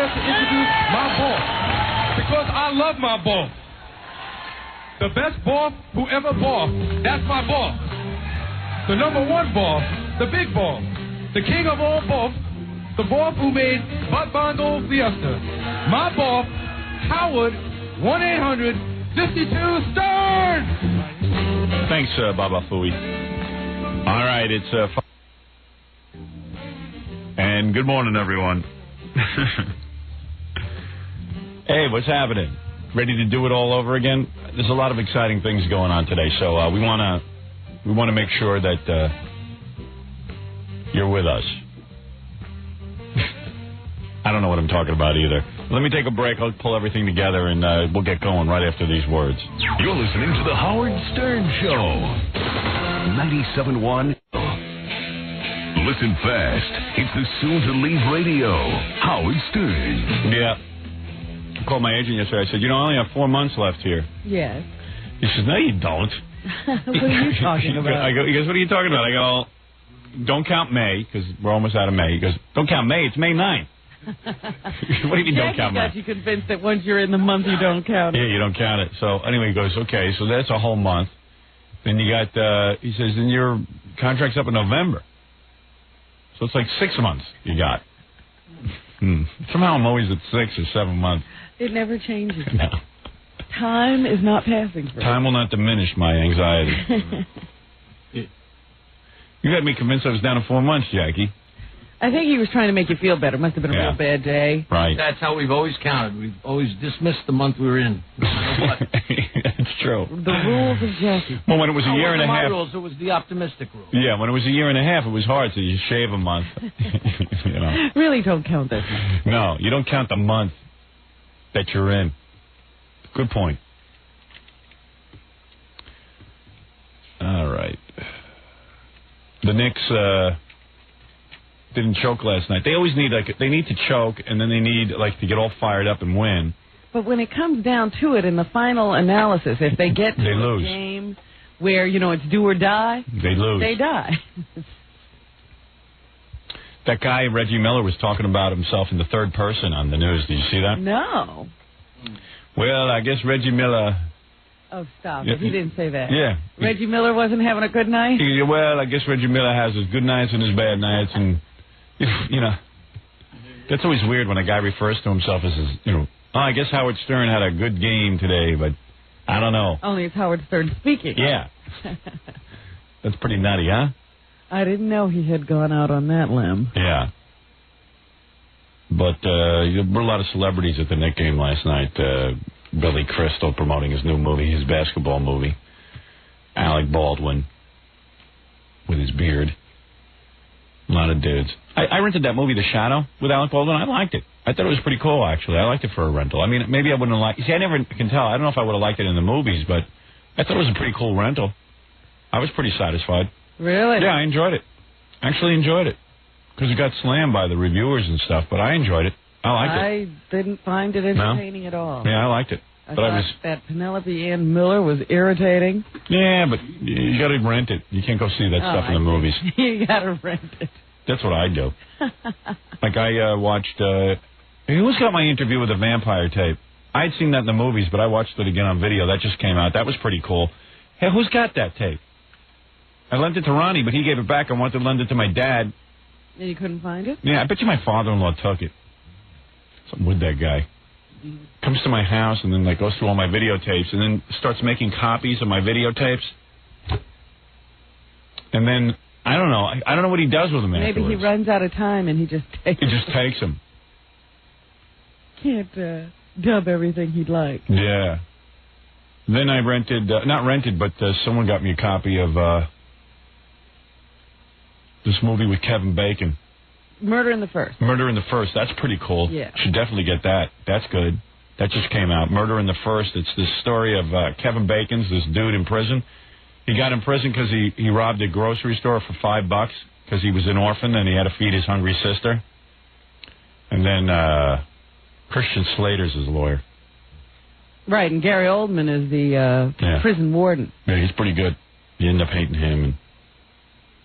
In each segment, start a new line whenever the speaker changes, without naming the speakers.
here to introduce my boss, because I love my boss. The best boss who ever bossed, that's my boss. The number one boss, the big boss, the king of all boss, the boss who made Butt Bondo Fiesta. My boss, Howard, 1-800-52-STERN!
Thanks, Baba Fooey. All right, it's... and good morning, everyone. Hey, what's happening? Ready to do it all over again? There's a lot of exciting things going on today, so we want to make sure that you're with us. I don't know what I'm talking about either. Let me take a break. I'll pull everything together, and we'll get going right after these words.
You're listening to The Howard Stern Show. 97.1. Listen fast. It's the soon-to-leave radio. Howard Stern.
Yeah. I called my agent yesterday. I said, I only have 4 months left here.
Yes.
He says, no, you don't.
What are you talking about?
He goes, what are you talking about? I go, don't count May, because we're almost out of May. He goes, don't count May. It's May 9th. What do you mean don't count May?
Got you convinced that once you're in the month, you don't count it.
Yeah, you don't count it. So anyway, he goes, okay, so that's a whole month. Then you got, he says, then your contract's up in November. So it's like 6 months you got. Somehow I'm always at 6 or 7 months.
It never changes.
No.
Time is not passing for
Time will not diminish my anxiety. You had me convinced I was down to 4 months, Jackie.
I think he was trying to make you feel better. Must have been a real bad day.
Right.
That's how we've always counted. We've always dismissed the month we were in. No matter what.
That's true.
The rules of Jackie.
Well, when it was a year and a half.
My rules, it was the optimistic rule.
Yeah, when it was a year and a half, it was hard, so you shave a month.
Really don't count that.
No, you don't count the month that you're in. Good point. All right. The Knicks didn't choke last night. They always need they need to choke, and then they need to get all fired up and win.
But when it comes down to it in the final analysis, if they get to a game where it's do or die,
they lose.
They die.
That guy Reggie Miller was talking about himself in the third person on the news. Did you see that?
No.
Well, I guess Reggie Miller.
Oh, stop it. He didn't say that.
Yeah.
Reggie Miller wasn't having a good night?
Well, I guess Reggie Miller has his good nights and his bad nights, and that's always weird when a guy refers to himself as I guess Howard Stern had a good game today, but I don't know.
Only it's Howard Stern speaking.
Yeah. That's pretty nutty, huh?
I didn't know he had gone out on that limb.
Yeah. But there were a lot of celebrities at the Knick game last night. Billy Crystal promoting his new movie, his basketball movie. Alec Baldwin with his beard. A lot of dudes. I rented that movie, The Shadow, with Alec Baldwin. I liked it. I thought it was pretty cool, actually. I liked it for a rental. I mean, maybe I wouldn't have liked it. See, I never can tell. I don't know if I would have liked it in the movies, but I thought it was a pretty cool rental. I was pretty satisfied.
Really?
Yeah, I enjoyed it. Actually enjoyed it. Because it got slammed by the reviewers and stuff, but I enjoyed it. I liked it.
I didn't find it entertaining at all.
Yeah, I liked it.
I thought that Penelope Ann Miller was irritating.
Yeah, but you got to rent it. You can't go see that stuff in the movies.
You got to rent it.
That's what I do. I watched... who's got my interview with the vampire tape? I'd seen that in the movies, but I watched it again on video. That just came out. That was pretty cool. Hey, who's got that tape? I lent it to Ronnie, but he gave it back. I wanted to lend it to my dad.
And you couldn't find it?
Yeah, I bet you my father-in-law took it. Something with that guy. Comes to my house and then goes through all my videotapes and then starts making copies of my videotapes. And then, I don't know. I don't know what he does with them afterwards.
Maybe he runs out of time and he just takes them.
He just takes them.
Can't dub everything he'd like.
Yeah. Then I rented, not rented, but someone got me a copy of this movie with Kevin Bacon.
Murder in the First.
Murder in the First. That's pretty cool.
Yeah.
Should definitely get that. That's good. That just came out. Murder in the First. It's this story of Kevin Bacon's, this dude in prison. He got in prison because he robbed a grocery store for $5 because he was an orphan and he had to feed his hungry sister. And then Christian Slater's his lawyer.
Right, and Gary Oldman is the prison warden.
Yeah, he's pretty good. You end up hating him. And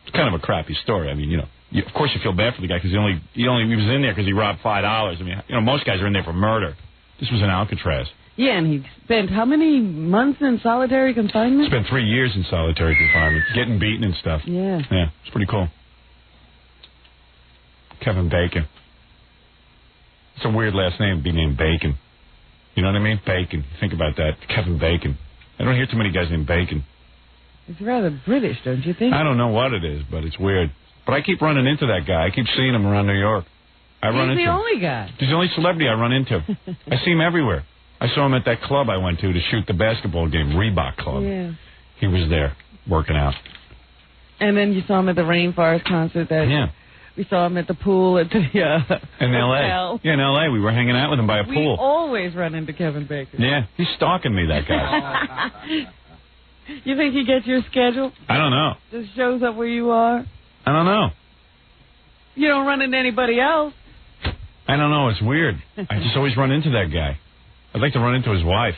it's kind of a crappy story. I mean, of course you feel bad for the guy because he was in there because he robbed $5. I mean, most guys are in there for murder. This was in Alcatraz.
Yeah, and he spent how many months in solitary confinement?
Spent 3 years in solitary confinement, getting beaten and stuff.
Yeah.
Yeah, it's pretty cool. Kevin Bacon. It's a weird last name to be named Bacon. You know what I mean? Bacon. Think about that. Kevin Bacon. I don't hear too many guys named Bacon.
It's rather British, don't you think?
I don't know what it is, but it's weird. But I keep running into that guy. I keep seeing him around New York.
He's the only guy.
He's the only celebrity I run into. I see him everywhere. I saw him at that club I went to shoot the basketball game, Reebok Club.
Yeah.
He was there, working out.
And then you saw him at the Rainforest concert. We saw him at the pool at the
in L.A.
hotel.
Yeah, in L.A. We were hanging out with him by a pool.
We always run into Kevin Bacon.
Yeah, he's stalking me, that guy.
You think he gets your schedule?
I don't know.
Just shows up where you are?
I don't know.
You don't run into anybody else?
I don't know. It's weird. I just always run into that guy. I'd like to run into his wife.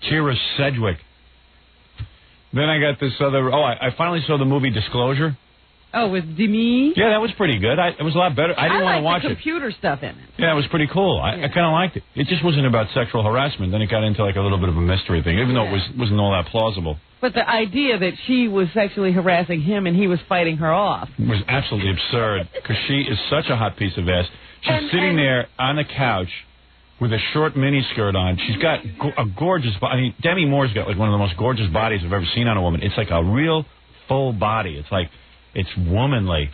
Kira Sedgwick. Then I got this other... I finally saw the movie Disclosure.
Oh, with Demi?
Yeah, that was pretty good. It was a lot better. I didn't want to watch
the computer stuff in it.
Yeah, it was pretty cool. I kind of liked it. It just wasn't about sexual harassment. Then it got into like a little bit of a mystery thing, even though it wasn't all that plausible.
But the idea that she was sexually harassing him and he was fighting her off
was absolutely absurd because she is such a hot piece of ass. She's sitting there on the couch with a short miniskirt on. She's got a gorgeous body. I mean, Demi Moore's got like one of the most gorgeous bodies I've ever seen on a woman. It's like a real full body. It's like... It's womanly.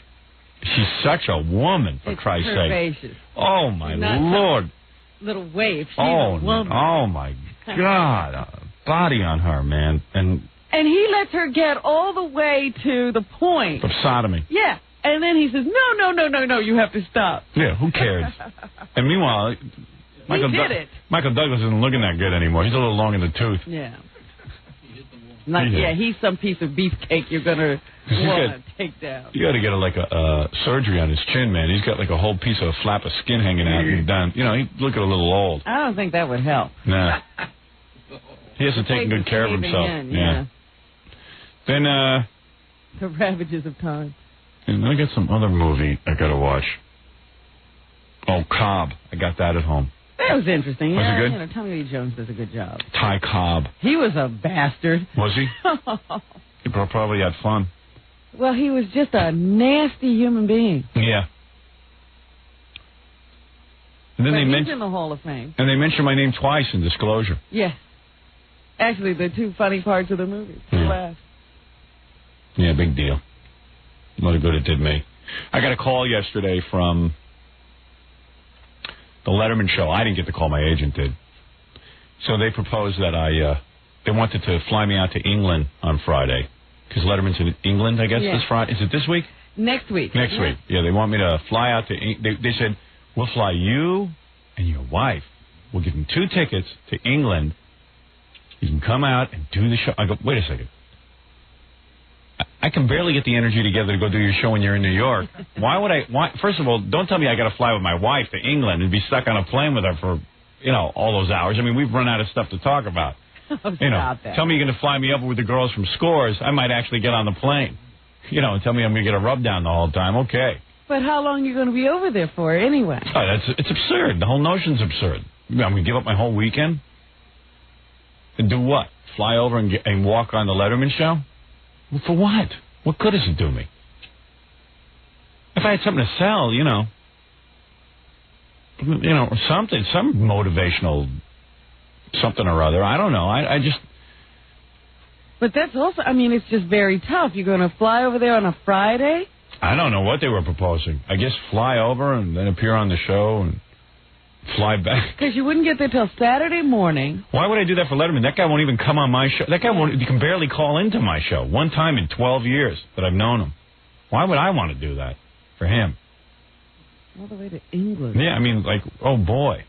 She's such a woman, for Christ's sake. Oh, my Lord.
Little waif. She's a woman.
Oh, my God. A body on her, man. And
he lets her get all the way to the point.
Of sodomy.
Yeah. And then he says, no, you have to stop.
Yeah, who cares? And meanwhile, Michael Douglas isn't looking that good anymore. He's a little long in the tooth.
Yeah. He's some piece of beefcake you're going to want to take down.
You got to get a surgery on his chin, man. He's got like a whole piece of a flap of skin hanging out and down. He's looking a little old.
I don't think that would help.
Nah. He has to take good care of himself. Yeah. Then,
the ravages of time.
And then I got some other movie I got to watch. Oh, Cobb. I got that at home.
That was interesting.
Was it good?
Tommy Lee Jones does a good job.
Ty Cobb.
He was a bastard.
Was he? He probably had fun.
Well, he was just a nasty human being.
Yeah. And then
he's in the Hall of Fame.
And they mentioned my name twice in Disclosure.
Yes. Actually, the two funny parts of the movie.
Yeah, big deal. What a good it did me. I got a call yesterday from the Letterman show. I didn't get the call. My agent did. So they proposed that they wanted to fly me out to England on Friday. Because Letterman's in England, I guess, this Friday. Is it this week?
Next week.
Next week. Yeah, they want me to fly out to... They said, we'll fly you and your wife. We'll give them 2 tickets to England. You can come out and do the show. I go, wait a second. I can barely get the energy together to go do your show when you're in New York. Why? First of all, don't tell me I got to fly with my wife to England and be stuck on a plane with her for, all those hours. I mean, we've run out of stuff to talk about. Tell me you're going to fly me up with the girls from Scores. I might actually get on the plane. And tell me I'm going to get a rub down the whole time. Okay.
But how long are you going to be over there for anyway?
Oh, it's absurd. The whole notion's absurd. I'm going to give up my whole weekend? And do what? Fly over and walk on the Letterman show? Well, for what? What good does it do me? If I had something to sell, something, some motivational something or other. I don't know. I just...
But that's also, it's just very tough. You're going to fly over there on a Friday?
I don't know what they were proposing. I guess fly over and then appear on the show and fly back.
Because you wouldn't get there till Saturday morning.
Why would I do that for Letterman? That guy won't even come on my show. That guy you can barely call into my show. One time in 12 years that I've known him. Why would I want to do that for him?
All the way to England.
Yeah, oh boy.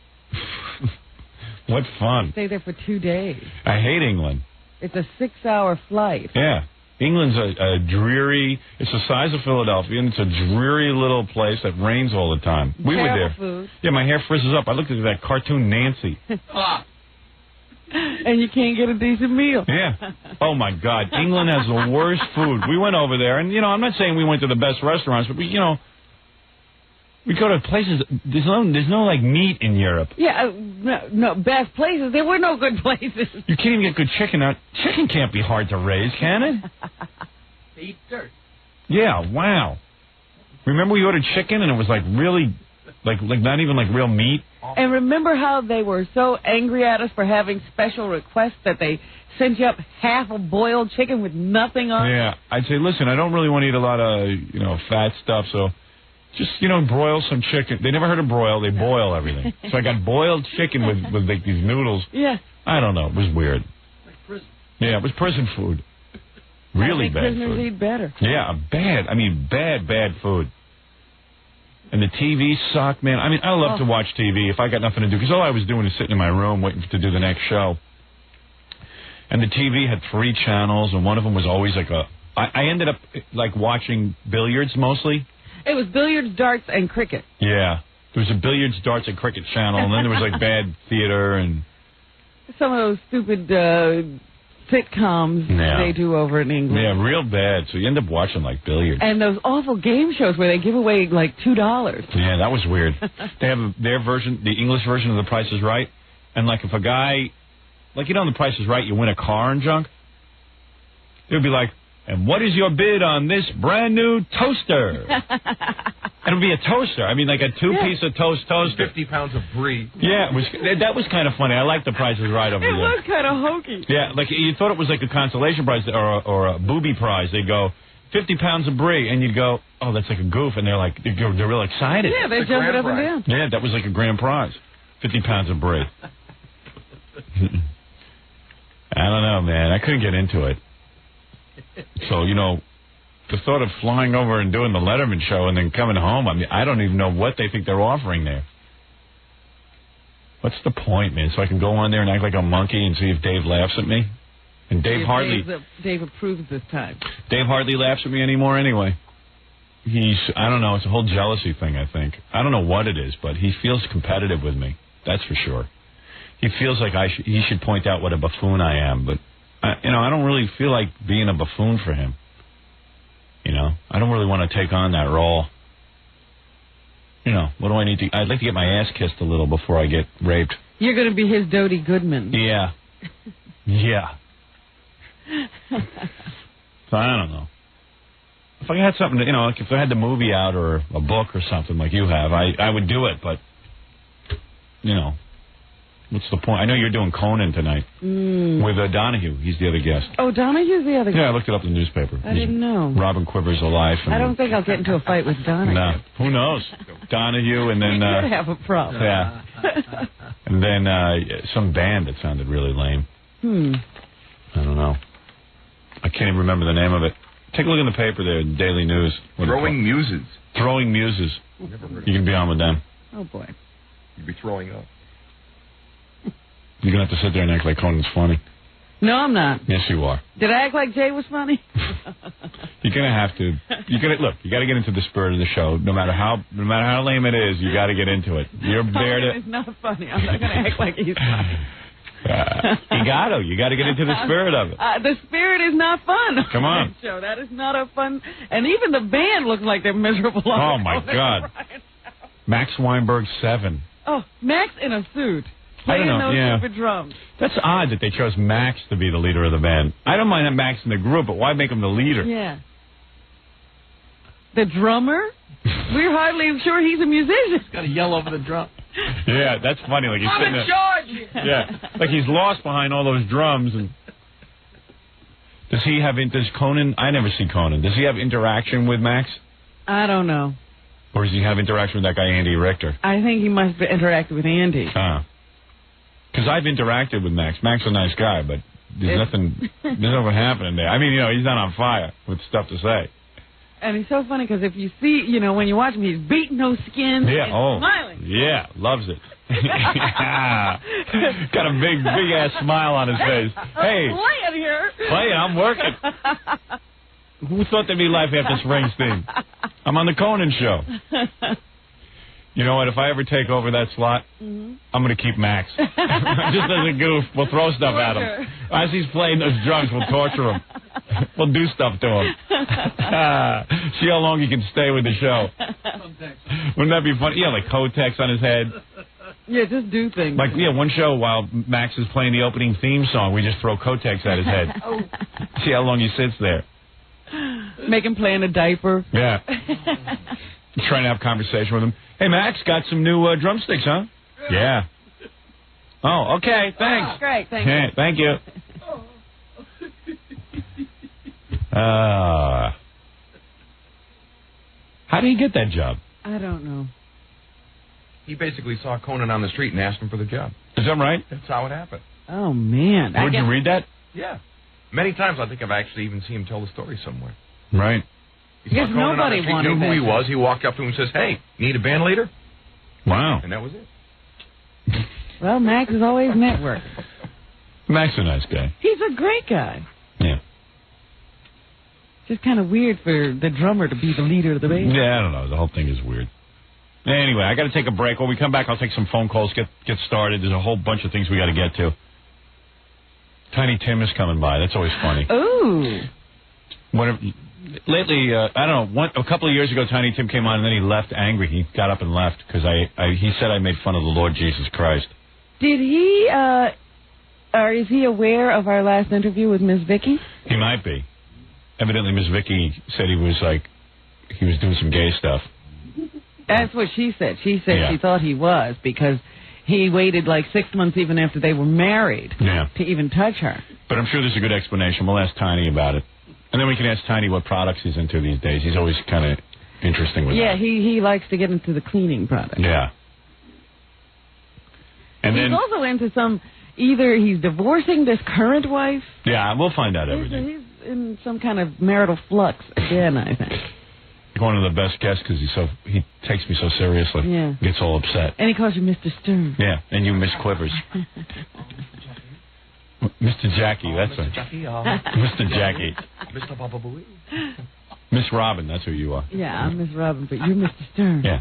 What fun.
Stay there for 2 days.
I hate England.
It's a 6-hour flight.
Yeah. England's a dreary, it's the size of Philadelphia, and it's a dreary little place that rains all the time. We were there.
Food.
Yeah, my hair frizzes up. I looked at that cartoon Nancy.
And you can't get a decent meal.
Yeah. Oh, my God. England has the worst food. We went over there, and, I'm not saying we went to the best restaurants, but, we go to places, there's no like, meat in Europe.
Yeah, no, best places. There were no good places.
You can't even get good chicken out. Chicken can't be hard to raise, can it?
They eat dirt.
Yeah, wow. Remember we ordered chicken, and it was, like, really, like not even, like, real meat?
And remember how they were so angry at us for having special requests that they sent you up half a boiled chicken with nothing on it?
Yeah, I'd say, listen, I don't really want to eat a lot of, fat stuff, so just, broil some chicken. They never heard of broil. They boil everything. So I got boiled chicken with like, these noodles.
Yeah.
I don't know. It was weird.
Like prison.
Yeah, it was prison food. Really bad
prisoners
food.
eat better.
Yeah, bad. I mean, bad food. And the TV sucked, man. I mean, I love to watch TV if I got nothing to do, because all I was doing is sitting in my room waiting to do the next show. And the TV had 3 channels, and one of them was always like I ended up, like, watching billiards mostly.
It was billiards, darts, and cricket.
Yeah. There was a billiards, darts, and cricket channel, and then there was, like, bad theater and...
Some of those stupid sitcoms they do over in England.
Yeah, real bad. So you end up watching, like, billiards.
And those awful game shows where they give away, like, $2.
Yeah, that was weird. They have their version, the English version of The Price is Right, and, like, if a guy... Like, in The Price is Right, you win a car and junk. It would be like... And what is your bid on this brand new toaster? It would be a toaster. I mean, like a 2-piece of toaster.
50 pounds of brie.
Yeah, that was kind of funny. I like The Price is Right over there.
It was kind of hokey.
Yeah, like you thought it was like a consolation prize or a booby prize. They go 50 pounds of brie, and you'd go, oh, that's like a goof, and they're like they're real excited.
Yeah, they jump it up and down.
Yeah, that was like a grand prize, 50 pounds of brie. I don't know, man. I couldn't get into it. So, the thought of flying over and doing the Letterman show and then coming home, I mean, I don't even know what they think they're offering there. What's the point, man? So I can go on there and act like a monkey and see if Dave laughs at me? And Dave
Dave approves this time.
Dave hardly laughs at me anymore anyway. I don't know, it's a whole jealousy thing, I think. I don't know what it is, but he feels competitive with me. That's for sure. He feels like he should point out what a buffoon I am, but... I don't really feel like being a buffoon for him. I don't really want to take on that role. What do I need to... I'd like to get my ass kissed a little before I get raped.
You're going to be his Dodie Goodman.
Yeah. Yeah. So I don't know. If I had something to... like if I had the movie out or a book or something like you have, I would do it, but... What's the point? I know you're doing Conan tonight with Donahue. He's the other guest.
Oh, Donahue's the other guest?
Yeah, I looked it up in the newspaper.
I didn't know.
Robin Quivers alive.
I don't think I'll get into a fight with Donahue.
No. Who knows? Donahue and then...
We could have a problem.
Yeah. And then some band that sounded really lame. I don't know. I can't even remember the name of it. Take a look in the paper there, Daily News.
Throwing Muses.
Throwing Muses. You can be on with them.
Oh, boy.
You'd be throwing up.
You're going to have to sit there and act like Conan's funny.
No, I'm not.
Yes, you are.
Did I act like Jay was funny?
You're going to have to. Look, you got to get into the spirit of the show. No matter how lame it is, you got to get into it. You're there to...
It's not funny. I'm not going to act like he's funny.
You got to get into the spirit of it.
The spirit is not fun.
Come on.
Show. That is not a fun... And even the band looks like they're miserable.
Oh, my God. Max Weinberg 7.
Oh, Max in a suit.
I don't know.
Those stupid drums.
That's odd that they chose Max to be the leader of the band. I don't mind Max in the group, but why make him the leader?
Yeah. The drummer? We're hardly sure he's a musician.
He's got to yell over the drum.
Yeah, that's funny. Like he's
I'm
sitting
in
there.
charge.
Yeah, like he's lost behind all those drums. And does Conan? I never see Conan. Does he have interaction with Max?
I don't know.
Or does he have interaction with that guy Andy Richter?
I think he must have interacted with Andy.
Because I've interacted with Max. Max is a nice guy, but there's nothing happening there. I mean, he's not on fire with stuff to say.
And he's so funny because if you see, when you watch him, he's beating those skins and smiling.
Yeah, loves it. Got a big ass smile on his face. Hey,
I'm playing here.
I'm working. Who thought there'd be life after Springsteen? I'm on the Conan show. You know what? If I ever take over that slot, I'm going to keep Max. Just as a goof. We'll throw stuff at him. As he's playing those drums, we'll torture him. We'll do stuff to him. See how long he can stay with the show. Wouldn't that be funny? Yeah, like Kotex on his head.
Yeah, just do things.
Like, yeah, one show while Max is playing the opening theme song, we just throw Kotex at his head. See how long he sits there.
Make him play in a diaper.
Yeah. Trying to have conversation with him. Hey, Max, got some new drumsticks, huh? Yeah. Oh, okay, thanks.
Oh, great, thank you.
Thank you. How did he get that job?
I don't know.
He basically saw Conan on the street and asked him for the job.
Is that right?
That's how it happened.
Oh, man.
Would you read that?
Yeah. Many times I think I've actually even seen him tell the story somewhere.
Right.
Because nobody wanted
knew who
that
he
job.
was. He walked up to him and says, "Hey, need a band leader?"
Wow.
And that was it.
Well, Max is always networking.
Max is a nice guy.
He's a great guy.
Yeah.
Just kind of weird for the drummer to be the leader of the band.
Yeah, I don't know. The whole thing is weird. Anyway, I got to take a break. When we come back, I'll take some phone calls, get started. There's a whole bunch of things we got to get to. Tiny Tim is coming by. That's always funny.
Ooh.
Lately, I don't know, a couple of years ago, Tiny Tim came on, and then he left angry. He got up and left because he said I made fun of the Lord Jesus Christ.
Did he, or is he aware of our last interview with Miss Vicky?
He might be. Evidently, Miss Vicky said he was doing some gay stuff.
That's what she said. She said she thought he was because he waited like 6 months even after they were married to even touch her.
But I'm sure there's a good explanation. We'll ask Tiny about it. And then we can ask Tiny what products he's into these days. He's always kind of interesting with that.
Yeah, he likes to get into the cleaning products.
Yeah. And
he's also into either he's divorcing this current wife.
Yeah, we'll find out everything.
He's in some kind of marital flux again, I think.
One of the best guests because he takes me so seriously.
Yeah.
Gets all upset.
And he calls you Mr. Stern.
Yeah, and you Miss Quivers. Mr. Jackie, that's
Mr.
right.
Jackie,
Mr. Jackie.
Mr. Baba Booey.
Miss Robin, that's who you are.
Yeah, I'm Miss Robin, but you're Mr. Stern.
Yeah.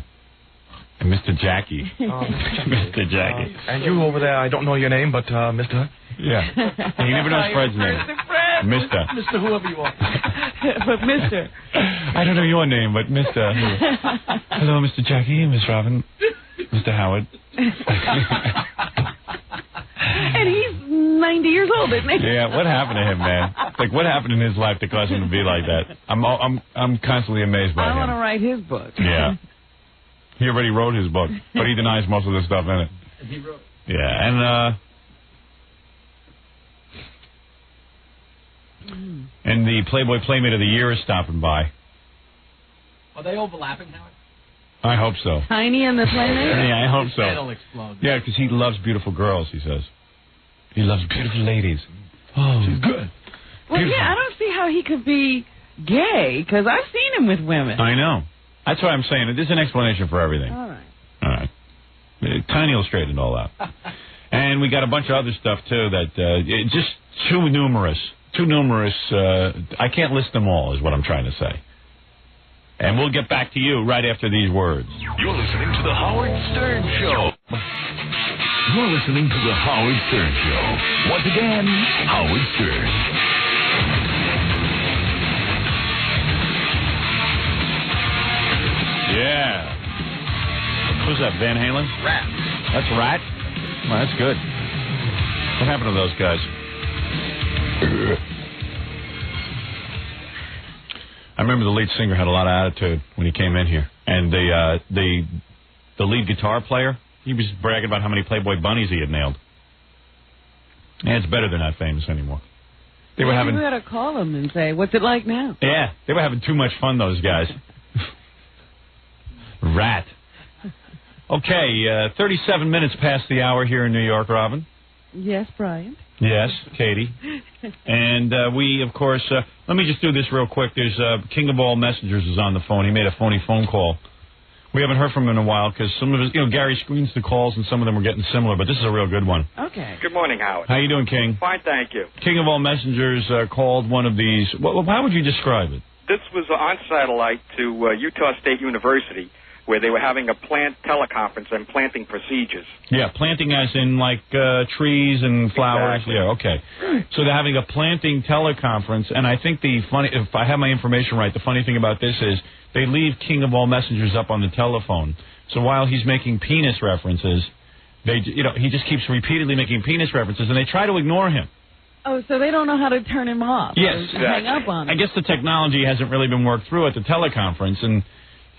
And Mr. Jackie.
Mr.
Jackie.
And you over there, I don't know your name, but Mr.
Yeah. And you never know Fred's name. Mr.
Mr. Whoever you are.
But Mr.
I don't know your name, but Mr. Hello, Mr. Jackie, Miss Robin, Mr. Howard.
And he's 90 years old, isn't he?
Yeah, what happened to him, man? Like, what happened in his life to cause him to be like that? I'm constantly amazed by him.
I want to write his book.
Yeah. He already wrote his book, but he denies most of the stuff in it.
And he wrote.
Yeah, and the Playboy Playmate of the Year is stopping by.
Are they overlapping, Howard?
I hope so.
Tiny and the Playmate?
Yeah, I hope so.
That'll explode.
Yeah, because he loves beautiful girls, he says. He loves beautiful ladies. Oh, she's good.
Well,
Beautiful.
yeah, I don't see how he could be gay, because I've seen him with women.
I know. That's why I'm saying it. There's an explanation for everything.
All right.
All right. Tiny will straighten it all out. And we got a bunch of other stuff, too, that just too numerous. Too numerous. I can't list them all, is what I'm trying to say. And we'll get back to you right after these words.
You're listening to The Howard Stern Show. You're listening to The Howard Stern Show. Once again, Howard Stern.
Yeah. Who's that, Van Halen?
Rat.
That's Rat? Well, that's good. What happened to those guys? I remember the lead singer had a lot of attitude when he came in here. And the lead guitar player, he was bragging about how many Playboy bunnies he had nailed. Yeah, it's better they're not famous anymore. They were having...
You got to call him and say, what's it like now?
Yeah, they were having too much fun, those guys. Rat. Okay, 37 minutes past the hour here in New York, Robin.
Yes, Brian.
Yes, Katie. And we, of course, let me just do this real quick. There's King of All Messengers is on the phone. He made a phony phone call. We haven't heard from him in a while because some of his, Gary screens the calls and some of them were getting similar, but this is a real good one.
Okay.
Good morning, Howard.
How you doing, King?
Fine, thank you.
King of All Messengers called one of these. How would you describe it?
This was on satellite to Utah State University. where they were having a plant teleconference and planting procedures.
Yeah, planting as in like trees and flowers.
Exactly.
Yeah, okay. So they're having a planting teleconference, and I think if I have my information right, the funny thing about this is they leave King of All Messengers up on the telephone. So while he's making penis references, he just keeps repeatedly making penis references, and they try to ignore him.
Oh, so they don't know how to turn him off.
Yes,
exactly. Hang up on him.
I guess the technology hasn't really been worked through at the teleconference, and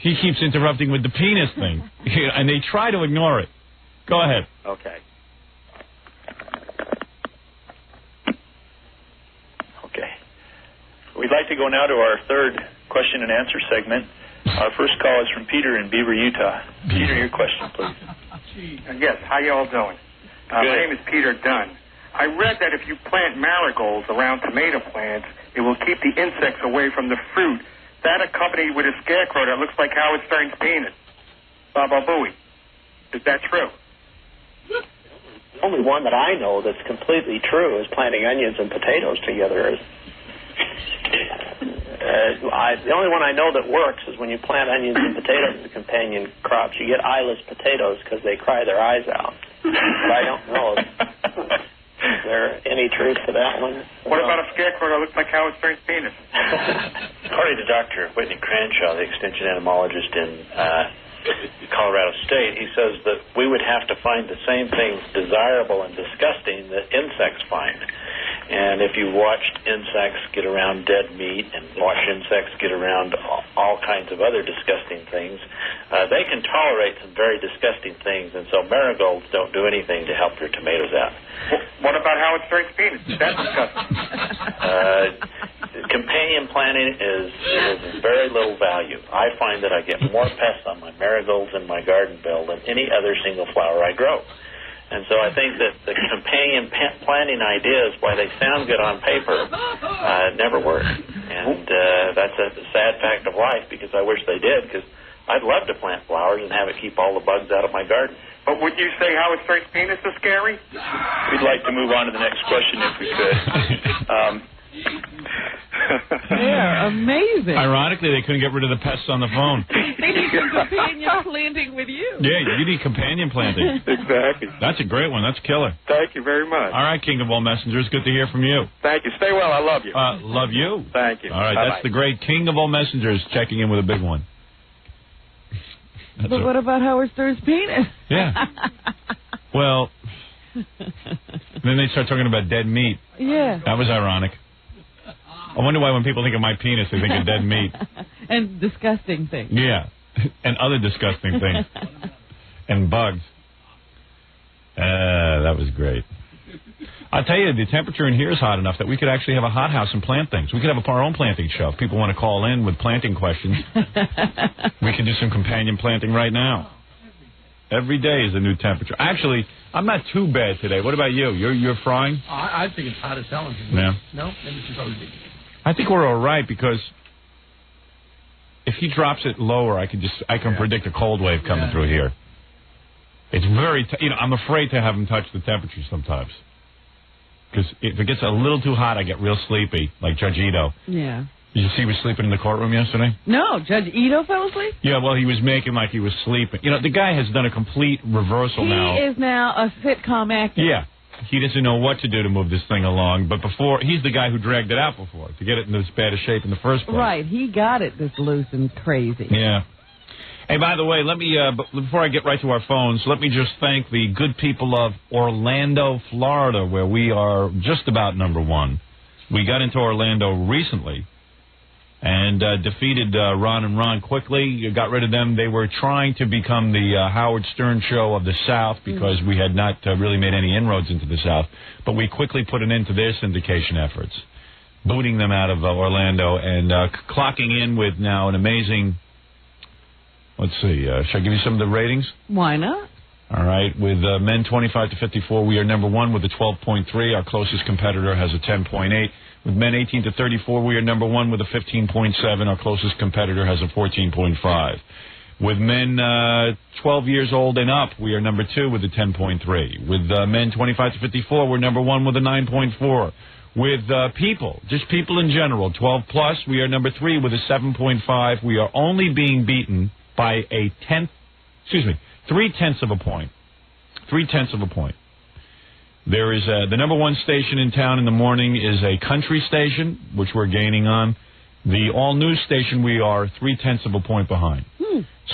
he keeps interrupting with the penis thing, and they try to ignore it. Go ahead.
Okay.
Okay. We'd like to go now to our third question and answer segment. Our first call is from Peter in Beaver, Utah. Peter, your question, please.
Yes, how you all doing? My name is Peter Dunn. I read that if you plant marigolds around tomato plants, it will keep the insects away from the fruit. That accompanied with a scarecrow that looks like Howard Stern's penis. Baba Booey. Is that true?
The only one that I know that's completely true is planting onions and potatoes together. The only one I know that works is when you plant onions and potatoes as companion crops, you get eyeless potatoes because they cry their eyes out. But I don't know. Is there any truth to that one?
What about a scarecrow that looks like Howard Stern's penis?
According to Dr. Whitney Cranshaw, the extension entomologist in Colorado State, he says that we would have to find the same things desirable and disgusting that insects find. And if you watched insects get around dead meat and watch insects get around all kinds of other disgusting things, they can tolerate some very disgusting things, and so marigolds don't do anything to help their tomatoes out.
What about Howard Stern's penis? That's disgusting.
Companion planting is very little value. I find that I get more pests on my marigolds in my garden bed than any other single flower I grow. And so I think that the companion planting ideas, while they sound good on paper, never work. And that's a sad fact of life, because I wish they did, because I'd love to plant flowers and have it keep all the bugs out of my garden.
But would you say Howard Stern's penis is scary?
We'd like to move on to the next question if we could.
They're amazing.
Ironically, they couldn't get rid of the pests on the phone.
They need some companion planting with you.
Yeah, you need companion planting.
Exactly.
That's a great one. That's killer.
Thank you very much.
All right, King of All Messengers, good to hear from you.
Thank you. Stay well. I love you.
Love you.
Thank you.
All right,
Bye-bye.
That's the great King of All Messengers checking in with a big one.
But what about Howard Stern's penis?
Yeah. Well, then they start talking about dead meat.
Yeah.
That was ironic. I wonder why when people think of my penis, they think of dead meat.
And disgusting things.
Yeah. And other disgusting things. And bugs. That was great. I'll tell you, the temperature in here is hot enough that we could actually have a hothouse and plant things. We could have our own planting show. If people want to call in with planting questions, we can do some companion planting right now. Every day is a new temperature. Actually, I'm not too bad today. What about you? You're frying?
I think it's hot as hell.
Yeah.
No? Maybe it's supposed
I think we're all right, because if he drops it lower, I can predict a cold wave coming through here. It's very, I'm afraid to have him touch the temperature sometimes. Because if it gets a little too hot, I get real sleepy, like Judge Ito.
Yeah.
Did you see he was sleeping in the courtroom yesterday?
No, Judge Ito fell asleep?
Yeah, well, he was making like he was sleeping. The guy has done a complete reversal now.
He is now a sitcom actor.
Yeah. He doesn't know what to do to move this thing along. But before, he's the guy who dragged it out before to get it in this bad a shape in the first place.
Right. He got it this loose and crazy.
Yeah. Hey, by the way, let me, before I get right to our phones, let me just thank the good people of Orlando, Florida, where we are just about number one. We got into Orlando recently and defeated Ron and Ron quickly. Got rid of them. They were trying to become the Howard Stern show of the South because we had not really made any inroads into the South. But we quickly put an end to their syndication efforts, booting them out of Orlando and clocking in with now an amazing... Let's see. Should I give you some of the ratings?
Why not?
All right. With men 25 to 54, we are number one with a 12.3. Our closest competitor has a 10.8. With men 18 to 34, we are number one with a 15.7. Our closest competitor has a 14.5. With men 12 years old and up, we are number two with a 10.3. With men 25 to 54, we're number one with a 9.4. With people, just people in general, 12 plus, we are number three with a 7.5. We are only being beaten by 3/10 of a point. 3/10 of a point. There is the number one station in town in the morning is a country station, which we're gaining on. The all-news station, we are 3/10 of a point behind.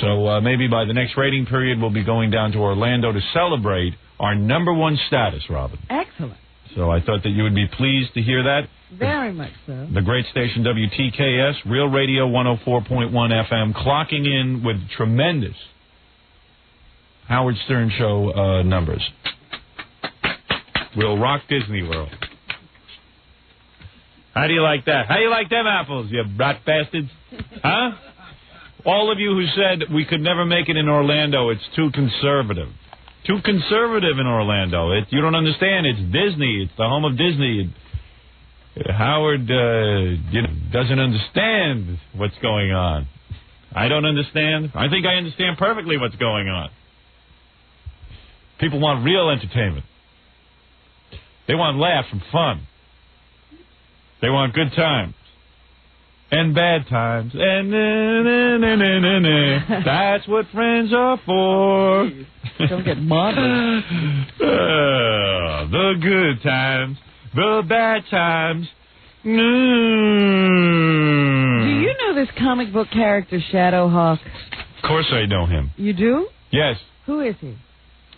So maybe by the next rating period, we'll be going down to Orlando to celebrate our number one status, Robin.
Excellent.
So I thought that you would be pleased to hear that.
Very much so.
The great station WTKS, Real Radio 104.1 FM, clocking in with tremendous Howard Stern Show numbers. We'll rock Disney World. How do you like that? How do you like them apples, you rat bastards? Huh? All of you who said we could never make it in Orlando, it's too conservative. Too conservative in Orlando. You don't understand. It's Disney. It's the home of Disney. Howard doesn't understand what's going on. I don't understand. I think I understand perfectly what's going on. People want real entertainment. They want laughs and fun. They want good times. And bad times. And that's what friends are for.
Don't get morbid.
The good times. The bad times.
Do you know this comic book character, Shadowhawk?
Of course I know him.
You do?
Yes.
Who is he?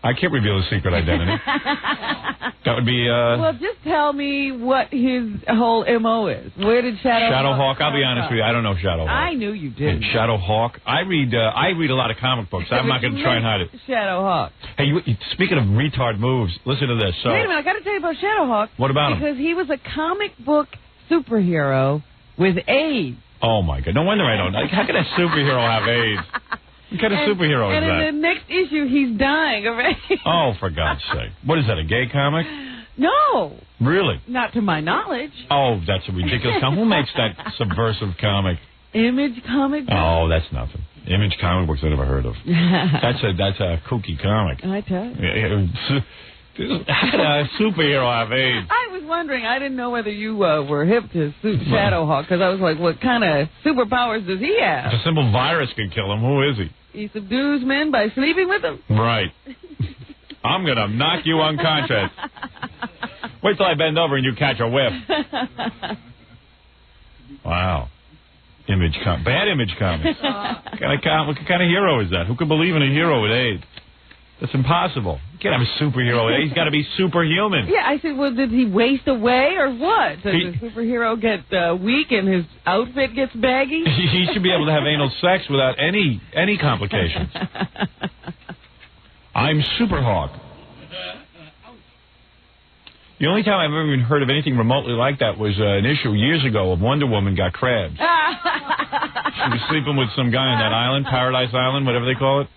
I can't reveal his secret identity. That would be...
Well, just tell me what his whole M.O. is. Where did
Shadowhawk, I'll be honest with you, I don't know Shadowhawk.
I knew you did.
Shadowhawk. I read a lot of comic books. I'm not going to try and hide it.
Shadowhawk.
Hey, speaking of retard moves, listen to this. So,
wait a minute, I got to tell you about Shadowhawk.
What about him?
Because he was a comic book superhero with AIDS.
Oh, my God. No wonder I don't know. How can a superhero have AIDS? What kind of superhero is that?
And in the next issue, he's dying of AIDS.
Oh, for God's sake. What is that, a gay comic?
No.
Really?
Not to my knowledge.
Oh, that's a ridiculous comic. Who makes that subversive comic?
Image comic books?
Oh, that's nothing. Image comic books I never heard of. That's a kooky comic.
I tell you.
How can a superhero have AIDS?
I was wondering. I didn't know whether you were hip to Shadowhawk, because I was like, what kind of superpowers does he have?
A simple virus can kill him. Who is he?
He subdues men by sleeping with them?
Right. I'm going to knock you unconscious. Wait till I bend over and you catch a whiff. Wow. Bad Image Comics. What kind of hero is that? Who could believe in a hero with AIDS? That's impossible. You can't have a superhero. He's got to be superhuman.
Yeah, I said, well, did he waste away or what? Does the superhero get weak and his outfit gets baggy?
He should be able to have anal sex without any complications. I'm Superhawk. The only time I've ever even heard of anything remotely like that was an issue years ago of Wonder Woman got crabs. She was sleeping with some guy on that island, Paradise Island, whatever they call it.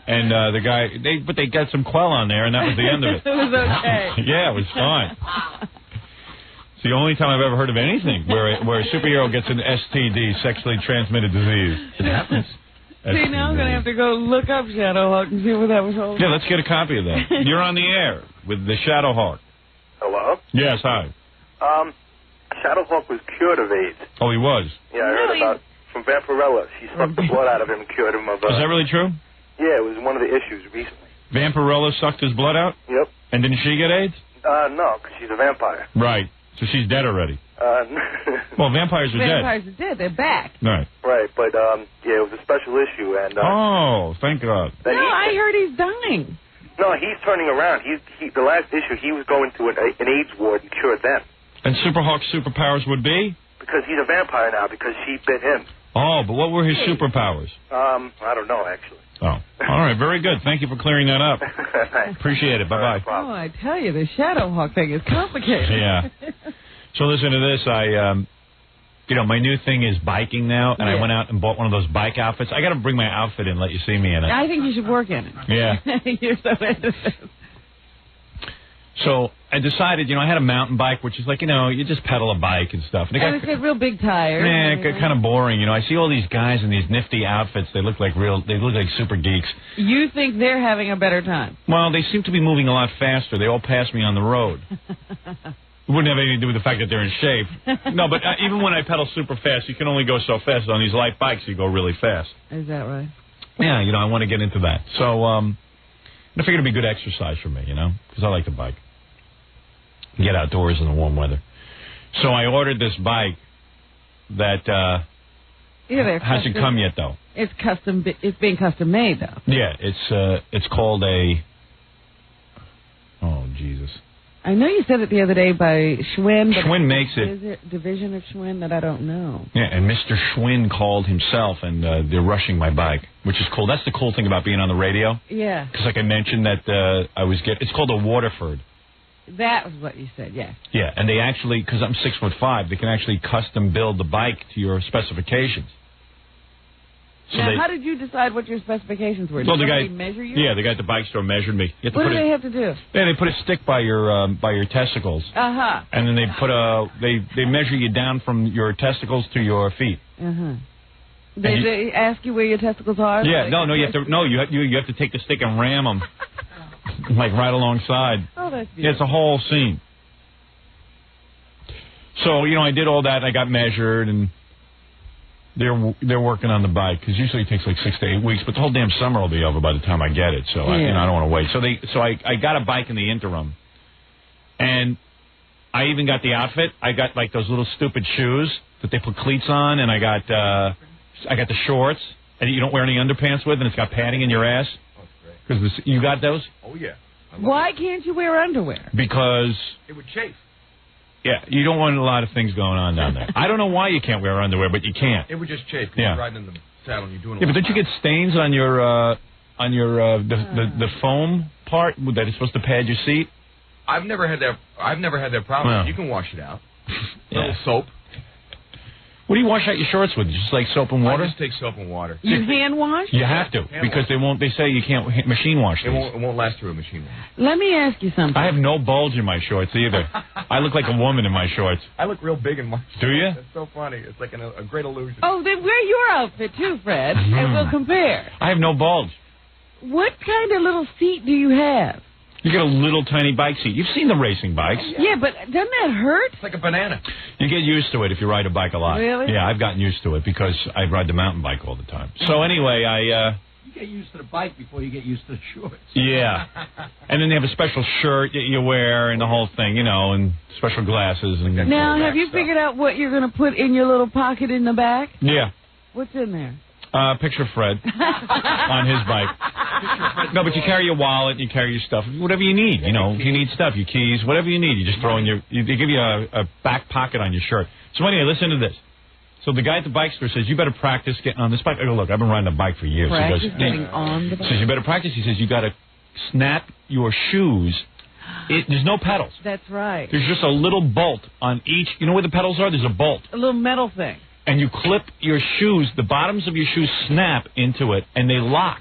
And the guy, they got some quell on there, and that was the end of it.
It was okay.
Yeah, it was fine. It's the only time I've ever heard of anything where a superhero gets an STD, sexually transmitted disease. It happens.
See, now I'm going to have to go look up Shadowhawk and see what that was all about.
Yeah, let's get a copy of that. You're on the air with the Shadowhawk.
Hello?
Yes, hi.
Shadowhawk was cured of AIDS.
Oh, he was?
Yeah, I heard about from Vampirella. She sucked the blood out of him and cured him of...
Is that really true?
Yeah, it was one of the issues recently.
Vampirella sucked his blood out?
Yep.
And didn't she get AIDS?
No, because she's a vampire.
Right. So she's dead already. Well, vampires are dead.
Vampires are dead. They're back.
Right.
Right, but, yeah, it was a special issue, and...
oh, thank God.
No, I heard he's dying.
No, he's turning around. The last issue, he was going to an AIDS ward and cured them.
And Superhawk's superpowers would be?
Because he's a vampire now, because she bit him.
Oh, but what were his superpowers?
I don't know, actually.
Oh, all right, very good. Thank you for clearing that up. Appreciate it. Bye-bye.
Oh, I tell you, the Shadowhawk thing is complicated.
Yeah. So listen to this. My new thing is biking now, and I went out and bought one of those bike outfits. I got to bring my outfit in, let you see me in it.
I think you should work in it.
Yeah.
You're so innocent.
So I decided, I had a mountain bike, which is like, you just pedal a bike and stuff.
And it's got real big tires.
Yeah, kind of boring. I see all these guys in these nifty outfits. They look like super geeks.
You think they're having a better time?
Well, they seem to be moving a lot faster. They all pass me on the road. It wouldn't have anything to do with the fact that they're in shape. No, but even when I pedal super fast, you can only go so fast. On these light bikes, you go really fast.
Is that right?
Yeah, I want to get into that. So I figured it'd be good exercise for me, because I like to bike. Get outdoors in the warm weather. So I ordered this bike that hasn't come yet, though.
It's custom. It's being custom made, though.
Yeah, it's called a. Oh Jesus!
I know you said it the other day by Schwinn.
Schwinn makes it.
Is it division of Schwinn that I don't know?
Yeah, and Mr. Schwinn called himself, and they're rushing my bike, which is cool. That's the cool thing about being on the radio.
Yeah.
Because like I mentioned that it's called a Waterford.
That was what you said, yes.
Yeah, and they actually, because I'm 6'5", they can actually custom build the bike to your specifications. So
now, how did you decide what your specifications were? Did somebody measure you?
Yeah, the guy at the bike store measured me.
What do they have to do?
Yeah, they put a stick by your testicles.
Uh-huh.
And then they put they measure you down from your testicles to your feet.
Uh-huh. They ask you where your testicles are?
Yeah, you have to take the stick and ram them. Like right alongside.
Oh, that's beautiful.
Yeah, it's a whole scene. So, I did all that. I got measured, and they're working on the bike, because usually it takes like 6 to 8 weeks, but the whole damn summer will be over by the time I get it. So, I don't want to wait. So I got a bike in the interim, and I even got the outfit. I got like those little stupid shoes that they put cleats on, and I got the shorts, and you don't wear any underpants with, and it's got padding in your ass. Because you got those?
Oh, yeah.
Why can't you wear underwear?
Because
it would chafe.
Yeah, you don't want a lot of things going on down there. I don't know why you can't wear underwear, but you can't.
It would just chafe.
Yeah.
You're riding in the saddle and you're doing.
Yeah, but don't you get stains on your the foam part that is supposed to pad your seat?
I've never had that problem.
Well.
You can wash it out. A little soap.
What do you wash out your shorts with? Just like soap and water?
I just take soap and water.
You hand wash?
You have to, because they say you can't machine wash these.
It won't last through a machine wash.
Let me ask you something.
I have no bulge in my shorts either. I look like a woman in my shorts.
I look real big in my shorts.
Do you?
It's so funny. It's like a great illusion.
Oh, then wear your outfit too, Fred, and we'll compare.
I have no bulge.
What kind of little seat do you have?
You get a little tiny bike seat. You've seen the racing bikes.
Yeah, but doesn't that hurt?
It's like a banana.
You get used to it if you ride a bike a lot.
Really?
Yeah, I've gotten used to it because I ride the mountain bike all the time. So anyway,
You get used to the bike before you get used to the shorts.
Yeah. And then they have a special shirt that you wear and the whole thing, and special glasses. And
now, have you figured out what you're going to put in your little pocket in the back?
Yeah.
What's in there?
Picture Fred on his bike. No, but you carry your wallet, you carry your stuff, whatever you need. If you need stuff, your keys, whatever you need, you just throw in they give you a back pocket on your shirt. So anyway, listen to this. So the guy at the bike store says, you better practice getting on this bike. I go, look, I've been riding a bike for years.
Practice
he goes,
getting on the bike.
He says, you better practice. He says, you got to snap your shoes. There's no pedals.
That's right.
There's just a little bolt on each. You know where the pedals are? There's a bolt.
A little metal thing.
And you clip your shoes, the bottoms of your shoes snap into it, and they lock.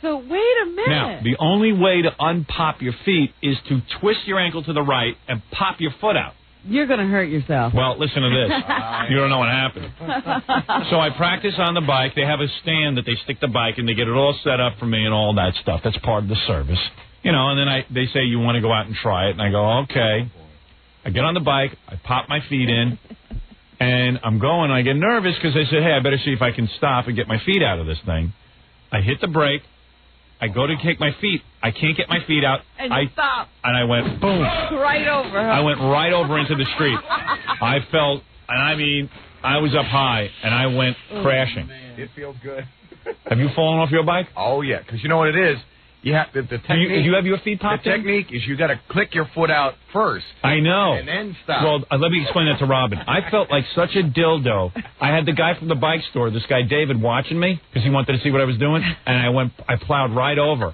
So wait a minute.
Now, the only way to unpop your feet is to twist your ankle to the right and pop your foot out.
You're going to hurt yourself.
Well, listen to this. You don't know what happened. So I practice on the bike. They have a stand that they stick the bike, and they get it all set up for me and all that stuff. That's part of the service. And then they say, you want to go out and try it, and I go, okay. I get on the bike. I pop my feet in. And I'm going, I get nervous because they said, hey, I better see if I can stop and get my feet out of this thing. I hit the brake. I go to kick my feet. I can't get my feet out.
And you stop.
And I went, boom.
Right over. Huh?
I went right over into the street. I felt, I was up high, and I went crashing.
It feels good.
Have you fallen off your bike?
Oh, yeah, because you know what it is? You have the technique.
Do you have your feet popped
in? The technique is you got to click your foot out first.
I know.
And then stop.
Well, let me explain that to Robin. I felt like such a dildo. I had the guy from the bike store, this guy David, watching me because he wanted to see what I was doing, and I plowed right over.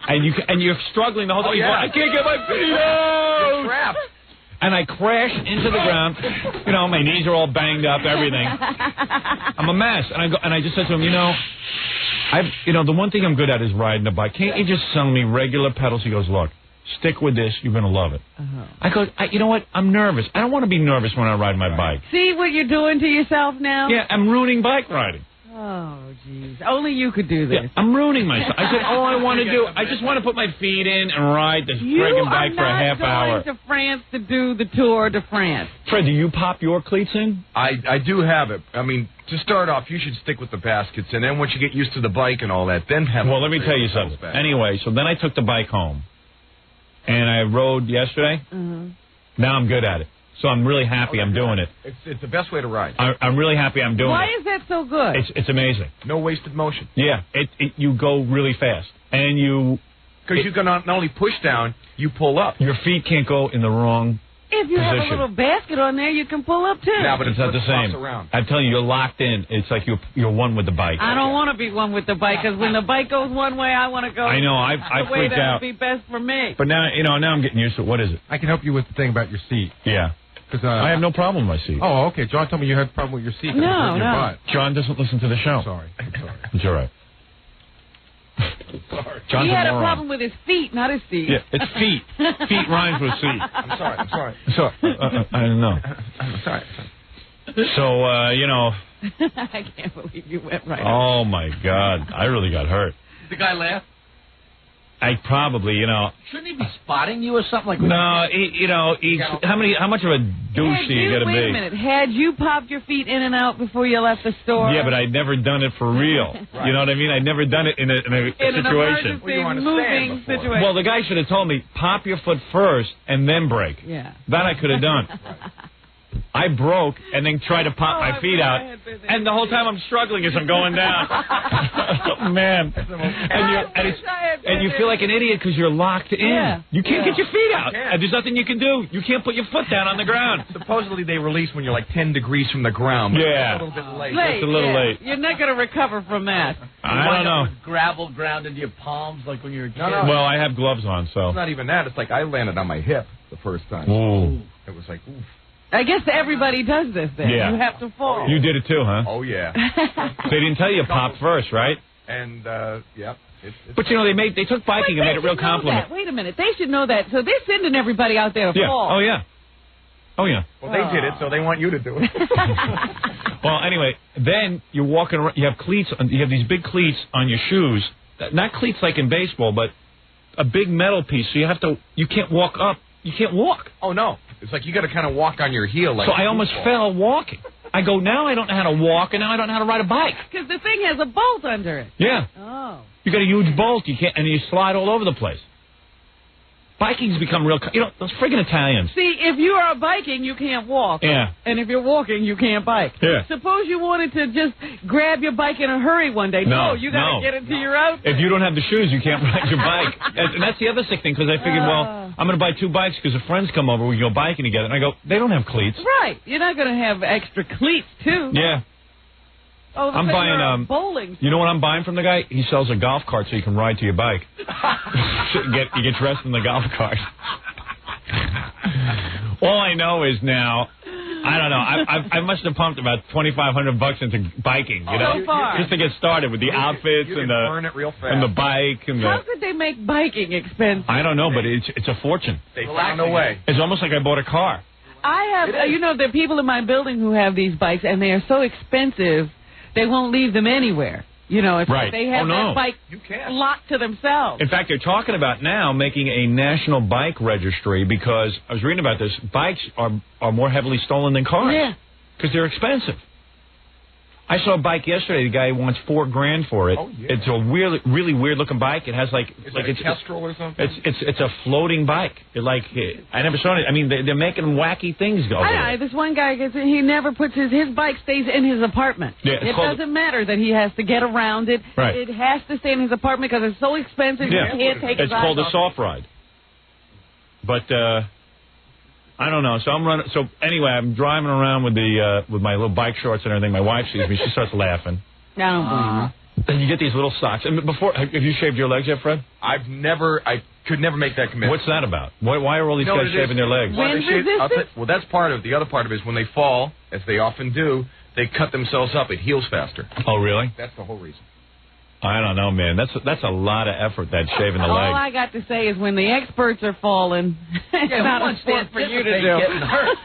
And you're struggling the whole time.
Oh, yeah.
I can't get my feet out.
You're trapped.
And I crashed into the ground. My knees are all banged up, everything. I'm a mess. And I just said to him, the one thing I'm good at is riding a bike. Can't you just sell me regular pedals? He goes, look, stick with this. You're going to love it. Uh-huh. I go, you know what? I'm nervous. I don't want to be nervous when I ride my bike.
See what you're doing to yourself now?
Yeah, I'm ruining bike riding.
Oh, jeez. Only you could do this.
Yeah, I'm ruining myself. I said, all I want to do, I just want to put my feet in and ride this friggin' bike for a half hour.
You are not going to France to do the Tour de France.
Fred, do you pop your cleats in?
I do have it. I mean, to start off, you should stick with the baskets, and then once you get used to the bike and all that, then have.
Well, let me tell you something. Anyway, so then I took the bike home, and I rode yesterday.
Mm-hmm.
Now I'm good at it. So I'm really happy I'm doing it.
It's the best way to ride.
I'm really happy I'm doing it.
Why is that so good?
It's amazing.
No wasted motion.
Yeah, you go really fast. And you...
Because you can not only push down, you pull up.
Your feet can't go in the wrong
If you
position.
have a little basket on there, you can pull up, too.
Yeah, but it's not the same. I'm telling you, you're locked in. It's like you're one with the bike.
I don't want to be one with the bike, because when the bike goes one way, I want to go
I know, I
the way
freaked
that
out.
would be best for me.
But now, now I'm getting used to it. What is it?
I can help you with the thing about your seat.
Yeah. I have no problem with my seat.
Oh, okay. John told me you had a problem with your seat.
No.
John doesn't listen to the show.
I'm sorry.
It's all right. John's
he had a
moron.
problem with his feet, not his seat.
Yeah, it's feet. Feet rhymes with seat.
I'm sorry.
So, I don't know.
I'm sorry.
So,
I can't believe you went right.
Oh, my God. I really got hurt.
Did the guy laugh?
I probably,
Shouldn't he be spotting you or something like that?
No, he's how much of a douche do you got to be?
Wait a minute. Had you popped your feet in and out before you left the store?
Yeah, but I'd never done it for real.
Right.
You know what I mean? I'd never done it in a situation.
An emergency moving situation.
Well, the guy should have told me, pop your foot first and then brake.
Yeah.
That I could have done. I broke and then tried to pop my feet out, and the whole time I'm struggling as I'm going down. Oh, man. And you feel like an idiot because you're locked in.
Yeah.
You can't get your feet out. And there's nothing you can do. You can't put your foot down on the ground.
Supposedly they release when you're like 10 degrees from the ground. But
Yeah.
It's a little bit late.
It's a little late.
You're not going to recover from that.
I don't know.
With gravel ground into your palms like when you're a kid.
No.
Well, I have gloves on, so.
It's not even that. It's like I landed on my hip the first time.
Ooh.
It was like, oof.
I guess everybody does this then.
Yeah.
You have to fall.
You did it too, huh?
Oh, yeah.
They didn't tell you pop first, right?
And, yep.
But, they took biking and made it real compliment.
Wait a minute. They should know that. So they're sending everybody out there to fall.
Oh, yeah. Oh, yeah.
Well, they did it, so they want you to do it.
Well, anyway, then you're walking around. You have cleats. You have these big cleats on your shoes. Not cleats like in baseball, but a big metal piece. So you can't walk up. You can't walk.
Oh, no. It's like you got to kind of walk on your heel. Like
so I almost fell walking. I go, now I don't know how to walk, and now I don't know how to ride a bike.
Because the thing has a bolt under it.
Yeah.
Oh.
You got a huge bolt. You can't, and you slide all over the place. Biking's become real. Those friggin' Italians.
See, if you are biking, you can't walk.
Yeah.
And if you're walking, you can't bike.
Yeah.
Suppose you wanted to just grab your bike in a hurry one day.
No,
you got to get into your outfit.
If you don't have the shoes, you can't ride your bike. And that's the other sick thing, because I figured, well, I'm going to buy 2 bikes because if friends come over, we can go biking together. And I go, they don't have cleats.
Right. You're not going to have extra cleats, too.
Yeah.
Oh,
I'm buying
bowling.
You know what I'm buying from the guy? He sells a golf cart so you can ride to your bike. You get dressed in the golf cart. All I know is now, I don't know. I must have pumped about $2,500 into biking.
So far.
Just to get started with the outfits
you
and
can burn it real fast.
and the bike and
How could they make biking expensive?
I don't know, but it's a fortune.
They found a way.
It's almost like I bought a car.
I have, there are people in my building who have these bikes, and they are so expensive, they won't leave them anywhere. It's
Right.
like they have that bike locked to themselves.
In fact, they're talking about now making a national bike registry because I was reading about this. Bikes are more heavily stolen than cars.
Yeah.
Because they're expensive. I saw a bike yesterday. The guy wants $4,000 for it.
Oh, yeah.
It's a really weird looking bike. It has
Is it a Kestrel or something?
It's a floating bike. I never saw it. I mean, they're making wacky things go.
This one guy he never puts his bike stays in his apartment.
Yeah,
it doesn't matter that he has to get around it.
Right.
It has to stay in his apartment because it's so expensive.
Yeah.
You can't take
It's called a soft ride. But I don't know. So I'm running. So anyway, I'm driving around with my little bike shorts and everything. My wife sees me. She starts laughing.
I don't blame her.
And you get these little socks. And have you shaved your legs yet, Fred?
I could never make that commitment.
What's that about? Why are all these guys shaving their legs?
Well, that's part of it. The other part of it is when they fall, as they often do, they cut themselves up. It heals faster.
Oh, really?
That's the whole reason.
I don't know, man. That's a lot of effort, that shaving the
All
legs.
I got to say is when the experts are falling, it's not a sport for you to do.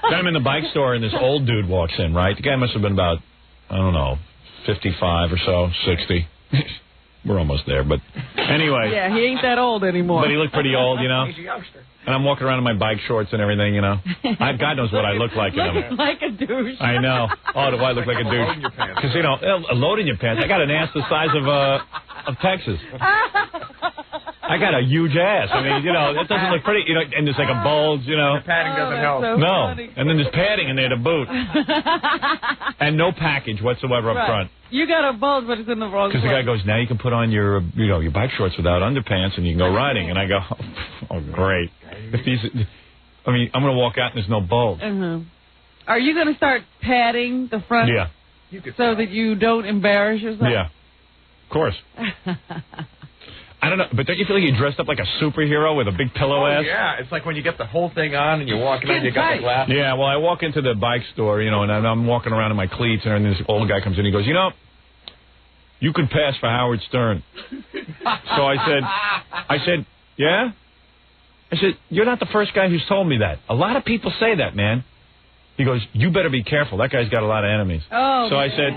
I'm in the bike store, and this old dude walks in, right? The guy must have been about, I don't know, 55 or so, 60. We're almost there, but anyway.
Yeah, he ain't that old anymore.
But he looked pretty old, you know.
He's a youngster.
And I'm walking around in my bike shorts and everything, you know. God knows what I look like.
Looking like a douche.
I know. Oh, do I look like a douche? Because, you know, a load in your pants. I got an ass the size of Texas. I got a huge ass. I mean, you know, it doesn't look pretty, you know, and there's like a bulge, you know.
The padding doesn't help.
So
no.
funny.
And then there's padding in there to boot. And no package whatsoever up front.
You got a bulge, but it's in the wrong place.
Because the guy goes, now you can put on your, you know, your bike shorts without underpants and you can go riding. And I go, oh great. If these, I mean, I'm going to walk out and there's no bulge.
Are you going to start padding the front?
Yeah.
So that you don't embarrass yourself?
Yeah. Of course. I don't know, but don't you feel like you're dressed up like a superhero with a big pillow ass?
Yeah, it's like when you get the whole thing on and you're walking in, you got the glasses.
Yeah, well, I walk into the bike store, you know, and I'm walking around in my cleats, and this old guy comes in, he goes, you know, you could pass for Howard Stern. So I said, yeah? I said, you're not the first guy who's told me that. A lot of people say that, man. He goes, you better be careful. That guy's got a lot of enemies.
Oh,
so I said,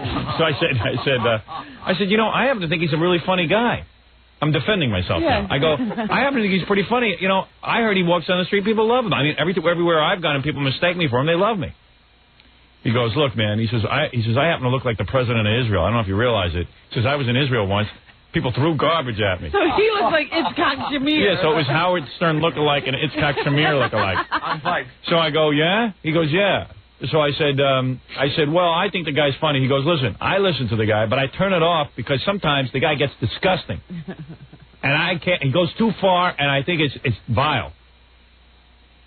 you know, I happen to think he's a really funny guy. I'm defending myself now. I go, I happen to think he's pretty funny. You know, I heard he walks down the street, people love him. I mean, everywhere I've gone and people mistake me for him, they love me. He goes, look, man, he says, I happen to look like the president of Israel. I don't know if you realize it. He says, I was in Israel once. People threw garbage at me.
So he looks like Itzhak Shamir.
Yeah, so it was Howard Stern look-alike and Itzhak Shamir look-alike.
On bike.
So I go, yeah? He goes, yeah. So I said, well, I think the guy's funny. He goes, listen, I listen to the guy, but I turn it off because sometimes the guy gets disgusting. And I can't, he goes too far, and I think it's vile.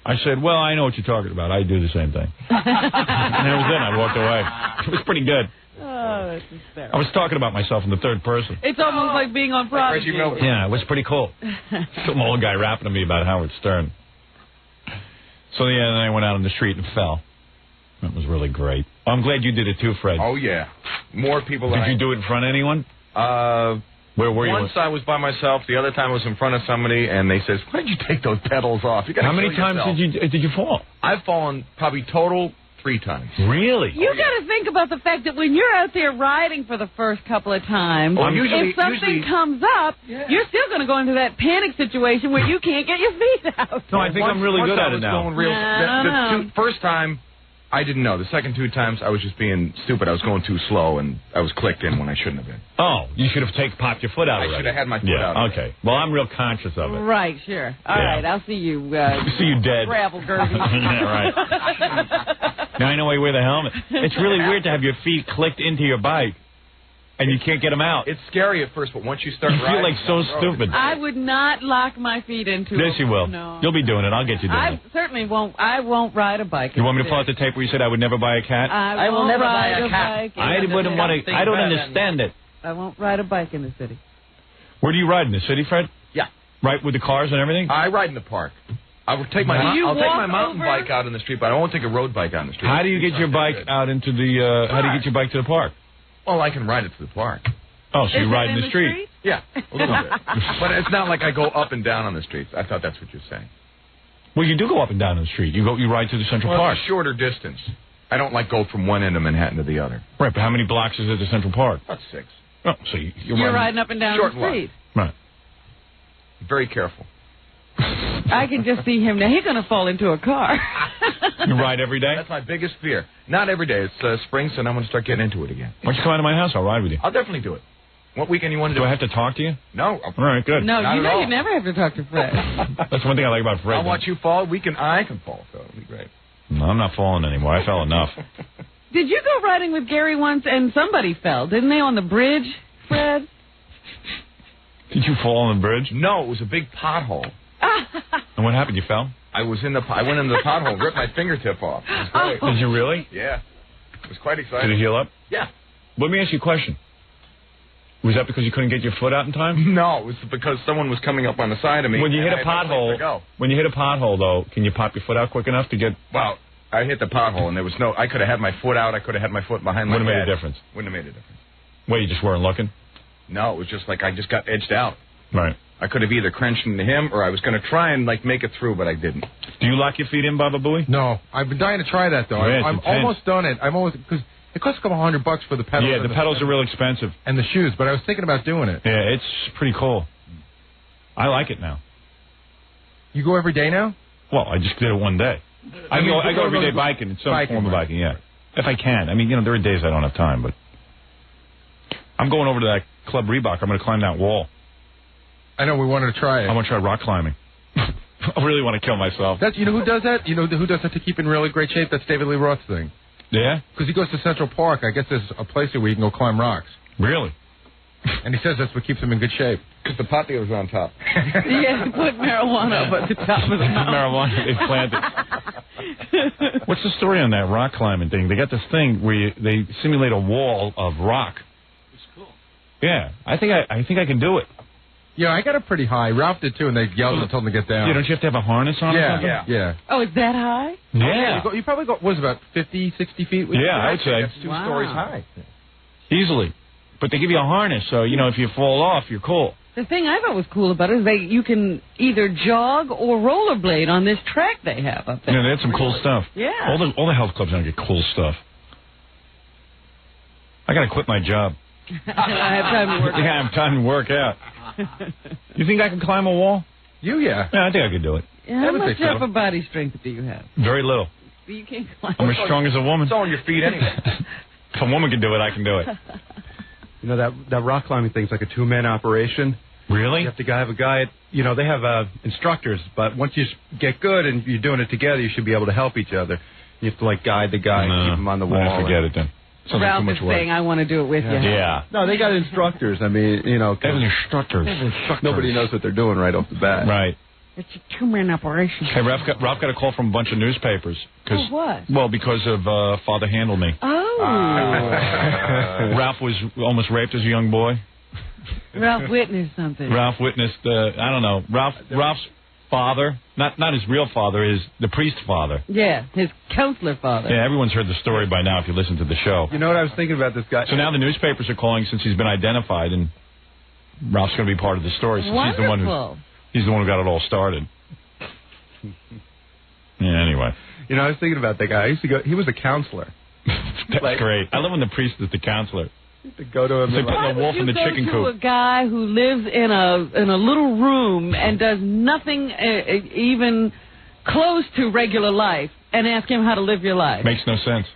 I said, well, I know what you're talking about. I do the same thing. And that was it. I walked away. It was pretty good.
Oh, that's hysterical.
I was talking about myself in the third person.
It's almost like being on Prodigy.
Yeah, it was pretty cool. Some old guy rapping to me about Howard Stern. So then I went out on the street and fell. That was really great. I'm glad you did it too, Fred.
Oh, yeah. More people than
Did you do it in front of anyone? Where were you?
Once I was by myself. The other time I was in front of somebody, and they says, why did you take those pedals off? You
How many times did you fall?
I've fallen probably total 3 times.
Really?
You got to think about the fact that when you're out there riding for the first couple of times, if something comes up, you're still going to go into that panic situation where you can't get your feet out.
No, I think I'm really good at it now.
The first time, I didn't know. The second 2 times, I was just being stupid. I was going too slow, and I was clicked in when I shouldn't have been.
Oh, you should have popped your foot out already.
I should have had my foot out.
Okay. Well, I'm real conscious of it.
Right, sure. All right, I'll see you.
See you dead.
Gravel derby.
Yeah, right. Now I know why you wear the helmet. It's really weird to have your feet clicked into your bike, and you can't get them out.
It's scary at first, but once you start riding...
You feel like so stupid.
I would not lock my feet into it.
Yes, you will.
No.
You'll be doing it. I'll get you doing it.
I certainly won't. I won't ride a bike.
You want me to pull out the tape where you said I would never buy a cat?
I will never buy a cat.
I wouldn't want to. I don't understand it.
I won't ride a bike in the city.
Where do you ride in the city, Fred?
Yeah.
Right with the cars and everything?
I ride in the park. I will take my mountain bike out in the street, but I won't take a road bike out in the street.
How do you get your bike out into the? How do you get your bike to the park?
Well, I can ride it to the park.
Oh, so you ride in the street?
Yeah, a little bit. But it's not like I go up and down on the streets. I thought that's what you're saying.
Well, you do go up and down on the street. You ride to the Central Park.
It's a shorter distance. I don't like go from one end of Manhattan to the other.
Right, but how many blocks is it to Central Park?
About 6.
Oh, so you're
riding up and down the street.
Right.
Very careful.
I can just see him now. He's going to fall into a car.
You ride every day?
That's my biggest fear. Not every day. It's spring, so I'm going to start getting into it again.
Why don't you come out to my house? I'll ride with you.
I'll definitely do it. What weekend you want to do?
Do I have to talk to you?
No.
All right, good.
No, you know you never have to talk to Fred.
That's one thing I like about Fred.
I'll watch you fall. I can fall, so it'll be great.
No, I'm not falling anymore. I fell enough.
Did you go riding with Gary once and somebody fell? Didn't they on the bridge, Fred?
Did you fall on the bridge?
No, it was a big pothole.
And what happened? You fell?
I went into the pothole, ripped my fingertip off. It was great.
Did you really?
Yeah. It was quite exciting.
Did it heal up?
Yeah.
Let me ask you a question. Was that because you couldn't get your foot out in time?
No, it was because someone was coming up on the side of me.
When you hit a pothole, though, can you pop your foot out quick enough to get...
Well, I hit the pothole, and there was no... I could have had my foot out. I could have had my foot behind my head.
Wouldn't have made a difference.
Wouldn't have made a difference.
Well, you just weren't looking?
No, it was just like I just got edged out.
Right.
I could have either crunched into him, or I was going to try and, make it through, but I didn't.
Do you lock your feet in, Baba Booey?
No. I've been dying to try that, though.
Yeah,
I'm almost done it. Because
It costs a couple $100 for the pedals.
Yeah, the pedals are real expensive.
And the shoes, but I was thinking about doing it.
Yeah, it's pretty cool. I like it now.
You go every day now?
Well, I just did it one day. I go every day biking. It's some form of biking, yeah. If I can. I mean, there are days I don't have time, but I'm going over to that Club Reebok. I'm going to climb that wall.
I know, we wanted to try it.
I want to try rock climbing. I really want to kill myself.
You know who does that? You know who does that to keep in really great shape? That's David Lee Roth's thing.
Yeah?
Because he goes to Central Park. I guess there's a place where you can go climb rocks.
Really?
And he says that's what keeps him in good shape.
Because the pot dealer's on top.
Yeah, put marijuana up at the top of the mountain.
Marijuana, they planted. What's the story on that rock climbing thing? They got this thing where they simulate a wall of rock.
It's cool.
Yeah, I think I can do it.
Yeah, I got it pretty high. Ralph did too, and they yelled and told him to get down.
Yeah, don't you have to have a harness on?
Yeah.
Oh, it's that high?
Yeah.
You probably got, what was it, about 50, 60 feet?
Yeah, I would say.
That's 2 stories high.
Easily. But they give you a harness, so, if you fall off, you're cool.
The thing I thought was cool about it is you can either jog or rollerblade on this track they have up there.
Yeah, they had some cool stuff.
Yeah.
All the health clubs now get cool stuff. I got to quit my job.
I have time to work out.
I have time to work out. You think I can climb a wall?
Yeah.
Yeah, I think I could do it.
Yeah, how much upper body strength do you have?
Very little.
You can't climb.
I'm as strong as a woman.
It's on your feet anyway.
If a woman can do it, I can do it.
You know, that rock climbing thing's like a two-man operation.
Really?
You have to have a guy, they have instructors, but once you get good and you're doing it together, you should be able to help each other. You have to, guide the guy and keep him on the wall.
Forget it then.
Ralph is saying, I want to do it with you.
Yeah.
No, they got instructors. I mean,
They have instructors.
Nobody knows what they're doing right off the bat.
Right.
It's a two-man operation.
Hey, Ralph got a call from a bunch of newspapers.
Oh, what?
Well, because of Father Handle Me.
Oh.
Ralph was almost raped as a young boy.
Ralph witnessed something.
Ralph witnessed, I don't know, Ralph's father, not his real father, the priest father.
Yeah, his counselor father.
Yeah, everyone's heard the story by now if you listen to the show.
You know what I was thinking about this guy?
So now the newspapers are calling since he's been identified, and Ralph's going to be part of the story. Since
Wonderful.
He's the one who got it all started. Yeah, anyway.
You know, I was thinking about that guy. He was a counselor.
That's great. I love when the priest is the counselor.
To go to him.
They put the wolf in the chicken coop.
Why would you go to a guy who lives in a little room and does nothing even close to regular life and ask him how to live your life?
Makes no sense.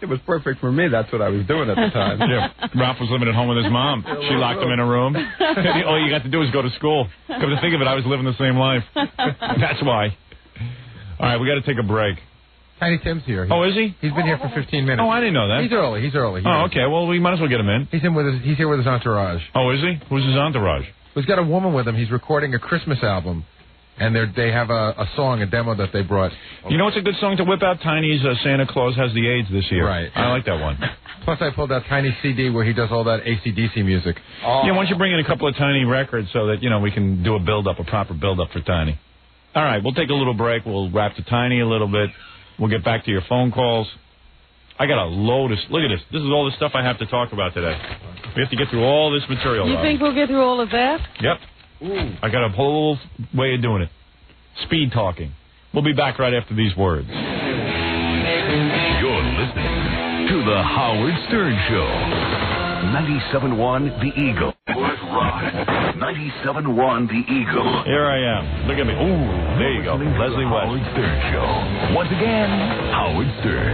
It was perfect for me. That's what I was doing at the time.
Yeah, Ralph was living at home with his mom. She locked him in a room. All you got to do is go to school. Come to think of it, I was living the same life. That's why. All right, we got to take a break.
Tiny Tim's here.
Oh, is he?
He's been here for 15 minutes.
Oh, I didn't know that.
He's early.
Oh, okay. Well, we might as well get him in.
He's here with his entourage.
Oh, is he? Who's his entourage?
He's got a woman with him. He's recording a Christmas album, and they have a song, a demo that they brought.
You know what's a good song to whip out? Tiny's Santa Claus Has the AIDS this year.
Right.
I like that one.
Plus, I pulled out Tiny's CD where he does all that AC/DC music.
Oh. Yeah, why don't you bring in a couple of Tiny records so that, we can do a proper build-up for Tiny. All right, we'll take a little break. We'll wrap to Tiny a little bit. We'll get back to your phone calls. I got a load of... Look at this. This is all the stuff I have to talk about today. We have to get through all this material.
You think we'll get through all of that?
Yep. Ooh. I got a whole way of doing it. Speed talking. We'll be back right after these words.
You're listening to The Howard Stern Show. 97.1 The Eagle. Let's rock. 97.1 The Eagle.
Here I am. Look at me. Ooh, there you go. Leslie West.
Howard Stern Show. Once again, Howard Stern.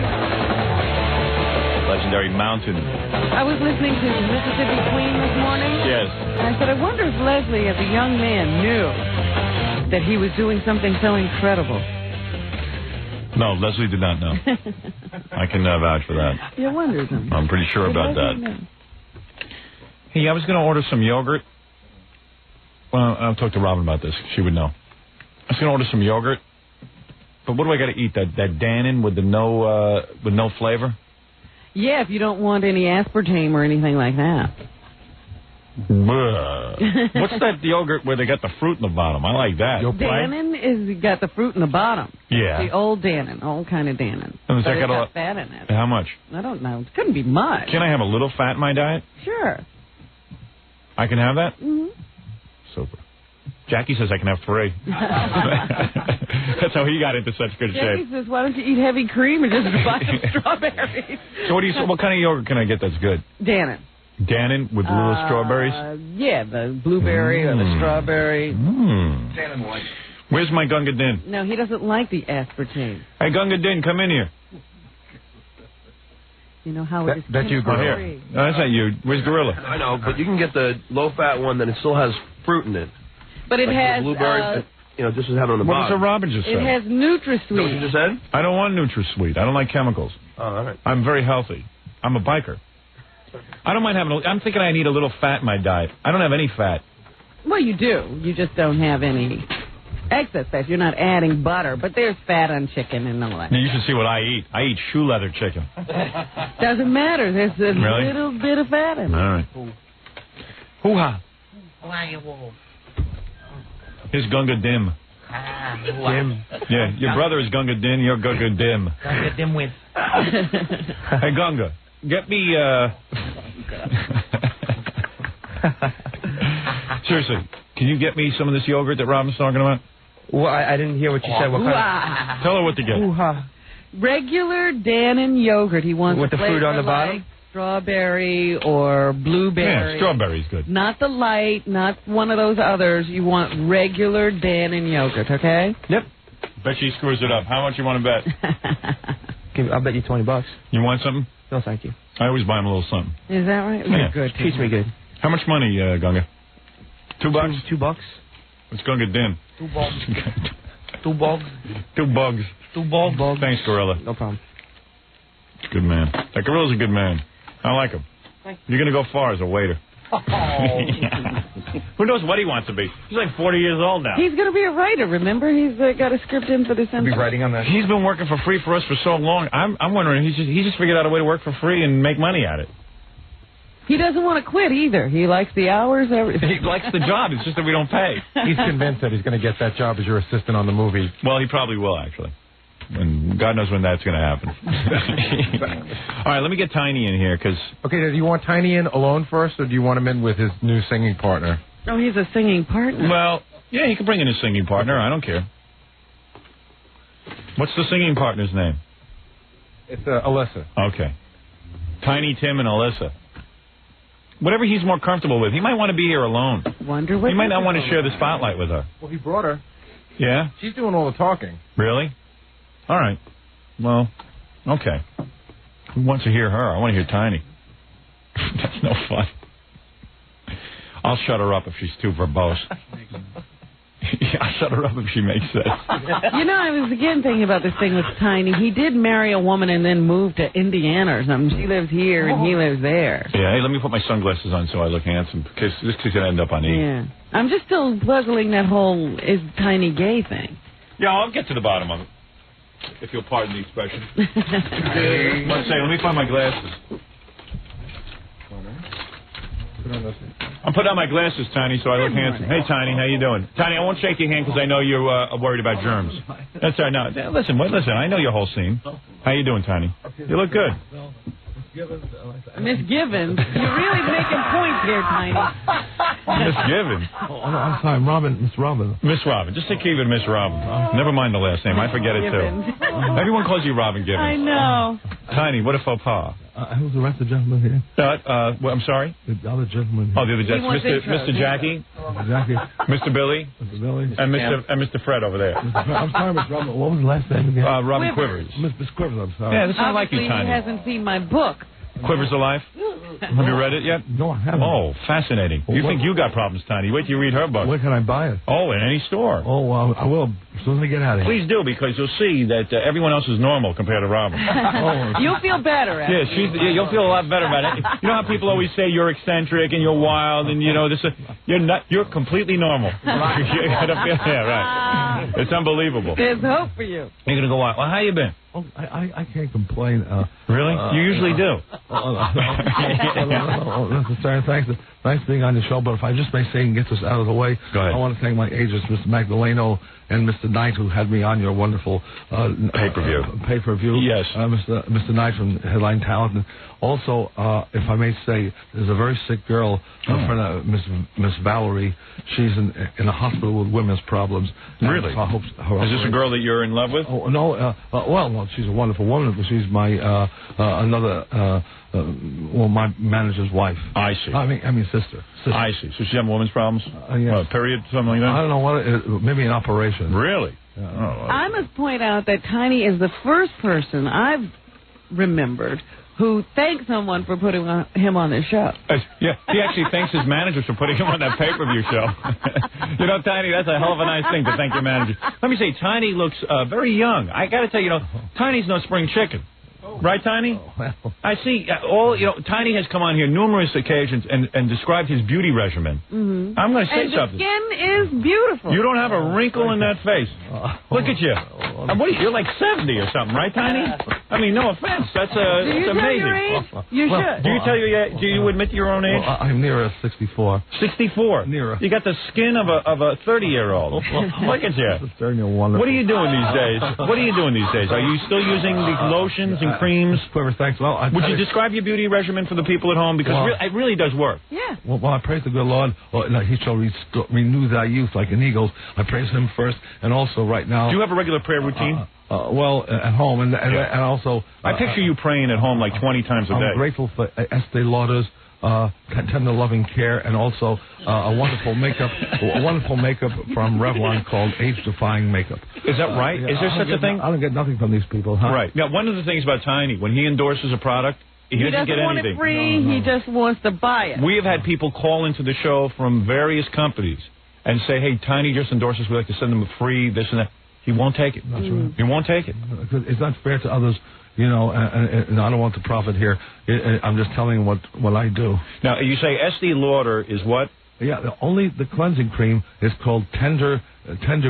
Legendary Mountain.
I was listening to Mississippi Queen this morning.
Yes.
And I said, I wonder if Leslie, as a young man, knew that he was doing something so incredible.
No, Leslie did not know. I can vouch for that.
You wonder something.
I'm pretty sure about that.
Know?
Hey, I was going to order some yogurt. Well, I'll talk to Robin about this. She would know. I was going to order some yogurt. But what do I got to eat? That Dannon with no flavor?
Yeah, if you don't want any aspartame or anything like that.
What's that yogurt where they got the fruit in the bottom? I like that.
Dannon is got the fruit in the bottom.
Yeah.
The old Dannon, old kind of Dannon.
And
But it's got fat in it.
How much?
I don't know. It couldn't be much.
Can I have a little fat in my diet?
Sure.
I can have that?
Mm-hmm.
Super. Jackie says I can have 3. That's how he got into such good
Jackie
shape.
says, why don't you eat heavy cream and just buy some strawberries?
So what kind of yogurt can I get that's good?
Dannon.
Dannon with little strawberries?
Yeah, the blueberry or the strawberry.
Dannon White. Where's my Gunga Din?
No, he doesn't like the aspartame.
Hey, Gunga Din, come in here.
You know how it is.
That's you, Gorilla.
Here. No, that's not you. Where's Gorilla?
I know, but you can get the low-fat one that it still has fruit in it.
But it
like
has...
blueberry, just as having on the
what
bottom.
What does Robin just say?
It has NutraSweet.
Is that what you just said?
I don't want NutraSweet. I don't like chemicals.
Oh, all right.
I'm very healthy. I'm a biker. I don't mind having I'm thinking I need a little fat in my diet. I don't have any fat.
Well, you do. You just don't have any excess fat. You're not adding butter, but there's fat on chicken and all that.
Now, you should see what I eat. I eat shoe leather chicken.
Doesn't matter. There's a little bit of fat in it.
All right. Hoo-ha. Here's Gunga Dim.
Dim.
Yeah, your brother is Gunga Din, you're Gunga Dim.
Gunga Dim with.
Hey, Gunga, get me, seriously, can you get me some of this yogurt that Robin's talking about?
Well, I didn't hear what you said. What kind of...
Tell her what to get.
Regular Dannon yogurt. He wants
with the fruit on the bottom?
Strawberry or blueberry.
Yeah, strawberry's good.
Not the light, not one of those others. You want regular Dannon yogurt, okay?
Yep.
Bet she screws it up. How much you want to bet?
I'll bet you $20.
You want something?
No, thank you.
I always buy him a little something.
Is that right?
Yeah.
Good.
Treats me good.
How much money, Gunga? $2?
$2.
What's Gunga Din?
$2. $2 bugs.
$2 bugs.
$2 bugs.
Thanks, Gorilla.
No problem.
It's a good man. That Gorilla's a good man. I like him. You're going to go far as a waiter.
Oh.
Who knows what he wants to be? He's like 40 years old now.
He's going to be a writer, remember? He's got a script in for December.
He'll be writing on that.
He's been working for free for us for so long. I'm wondering, he just figured out a way to work for free and make money at it.
He doesn't want to quit either. He likes the hours.
He likes the job. It's just that we don't pay.
He's convinced that he's going to get that job as your assistant on the movie.
Well, he probably will, actually. And God knows when that's going to happen. All right, let me get Tiny in here, because...
Okay, do you want Tiny in alone first, or do you want him in with his new singing partner?
Oh, he's a singing partner.
Well, yeah, he can bring in his singing partner. I don't care. What's the singing partner's name?
It's Alyssa.
Okay. Tiny Tim and Alyssa. Whatever he's more comfortable with. He might want to be here alone.
Wonder what
he might not want to share the spotlight with her.
Well, he brought her.
Yeah?
She's doing all the talking.
Really? All right. Well, okay. Who wants to hear her? I want to hear Tiny. That's no fun. I'll shut her up if she's too verbose. Yeah, I'll shut her up if she makes sense.
You know, I was again thinking about this thing with Tiny. He did marry a woman and then moved to Indiana or something. She lives here and he lives there.
Yeah, hey, let me put my sunglasses on so I look handsome, because this could end up on E.
Yeah. I'm just still puzzling that whole is Tiny gay thing.
Yeah, I'll get to the bottom of it, if you'll pardon the expression. Let's say, let me find my glasses. I'm putting on my glasses, Tiny, so I look handsome. Hey, Tiny, how you doing? Tiny, I won't shake your hand because I know you're worried about germs. That's all right. No, listen, I know your whole scene. How you doing, Tiny? You look good.
Miss Givens, you're really making points here, Tiny.
Miss Givens?
Oh, no, I'm sorry, Miss Robin.
Miss Robin. Just keep it Miss Robin. Never mind the last name. I forget it, too. Everyone calls you Robin Givens.
I know.
Tiny, what a faux pas.
Who's the rest of the gentlemen here?
Well, I'm sorry?
The other gentleman.
Oh, the other gentleman. Mr. Jackie?
Jackie.
Mr. Billy?
Mr. Billy.
And Mr. Fred over there.
I'm sorry, Miss Robin. What was the last name again?
Robin Quivers.
Miss Quivers, I'm sorry.
Yeah, this is like you, Tiny.
He hasn't seen my book.
Quivers Alive? Have you read it yet?
No, I haven't.
Oh, fascinating. You think you got problems, Tiny. Wait till you read her book.
Where can I buy it?
Oh, in any store.
Oh, well, I will as soon as I get out of here.
Please do, because you'll see that everyone else is normal compared to Robin.
You'll feel better after.
Yeah, you'll feel a lot better about it. You know how people always say you're eccentric and you're wild and, you know, you're completely normal. Yeah, right. It's unbelievable.
There's hope for you.
You're going to go out. Well, how you been?
Oh, I can't complain.
Really? You usually do.
Thanks for being on the show, but if I just may say and get this out of the way, I want to thank my agents, Mr. Magdaleno and Mr. Knight, who had me on your wonderful pay-per-view.
Yes.
Mr. Knight from Headline Talent. And also, if I may say, there's a very sick girl, a friend of Miss Valerie. She's in a hospital with women's problems.
Really?
So I hope
Is this a girl that you're in love with?
Oh, no. Well, she's a wonderful woman, but she's my my manager's wife.
I see.
I mean sister.
I see. So she's having women's problems?
Yes.
Period, something like that?
I don't know what. Maybe an operation.
Really?
I must point out that Tiny is the first person I've remembered who thanked someone for putting him on their show.
Yeah, he actually thanks his manager for putting him on that pay-per-view show. You know, Tiny, that's a hell of a nice thing to thank your manager. Let me say, Tiny looks very young. I got to tell you, Tiny's no spring chicken. Right, Tiny? I see. Tiny has come on here numerous occasions and described his beauty regimen.
Mm-hmm.
I'm going to say something.
The skin is beautiful.
You don't have a wrinkle in that face. Look at you. You're like 70 or something, right, Tiny? I mean, no offense. That's amazing.
Tell your age? You should.
Do you admit your own age?
I'm nearer 64.
64.
Nearer.
You got the skin of a 30-year-old. Look at you.
What
are you doing these days? Are you still using the lotions and creams?
Thanks. Well,
would you describe your beauty regimen for the people at home? Because it really does work.
Yeah.
Well, I praise the good Lord. He shall renew thy youth like an eagle's. I praise him first, and also right now.
Do you have a regular prayer routine?
At home, and also.
I picture you praying at home like 20 times a day.
I'm grateful for Estee Lauder's tender loving care, and also a wonderful makeup from Revlon called Age Defying Makeup.
Is that right? Is there such a thing?
I don't get nothing from these people. Huh?
Right. Now, one of the things about Tiny, when he endorses a product, he doesn't get
want
anything.
It free. He just wants to buy it.
We have had people call into the show from various companies and say, "Hey, Tiny just endorses. We'd like to send them a free this and that." He won't take it.
That's right.
He won't take it.
It's not fair to others. And I don't want to profit here. I'm just telling you what I do.
Now, you say Estee Lauder is what?
Yeah, only the cleansing cream is called Tender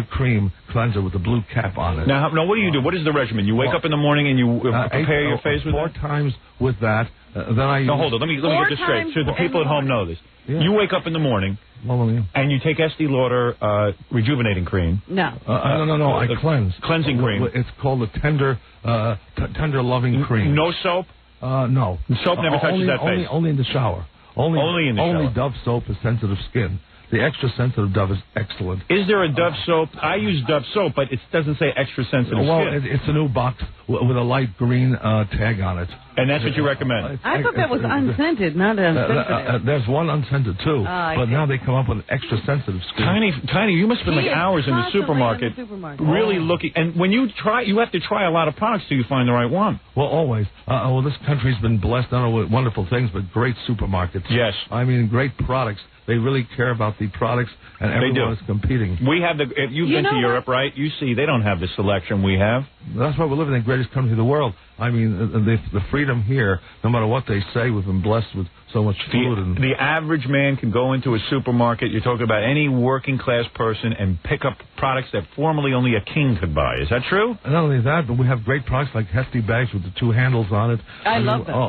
Cream Cleanser with the blue cap on it.
Now, what do you do? What is the regimen? You wake up in the morning and you prepare your face with
4 times with that. Then I use...
No, hold on. Let me get this straight. So the people at home know this. Yeah. You wake up in the morning and you take Estee Lauder rejuvenating cream.
No.
No. I cleanse.
Cleansing cream.
It's called the Tender Loving Cream.
No soap?
No.
Soap never touches that face?
Only in the shower. Only
in the shower.
Only Dove soap is sensitive skin. The extra sensitive Dove is excellent.
Is there a Dove soap? I use Dove soap, but it doesn't say extra sensitive skin.
Well, it's a new box with a light green tag on it.
And that's what you recommend?
I thought that was unscented, not sensitive.
There's one unscented, too. But now they come up with extra sensitive skin.
Tiny, you must spend like hours in the supermarket really looking. And when you try, you have to try a lot of products till you find the right one.
Well, always. This country's been blessed not only with wonderful things, but great supermarkets.
Yes.
I mean, great products. They really care about the products, and everyone is competing.
We have if you've been to Europe, right? You see, they don't have the selection we have.
That's why we're living in the greatest country in the world. I mean, the freedom here, no matter what they say, we've been blessed with so much food.
The average man can go into a supermarket, you're talking about any working class person, and pick up products that formerly only a king could buy. Is that true?
Not only that, but we have great products like hefty bags with the 2 handles on it.
I love them.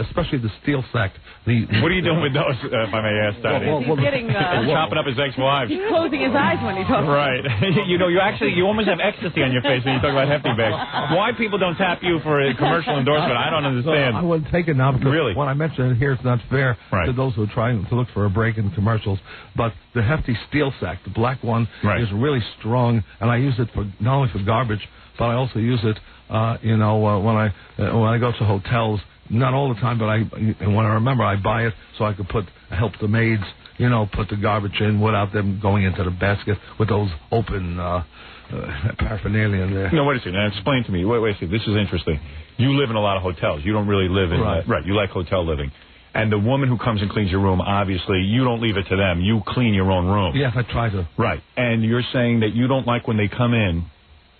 Especially the steel sack.
What are you doing with those, if I may ask, Daddy?
He's getting...
chopping up his ex-wives.
He's closing his eyes when he talks.
Right. you almost have ecstasy on your face when you talk about hefty bags. Why people don't tap you for a commercial endorsement, I don't understand.
I wouldn't take it now because when I mention it here, it's not fair to those who are trying to look for a break in commercials. But the hefty steel sack, the black one, is really strong, and I use it for not only for garbage, but I also use it, when I go to hotels. Not all the time, but when I remember, I buy it so I could help the maids, put the garbage in without them going into the basket with those open paraphernalia in there.
No, wait a second. Now explain to me. Wait a second. This is interesting. You live in a lot of hotels. You don't really live in... Right. You like hotel living. And the woman who comes and cleans your room, obviously, you don't leave it to them. You clean your own room.
Yes, I try to.
Right. And you're saying that you don't like when they come in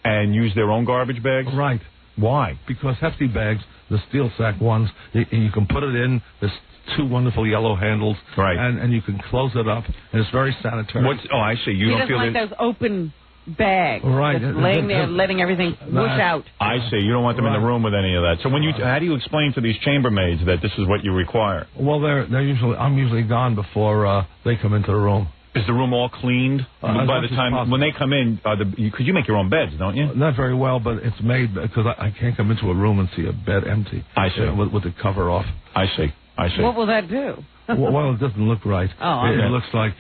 and use their own garbage bags?
Right.
Why?
Because hefty bags, the steel sack ones, you can put it in. There's 2 wonderful yellow handles.
Right.
And you can close it up, and it's very sanitary.
I see. You don't feel
like those open bag.
Right.
Just laying there, letting everything whoosh out.
I see. You don't want them in the room with any of that. So how do you explain to these chambermaids that this is what you require?
Well, I'm usually gone before they come into the room.
Is the room all cleaned by the time when they come in? Because you make your own beds, don't you?
Not very well, but it's made because I can't come into a room and see a bed empty.
I see.
With the cover off.
I see.
What will that do?
Well, it doesn't look right.
Oh,
it looks like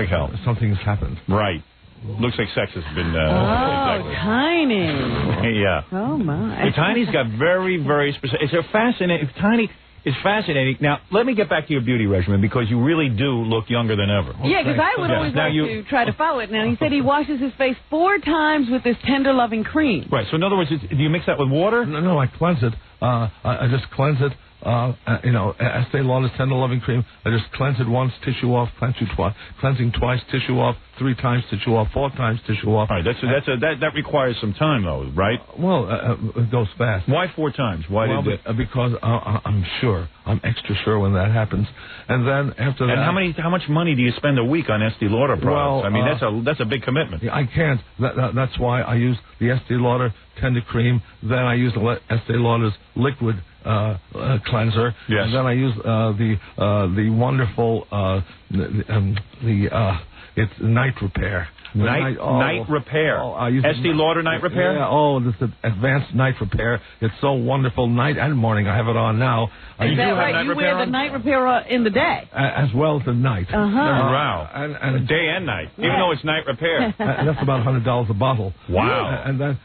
hell.
Something's happened.
Right. Looks like sex has been.
Exactly. Tiny.
Yeah.
Oh my.
Tiny's got very, very specific. It's fascinating. Tiny is fascinating. Now, let me get back to your beauty regimen because you really do look younger than ever.
Yeah, because I would always like to try to follow it. Now, he said he washes his face 4 times with this tender loving cream.
Right. So, in other words, do you mix that with water?
No, I cleanse it. I just cleanse it. Estee Lauder's Tender Loving Cream. I just cleanse it once, tissue off, cleansing twice, tissue off, 3 times, tissue off, 4 times, tissue off.
All right, that requires some time, though, right?
Well, it goes fast.
Why 4 times?
Because I'm extra sure when that happens. And then after that...
And how much money do you spend a week on Estee Lauder products?
Well,
I mean, that's a big commitment.
I can't. That's why I use the Estee Lauder Tender Cream. Then I use the Estee Lauder's liquid cleanser.
Yes.
And then I use the wonderful it's Night Repair.
Night Repair. Estee Lauder Night Repair?
Yeah, this is advanced Night Repair. It's so wonderful. Night and morning. I have it on now.
Is that right? You wear the Night Repair in the day?
As well as the night.
Wow. And day and night, even though it's Night Repair.
That's about $100 a bottle.
Wow.
And then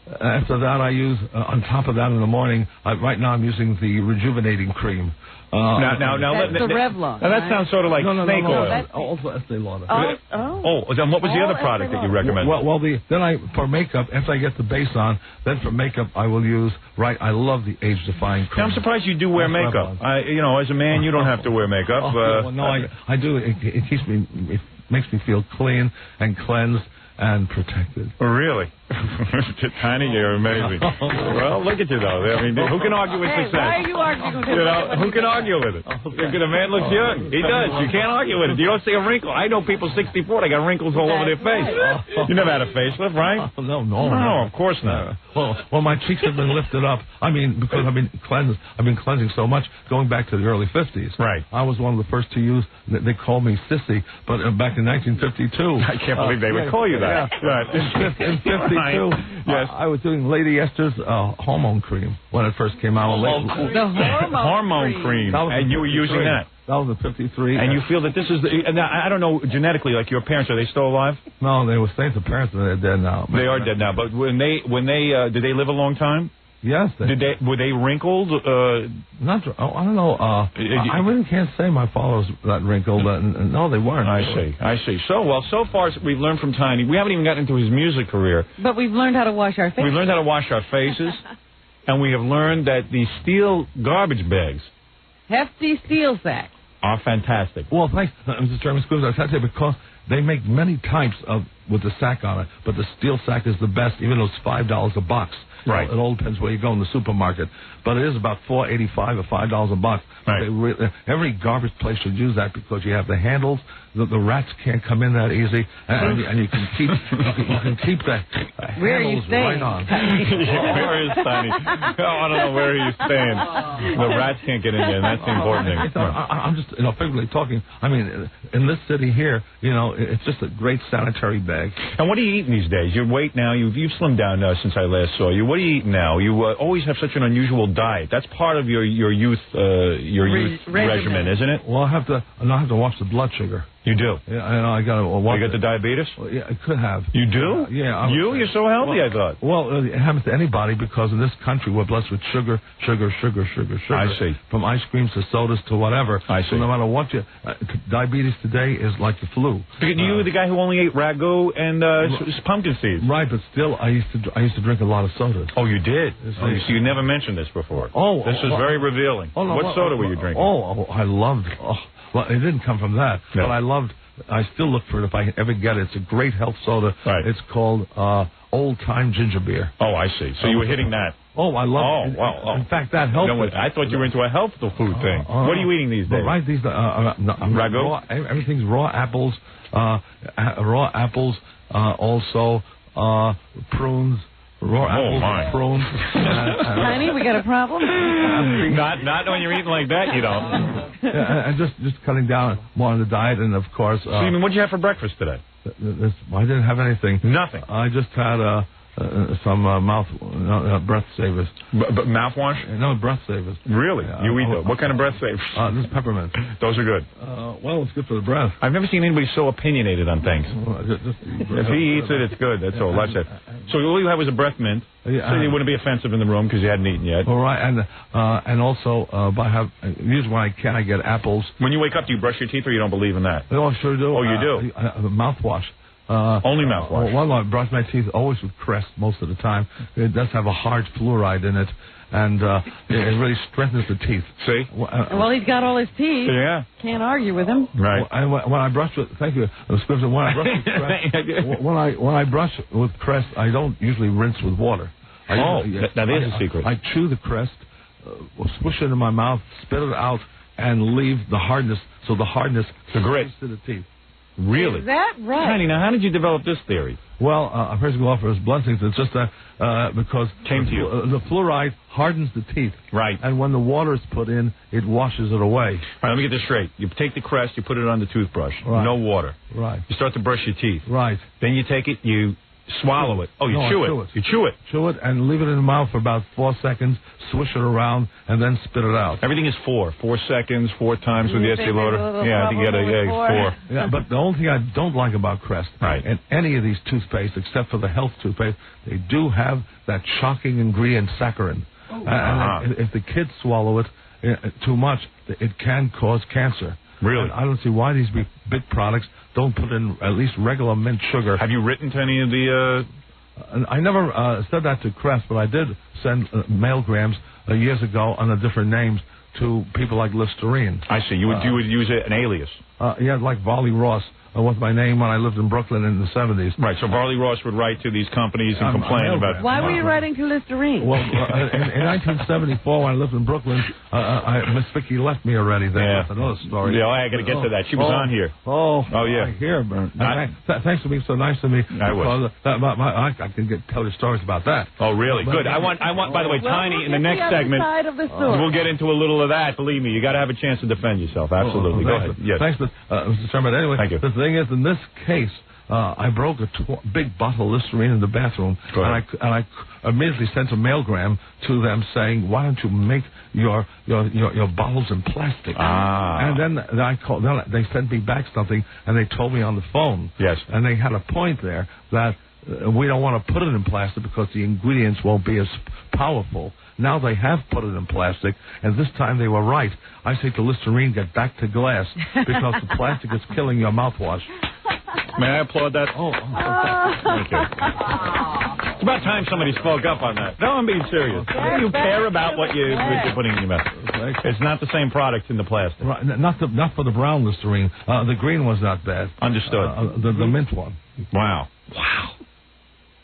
after that, I use, on top of that in the morning, right now I'm using the rejuvenating cream.
That's the Revlon.
Now, that sounds sort of like snake oil.
Also Estee Lauder.
Then what was the other product that you recommend?
For makeup, after I get the base on, then for makeup I will use, I love the age-defying cream.
I'm surprised you do wear makeup. As a man, you don't have to wear makeup.
I do. It makes me feel clean and cleansed and protected.
Oh, really? Tiny, you're amazing. Well, look at you, though. I mean, who can argue with success?
Why are you arguing with it?
Who can argue with it? The man looks young. He does. You can't argue with it. You don't see a wrinkle. I know people 64, they got wrinkles all over their face. You never had a facelift, right?
No,
of course not.
Well, my cheeks have been lifted up. I mean, because I've been cleansing so much, going back to the early 50s.
Right.
I was one of the first to use, they called me Sissy, but back in 1952.
I can't believe they would call you that.
Yeah. Right. In 52,
yes.
I was doing Lady Esther's hormone cream when it first came out.
The
hormone cream. And you were using that?
That was in 53.
And you feel that this is I don't know, genetically, like your parents, are they still alive?
No, they were saying the parents, and they're dead now.
They are dead now, but when they did they live a long time?
Yes.
Were they wrinkled?
I don't know. I really can't say my father was that wrinkled. No, they weren't.
I see. So far we've learned from Tiny. We haven't even gotten into his music career.
But we've learned how to wash our faces.
We've learned how to wash our faces, and we have learned that the steel garbage bags,
hefty steel sacks,
are fantastic.
Well, thanks, Mr. Chairman. I tell you, because they make many types with the sack on it, but the steel sack is the best, even though it's $5 a box.
Right.
It all depends where you go in the supermarket. But it is about $4.85 or $5 a box.
Right.
Every garbage place should use that because you have the handles. The rats can't come in that easy, and you can keep the handles right on.
Where is Tiny? I don't know where he's staying. The rats can't get in there, and that's the important thing.
I'm just figuratively talking. I mean, in this city here, it's just a great sanitary bag.
And what are you eating these days? Your weight now, you've slimmed down since I last saw you. What are you eating now? You always have such an unusual diet. That's part of your youth regimen, isn't it?
Well, I have to watch the blood sugar.
You do?
Yeah, I got to watch.
You got the diabetes?
Well, yeah, I could have.
You do?
Yeah.
You're so healthy, I thought.
Well, it happens to anybody because in this country we're blessed with sugar.
I see.
From ice creams to sodas to whatever.
I see.
So no matter what diabetes today is like the flu.
You were the guy who only ate ragu and pumpkin seeds.
Right, but still, I used to drink a lot of sodas.
Oh, you did? So you never mentioned this before. This is very revealing. What soda were you drinking?
I loved. Well, it didn't come from that, but I still look for it if I ever get it. It's a great health soda. Right. It's called Old Time Ginger Beer.
Oh, I see. So you were hitting that.
Oh, I love it.
Wow.
In fact, that helps.
I thought you were into a health food thing. What are you eating these days?
Ragu? Everything's raw apples. also prunes. Raw apples and prunes.
Tiny, we got a problem?
Not when you're eating like that, you don't.
And just cutting down more on the diet, and of course.
So, you mean, what'd you have for breakfast today?
I didn't have anything.
Nothing.
I just had some breath savers.
Mouthwash?
No, breath savers.
Really? You eat those? What kind of breath savers?
This is peppermint.
Those are good.
Well, it's good for the breath.
I've never seen anybody so opinionated on things. If he eats it, it's good. That's all. That's it. So all you had was a breath mint, so you wouldn't be offensive in the room because you hadn't eaten yet.
All right, and also usually when I can, I get apples.
When you wake up, do you brush your teeth, or you don't believe in that?
Oh, I sure do.
Oh, you do?
Mouthwash.
Only mouthwash.
Well, I brush my teeth always with Crest most of the time. It does have a hard fluoride in it, and it really strengthens the teeth.
See?
Well, he's got all his teeth.
Yeah.
Can't argue with him.
Right.
When I brush with, thank you, when I brush with Crest, when I brush with Crest, I don't usually rinse with water.
That is a secret.
I chew the Crest, squish it in my mouth, spit it out, and leave the hardness. So the hardness
grit
to the teeth.
Really?
Is that right?
Tiny, now how did you develop this theory?
Well, a person can offer his blessings. It's just because
came to you.
The fluoride hardens the teeth.
Right.
And when the water is put in, it washes it away.
All right, let me get this straight. You take the Crest, you put it on the toothbrush.
Right.
No water.
Right.
You start to brush your teeth.
Right.
Then you take it, you swallow it. Oh, you chew it. You chew it.
Chew it and leave it in the mouth for about 4 seconds, swish it around, and then spit it out.
Everything is 4. 4 seconds, 4 times with the Estee Lauder. Yeah, I think you got a 4.
Yeah, but the only thing I don't like about Crest, and any of these toothpaste, except for the health toothpaste, they do have that shocking ingredient, saccharin. And if the kids swallow it too much, it can cause cancer.
Really?
And I don't see why these big products don't put in at least regular mint sugar.
Have you written to any of the...
I never said that to Crest, but I did send mailgrams years ago under different names to people like Listerine.
I see. You would use an alias.
Yeah, like Varley Ross. Was my name when I lived in Brooklyn in the 70s.
Right, so Varley Ross would write to these companies and complain about...
Why were you writing to Listerine?
Well, in 1974, when I lived in Brooklyn, Miss Vicky left me already there.
Yeah.
That's another story.
Yeah, I got to get to that. She was on here.
Oh,
yeah.
I hear, Bert. Thanks for being so nice to me.
I was.
I can tell you stories about that.
Oh, really? Good. I want. By the way, Tiny, in the next segment, we'll get into a little of that. Believe me, you got to have a chance to defend yourself. Absolutely. Go ahead. Yes.
Thanks, Mr. Chairman. Anyway,
thank you.
The thing is, in this case, I broke a big bottle of Listerine in the bathroom, and I immediately sent a mailgram to them saying, "Why don't you make your bottles in plastic?" And then I called. Then they sent me back something, and they told me on the phone.
Yes.
And they had a point there that we don't want to put it in plastic because the ingredients won't be as powerful. Now they have put it in plastic, and this time they were right. I say to Listerine, get back to glass because the plastic is killing your mouthwash.
May I applaud that?
Oh,
thank you. It's about time somebody spoke up on that. No, I'm being serious. You care about what you're putting in your mouth. It's not the same product in the plastic.
Right, not for the brown Listerine. The green was not bad.
Understood.
The mint one.
Wow.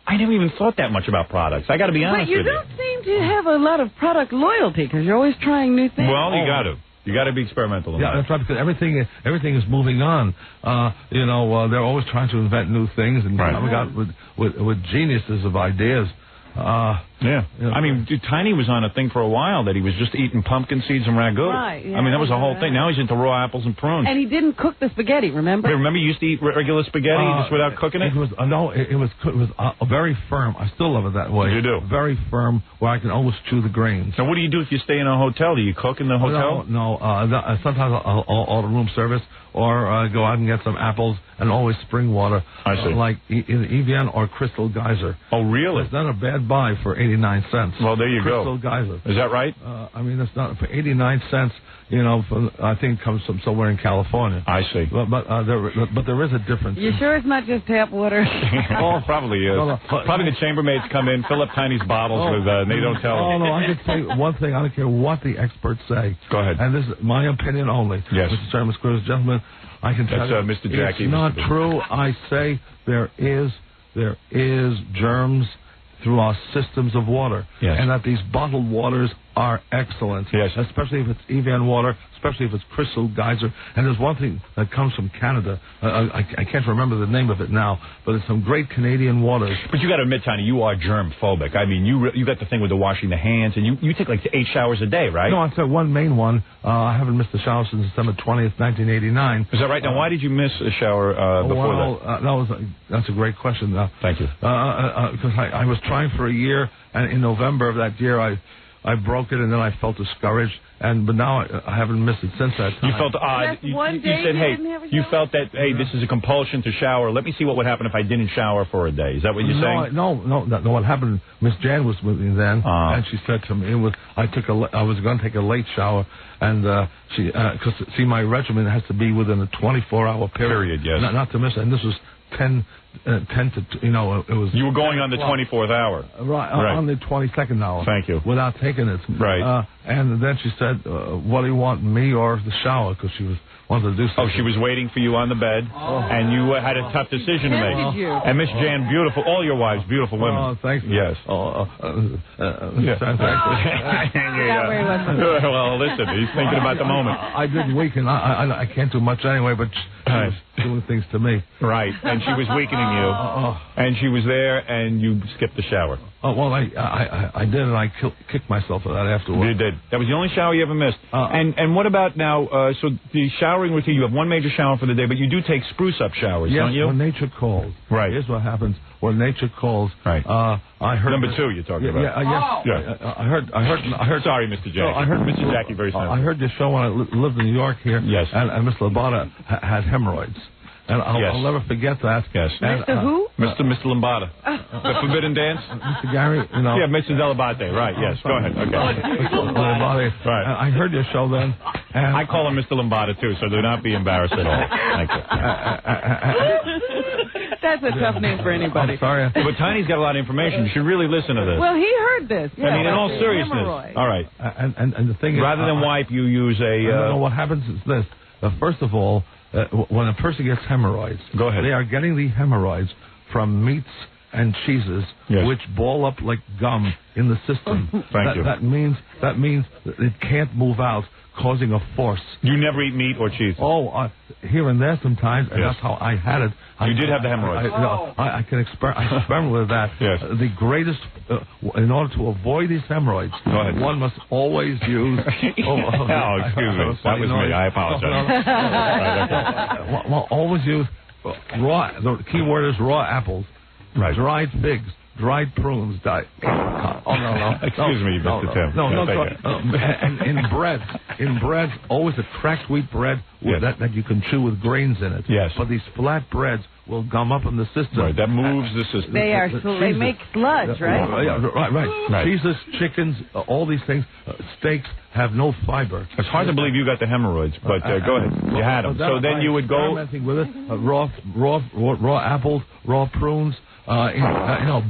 I never even thought that much about products. I got to be honest with you.
But you don't seem to have a lot of product loyalty because you're always trying new things.
Well, you got to. You got to be experimental.
Yeah, that's right, because everything is moving on. They're always trying to invent new things, and we got with geniuses of ideas. I mean, Tiny was on a thing for a while that he was just eating pumpkin seeds and ragu.
Right, yeah,
I mean, that was the whole thing. Now he's into raw apples and prunes.
And he didn't cook the spaghetti, remember?
Remember you used to eat regular spaghetti just without cooking it?
It was very firm. I still love it that way.
You do?
Very firm, where I can almost chew the grains.
Now, what do you do if you stay in a hotel? Do you cook in the hotel?
No. Sometimes I'll order room service or go out and get some apples and always spring water.
I see.
Like Evian or Crystal Geyser.
Oh, really?
It's not a bad buy for 89 cents.
Well, there you
Crystal Geyser.
Is that right?
I mean, it's not for 89 cents. I think it comes from somewhere in California.
I see.
But there is a difference.
You sure it's not just tap water?
Oh, probably is. Probably the chambermaids come in, fill up Tiny's bottles with, they don't tell them.
No, I can say one thing. I don't care what the experts say.
Go ahead.
And this is my opinion only.
Yes.
Mr. Chairman, gentlemen, I can tell you.
Mr. Jackie.
It's not true. I say there is germs through our systems of water.
Yes.
And that these bottled waters are excellent.
Yes.
Especially if it's Evian water, especially if it's Crystal Geyser. And there's one thing that comes from Canada. I can't remember the name of it now, but it's some great Canadian waters.
But you got to admit, Tiny, you are germ-phobic. I mean, you got the thing with the washing the hands, and you take like 8 showers a day, right?
No, I said one main one. I haven't missed a shower since December 20th, 1989.
Is that right? Now, why did you miss a shower before that?
That's a great question.
Thank you.
Because I was trying for a year, and in November of that year, I broke it, and then I felt discouraged. But now I haven't missed it since that time.
You felt odd. You said, hey, you felt that, hey, this is a compulsion to shower. Let me see what would happen if I didn't shower for a day. Is that what you're saying?
No. What happened? Miss Jan was with me then, and she said to me, I was going to take a late shower, and because my regimen has to be within a 24-hour period.
Yes.
Not to miss it. And this was 10 to, it was...
You were going on the 24th hour.
Right, on the 22nd hour.
Thank you.
Without taking it.
Right.
And then she said, what do you want, me or the shower? Because she wanted to do something.
Oh, she was waiting for you on the bed, and you had a tough decision to make. And Miss Jan, beautiful, all your wives, beautiful women.
Oh, thank you.
Yes. Well, listen, he's thinking about the moment.
I did weaken. I can't do much anyway, but she was doing things to me.
Right, and she was weakening you, and she was there, and you skipped the shower.
Oh, well, I did, and I kicked myself for that afterwards.
You did. That was the only shower you ever missed. And what about now, so the showering routine, you have one major shower for the day, but you do take spruce-up showers, don't you?
Yes, when nature calls.
Right.
Here's what happens. When nature calls,
right.
I heard...
Number 2 you're talking about.
Yes. I heard...
Sorry, Mr. Jackie.
I heard
Mr. Jackie, very sorry.
I heard your show when I lived in New York here.
Yes.
And Miss Lambada had hemorrhoids. And I'll never forget that.
Yes.
Mr. Who?
Mr. Lambada. The Forbidden Dance?
Mr. Gary,
Yeah, Mr. Delabate, right, yes. Go ahead. Okay.
Mr. Lambada. Right. I heard your show then. And
I call him Mr. Lambada, too, so do not be embarrassed at all. Thank you.
That's a tough name for anybody.
I'm sorry.
But Tiny's got a lot of information. You should really listen to this.
Well, he heard this. Yeah,
I mean, in all seriousness.
Hemorrhoid.
All right.
And the thing is...
Rather than wipe, you use a...
No, what happens is this. First of all, when a person gets hemorrhoids,
go ahead.
They are getting the hemorrhoids from meats and cheeses, which ball up like gum in the system.
Thank you.
That means that it can't move out, causing a force.
You never eat meat or cheese?
Oh, here and there sometimes, and that's how I had it.
You did have the hemorrhoids.
I can experiment with that.
Yes.
The greatest, in order to avoid these hemorrhoids, one must always use...
excuse me. That was me. I apologize.
Well, always use raw. The key word is raw apples.
Right.
Dried figs. Dried prunes. No.
Excuse me, Mr. Tim.
And in bread, always a cracked wheat bread that you can chew with grains in it.
Yes.
But these flat breads will gum up in the system.
Right, that moves the system.
They make sludge, right?
Right. Cheeses, chickens, all these things, steaks have no fiber.
It's hard to believe you got the hemorrhoids, but go ahead. You had them. So then you would go...
Experimenting with it, raw apples, raw prunes,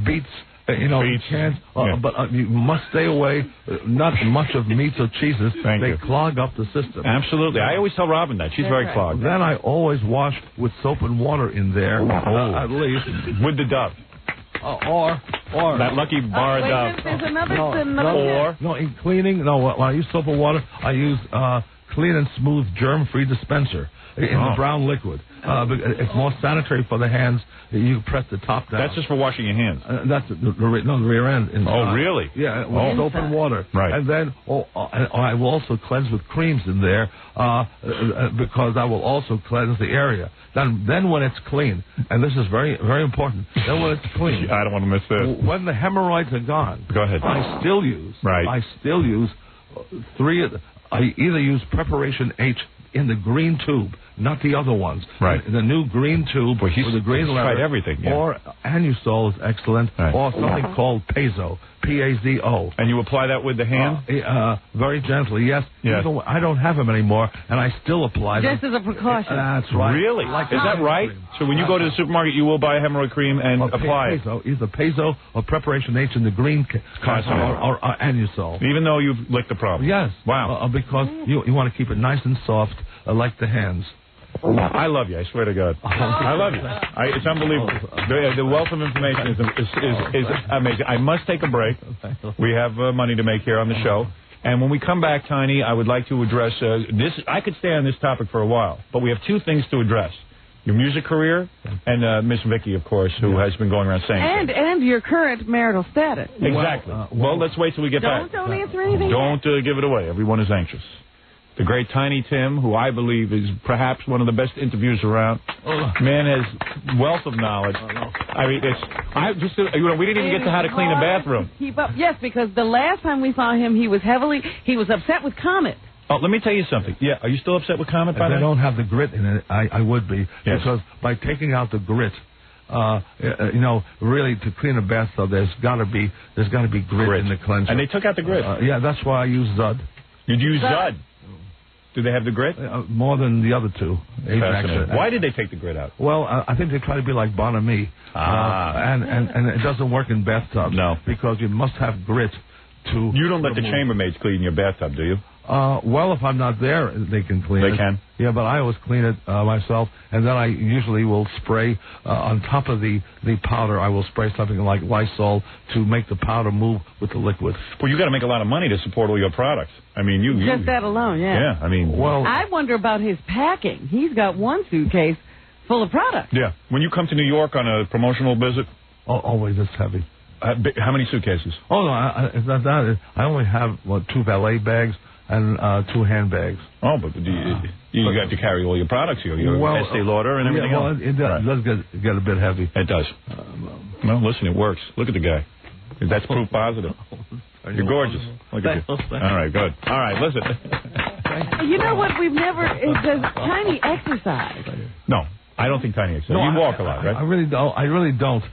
beets. You can't, but you must stay away, not much of meats or cheeses. They clog up the system.
Absolutely. I always tell Robin that. She's very clogged.
Then I always wash with soap and water in there, at least.
With the Dove.
Or
that lucky bar of Dove.
There's another
No, in cleaning, when I use soap and water, I use clean and smooth germ-free dispenser in the brown liquid. It's more sanitary for the hands. You press the top down.
That's just for washing your hands.
That's the rear end.
Really?
Yeah, with soap and water.
Right.
And then I will also cleanse with creams in there because I will also cleanse the area. Then when it's clean, and this is very, very important, then when it's clean.
I don't want to miss this.
When the hemorrhoids are gone.
Go ahead.
I still use 3 of the... I either use Preparation H in the green tube, not the other ones.
Right.
The new green tube with the green letter.
Tried everything. Yeah.
Or Anusol is excellent, or something called Piezo, P-A-Z-O.
And you apply that with the hand?
Very gently, yes. I don't have them anymore, and I still apply them.
Just as a precaution.
That's right.
Really? Is that right? So when you go to the supermarket, you will buy a hemorrhoid cream and apply it?
Either Piezo or Preparation H in the green or Anusol.
Even though you've licked the problem?
Yes.
Wow.
Because you want to keep it nice and soft, like the hands.
I love you. I swear to God. I love you. It's unbelievable. The wealth of information is amazing. I must take a break. We have money to make here on the show.
And when we come back, Tiny, I would like to address this. I could stay on this topic for a while, but we have two things to address. Your music career, and Miss Vicky, of course, who has been going around saying
and your current marital status.
Exactly. Well, let's wait till we get back.
Don't answer anything.
Don't give it away. Everyone is anxious. The great Tiny Tim, who I believe is perhaps one of the best interviewers around. Man has wealth of knowledge. I mean, we didn't even get to how to clean a bathroom.
Keep up. Yes, because the last time we saw him, he was upset with Comet.
Oh, let me tell you something. Yeah, are you still upset with Comet?
If they don't have the grit in it, I would be. Yes. Because by taking out the grit, really to clean a bathtub, there's got to be grit in the cleanser.
And they took out the grit.
Yeah, that's why I use Zud.
You'd use Zud? Do they have the grit?
More than the other two.
Why did they take the grit out?
Well, I think they try to be like Bon Ami. And it doesn't work in bathtubs.
No.
Because you must have grit to...
You don't let the chambermaids clean your bathtub, do you?
Well, if I'm not there, they can clean it.
They can?
Yeah, but I always clean it myself, and then I usually will spray on top of the powder. I will spray something like Lysol to make the powder move with the liquid.
Well, you got to make a lot of money to support all your products. I mean,
just that alone, yeah.
Yeah, I mean,
I wonder about his packing. He's got one suitcase full of product.
Yeah. When you come to New York on a promotional visit,
always it's heavy.
How many suitcases?
Oh no, it's not that. I only have 2 valet bags and 2 handbags.
Oh, but you got to carry all your products here, your Estee Lauder and everything else.
It does get a bit heavy.
It does. Well, listen, it works. Look at the guy. That's proof positive. You're gorgeous. Look at you. All right, good. All right, listen.
You know what? Does Tiny exercise?
No. I don't think Tiny exercises. You walk a lot, right?
I really don't.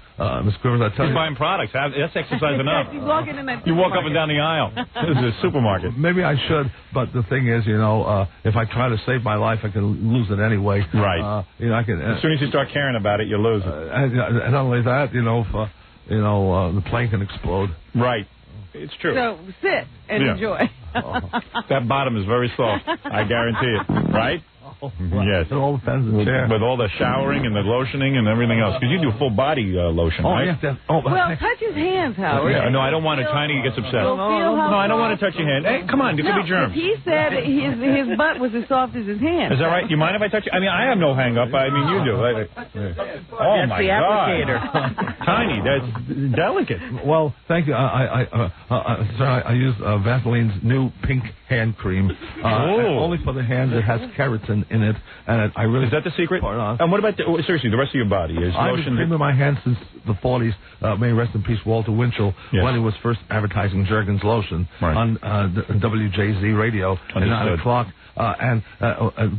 Miss Quivers, I tell you.
He's buying products. That's exercise enough.
He's walking in that
you walk up and down the aisle. This is a supermarket.
Maybe I should, but the thing is, if I try to save my life, I can lose it anyway.
Right.
I can.
As soon as you start caring about it, you lose it.
And not only that, the plane can explode.
Right. It's true.
So sit and enjoy.
That bottom is very soft. I guarantee it. Right? Yes.
It all depends on the chair.
With all the showering and the lotioning and everything else. Because you do full body lotion, right?
Yes.
Well, touch his hands, Howard.
Yeah, no, I don't want it. Tiny gets upset. No, I don't want to touch your hand. Hey, come on, there could be germs.
He said his butt was as soft as his hand.
Is that right? You mind if I touch you? I mean, I have no hang up. I mean, you do. Oh, my God. Tiny, that's delicate.
Well, thank you. I use Vaseline's new pink hand cream. Only for the hand that has keratin in it. And I really...
Is that the secret? And what about, seriously, the rest of your body? Is
I've
lotion...
been creaming my hands since the 40s. May rest in peace, Walter Winchell, when he was first advertising Jergens lotion on WJZ radio at 9 o'clock.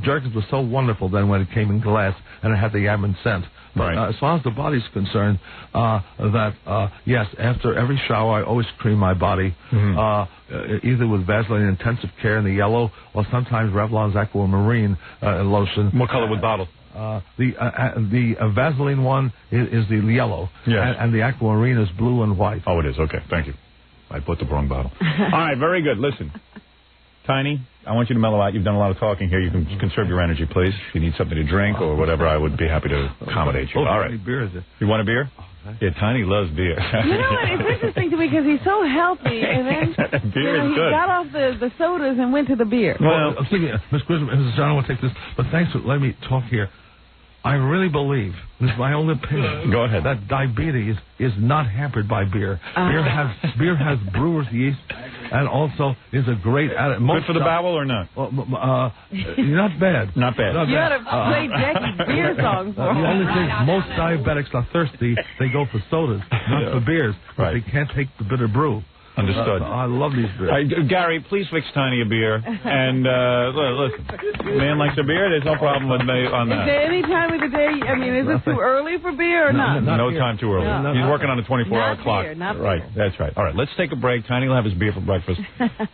Jergens was so wonderful then when it came in glass and it had the almond scent. But as far as the body's concerned, yes, after every shower, I always cream my body, either with Vaseline Intensive Care in the yellow, or sometimes Revlon's Aquamarine lotion.
What color with bottle?
The Vaseline one is the yellow, and the Aquamarine is blue and white.
Oh, it is. Okay, thank you. I put the wrong bottle. All right, very good. Listen, Tiny, I want you to mellow out. You've done a lot of talking here. You can conserve your energy, please. If you need something to drink or whatever, I would be happy to accommodate you. All right.
How many beers is it?
You want a beer? Yeah, Tiny loves beer.
You know what? It's interesting to me because he's so healthy, and then
beer is
he
good.
got off the sodas and went to the beer.
Well, I'm thinking, Miss Grissom, Mrs. John, I want to take this, but thanks for letting me talk here. I really believe, this is my own opinion,
go ahead,
that diabetes is not hampered by beer. Beer has brewer's yeast, and also is a great additive.
Good for the bowel or not?
Not bad.
Not bad.
You ought to play Jackie's beer songs for
the only thing, most diabetics are thirsty. They go for sodas, not for beers. But they can't take the bitter brew.
Understood.
I love these beers.
Gary, please fix Tiny a beer. And listen, man likes a beer. There's no problem with me on that.
Is there any time of the day? I mean, is it too early for beer or not?
No time too early.
No.
He's working on a 24-hour clock.
Not
right.
Beer.
That's right. All right. Let's take a break. Tiny will have his beer for breakfast.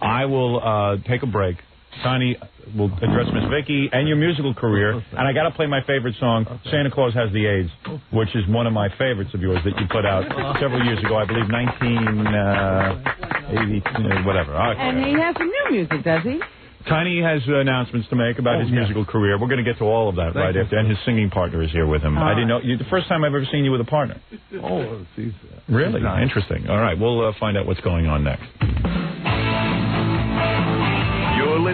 I will take a break. Tiny will address Miss Vicky and your musical career. And I got to play my favorite song, Santa Claus Has the AIDS, which is one of my favorites of yours that you put out several years ago, I believe 1980, whatever. Okay.
And he has some new music, does he?
Tiny has announcents to make about his musical career. We're going to get to all of that right after. And his singing partner is here with him. I didn't know. The first time I've ever seen you with a partner.
Oh, geez.
Really? Nice. Interesting. All right. We'll find out what's going on next.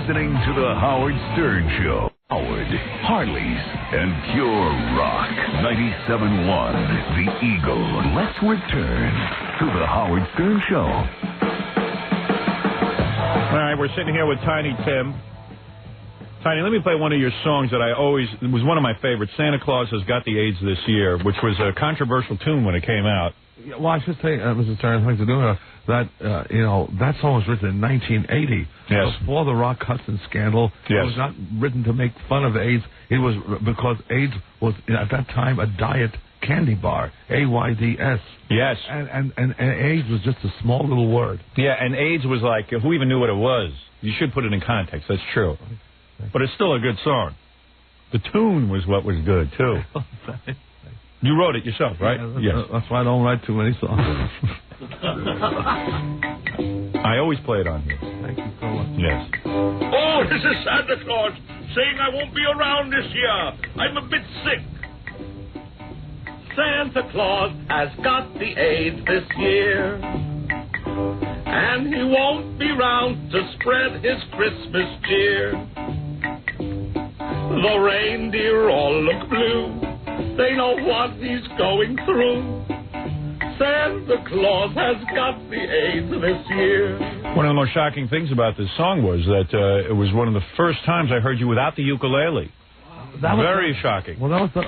listening to The Howard Stern Show. Howard, Harley's, and pure rock. 97.1, The Eagle. Let's return to The Howard Stern Show.
All right, we're sitting here with Tiny Tim. Tiny, let me play one of your songs that it was one of my favorites. Santa Claus Has Got the AIDS This Year, which was a controversial tune when it came out.
Well, I should say, Mr. Stern, something to do with that. That song was written in 1980.
Yes.
Before the Rock Hudson scandal.
Yes.
It was not written to make fun of AIDS. It was because AIDS was, at that time, a diet candy bar. AIDS.
Yes.
And AIDS was just a small little word.
Yeah, and AIDS was like, who even knew what it was? You should put it in context. That's true. But it's still a good song. The tune was what was good, too. You wrote it yourself, right?
Yeah,
yes.
That's why I don't write too many songs.
I always play it on here.
Thank you so much.
Yes.
Oh, this is Santa Claus saying I won't be around this year. I'm a bit sick. Santa Claus has got the AIDS this year, and he won't be round to spread his Christmas cheer. The reindeer all look blue. They know what he's going through. Santa Claus has got the AIDS this year.
One of the most shocking things about this song was that it was one of the first times I heard you without the ukulele. Very shocking.
Well, that was the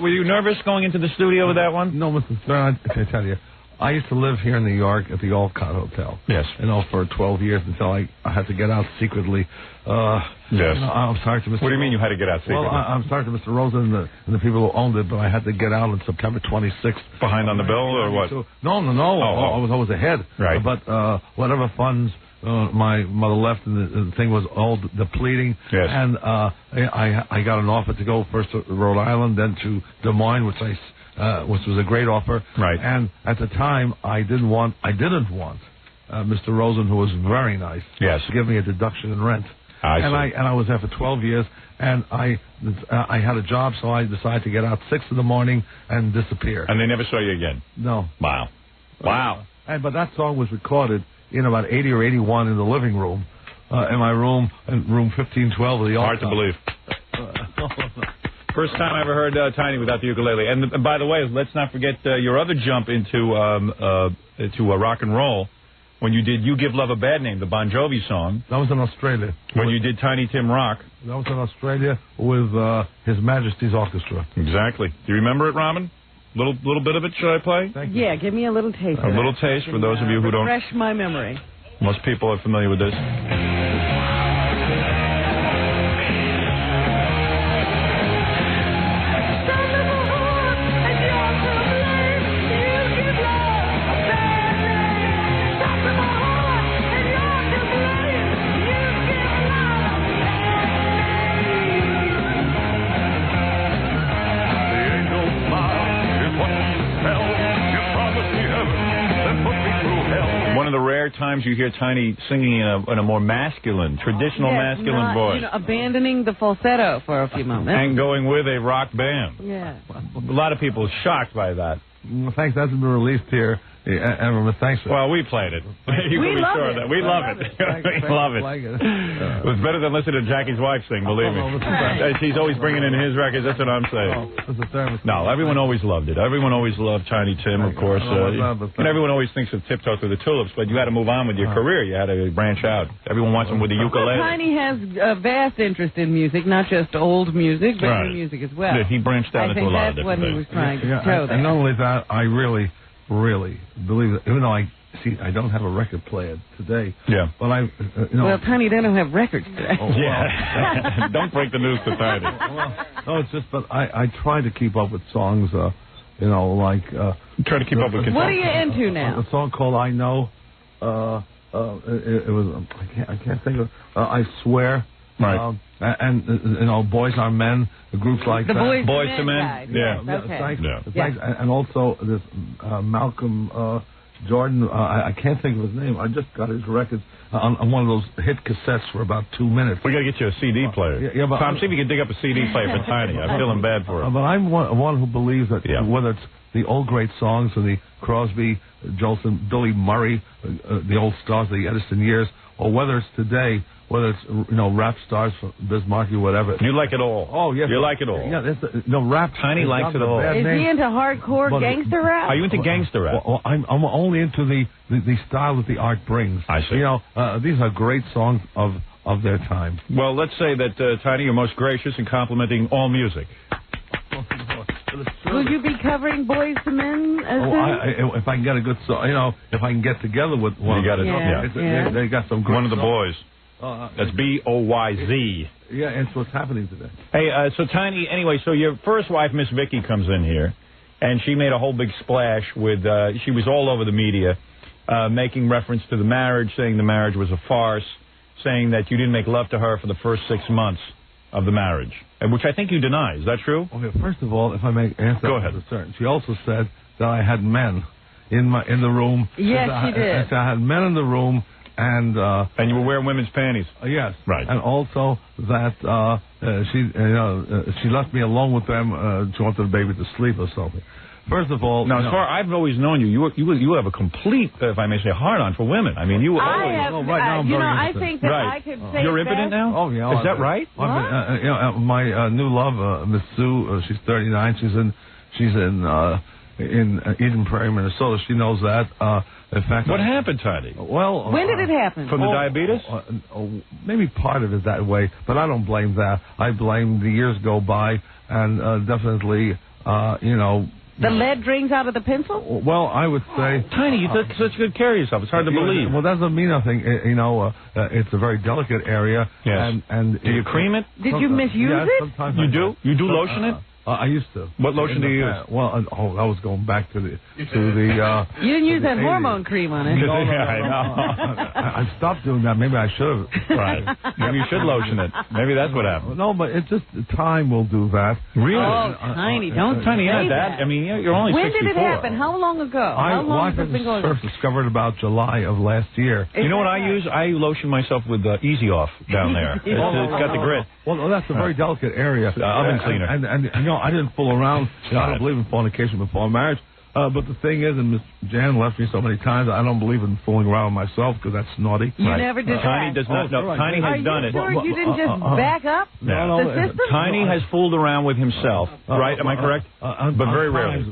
were you nervous going into the studio with that one?
No, Mr. Stern, I tell you, I used to live here in New York at the Olcott Hotel.
Yes.
For 12 years until I had to get out secretly.
Yes.
I'm sorry to Mr.
What do you mean you had to get out secretly?
Well, I'm sorry to Mr. Rosen and the people who owned it, but I had to get out on September 26th.
Behind on the bill or what?
No. I was always ahead.
Right.
But whatever funds my mother left, and the thing was all depleting.
Yes.
And I got an offer to go first to Rhode Island, then to Des Moines, which was a great offer.
Right.
And at the time, I didn't want Mr. Rosen, who was very nice,
yes,
to give me a deduction in rent. I was there for 12 years, and I had a job, so I decided to get out 6 in the morning and disappear.
And they never saw you again?
No.
Wow.
But that song was recorded in about 80 or 81 in the living room, in my room, in room 1512 of the office.
Hard to believe. First time I ever heard Tiny without the ukulele. And by the way, let's not forget your other jump into rock and roll when you did You Give Love a Bad Name, the Bon Jovi song.
That was in Australia.
When you did Tiny Tim Rock.
That was in Australia with His Majesty's Orchestra.
Exactly. Do you remember it, Robin? Little bit of it, should I play?
Thank you. Yeah, give me a little taste.
A little taste for those of you who don't.
Refresh my memory.
Most people are familiar with this. Times you hear Tiny singing in a more masculine, traditional masculine voice.
Abandoning the falsetto for a few moments.
And going with a rock band.
Yeah.
A lot of people are shocked by that.
Well, thanks. That's been released here. Thanks.
Well, we played it. You
we
can be
love
sure
it.
of that. We love it. We love it. It was better than listening to Jackie's wife sing, believe me. She's always bringing in his records. That's what I'm saying. No, everyone always loved it. Everyone always loved Tiny Tim, of course. And everyone always thinks of Tiptoe Through the Tulips, but you had to move on with your career. You had to branch out. Everyone wants him with the ukulele.
Tiny has a vast interest in music, not just old music, but new music as well.
Yeah, he branched out into a lot of different things.
I think that's what he was trying to show there.
And not only that, I really believe that, even though I don't have a record player today.
Yeah.
But
well, Tiny, they don't have records today.
Yeah. Don't break the news to Tiny.
No, it's just, but I try to keep up with songs, like...
try to keep up with...
What are you into now?
A song called I Know. It was... I can't think of... I Swear.
Right.
And Boys Are Men, groups like
the
that.
Boys to Men.
Yeah. Okay.
Thanks. And also this Malcolm Jordan, I can't think of his name. I just got his records on one of those hit cassettes for about 2 minutes.
We got to get you a CD player.
Yeah, but
Tom, see if you can dig up a CD player for Tiny. I'm feeling bad for him.
But I'm one who believes that whether it's the old great songs of the Crosby, Jolson, Billy Murray, the old stars of the Edison years, or whether it's today, whether it's rap stars from Bismarck or whatever.
You like it all.
Oh yes,
you like it all.
Yeah, rap.
Tiny likes it all.
Is he into hardcore gangster rap?
Are you into gangster rap?
Well, I'm only into the style that the art brings.
I see.
These are great songs of their time.
Well, let's say that Tiny, you're most gracious in complimenting all music.
Will you be covering Boys to Men?
If I can get a good song, if I can get together with one.
You got it.
They got some great
one of the
songs.
boys. That's BOYZ.
Yeah, it's what's happening today.
Hey, so Tiny, anyway, so your first wife, Miss Vicky, comes in here, and she made a whole big splash with, she was all over the media, making reference to the marriage, saying the marriage was a farce, saying that you didn't make love to her for the first 6 months of the marriage, which I think you deny. Is that true?
Okay, first of all, if I may answer
Go ahead.
She also said that I had men in the room.
Yes, she did.
I had men in the room. And
you were wearing women's panties.
Yes,
right.
And also that she left me alone with them. She wanted the baby to sleep or something. First of all,
now as far I've always known you have a complete, if I may say, hard-on for women. I mean, you always.
Right now I'm very
I think that I could say
you're impotent now.
Oh yeah,
is that right?
My new love, Miss Sue, she's 39. She's in Eden Prairie, Minnesota. She knows that. In fact,
what happened, Tiny?
Well,
when did it happen?
From the diabetes?
Maybe part of it that way, but I don't blame that. I blame the years go by, and definitely,
The lead drains out of the pencil?
Well, I would say...
Tiny, you took such good care of yourself. It's hard to believe.
Well, that doesn't mean nothing. It's a very delicate area.
Yes.
And
do you cream it?
Did you misuse it?
Sometimes
you do? You do lotion it?
I used to.
What lotion do you use?
Well, that was going back to the.
You didn't use that hormone cream on it.
No, I know. I stopped doing that. Maybe I should have.
Right. Maybe you should lotion it. Maybe that's what happened.
No, but it's just time will do that.
Really?
Oh, Tiny, don't
Tiny
say
that. I mean, you're only 64.
When did it happen? How long ago? How long has it been going on?
I first discovered about July of last year.
You know what I use? I lotion myself with Easy Off down there. It's got the grit.
Well, that's a very delicate area.
Oven cleaner.
And I didn't fool around. I don't believe in fornication before marriage. But the thing is, and Miss Jan left me so many times, I don't believe in fooling around with myself because that's naughty.
You never did
Tiny
that.
does not. No, Tiny has done it.
Are you sure you didn't just back up the system?
Tiny has fooled around with himself, right? Am I correct? But very rarely.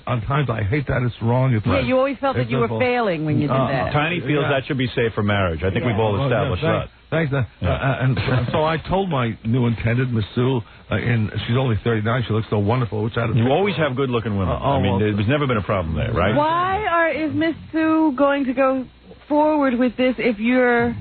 On times, I hate that. It's wrong.
You always felt that you were failing when you did that.
Tiny feels that should be safe for marriage. I think we've all established that.
Thanks. And so I told my new intended, Miss Sue, she's only 39. She looks so wonderful.
You always have good-looking women. I mean, there's never been a problem there, right?
Why is Miss Sue going to go forward with this if you're...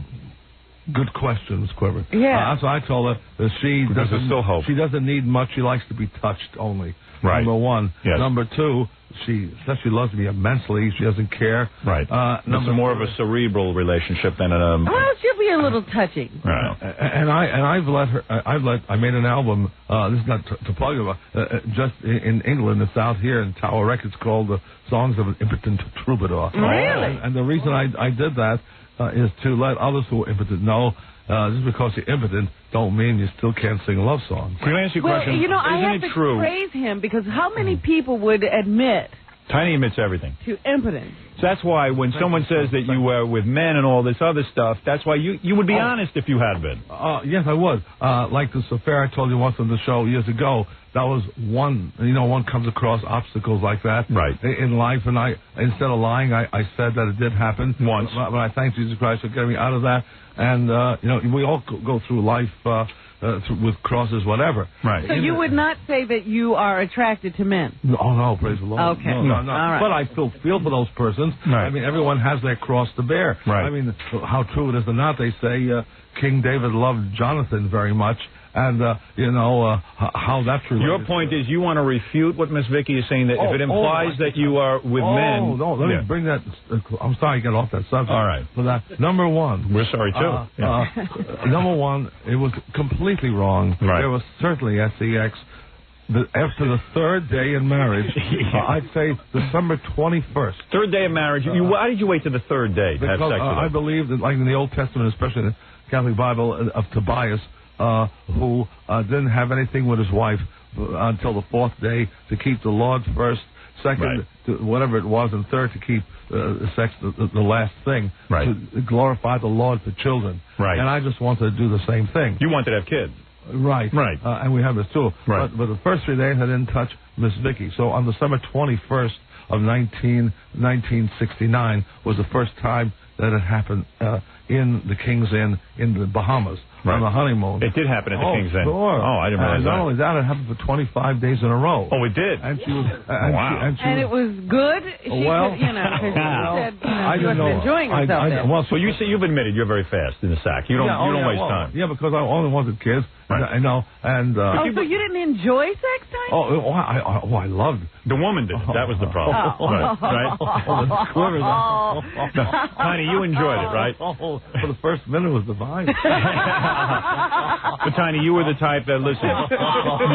Good question, Ms. Quiver.
Yeah.
So I told her that she doesn't need much. She likes to be touched only.
Right.
Number one.
Yes.
Number two, she says she loves me immensely. She doesn't care.
Right. It's more of a cerebral relationship than a...
Well, she'll be a little touching.
Right.
And I've let her. I made an album. This is not to plug it, just in England. It's out here in Tower Records called "The Songs of an Impotent Troubadour."
Really?
And the reason I did that is to let others who are impotent know. Just because you're impotent don't mean you still can't sing love songs.
Can I ask you a question?
I have to praise him because how many people would admit
Tiny admits everything.
To impotence.
So that's why when someone says that you were with men and all this other stuff, that's why you would be honest if you had been.
Yes, I would. Like this affair I told you once on the show years ago, that was one, one comes across obstacles like that in life, and instead of lying, I said that it did happen
once.
But I thank Jesus Christ for getting me out of that. And, we all go through life with crosses, whatever.
Right.
So you would not say that you are attracted to men?
No, praise the Lord.
Okay.
No.
All right.
But I still feel for those persons.
Right.
I mean, everyone has their cross to bear.
Right.
I mean, how true it is or not, they say King David loved Jonathan very much. And, how that's related.
Your point is you want to refute what Miss Vicky is saying, that if it implies that you are with men...
No, let me bring that... I'm sorry to get off that subject.
All right.
But that, number one...
We're sorry, too.
Number one, it was completely wrong.
Right.
There was certainly sex. After the third day in marriage, I'd say December 21st.
Third day of marriage. Why did you wait to the third day to have
Because
sex with her?
I believe that, like in the Old Testament, especially in the Catholic Bible, of Tobias, who didn't have anything with his wife until the fourth day, to keep the Lord first, second, to whatever it was, and third, to keep sex the last thing, to glorify the Lord for children.
Right.
And I just wanted to do the same thing.
You wanted to have kids.
Right. And we have this too.
Right.
But the first 3 days I didn't touch Miss Vicky. So on December 21st of 1969 was the first time that it happened in the King's Inn in the Bahamas on the honeymoon.
It did happen at the King's Inn.
Sure.
Oh, I didn't realize that.
Not only that, it happened for 25 days in a row.
Oh, it did?
And she was...
Wow.
And it was good? She
Well,
could, you know, 'cause she said,
I
she
didn't
wasn't
know.
enjoying herself there.
Well, you say you've admitted you're very fast in the sack. You don't waste time.
Yeah, because I only wanted kids. I know. And
so you didn't enjoy sex time?
I loved it.
The woman did. That was the problem. Right? Tiny, you enjoyed it, right?
For the first minute was divine.
But Tiny, you were the type that, listen,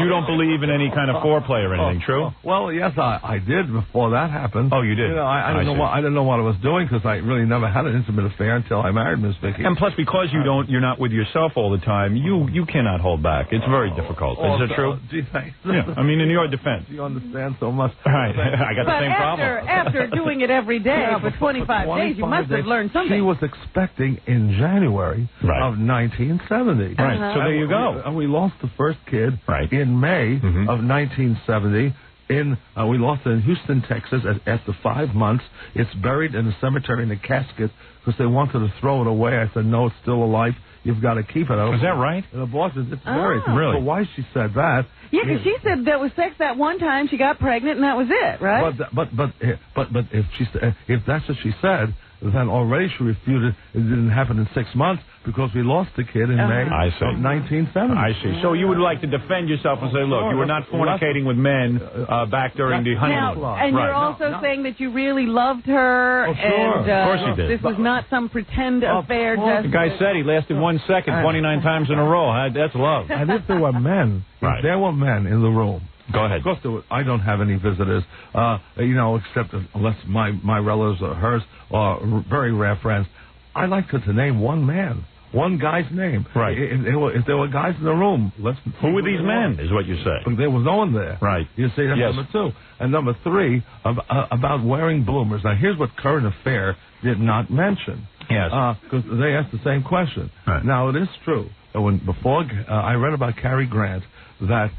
you don't believe in any kind of foreplay or anything, true?
Well, yes, I did before that happened.
Oh, you did?
You know, I didn't know what I was doing, because I really never had an intimate affair until I married Miss Vicky.
And plus, because you're not with yourself all the time, you cannot hold back. It's very difficult. Is it true?
Gee, thanks.
Yeah, I mean, in your defense.
You understand so much.
Right. I got the same problem.
After doing it every day for 25 days, you must have learned something.
She was expecting in January of 1970.
Right. So there you go.
And we lost the first kid in May of 1970. We lost it in Houston, Texas, after 5 months. It's buried in a cemetery in a casket because they wanted to throw it away. I said, no, it's still alive. You've got to keep it.
Is that right?
And the boss said, it's buried.
Really?
So why she said that?
Yeah, because she said there was sex that one time, she got pregnant, and that was it, right?
But if that's what she said, then already she refuted it didn't happen in 6 months because we lost the kid in May of 1970.
I see. So you would like to defend yourself and say, look, you were not fornicating with men back during the honeymoon.
And you're also saying that you really loved her.
Oh, sure.
And,
of course you did.
This was not some pretend affair.
The guy said he lasted 1 second 29 times in a row. That's love.
And if there were men, in the room,
go ahead.
Of course, I don't have any visitors, except unless my relatives or hers or very rare friends. I like to name one man, one guy's name.
Right.
If there were guys in the room,
who were these men, is what you say.
There was no one there.
Right.
You see, that's number two. And number three, about wearing bloomers. Now, here's what Current Affair did not mention.
Yes.
Because they asked the same question.
Right.
Now, it is true that I read about Cary Grant that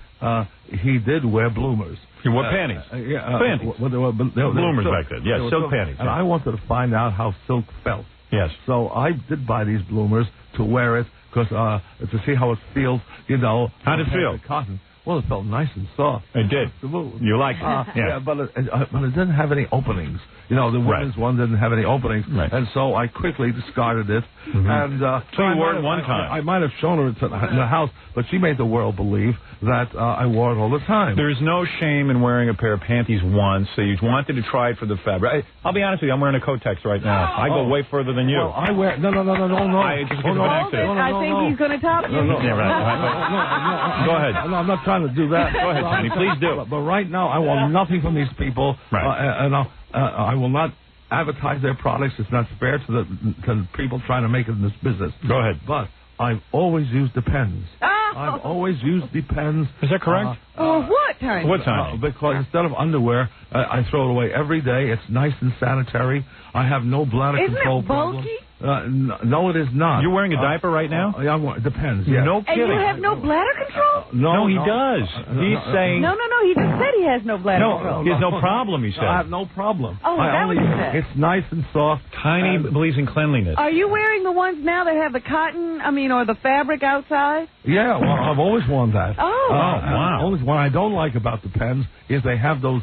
he did wear bloomers.
He wore panties. Panties. Bloomers back then. Yes, silk panties.
And I wanted to find out how silk felt.
Yes.
So I did buy these bloomers to wear it because to see how it feels.
How did it feel?
Cotton. Well, it felt nice and soft.
It did. You liked it.
Yeah, but it didn't have any openings. The women's one didn't have any openings, and so I quickly discarded it. And
so you wore it one time.
I might have shown her in the house, but she made the world believe that I wore it all the time.
There's no shame in wearing a pair of panties once. So you wanted to try it for the fabric. I'll be honest with you. I'm wearing a Kotex right now. I go way further than you.
Well, I wear no.
I think
he's going to top you.
Yeah, right. Go ahead.
No, I'm not trying to do that.
Go ahead, Tony. Please do.
But right now, I want nothing from these people. And I will not advertise their products. It's not fair to the people trying to make it in this business.
Go ahead.
But I've always used Depends. I've always used Depends.
Is that correct?
What time?
What time?
Because instead of underwear, I throw it away every day. It's nice and sanitary. I have no bladder control problem.
Isn't it bulky?
No, it is not.
You're wearing a diper right now?
It depends, yes.
No kidding.
And you have no bladder control?
No,
he does. He's saying...
No, he just said he has no bladder control.
He has no problem, he said.
I have no problem.
Oh, that what you said?
It's nice and soft.
Tiny believes in cleanliness.
Are you wearing the ones now that have the cotton, or the fabric outside?
Yeah, well, I've always worn that.
Oh,
wow.
Only what I don't like about Depends is they have the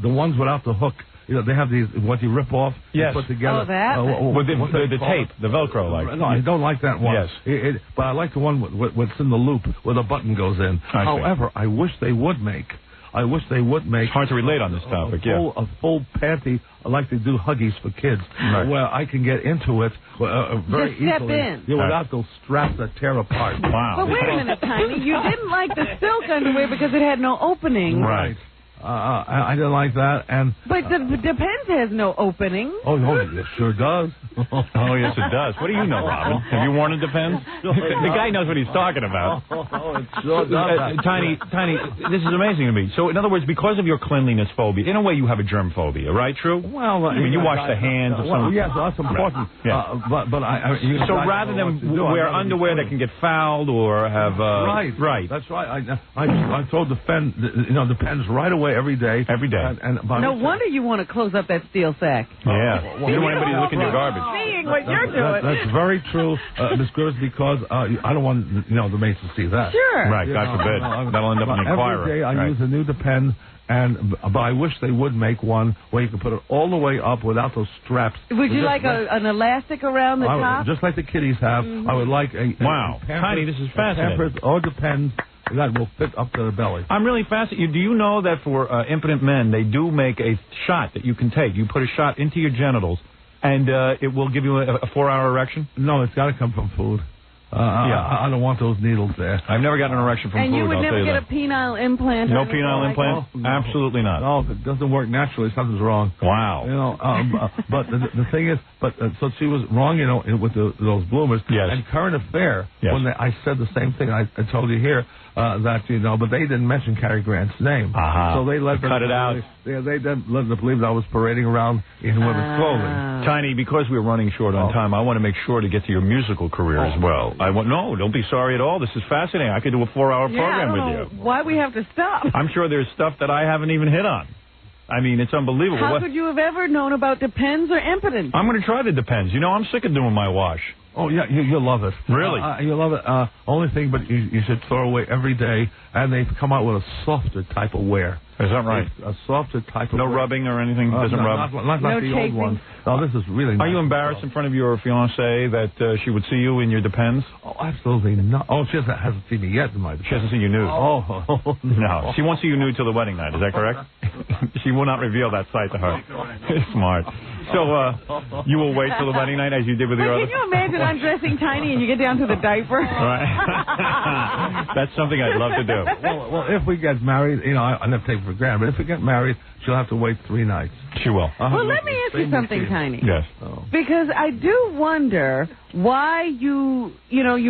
ones without the hook. They have these, what you rip off, you put together.
Oh, that?
With the tape, the Velcro, like.
No, I don't like that one.
Yes.
But I like the one what's in the loop where the button goes in. However, I wish they would make I wish they would make...
It's hard to relate on this topic,
a full panty, like they do Huggies for kids, where I can get into it very
Just step
easily.
in.
Yeah, without those straps that tear apart.
Wow.
But wait a minute, Tiny. You didn't like the silk underwear because it had no opening.
Right. I didn't like that,
But the Depends has no opening.
Oh, it sure does.
Oh, yes, it does. What do you know, Robin? Have you worn a Depends? The guy knows what he's talking about.
It sure does.
Tiny, this is amazing to me. So, in other words, because of your cleanliness phobia, in a way you have a germ phobia, right? True?
Well,
I mean, you wash the hands of some...
yes, that's important.
Yeah.
So
rather than wear underwear that can get fouled or have...
Right. That's right. I throw Depends right away every day.
No wonder you want to close up that steel sack.
Yeah. You don't want anybody looking at your garbage.
Seeing what you're doing.
That's very true, Miss Griffiths, because I don't want the maids to see that.
Sure.
Right, God forbid. That'll end up in the Inquirer.
Every day I use a new Depend, but I wish they would make one where you can put it all the way up without those straps.
Would you like an elastic around the top?
Just like the kiddies have. I would like a
Tiny, this is fascinating.
Pampers or Depends that will fit up to the belly.
I'm really fascinated. Do you know that for impotent men, they do make a shot that you can take? You put a shot into your genitals, and it will give you a 4-hour erection?
No, it's got to come from food. I don't want those needles there.
I've never gotten an erection from food.
And you would
I'll
never
tell you
get a penile implant?
No penile implant?
No.
Absolutely not.
No, if it doesn't work naturally, something's wrong.
Wow.
But the thing is, so she was wrong, with those bloomers.
Yes.
And Current Affair, when I said the same thing I told you here, but they didn't mention Cary Grant's name. So they let them
cut it out.
They didn't let them believe that I was parading around in women's clothing.
Tiny, because we're running short on time, I want to make sure to get to your musical career as well. No, don't be sorry at all. This is fascinating. I could do a 4-hour program with you.
Why we have to stop?
I'm sure there's stuff that I haven't even hit on. I mean, it's unbelievable.
How could you have ever known about Depends or impotence?
I'm going to try the Depends. I'm sick of doing my wash.
Oh, yeah, you'll love it.
Really?
You'll love it. Only thing, but you should throw away every day, and they've come out with a softer type of wear.
Is that right?
A softer type of
No
wear.
rubbing or anything? Doesn't rub?
Not
no
the
chafing.
old one. No, this is really nice.
Are you embarrassed in front of your fiancée that she would see you in your Depends?
Oh, absolutely not. Oh, she hasn't seen me yet in my Depends.
She hasn't seen you nude?
Oh,
no. She won't see you nude till the wedding night. Is that correct? She will not reveal that sight to her. Smart. So, you will wait till the wedding night as you did with your other...
Can you imagine undressing Tiny and you get down to the diaper?
Right. That's something I'd love to do.
Well, if we get married, I never take it for granted, but if we get married, she'll have to wait 3 nights.
She will.
Well, let me ask you something, Tiny.
Yes.
Because I do wonder why you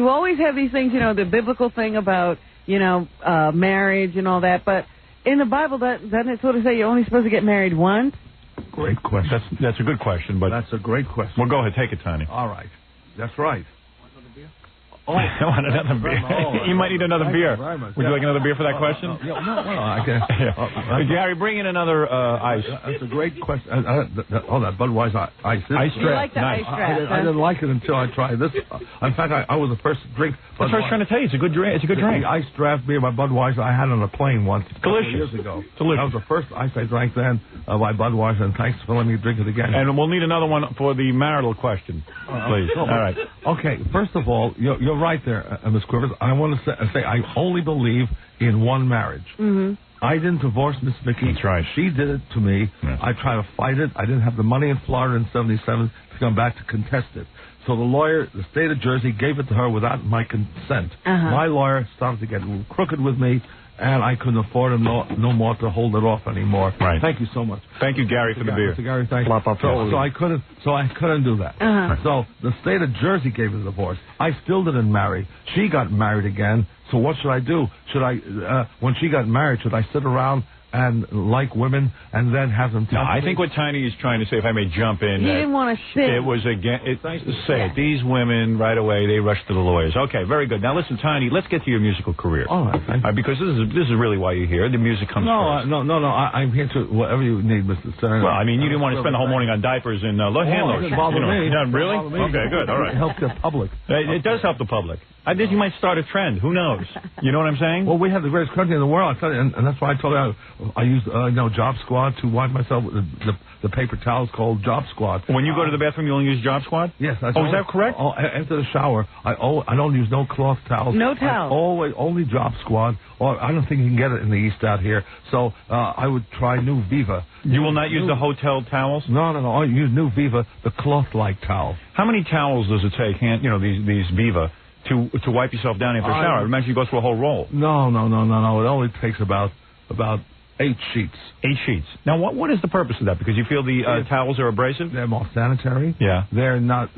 always have these things, the biblical thing about, marriage and all that, but in the Bible, doesn't it sort of say you're only supposed to get married once?
Great question.
That's a good question, but...
That's a great question.
Well, go ahead, take it, Tiny.
All right. That's right.
I want another beer. You might need another beer. Would you like another beer for that question?
No, I guess.
Gary, bring in another ice.
That's a great question. That Budweiser ice.
Ice
You like the ice draft,
I didn't like it until I tried this. In fact, I was the first to drink.
That's what I was trying to tell you. It's a good drink. It's a good drink.
The ice draft beer by Budweiser I had on a plane once.
Delicious.
Years ago.
Delicious.
That was the first ice I drank then by Budweiser, and thanks for letting me drink it again.
And we'll need another one for the marital question, please. All right.
Okay, first of all, you're right there, Miss Quivers. I want to say I only believe in one marriage.
Mm-hmm.
I didn't divorce Miss Vicky.
That's right.
She did it to me.
Yeah.
I tried to fight it. I didn't have the money in Florida in 77 to come back to contest it. So the state of Jersey gave it to her without my consent. My lawyer started to get crooked with me, and I couldn't afford him no more to hold it off anymore.
Right.
Thank you so much.
Thank you, Gary, for the beer.
Mr. Gary, thank you. So I couldn't do that. So the state of Jersey gave the divorce. I still didn't marry. She got married again. So what should I do? When she got married, should I sit around and like women and then have them tell me?
I think what Tiny is trying to say, if I may jump in.
He didn't want to sit.
It was these women right away, they rushed to the lawyers. Okay, very good. Now listen, Tiny, let's get to your musical career.
All right.
Because this is really why you're here. The music comes first.
No. I'm here to whatever you need, Mr. Stern.
Well, I mean, you didn't want to spend the whole morning on diapers and handlers.
It doesn't bother me.
Yeah, really? Okay, good. All right.
It helps the public.
It does help the public. I think you might start a trend. Who knows? You know what I'm saying?
Well, we have the greatest country in the world, I tell you, and that's why I told you I use Job Squad to wipe myself with the paper towels called Job Squad.
When you go to the bathroom, you only use Job Squad?
Yes.
Is that correct?
After the shower, I don't use no cloth towels.
No towels.
Only Job Squad. Or I don't think you can get it in the East out here. So I would try New Viva.
You will not use the hotel towels?
No. I use New Viva, the cloth-like towel.
How many towels does it take? These Viva to wipe yourself down after a shower? I imagine you go through a whole roll.
No. It only takes about 8 sheets.
8 sheets. Now, what is the purpose of that? Because you feel the towels are abrasive?
They're more sanitary.
Yeah.
They're not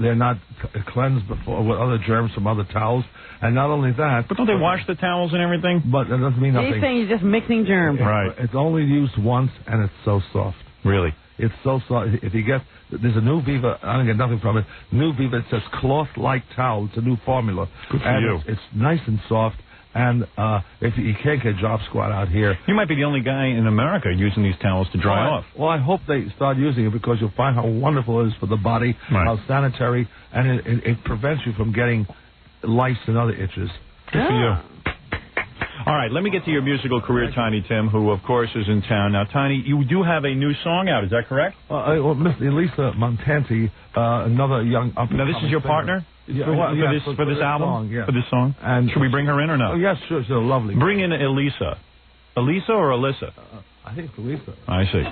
cleansed before with other germs from other towels. And not only that...
But don't they wash the towels and everything?
But that doesn't mean nothing.
He's saying you're just mixing germs.
Right.
It's only used once, and it's so soft.
Really?
It's so soft. If you get... There's a New Viva. I don't get nothing from it. New Viva, it says cloth-like towel. It's a new formula.
Good for you.
It's nice and soft. And if you can't get Job Squad out here...
You might be the only guy in America using these towels to dry off.
Well, I hope they start using it because you'll find how wonderful it is for the body, how sanitary, and it prevents you from getting lice and other itches.
Good for you. All right, let me get to your musical career, Tiny Tim, who, of course, is in town. Now, Tiny, you do have a new song out. Is that correct?
Miss Elisa Montanti, another young up-and-coming
Now, this is your partner? For this album?
Song,
For this song?
And
should we bring her in or no?
Oh, yes, sure. She's lovely.
Bring in Elisa. Elisa or Alyssa?
I think it's Elisa.
I see.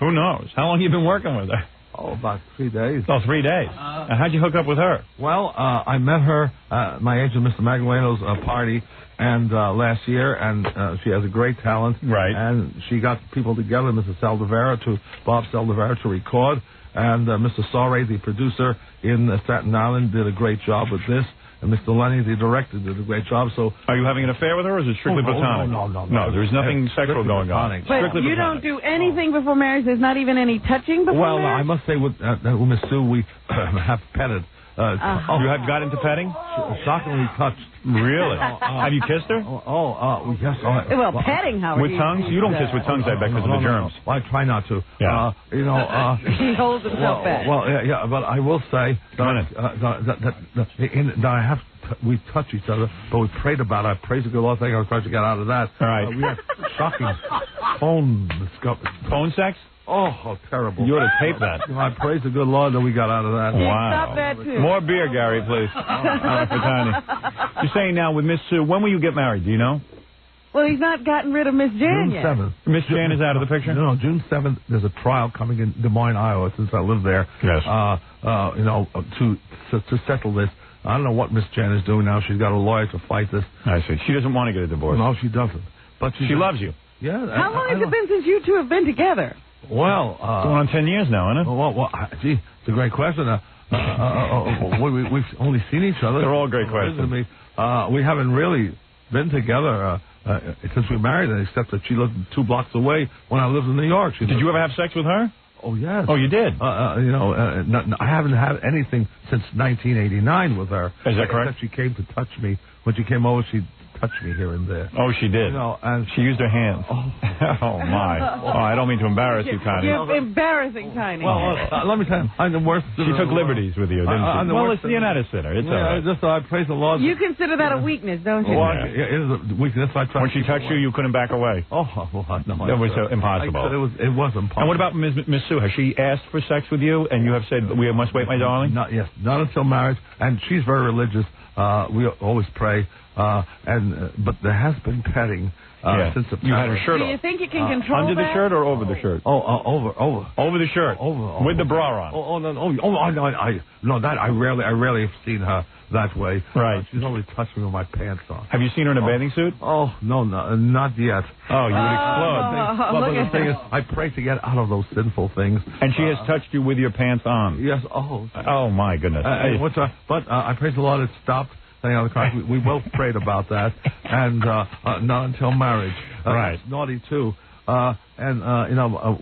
Who knows? How long have you been working with her?
Oh, about 3 days.
Oh, 3 days. Now, how'd you hook up with her?
Well, I met her at my agent, Mr. Magueno's party and last year, and she has a great talent.
Right.
And she got people together, Bob Saldivera, to record. And Mr. Sorey, the producer in Staten Island, did a great job with this. And Mr. Lenny, the director, did a great job. So,
are you having an affair with her, or is it strictly platonic?
No.
There's nothing sexual going on.
But you don't do anything before marriage? There's not even any touching before marriage?
Well, I must say with Miss Sue, we have petted.
You have got into petting?
Shockingly touched.
Really? Have you kissed her?
Yes.
Well, petting, how
with tongues? You don't kiss with tongues, I bet, because of the germs.
Well, I try not to.
Yeah.
He holds himself back.
Well, yeah, but I will say that we touch each other, but we prayed about it. I praise the good Lord. Thank God I was trying to get out of that.
All right.
We had shocking
phone sex?
Oh, how terrible.
You ought to tape that.
I praise the good Lord that we got out of that.
Wow.
Stop that, too.
More beer, Gary, please. For Tiny. You're saying now with Miss Sue, when will you get married? Do you know?
Well, he's not gotten rid of Miss Jan
June
yet.
7th.
Miss Jan is out of the picture?
No, June 7th, there's a trial coming in Des Moines, Iowa, since I live there.
Yes.
To settle this. I don't know what Miss Jan is doing now. She's got a lawyer to fight this.
I see. She doesn't want to get a divorce.
No, she doesn't. But
she loves you.
Yeah.
How long has it been since you two have been together?
Well,
going on 10 years now, isn't it?
Well, gee, it's a great question. We've only seen each other.
They're all great questions.
We haven't really been together since we married, except that she lived 2 blocks away when I lived in New York.
Did you ever have sex with her?
Oh, yes.
Oh, you did?
I haven't had anything since 1989 with her.
Is that correct?
Except she came to touch me. When she came over, she touched me here and there.
Oh, she did?
And
she used her hands. Oh, my. Oh, I don't mean to embarrass you, Tiny.
You're embarrassing, Tiny.
Well, let me tell you, I'm the worst sinner.
She took liberties with you, didn't she? Well, you're not a sinner. It's all right.
Just I praise the Lord.
You consider that a weakness, don't you?
Well, it is a weakness.
When she touched you couldn't back away.
Oh, no.
That was impossible.
It was impossible.
And what about Miss Sue? Has she asked for sex with you, and you have said, we must wait, my darling?
Not until marriage. And she's very religious. We always pray. But there has been petting since September.
You had her shirt
off. Do you think you can control
under the shirt or over the shirt?
Over.
Over the shirt.
Over.
With the bra on.
No, that I rarely have seen her that way.
Right.
She's only touched me with my pants on.
Have you seen her in a bathing suit?
Oh, no, not yet.
Oh, you would explode.
But the thing is, I pray to get out of those sinful things.
And she has touched you with your pants on?
Yes.
Oh, my goodness.
But I praise the Lord, it stopped. We both prayed about that, and not until marriage.
Right.
It's naughty, too. And,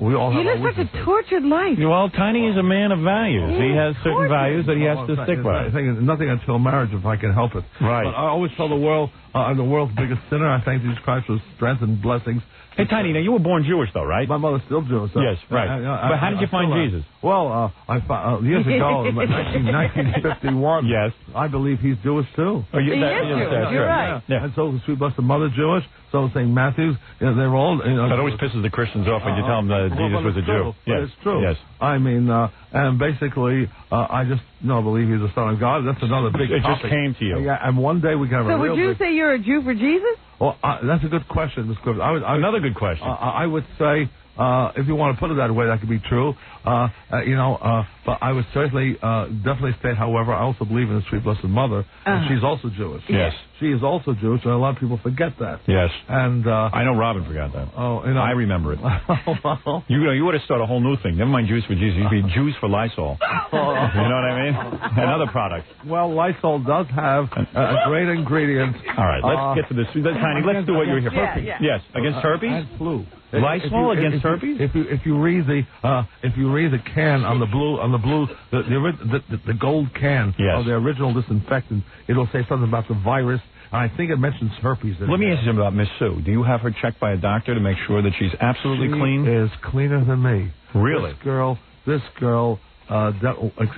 we all have
You live such a tortured life.
Well, Tiny is a man of values. He has certain values that he has to stick by.
I think nothing until marriage, if I can help it.
Right.
But I always tell the world, I'm the world's biggest sinner. I thank Jesus Christ for strength and blessings.
Hey, Tiny, now you were born Jewish, though, right?
My mother's still Jewish.
Yes, right. But how did you find Jesus?
Well, I found, years ago, in 1951.
Yes.
I believe he's Jewish too.
Oh,
He is Jewish. You're right.
Yeah. And so the Sweet Blessed Mother Jewish. So St. Matthew's. They're all.
That always pisses the Christians off when you tell them that Jesus was a Jew.
Yes, it's true.
Yes.
I mean, and basically, I just believe he's the Son of God. That's another big
It
topic.
just came to you.
Yeah, and one day we can have
So
a real
would you say you're a Jew for Jesus?
Well, that's a good question, Ms. Clifford.
Another good question.
I would say, if you want to put it that way, that could be true. But I would certainly, definitely state, however, I also believe in the Sweet Blessed Mother, and she's also Jewish.
Yes.
She is also Jewish, and a lot of people forget that.
Yes.
And
I know Robin forgot that.
Oh,
I remember it. You would have started a whole new thing. Never mind Jews for Jesus. You'd be Jews for Lysol. You know what I mean? Another product.
Well, Lysol does have a great ingredient.
All right, let's get to this. Tiny, let's do what you're here for.
Yeah.
Yes, against herpes?
And flu.
Lysol against herpes?
If you read the can on the blue the gold can of the original disinfectant, it'll say something about the virus. And I think it mentions herpes.
Let me ask you about Miss Sue. Do you have her checked by a doctor to make sure that she's absolutely clean?
She is cleaner than me.
Really?
This girl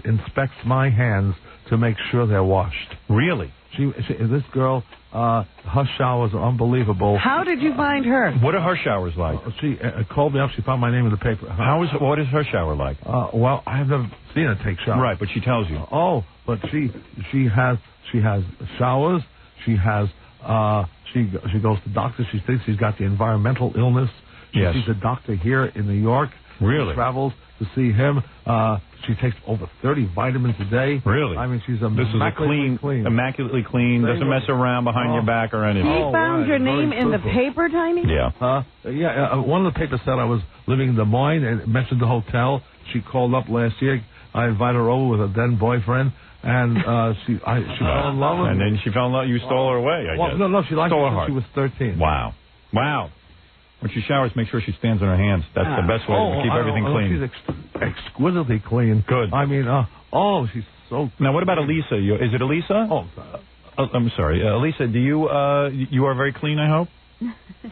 inspects my hands to make sure they're washed.
Really?
This girl, her showers are unbelievable.
How did you find her?
What are her showers like?
She called me up. She found my name in the paper.
What is her shower like?
Well, I have never seen her take showers.
Right, but she tells you.
But she has showers. She has she goes to doctors. She thinks she's got the environmental illness.
Yes.
She's a doctor here in New York.
Really?
She travels to see him. She takes over 30 vitamins a day.
Really?
I mean, she's
immaculately clean. Doesn't mess around behind your back or anything.
She found your name in the paper, Tiny?
Yeah.
One of the papers said I was living in Des Moines and it mentioned the hotel. She called up last year. I invited her over with her then boyfriend. And she fell in love with me.
And then she fell in love. You stole her away, I guess.
No, she liked
stole
her
her heart.
She was 13.
Wow. When she showers, make sure she stands on her hands. That's the best way to keep everything clean.
She's exquisitely clean.
Good.
I mean, she's so...
Now, what about Elisa? Is it Elisa? I'm sorry. Elisa, do you are very clean, I hope?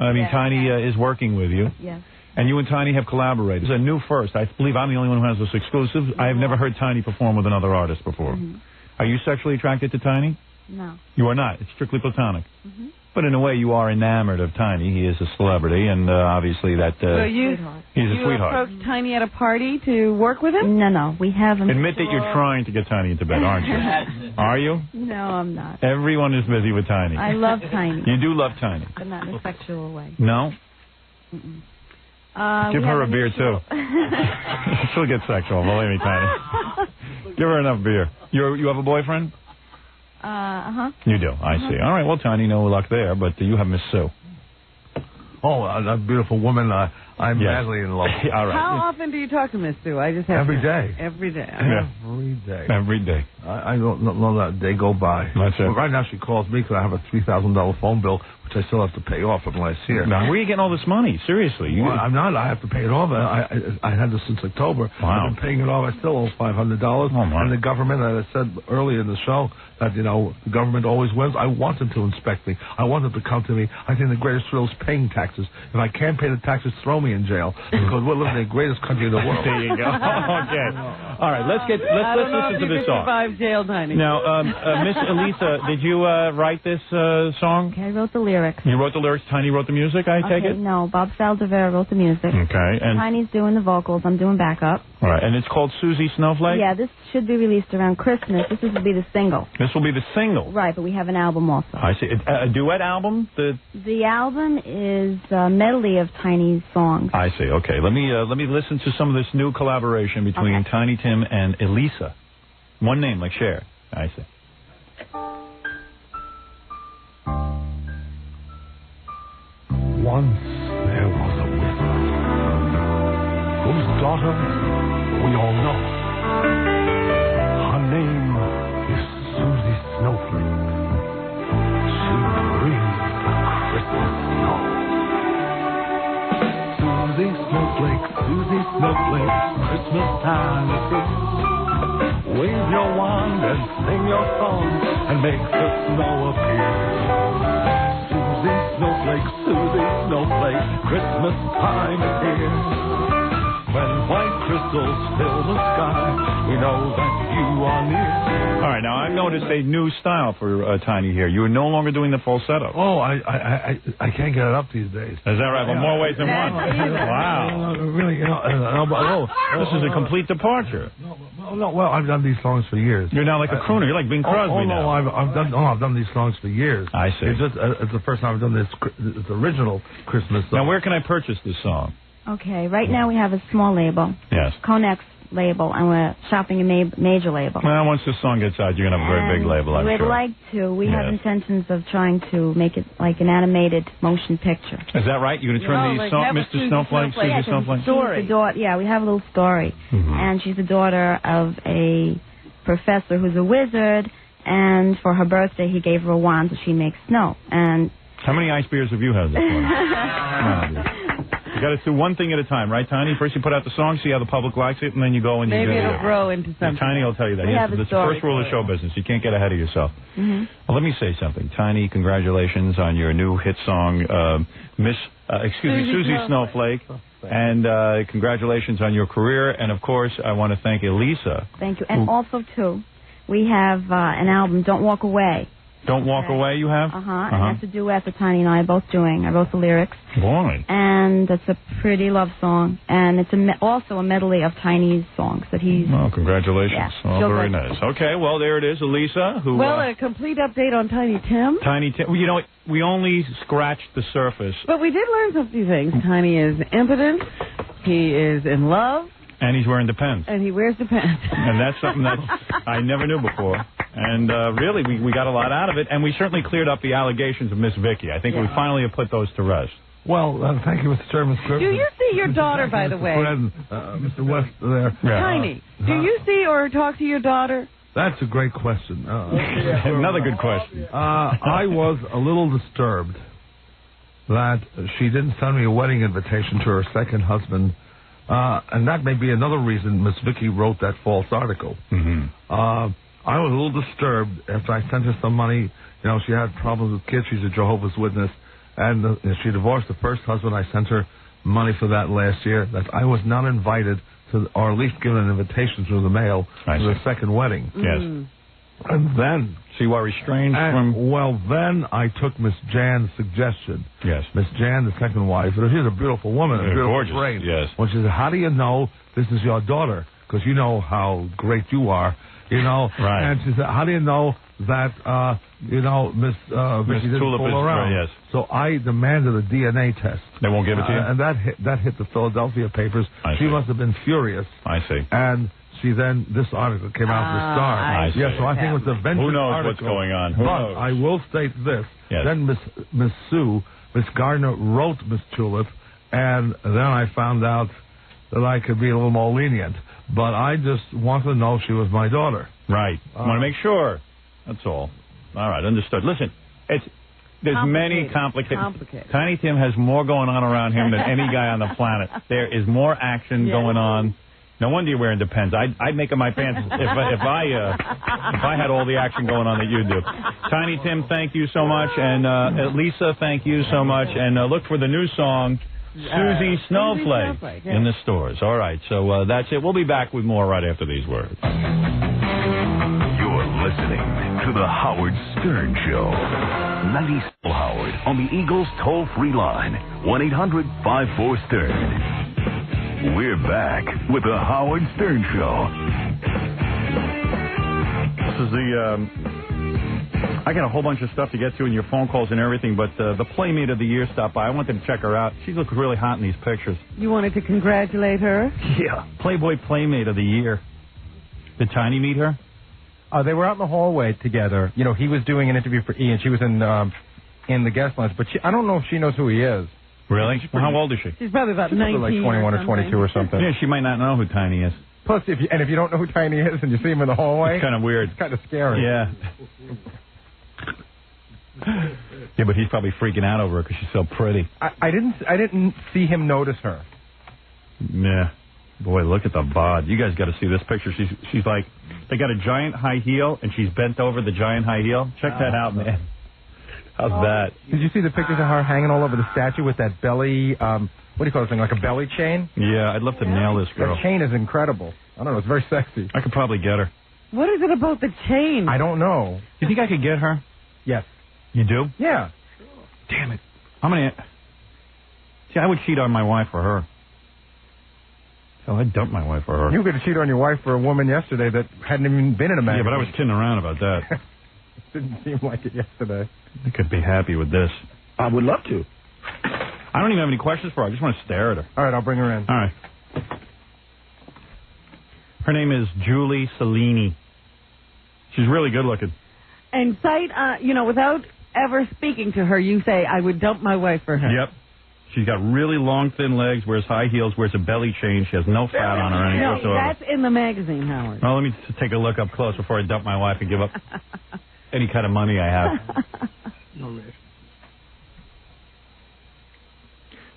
I mean, Tiny is working with you.
Yes.
And you and Tiny have collaborated. It's a new first. I believe I'm the only one who has this exclusive. I have never heard Tiny perform with another artist before.
Mm-hmm.
Are you sexually attracted to Tiny?
No.
You are not. It's strictly platonic.
Mm-hmm.
But in a way, you are enamored of Tiny. He is a celebrity, and obviously that
So
he's a sweetheart.
You approached Tiny at a party to work with him?
No. We haven't.
Admit that you're trying to get Tiny into bed, aren't you? Are you?
No, I'm not.
Everyone is busy with Tiny.
I love Tiny.
You do love Tiny.
But not in a sexual way.
No?
Mm-mm.
Give her a beer, too. She'll get sexual. Believe me, Tiny. Give her enough beer. You have a boyfriend?
Uh-huh.
You do. I see. All right. Well, Tiny, no luck there. But you have Miss Sue.
That beautiful woman. I'm madly in love.
All right.
How often do you talk to Miss Sue? I just have
Every day.
Every day.
Every day.
I don't know that day go by.
That's it.
But right now she calls me because I have a $3,000 phone bill, which I still have to pay off from last year.
Now, where are you getting all this money? Seriously.
I'm not. I have to pay it off. I had this since October.
Wow.
I've been paying it off. I still owe $500. And the government, as I said earlier in the show, that, the government always wins. I want them to inspect me. I want them to come to me. I think the greatest thrill is paying taxes. If I can't pay the taxes, throw me in jail. Because we're living in the greatest country in the world.
There you go. Okay. All right, let's listen to this song.
Survive jail, Tiny.
Now, Miss Elisa, did you write this song?
Okay, I wrote the lyrics.
You wrote the lyrics. Tiny wrote the music, I take it?
No, Bob Saldivera wrote the music.
Okay. And
Tiny's doing the vocals. I'm doing backup.
All right, and it's called Susie Snowflake?
Yeah, this should be released around Christmas. This will be the single.
This will be the single?
Right, but we have an album also.
I see. A duet album?
The album is a medley of Tiny's songs.
I see. Okay, let me listen to some of this new collaboration between Tiny Tim and Elisa. One name, like Cher. I see.
Once there was a wizard whose daughter we all know. Her name is Susie Snowflake. She brings the Christmas snow. Susie snowflakes, Christmas time is here. Wave your wand and sing your song and make the snow appear. Susie Snowflake, Christmas time is here. When white crystals fill the sky, we know that you are near.
All right, now I've noticed a new style for Tiny here. You are no longer doing the falsetto.
Oh, I can't get it up these days.
Is that right? Well, more ways than one. Wow.
Really,
This is a complete departure.
No, well, I've done these songs for years.
You're now like a crooner. You're like Bing Crosby now.
I've done these songs for years.
I see.
It's just it's the first time I've done this original Christmas song.
Now, where can I purchase this song?
Okay, right now we have a small label.
Yes.
Conex label, and we're shopping a major label.
Well, once this song gets out, you're going to have a very big label, I'm
we'd
sure.
like to. We have intentions of trying to make it like an animated motion picture.
Is that right? You're going to turn Mr. Snowflake, Susie Snowflake?
Yeah, we have a little story. And she's the daughter of a professor who's a wizard, and for her birthday he gave her a wand so she makes snow. And
how many ice beers have you had this morning? You got to do one thing at a time, right, Tiny? First you put out the song, see how the public likes it, and then you go and you do it.
Maybe it'll grow into something.
Tiny will tell you that. It's the first rule of show business. You can't get ahead of yourself. Well, let me say something. Tiny, congratulations on your new hit song, Susie Snowflake. And congratulations on your career. And, of course, I want to thank Elisa.
Thank you. And also, too, we have an album, Don't Walk Away.
Don't Walk Away, you have?
And that's a duet that Tiny and I are both doing. I wrote the lyrics.
Boy.
And it's a pretty love song. And it's also a medley of Tiny's songs that he's...
Well, congratulations.
Yeah,
very nice. Okay, well, there it is, Elisa. Who,
well, a complete update on Tiny Tim.
Tiny Tim. You know, we only scratched the surface.
But we did learn some few things. Tiny is impotent. He is in love.
And he's wearing Depends.
And he wears Depends.
And that's something that I never knew before. And really, we got a lot out of it. And we certainly cleared up the allegations of Miss Vicky. I think we finally have put those to rest.
Well, thank you, Mr. Chairman.
Do you see your daughter, by the way?
Mr. West there.
Tiny, do you see or talk to your daughter?
That's a great question.
Another good question.
I was a little disturbed that she didn't send me a wedding invitation to her second husband. And that may be another reason Miss Vicky wrote that false article. I was a little disturbed after I sent her some money. You know, she had problems with kids. She's a Jehovah's Witness. And she divorced the first husband. I sent her money for that last year. That I was not invited to, or at least given an invitation through the mail to the second wedding.
Yes.
And then...
So you are restrained from...
Well, then I took Miss Jan's suggestion.
Yes.
Miss Jan, the second wife. She's a beautiful woman. A beautiful
gorgeous.
brain.
Yes.
When she said, how do you know this is your daughter? Because you know how great you are. You know.
Right.
And she said, how do you know that, Miss Vicky didn't
Tulip
fool around?
Yes.
So I demanded a DNA test.
They won't give it to you?
And that hit the Philadelphia papers. She must have been furious.
I see.
And this article came out in the Star.
I see.
So I think it was a venture
Who knows
article.
what's going on? Who
but
knows?
I will state this.
Yes.
Then Miss Gardner wrote Miss Tulip, and then I found out that I could be a little more lenient. But I just wanted to know she was my daughter.
Right. I want to make sure. That's all. All right, understood. Listen, there's many complicated. Tiny Tim has more going on around him than any guy on the planet. There is more action going on. No wonder you're wearing Depends. I'd make up my pants if I had all the action going on that you do. Tiny Tim, thank you so much, and Lisa, thank you so much, and look for the new song, Susie Snowflake, in the stores. All right, so that's it. We'll be back with more right after these words.
You're listening to the Howard Stern Show. 90 Howard on the Eagles toll-free line, 1-800-54-STERN. We're back with the Howard Stern Show.
This is I got a whole bunch of stuff to get to in your phone calls and everything, but the Playmate of the Year stopped by. I wanted to check her out. She looks really hot in these pictures.
You wanted to congratulate her?
Yeah. Playboy Playmate of the Year. Did Tiny meet her?
They were out in the hallway together. You know, he was doing an interview for E, and she was in the guest lounge. But I don't know if she knows who he is.
Really? Well, how old is she?
She's probably about 19
like 21 or 22 or something.
Yeah, she might not know who Tiny is.
Plus, if you don't know who Tiny is and you see him in the hallway...
It's kind of weird.
It's kind of scary.
Yeah. Yeah, but he's probably freaking out over her because she's so pretty.
I didn't see him notice her.
Yeah. Boy, look at the bod. You guys got to see this picture. She's like, they got a giant high heel, and she's bent over the giant high heel. Check that out, man. How's that?
Did you see the pictures of her hanging all over the statue with that belly, what do you call this thing, like a belly chain?
Yeah, I'd love to nail this girl.
That chain is incredible. I don't know, it's very sexy.
I could probably get her.
What is it about the chain?
I don't know.
You think I could get her?
Yes.
You do?
Yeah.
Damn it. I'm going to... See, I would cheat on my wife for her. So I'd dump my wife for her.
You were going to cheat on your wife for a woman yesterday that hadn't even been in a magazine.
Yeah, but I was kidding around about that.
Didn't seem like it yesterday.
I could be happy with this.
I would love to.
I don't even have any questions for her. I just want to stare at her.
All right, I'll bring her in.
All right. Her name is Julie Cellini. She's really good looking.
And sight, without ever speaking to her, you say, I would dump my wife for her.
Yep. She's got really long, thin legs, wears high heels, wears a belly chain. She has no fat on her anything whatsoever.
That's in the magazine, Howard.
Well, let me take a look up close before I dump my wife and give up any kind of money I have.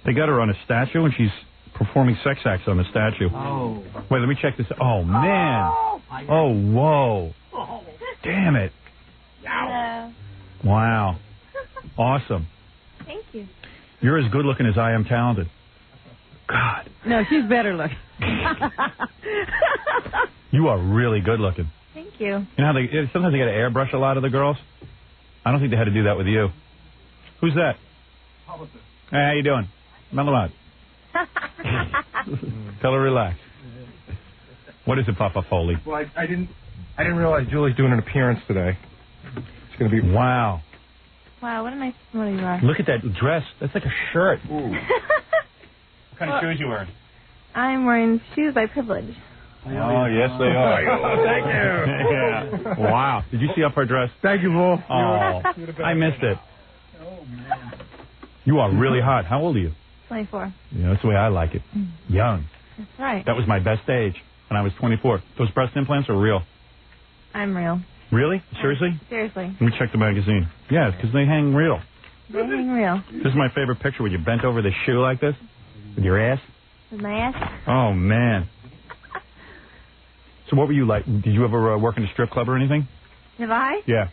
They got her on a statue, and she's performing sex acts on the statue.
Oh.
Wait, let me check this. Oh, man. Oh, whoa. Damn it.
Hello.
Wow. Awesome.
Thank you.
You're as good looking as I am talented. God.
No, she's better looking.
You are really good looking.
Thank you.
You know how sometimes they got to airbrush a lot of the girls? I don't think they had to do that with you. Who's that? Hey, how you doing? Mellow out. Tell her relax. What is it, Papa Foley?
Well, I didn't realize Julie's doing an appearance today. It's going to be...
Wow.
Wow, what a nice smoothie you are.
Look at that dress. That's like a shirt. What kind of shoes you wearing?
I'm wearing shoes by privilege.
Oh, yes, they are.
Thank you.
Yeah. Wow. Did you see up her dress?
Thank you, Bull.
Oh, I missed it.
Oh, man.
You are really hot. How old are you?
24.
Yeah, that's the way I like it. Young.
That's right.
That was my best age when I was 24. Those breast implants are real.
I'm real.
Really? Seriously?
Seriously.
Let me check the magazine. Yeah, because they hang real.
They hang real.
This is my favorite picture when you bent over the shoe like this with your ass.
With my ass?
Oh, man. So what were you like? Did you ever work in a strip club or anything?
Have I?
Yeah.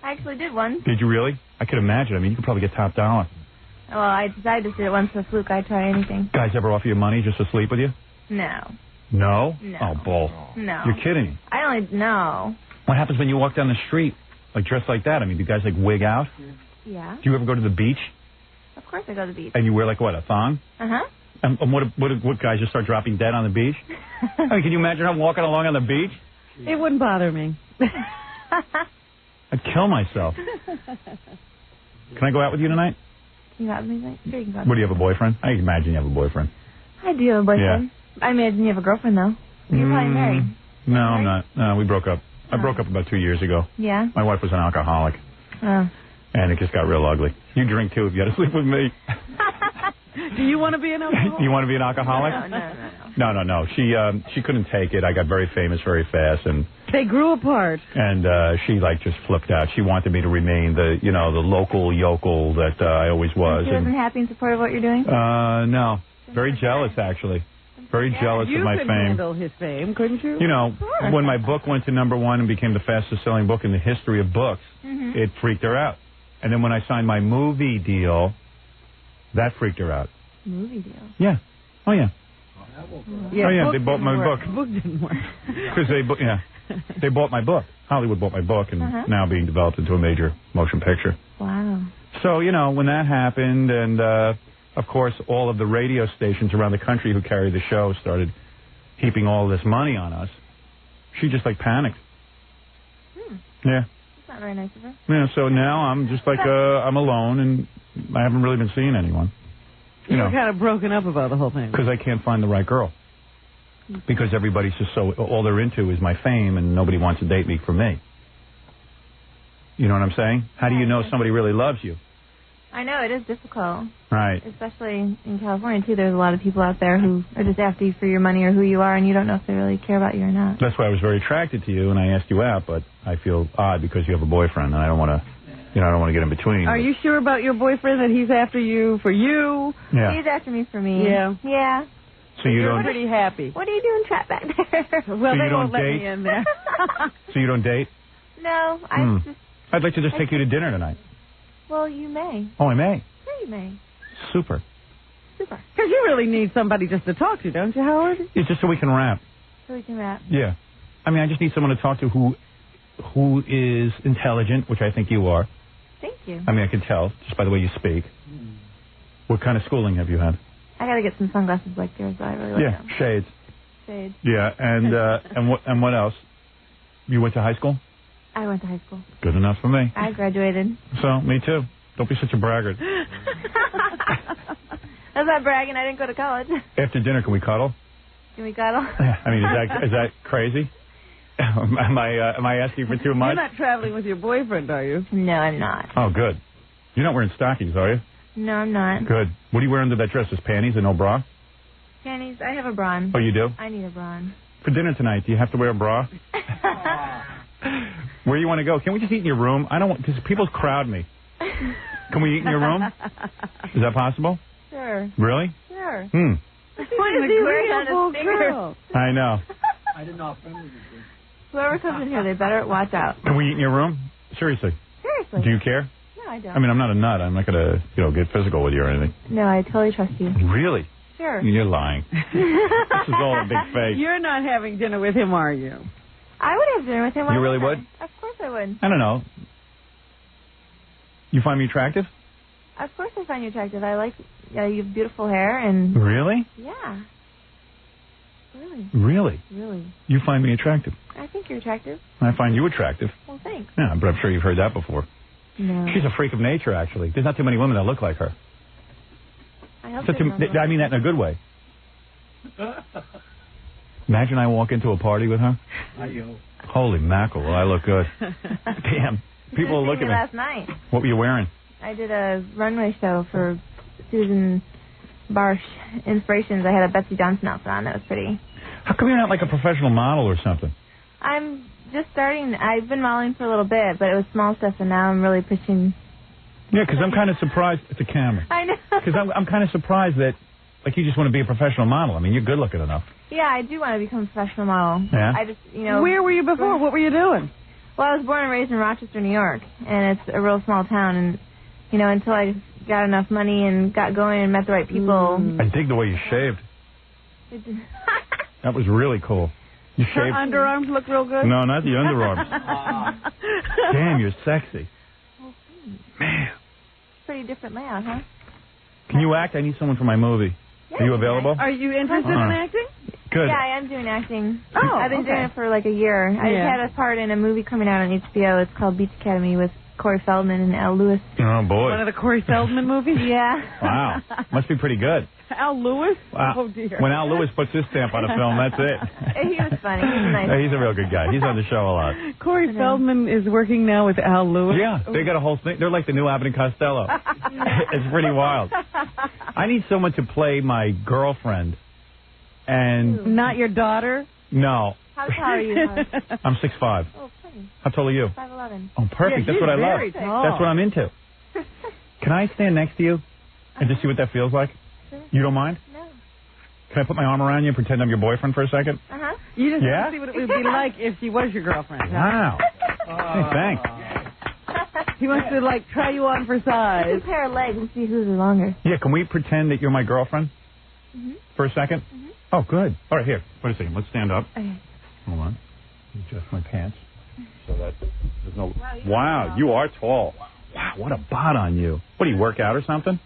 I actually did one.
Did you really? I could imagine. I mean, you could probably get top dollar.
Well, I decided to do it once for a fluke. I'd try anything.
Guys ever offer you money just to sleep with you?
No.
No?
No.
Oh, bull.
No.
You're kidding.
I only... No.
What happens when you walk down the street, like dressed like that? I mean, do guys like wig out?
Yeah.
Do you ever go to the beach?
Of course I go to the beach.
And you wear like what, a thong?
Uh-huh.
And what guys just start dropping dead on the beach? I mean, can you imagine I'm walking along on the beach?
It wouldn't bother me.
I'd kill myself. Can I go out with you tonight?
You got me? Sure, you can go.
What, do you have a boyfriend? I imagine you have a boyfriend.
I do have a boyfriend.
Yeah.
I imagine you have a girlfriend, though. You're probably married.
No, I'm not. No, we broke up. I broke up about 2 years ago.
Yeah?
My wife was an alcoholic.
Oh.
And it just got real ugly. You drink, too, if you had to sleep with me.
Do you want to be an alcoholic?
Do you want to be an alcoholic? No. She couldn't take it. I got very famous very fast, and
they grew apart.
And she just flipped out. She wanted me to remain the local yokel that I always was.
She wasn't happy and supportive of what you're doing?
No. Very jealous, actually. Very jealous of my
You could handle his fame, couldn't you?
You know, when my book went to #1 and became the fastest-selling book in the history of books, it freaked her out. And then when I signed my movie deal, that freaked her out.
Movie deal?
Yeah. Oh, yeah.
Yeah,
they bought my book.
Book didn't work.
Because they bought my book. Hollywood bought my book, and now being developed into a major motion picture.
Wow.
So, when that happened, and, of course, all of the radio stations around the country who carry the show started heaping all this money on us, she just, panicked. Yeah.
That's not very nice of her.
Yeah, so now I'm just I'm alone, and I haven't really been seeing anyone.
You're kind of broken up about the whole thing.
Because I can't find the right girl. Because everybody's just all they're into is my fame, and nobody wants to date me for me. You know what I'm saying? How do you know somebody really loves you?
I know, it is difficult.
Right.
Especially in California, too. There's a lot of people out there who are just after you for your money or who you are, and you don't know if they really care about you or not.
That's why I was very attracted to you, and I asked you out, but I feel odd because you have a boyfriend, and I don't want to... I don't want to get in between.
Are you sure about your boyfriend that he's after you for you?
Yeah.
He's after me for me.
Yeah.
Yeah.
So you
You're
don't.
pretty happy.
What are you doing trapped back there?
Well,
So
they
you
won't
don't
let
date?
me in there.
So you don't date?
No,
I'd like to just take you to dinner tonight.
Well, you may.
Oh, I may.
Sure, you may.
Super.
Super.
Because you really need somebody just to talk to, don't you, Howard?
It's just so we can rap.
So we can wrap.
Yeah. I mean, I just need someone to talk to who is intelligent, which I think you are.
Thank you.
I mean, I can tell just by the way you speak. What kind of schooling have you had?
I got to get some sunglasses like yours, but I really like them.
Shades.
Shades.
Yeah, and what else? You went to high school?
I went to high school.
Good enough for me.
I graduated.
So, me too. Don't be such a braggart.
That's not bragging. I didn't go to college.
After dinner, can we cuddle?
Can we cuddle?
I mean, is that crazy? Am I asking for too much?
You're not traveling with your boyfriend, are you?
No, I'm not.
Oh, good. You're not wearing stockings, are you?
No, I'm not.
Good. What do you wear under that dress? Just panties and no bra?
Panties. I have a bra on.
Oh, you do?
I need a bra on.
For dinner tonight, do you have to wear a bra? Where do you want to go? Can we just eat in your room? I don't want, because people crowd me. Can we eat in your room? Is that possible?
Sure.
Really?
Sure.
What is he wearing on his finger?
I know.
I didn't know offend you.
Whoever comes in here, they better watch out.
Can we eat in your room? Seriously.
Seriously.
Do you care?
No, I don't.
I mean, I'm not a nut. I'm not going to, get physical with you or anything.
No, I totally trust you.
Really?
Sure.
You're lying. This is all a big fake.
You're not having dinner with him, are you?
I would have dinner with him.
You really would?
Of course I would.
I don't know. You find me attractive?
Of course I find you attractive. I like you have beautiful hair and...
Really?
Yeah. Really.
Really?
Really.
You find me attractive?
I think you're attractive.
I find you attractive.
Well, thanks.
Yeah, but I'm sure you've heard that before.
No.
She's a freak of nature, actually. There's not too many women that look like her.
I hope
So I mean that in a good way. Imagine I walk into a party with her. Holy mackerel, will I look good. Damn. People are looking at me.
Last night.
What were you wearing?
I did a runway show for Susan Barsh Inspirations. I had a Betsy Johnson outfit on. That was pretty.
How come you're not like a professional model or something?
I'm just starting. I've been modeling for a little bit, but it was small stuff, and now I'm really pushing.
Yeah, because I'm kind of surprised at the camera.
I know.
Because I'm kind of surprised that, like, you just want to be a professional model. I mean, you're good looking enough.
Yeah, I do want to become a professional model.
Yeah?
I just,
Where were you before? What were you doing?
Well, I was born and raised in Rochester, New York, and it's a real small town, and, until I got enough money and got going and met the right people.
I dig the way you shaved. That was really cool. You
Her
shaved.
underarms look real good?
No, not the underarms. Damn, you're sexy. Man.
Pretty different layout, huh?
Can you act? I need someone for my movie. Are you available?
Are you interested in acting?
Good.
Yeah, I am doing acting.
Oh,
I've been doing it for like a year. I just had a part in a movie coming out on HBO. It's called Beach Academy with Corey Feldman and Al Lewis.
Oh, boy.
One of the Corey Feldman movies?
Yeah.
Wow. Must be pretty good.
Al Lewis?
Wow.
Oh, dear.
When Al Lewis puts his stamp on a film, that's it.
He was funny. He was nice.
He's a real good guy. He's on the show a lot.
Corey Feldman is working now with Al Lewis?
Yeah, they got a whole thing. They're like the new Abbott and Costello. It's pretty wild. I need someone to play my girlfriend. And
not your daughter?
No.
How tall are you?
I'm 6'5".
Oh, funny.
How tall are you?
5'11".
Oh, perfect.
Yeah,
that's what I love.
very tall.
That's what I'm into. Can I stand next to you and just see what that feels like?
Sure.
You don't mind?
No.
Can I put my arm around you and pretend I'm your boyfriend for a second?
Uh-huh.
You just
Yeah?
want to see what it would be like if she was your girlfriend.
Wow. Hey, thanks.
He wants to, try you on for size.
Compare legs and see whose are longer.
Yeah, can we pretend that you're my girlfriend for a second? Oh, good. All right, here. Wait a second. Let's stand up.
Okay.
Hold on. Adjust my pants so that there's no... Wow, you are tall. Wow, what a bod on you. What, do you work out or something?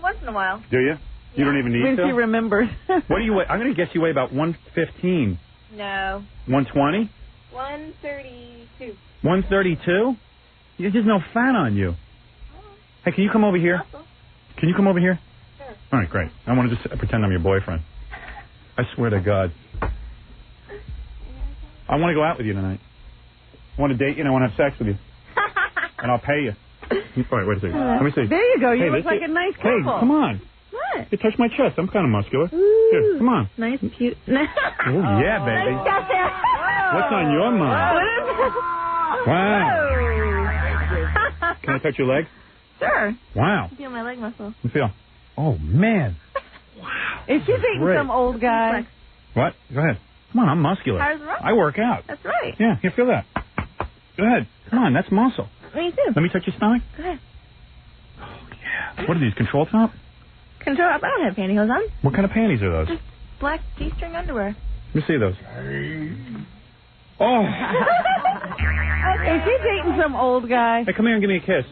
Once in a while.
Do you? You don't even need
When
to?
she remembers.
What do you weigh? I'm going to guess you weigh about 115.
No.
120?
132.
132? There's just no fat on you. Hey, can you come over here? Can you come over here?
Sure.
All right, great. I want to just pretend I'm your boyfriend. I swear to God. I want to go out with you tonight. I want to date you and I want to have sex with you. And I'll pay you. All right, wait a second. Let me see.
There you go. You
Hey,
look like a nice couple.
Hey, come on.
What?
You touch my chest. I'm kind of muscular.
Ooh.
Here, come on.
Nice, cute.
Oh, yeah, baby. What's on your mind? Wow. Can I touch your leg?
Sure.
Wow.
Feel my leg muscle.
Let me feel. Oh, man. Wow.
Is she dating
Great.
some old guy?
What? Go ahead. Come on, I'm muscular.
How's it right?
I work out.
That's right.
Yeah, here, feel that. Go ahead. Come on, that's muscle.
Me too.
Let me touch your stomach.
Go ahead.
What are these, control top?
Control up. I don't have pantyhose on.
What kind of panties are those?
Just black G-string underwear.
Let me see those. Oh.
Is she dating some old guy?
Hey, come here and give me a kiss.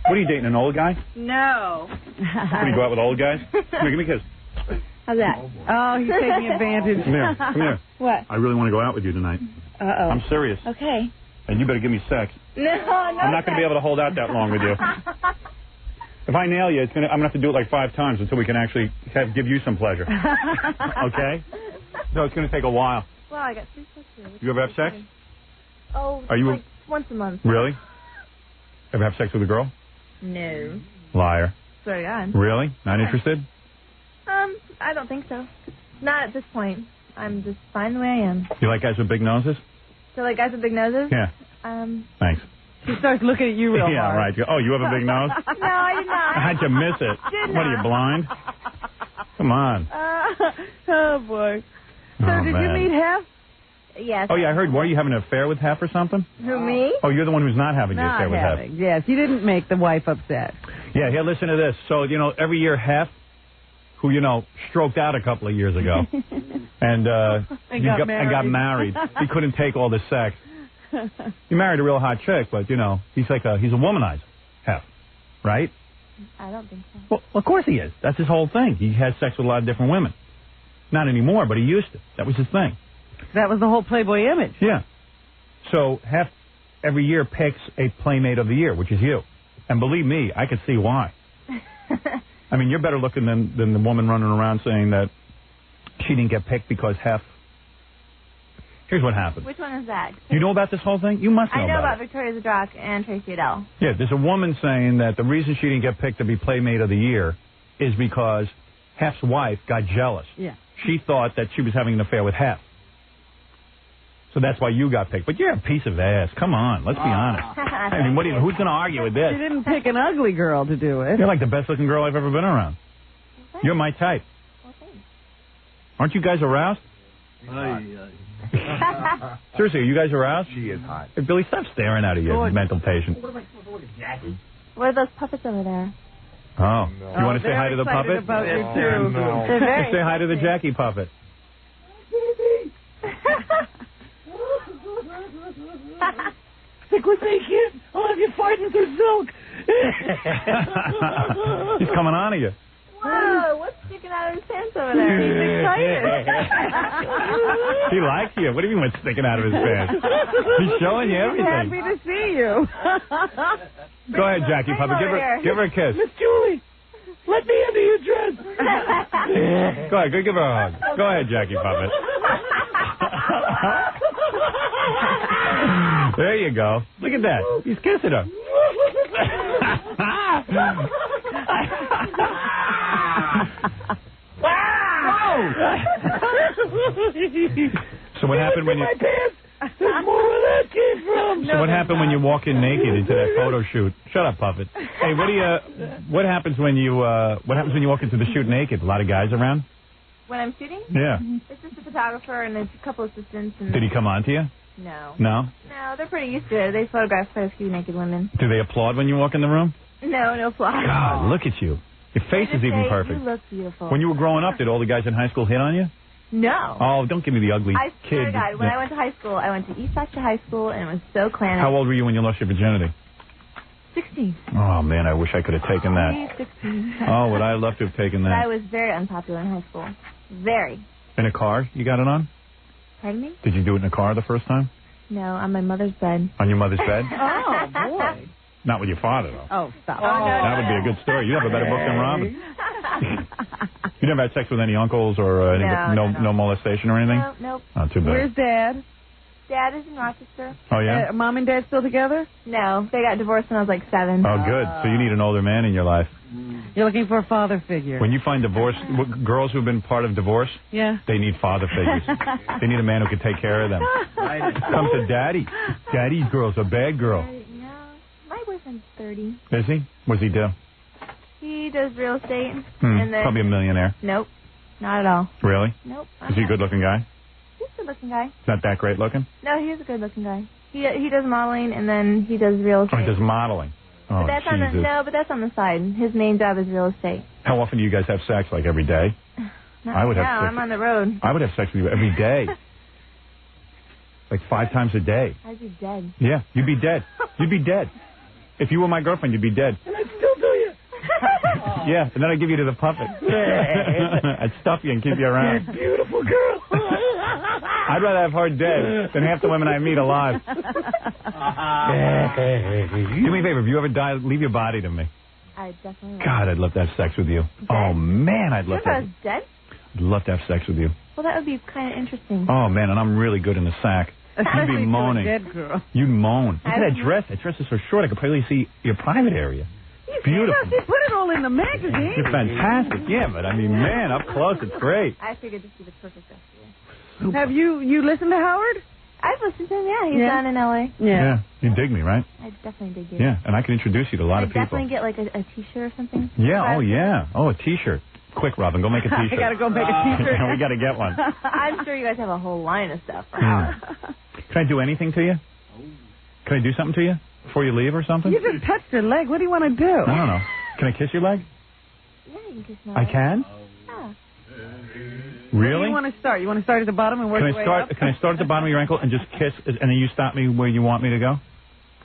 What are you dating, an old guy?
No.
Can you go out with old guys? Come here, give me a kiss.
How's that?
Oh, he's taking advantage.
Come here, come here.
What?
I really want to go out with you tonight.
Uh-oh.
I'm serious.
Okay.
And you better give me sex.
No,
I'm not going to be able to hold out that long with you. If I nail you, I'm going to have to do it like 5 times until we can actually give you some pleasure. Okay? No, it's going to take a while.
Well, I got 3 sex here.
You ever have sex?
Oh,
Are you
like once a month.
Really? Ever have sex with a girl?
No.
Liar.
Swear to God.
Really? Not interested?
I don't think so. Not at this point. I'm just fine the way I am.
You like guys with big noses?
So, like guys with big noses?
Yeah. Thanks.
She starts looking at you real
yeah,
hard.
right. Oh, you have a big nose?
No, I did not.
How'd you miss it? What are you, blind? Come on.
Oh, boy. So,
Oh,
did
man.
you meet Hef?
Yes.
Oh, yeah, I heard. What, are you having an affair with Hef or something?
Who, me?
Oh, you're the one who's not having the
Not
affair with Hef.
having. Yes, you didn't make the wife upset.
Yeah, here, listen to this. So, every year Hef, who, stroked out a couple of years ago, and got married. He couldn't take all the sex. He married a real hot chick, but, he's he's a womanizer, Hef, right?
I don't think so.
Well, of course he is. That's his whole thing. He has sex with a lot of different women. Not anymore, but he used to. That was his thing.
That was the whole Playboy image.
Yeah. So Hef every year picks a Playmate of the Year, which is you. And believe me, I could see why. I mean, you're better looking than the woman running around saying that she didn't get picked because Hef. Here's what happened.
Which one is that?
You know about this whole thing? You must know
I know
about
about Victoria Zdrock and Tracy Adele.
Yeah, there's a woman saying that the reason she didn't get picked to be Playmate of the Year is because Hef's wife got jealous.
Yeah.
She thought that she was having an affair with Hef. So that's why you got picked. But you're a piece of ass. Come on, let's be honest. I mean, who's going to argue with this?
She didn't pick an ugly girl to do it.
You're like the best-looking girl I've ever been around. You're my type. Aren't you guys aroused? Seriously, are you guys aroused?
She is hot.
Hey, Billy, stop staring at her, you mental patient.
What are those puppets over there?
Oh. You want to say hi to the puppet?
About you too.
They're very
Say hi to the Jackie puppet.
Stick with me, kid. I'll have you fighting through silk.
He's coming on to you.
Whoa, what's sticking out of his pants over there? He's excited.
He likes you. What do you mean what's sticking out of his pants? He's showing you
He's
everything.
happy to see you.
Go ahead, Jackie puppet. Give her a kiss.
Miss Julie, let me into your dress.
Go ahead, go give her a hug. Go ahead, Jackie puppet. There you go. Look at that. He's kissing her. So what happened when you?
There's more where that came from.
So what happened when you walk in naked into that photo shoot? Shut up, puppet. Hey, what happens when you walk into the shoot naked? A lot of guys around?
When I'm shooting?
Yeah.
It's just a photographer and there's a couple assistants. And
Did he come on to you?
No.
No?
No, they're pretty used to it. They photograph quite a few naked women.
Do they applaud when you walk in the room?
No, no flaws.
God, look at you. Your face is even perfect.
You look beautiful.
When you were growing up, did all the guys in high school hit on you?
No.
Oh, don't give me the ugly
I
kid.
swear to God, when I went to high school, I went to East Baxter High School, and it was so clannish.
How old were you when you lost your virginity?
16.
Oh, man, I wish I could have taken that.
16.
Oh, would I have loved to have taken
But I
that.
was very unpopular in high school. Very.
In a car, you got it on?
Pardon me?
Did you do it in a car the first time?
No, on my mother's bed.
On your mother's bed?
Oh, boy.
Not with your father, though.
Oh, stop.
That would be a good story. You'd have a better book than Robin. You never had sex with any uncles or no molestation or anything?
No, nope.
Oh, too bad.
Where's Dad?
Dad is in Rochester.
Oh, yeah?
Mom and Dad still together?
No, they got divorced when I was like 7.
Oh, good. So you need an older man in your life.
You're looking for a father figure.
When you find girls who've been part of divorce,
Yeah.
they need father figures. They need a man who can take care of them. Come to Daddy. Daddy's girl's a bad girl.
No, my boyfriend's 30.
Is he? What's he do?
He does real estate. And then,
Probably a millionaire.
Nope.
Not at all.
Really?
Nope.
Is he a good-looking guy?
He's a good-looking guy.
Not that great looking?
No, he is a good-looking guy. He does modeling and then he does real estate.
Oh, he does modeling. Oh,
But that's on the but that's on the side. His main job is real estate.
How often do you guys have sex? Like every day?
Not
I would
right
have
now.
sex.
I'm on the road.
I would have sex with you every day. Like 5 times a day.
I'd be dead.
Yeah, you'd be dead. You'd be dead. If you were my girlfriend, you'd be dead.
And I'd still do you.
Yeah, and then I'd give you to the puppet. I'd stuff you and keep you around.
Beautiful girl.
I'd rather have her dead than half the women I meet alive. Do me a favor, if you ever die, leave your body to me.
I definitely would.
God, I'd love to have sex with you. Oh, man, I'd love
If
to
I
have,
was dead?
I'd love to have sex with you.
Well, that would be kind of interesting.
Oh, man, and I'm really good in the sack. You'd be moaning.
Dead girl.
You'd moan. Look at that dress. That dress is so short, I could probably see your private area. Beautiful.
She put it all in the magazine.
You're fantastic. Yeah, but I mean, man, up close, it's great.
I figured this would be the perfect dress for you.
Have you listened to Howard?
I've listened to him, yeah. He's down in L.A.
Yeah. You dig me, right?
I definitely dig you.
Yeah, and I can introduce you to a lot of people.
definitely get like a T-shirt or something.
Yeah, oh, yeah. Oh, a T-shirt. Quick, Robin, go make a T-shirt.
I gotta go make a T-shirt.
We gotta get one.
I'm sure you guys have a whole line of stuff.
Can I do anything to you? Can I do something to you before you leave or something?
You just touched her leg. What do you want to do?
I don't know. Can I kiss your leg?
Yeah, you can kiss my
I
leg.
can?
Yeah.
Where
Really?
do you want to start? You want to start at the bottom and work
Can
your
I
way
start?
up?
Can I start at the bottom of your ankle and just kiss, and then you stop me where you want me to go?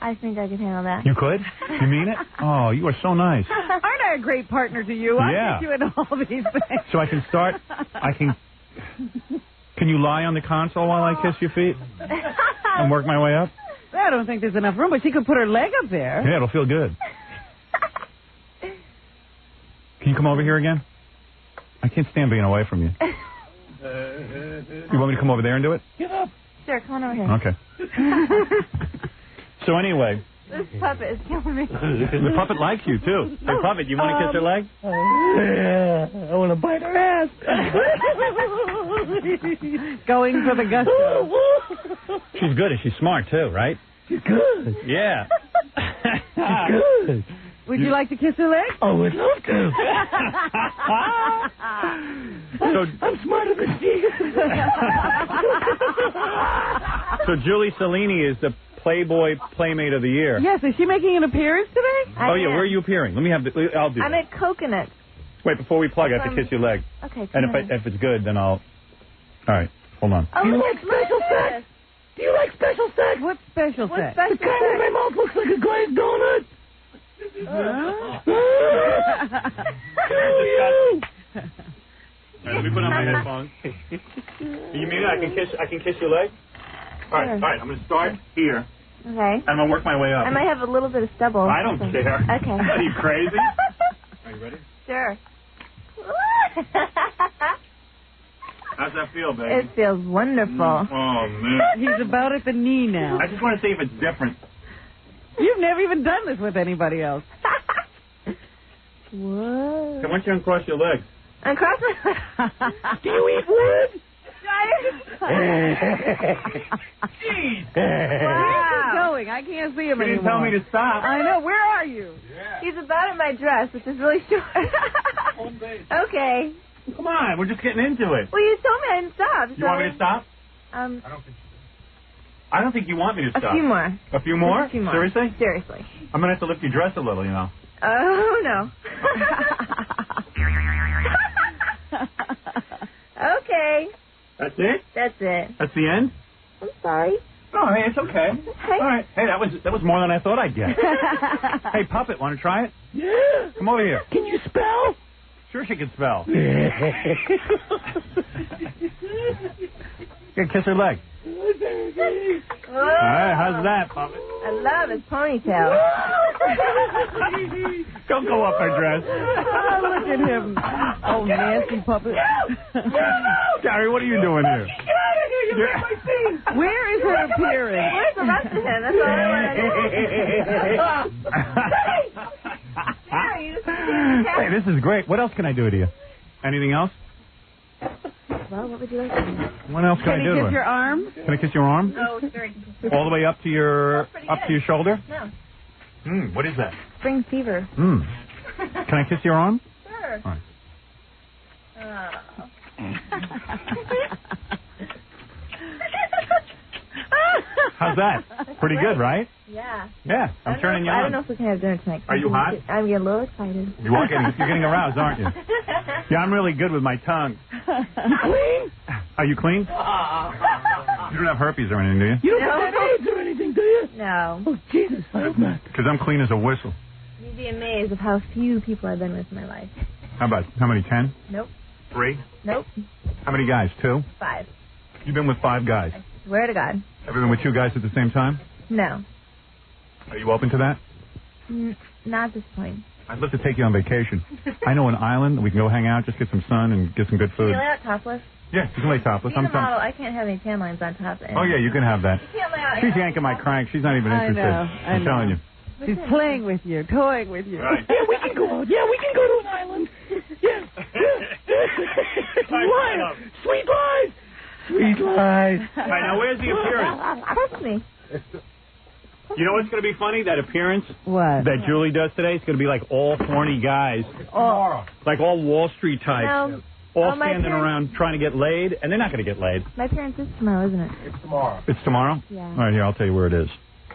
I think I can handle that.
You could? You mean it? Oh, you are so nice.
Aren't I a great partner to you? I
Yeah.
get you in all these things.
So I can start. Can you lie on the console while I kiss your feet and work my way up?
I don't think there's enough room, but she could put her leg up there.
Yeah, it'll feel good. Can you come over here again? I can't stand being away from you. You want me to come over there and do it?
Get up. Sure, come on over here.
Okay. So anyway,
This puppet is killing me.
the puppet likes you too. Hey, puppet, you want to kiss her leg?
Yeah, I want to bite her ass.
Going for the gusto.
She's good and she's smart too, right?
She's good.
Yeah.
She's good.
Would you like to kiss her leg?
I would love to.
So
I'm smarter than she is.
So Julie Cellini is the Playboy Playmate of the Year.
Yes, is she making an appearance today?
Oh yeah, where are you appearing? Let me have I'll do
I'm
that.
at Coconut.
Wait, before we plug, I have to kiss your leg.
Okay.
And if it's good, then I'll. All right, hold on.
Oh, do you like special sex? Do you like special sex?
What special sex?
The kind where my mouth looks like a glazed donut.
Do you? Right, let me put on my headphones. You mean I can kiss your leg? All right, I'm going to start here.
Okay.
And I'm going to work my way up.
I might have a little bit of stubble.
I don't care.
Okay.
Are you crazy? Are you ready?
Sure.
How's that feel, baby?
It feels wonderful.
Oh, man.
He's about at the knee now.
I just want to see if it's different.
You've never even done this with anybody else.
What?
I want you to uncross your legs.
Uncross my Do you eat wood?
Jeez. Where's he going? I can't see him
You
anymore.
didn't tell me to stop.
I know. Where are you?
He's about at my dress, which is really short. Okay.
Come on, we're just getting into it.
Well, you told me I didn't stop.
You want me to stop?
I
don't think you want me to stop.
A few more.
A few more?
A few more.
Seriously?
Seriously.
I'm going to have to lift your dress a little, you know.
Oh, no. Okay.
That's it?
That's it.
That's the end?
I'm sorry.
Oh, hey, it's okay.
Hey.
All right. Hey, that was more than I thought I'd get. Hey, Puppet, want to try it?
Yeah.
Come over here.
Can you spell?
Sure she can spell. Here, kiss her leg.
Oh.
All right, how's that, Puppet?
I love his ponytail.
Don't go up her dress.
Oh, look at him. Oh, nasty puppet.
Gary, what are you doing here?
Where is her appearance?
Where's the rest of him? That's all I want to know.
Hey, this is great. What else can I do to you? Anything else?
Well, what would you like to do?
What else can I do
Can
to
you
her?
kiss your arm?
Can I kiss your arm?
No, it's very...
All the way up to your shoulder?
No.
What is that?
Spring fever.
Can I kiss your arm?
Sure.
All right. How's that? Pretty good, right?
Yeah.
Yeah, I'm turning you on.
I don't know if we can have dinner tonight.
Are you hot?
I'm getting a little excited.
You're getting aroused, aren't you? Yeah, I'm really good with my tongue.
You clean?
Are you clean? You don't have herpes or anything, do you?
You don't have AIDS or anything, do you? No. Oh, Jesus, I hope not.
Because I'm clean as a whistle.
You'd be amazed of how few people I've been with in my life.
How many, 10?
Nope.
3?
Nope.
How many guys, 2?
5.
You've been with 5 guys.
Swear to God.
Ever been with 2 guys at the same time?
No.
Are you open to that?
Not at this point.
I'd love to take you on vacation. I know an island. We can go hang out, just get some sun and get some good
Can
food.
you lay out topless?
Yeah, you can lay topless.
Being a model, I can't have any tan lines on top.
Oh, yeah, you can have that.
You can't lay out.
She's yanking my crank. She's not even interested.
I
I'm
know.
telling you.
She's playing with you, toying with you.
Right.
Yeah, we can go out. Yeah, we can go to an island. Yeah. Liar. Sweet lies. Sweet lies.
All right, now where's the appearance?
Trust me.
You know what's going to be funny? That appearance
What?
that Julie does today is going to be like all horny guys.
Oh.
Like all Wall Street types.
No.
All
my
standing
parents-
around trying to get laid, and they're not going to get laid.
My parents is tomorrow, isn't it?
It's tomorrow. It's tomorrow?
Yeah.
All right, here, I'll tell you where it is.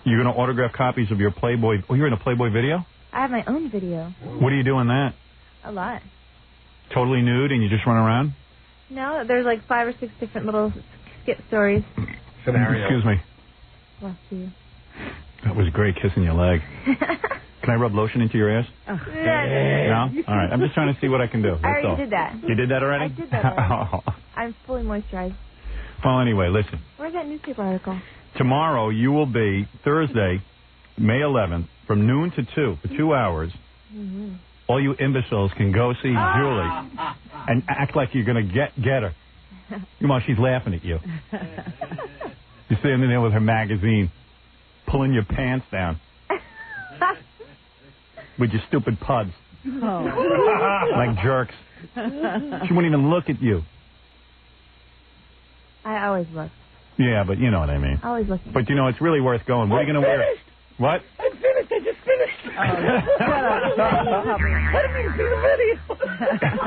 You're going to autograph copies of your Playboy. Oh, you're in a Playboy video?
I have my own video.
What are you doing that?
A lot.
Totally nude and you just run around?
No, there's like 5 or 6 different little skit stories.
Excuse me.
Bless you.
That was great kissing your leg. Can I rub lotion into your ass?
No?
All right. I'm just trying to see what I can do. That's
I already
all.
did that.
You did that already?
I did that already. I'm fully moisturized.
Well, anyway, listen.
Where's that newspaper article?
Tomorrow you will be, Thursday, May 11th, from noon to 2, for 2 hours.
Mm-hmm.
All you imbeciles can go see Julie and act like you're going to get her. Come on, she's laughing at you. You're standing there with her magazine, pulling your pants down with your stupid puds. Like jerks. She won't even look at you.
I always look.
Yeah, but you know what I mean.
Always looking.
But you know, it's really worth going. What are you going to wear? What?
I'm finished. I just finished. I didn't even see the video.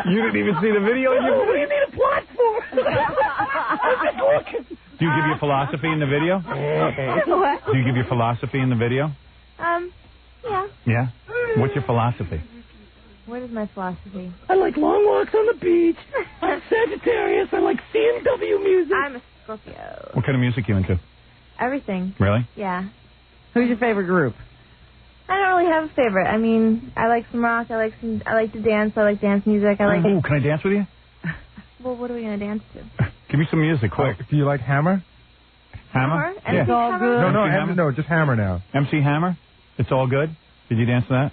You didn't even see the video?
What do you need a plot for? I'm just looking.
Do you give your philosophy in the video?
What?
Do you give your philosophy in the video?
Yeah.
Yeah? What's your philosophy?
What is my philosophy?
I like long walks on the beach. I'm Sagittarius. I like C&W music.
I'm a Scorpio.
What kind of music you into?
Everything.
Really?
Yeah.
Who's your favorite group?
I don't really have a favorite. I mean, I like some rock. I like to dance. I like dance music. I like.
Oh, can I dance with you?
Well, what are we gonna dance to?
Give me some music, quick.
Do you like Hammer?
Hammer?
Yeah.
It's all good.
No, just Hammer now.
MC Hammer? It's all good? Did you dance to that?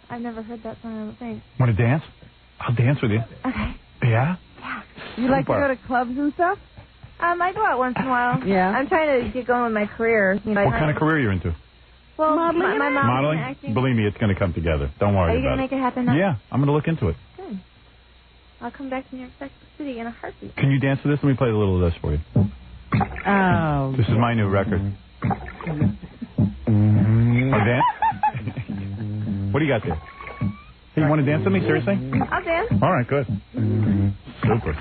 I've never heard that song. I don't think.
Want to dance? I'll dance with you.
Okay.
Yeah?
You like to go to clubs and stuff?
I go out once in a while.
Yeah.
I'm trying to get going with my career. You know,
What kind of career are you into?
Well,
Modeling?
my mom
Modeling?
acting.
Believe me, it's going to come together. Don't worry
Are you
about
gonna
it.
make it happen now?
Yeah, I'm going to look into it.
Good. I'll come back to New York City in a heartbeat.
Can you dance to this? Let me play a little of this for you.
Oh.
This is my new record. Oh, dance? What do you got there? Hey, you want to dance with me? Seriously?
I'll dance.
All right, good. Super.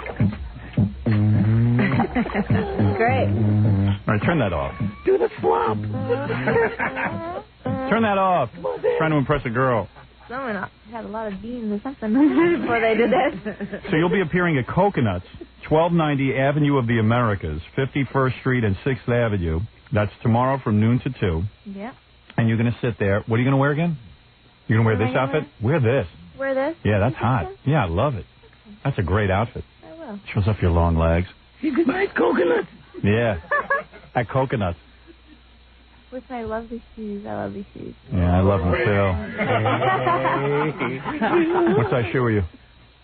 Great.
All right, turn that off.
Do the flop.
Turn that off. Trying to impress a girl.
Someone had a lot of beans or something before they did that.
So you'll be appearing at Coconuts, 1290 Avenue of the Americas, 51st Street and 6th Avenue. That's tomorrow from noon to 2.
Yeah.
And you're going to sit there. What are you going to wear again? You're going to wear
What am
this
I gonna
outfit? Wear this.
Wear this?
Yeah, that's hot. Yeah, I love it. That's a great outfit.
I will.
Shows off your long legs.
You good night, coconut.
Yeah. At Coconuts.
With my lovely shoes. I love these shoes.
Yeah, I love them too. What size shoe are you?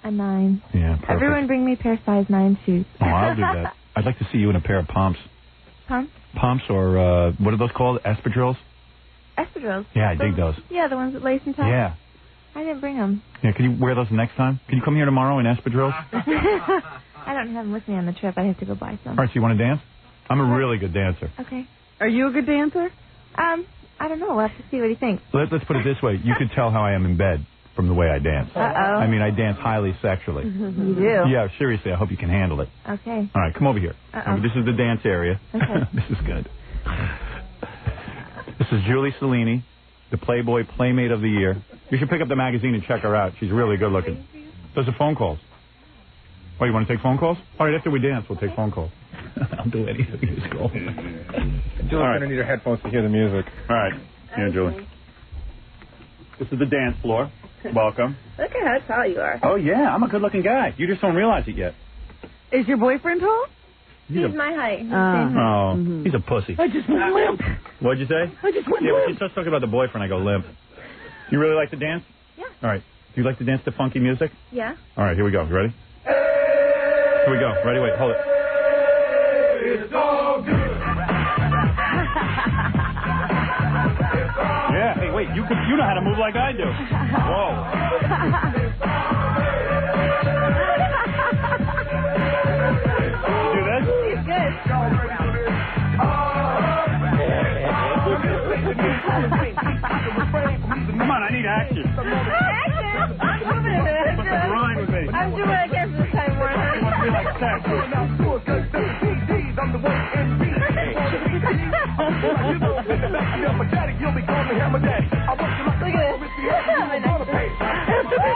A 9.
Yeah, perfect.
Everyone bring me a pair of size 9 shoes.
Oh, I'll do that. I'd like to see you in a pair of pumps.
Pumps?
Pumps or, what are those called? Espadrilles?
Espadrilles.
Yeah, I dig those.
Yeah, the ones that lace and tie.
Yeah.
I didn't bring them.
Yeah, can you wear those next time? Can you come here tomorrow in espadrilles?
I don't have them with me on the trip. I have to go buy some.
All right, so you want to dance? I'm a really good dancer.
Okay.
Are you a good dancer?
I don't know. We'll have to see what he thinks.
Let's put it this way. You could tell how I am in bed. from the way I dance.
Uh-oh.
I mean, I dance highly sexually.
You do?
Yeah, seriously, I hope you can handle it.
Okay.
All right, come over here.
Uh-oh.
This is the dance area.
Okay.
This is good. This is Julie Cellini, the Playboy Playmate of the Year. You should pick up the magazine and check her out. She's really good looking. Those are phone calls. Oh, you want to take phone calls? All right, after we dance, we'll take phone calls. I'll do anything. Just call.
Julie's going to need her headphones to hear the music.
All right. Here, Julie. This is the dance floor. Welcome.
Look at how tall you are.
Oh, yeah, I'm a good-looking guy. You just don't realize it yet.
Is your boyfriend tall?
He's my height.
He's a pussy.
I just went limp.
What'd you say?
I just went
when
limp.
she starts talking about the boyfriend, I go limp. You really like to dance?
Yeah.
All right. Do you like to dance to funky music?
Yeah.
All right, here we go. You ready? Here we go. Ready? Wait, hold it.
It's all good.
Yeah. Hey, wait. You know how to move like I do. Whoa. You do this?
He's good.
Come on, I need action.
Action? I'm doing it.
What's the rhyme with me?
I'm doing it against this time, Warner.
You want to be like sex?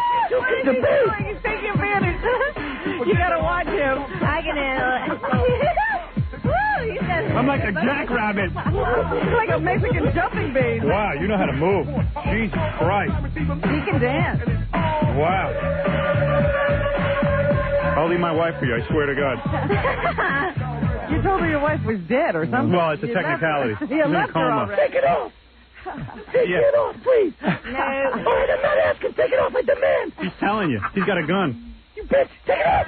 He's taking advantage. You gotta watch him.
I can handle it.
I'm like a jackrabbit.
He's like a Mexican jumping bean.
Wow, you know how to move. Jesus Christ.
He can dance.
Wow. I'll leave my wife for you, I swear to God.
You told her your wife was dead or something.
Well, it's a
You
technicality.
left her. You
She's in a
left her
coma.
already.
Take it off. Take it off, please. No. All right, I'm not asking. Take it off. I demand.
He's telling you. He's got a gun.
You bitch. Take it off.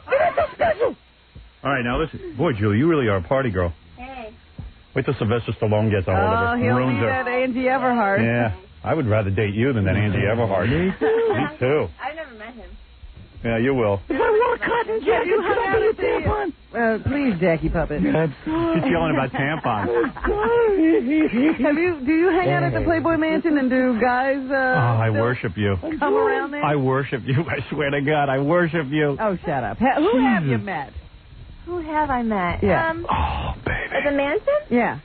You're not so special.
All right, now listen. Boy, Julie, you really are a party girl.
Hey.
Wait till Sylvester Stallone gets a hold of her.
Oh, he'll
Ruins
need
her.
that Angie Everhart.
Yeah. I would rather date you than that Angie Everhart. Me too.
I've never met him.
Yeah, you will.
If I wore a cotton jacket,
You
could I
hung
be a
out at
tampon?
Please, Jackie Puppet.
She's yelling about tampons.
Do you hang out at the Playboy Mansion and do guys
I
still
worship you.
come around there?
I worship you. I swear to God, I worship you.
Oh, shut up. Who have you met?
Who have I met?
Yeah.
Oh, baby.
At the mansion?
Yeah.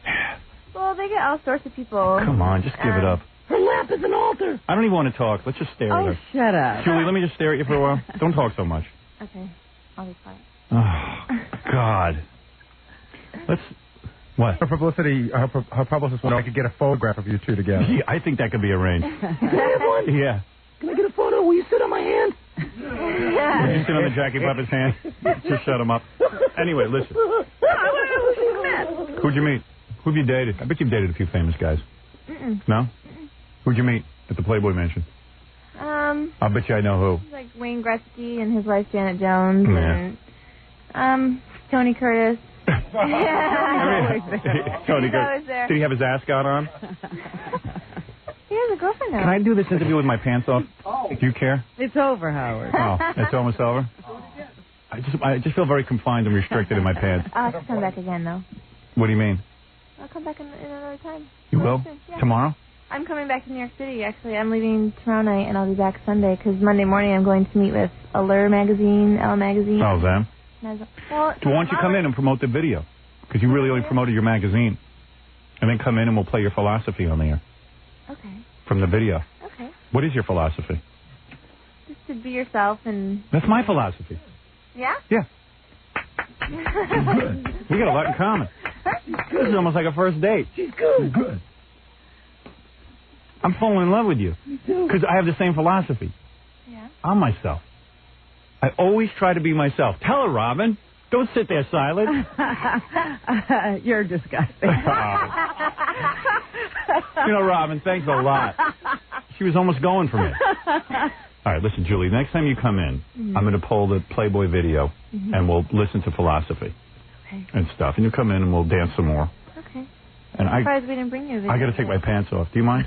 Well, they get all sorts of people.
Come on, just give it up.
Her lap is an altar.
I don't even want to talk. Let's just stare at her.
Shut up.
Julie, let me just stare at you for a while. Don't talk so much.
Okay. I'll be quiet.
Oh, God. Let's... What?
Her publicity, her publicist wanted I could get a photograph of you two together.
Yeah, I think that could be arranged. Yeah.
Can I get a photo? Will you sit on my hand?
Would you sit on the Jackie Puppet's hand? Just shut him up. Anyway, listen. Who'd you meet? Who've you dated? I bet you've dated a few famous guys. No? Who'd you meet at the Playboy Mansion? I bet you I know who.
Like Wayne Gretzky and his wife Janet Jones
Yeah.
and Tony Curtis.
Tony,
He's always there.
did he have his ascot on?
He has a girlfriend now.
Can I do this interview with my pants off? Do you care?
It's over, Howard.
Oh, it's almost over? I just feel very confined and restricted in my pants.
I'll have to come back again, though.
What do you mean?
I'll come back in another time.
You will?
Yeah.
Tomorrow?
I'm coming back to New York City, actually. I'm leaving tomorrow night, and I'll be back Sunday, because Monday morning I'm going to meet with Allure Magazine, Elle Magazine.
Oh, them?
Well,
Why don't you come in and promote the video? Because you really only promoted your magazine. And then come in and we'll play your philosophy on the air.
Okay.
From the video.
Okay.
What is your philosophy?
Just to be yourself and...
That's my philosophy.
Yeah?
Yeah. We got a lot in common. This is almost like a first date.
She's good.
Good. I'm falling in love with you.
Me too.
Because I have the same philosophy.
Yeah.
I'm myself. I always try to be myself. Tell her, Robin. Don't sit there silent.
You're disgusting.
You know, Robin, thanks a lot. She was almost going for me. All right, listen, Julie, next time you come in, I'm going to pull the Playboy video, and we'll listen to philosophy and stuff. And you come in and we'll dance some more.
Okay.
And
I'm surprised we didn't bring you a video.
I got to take my pants off. Do you mind?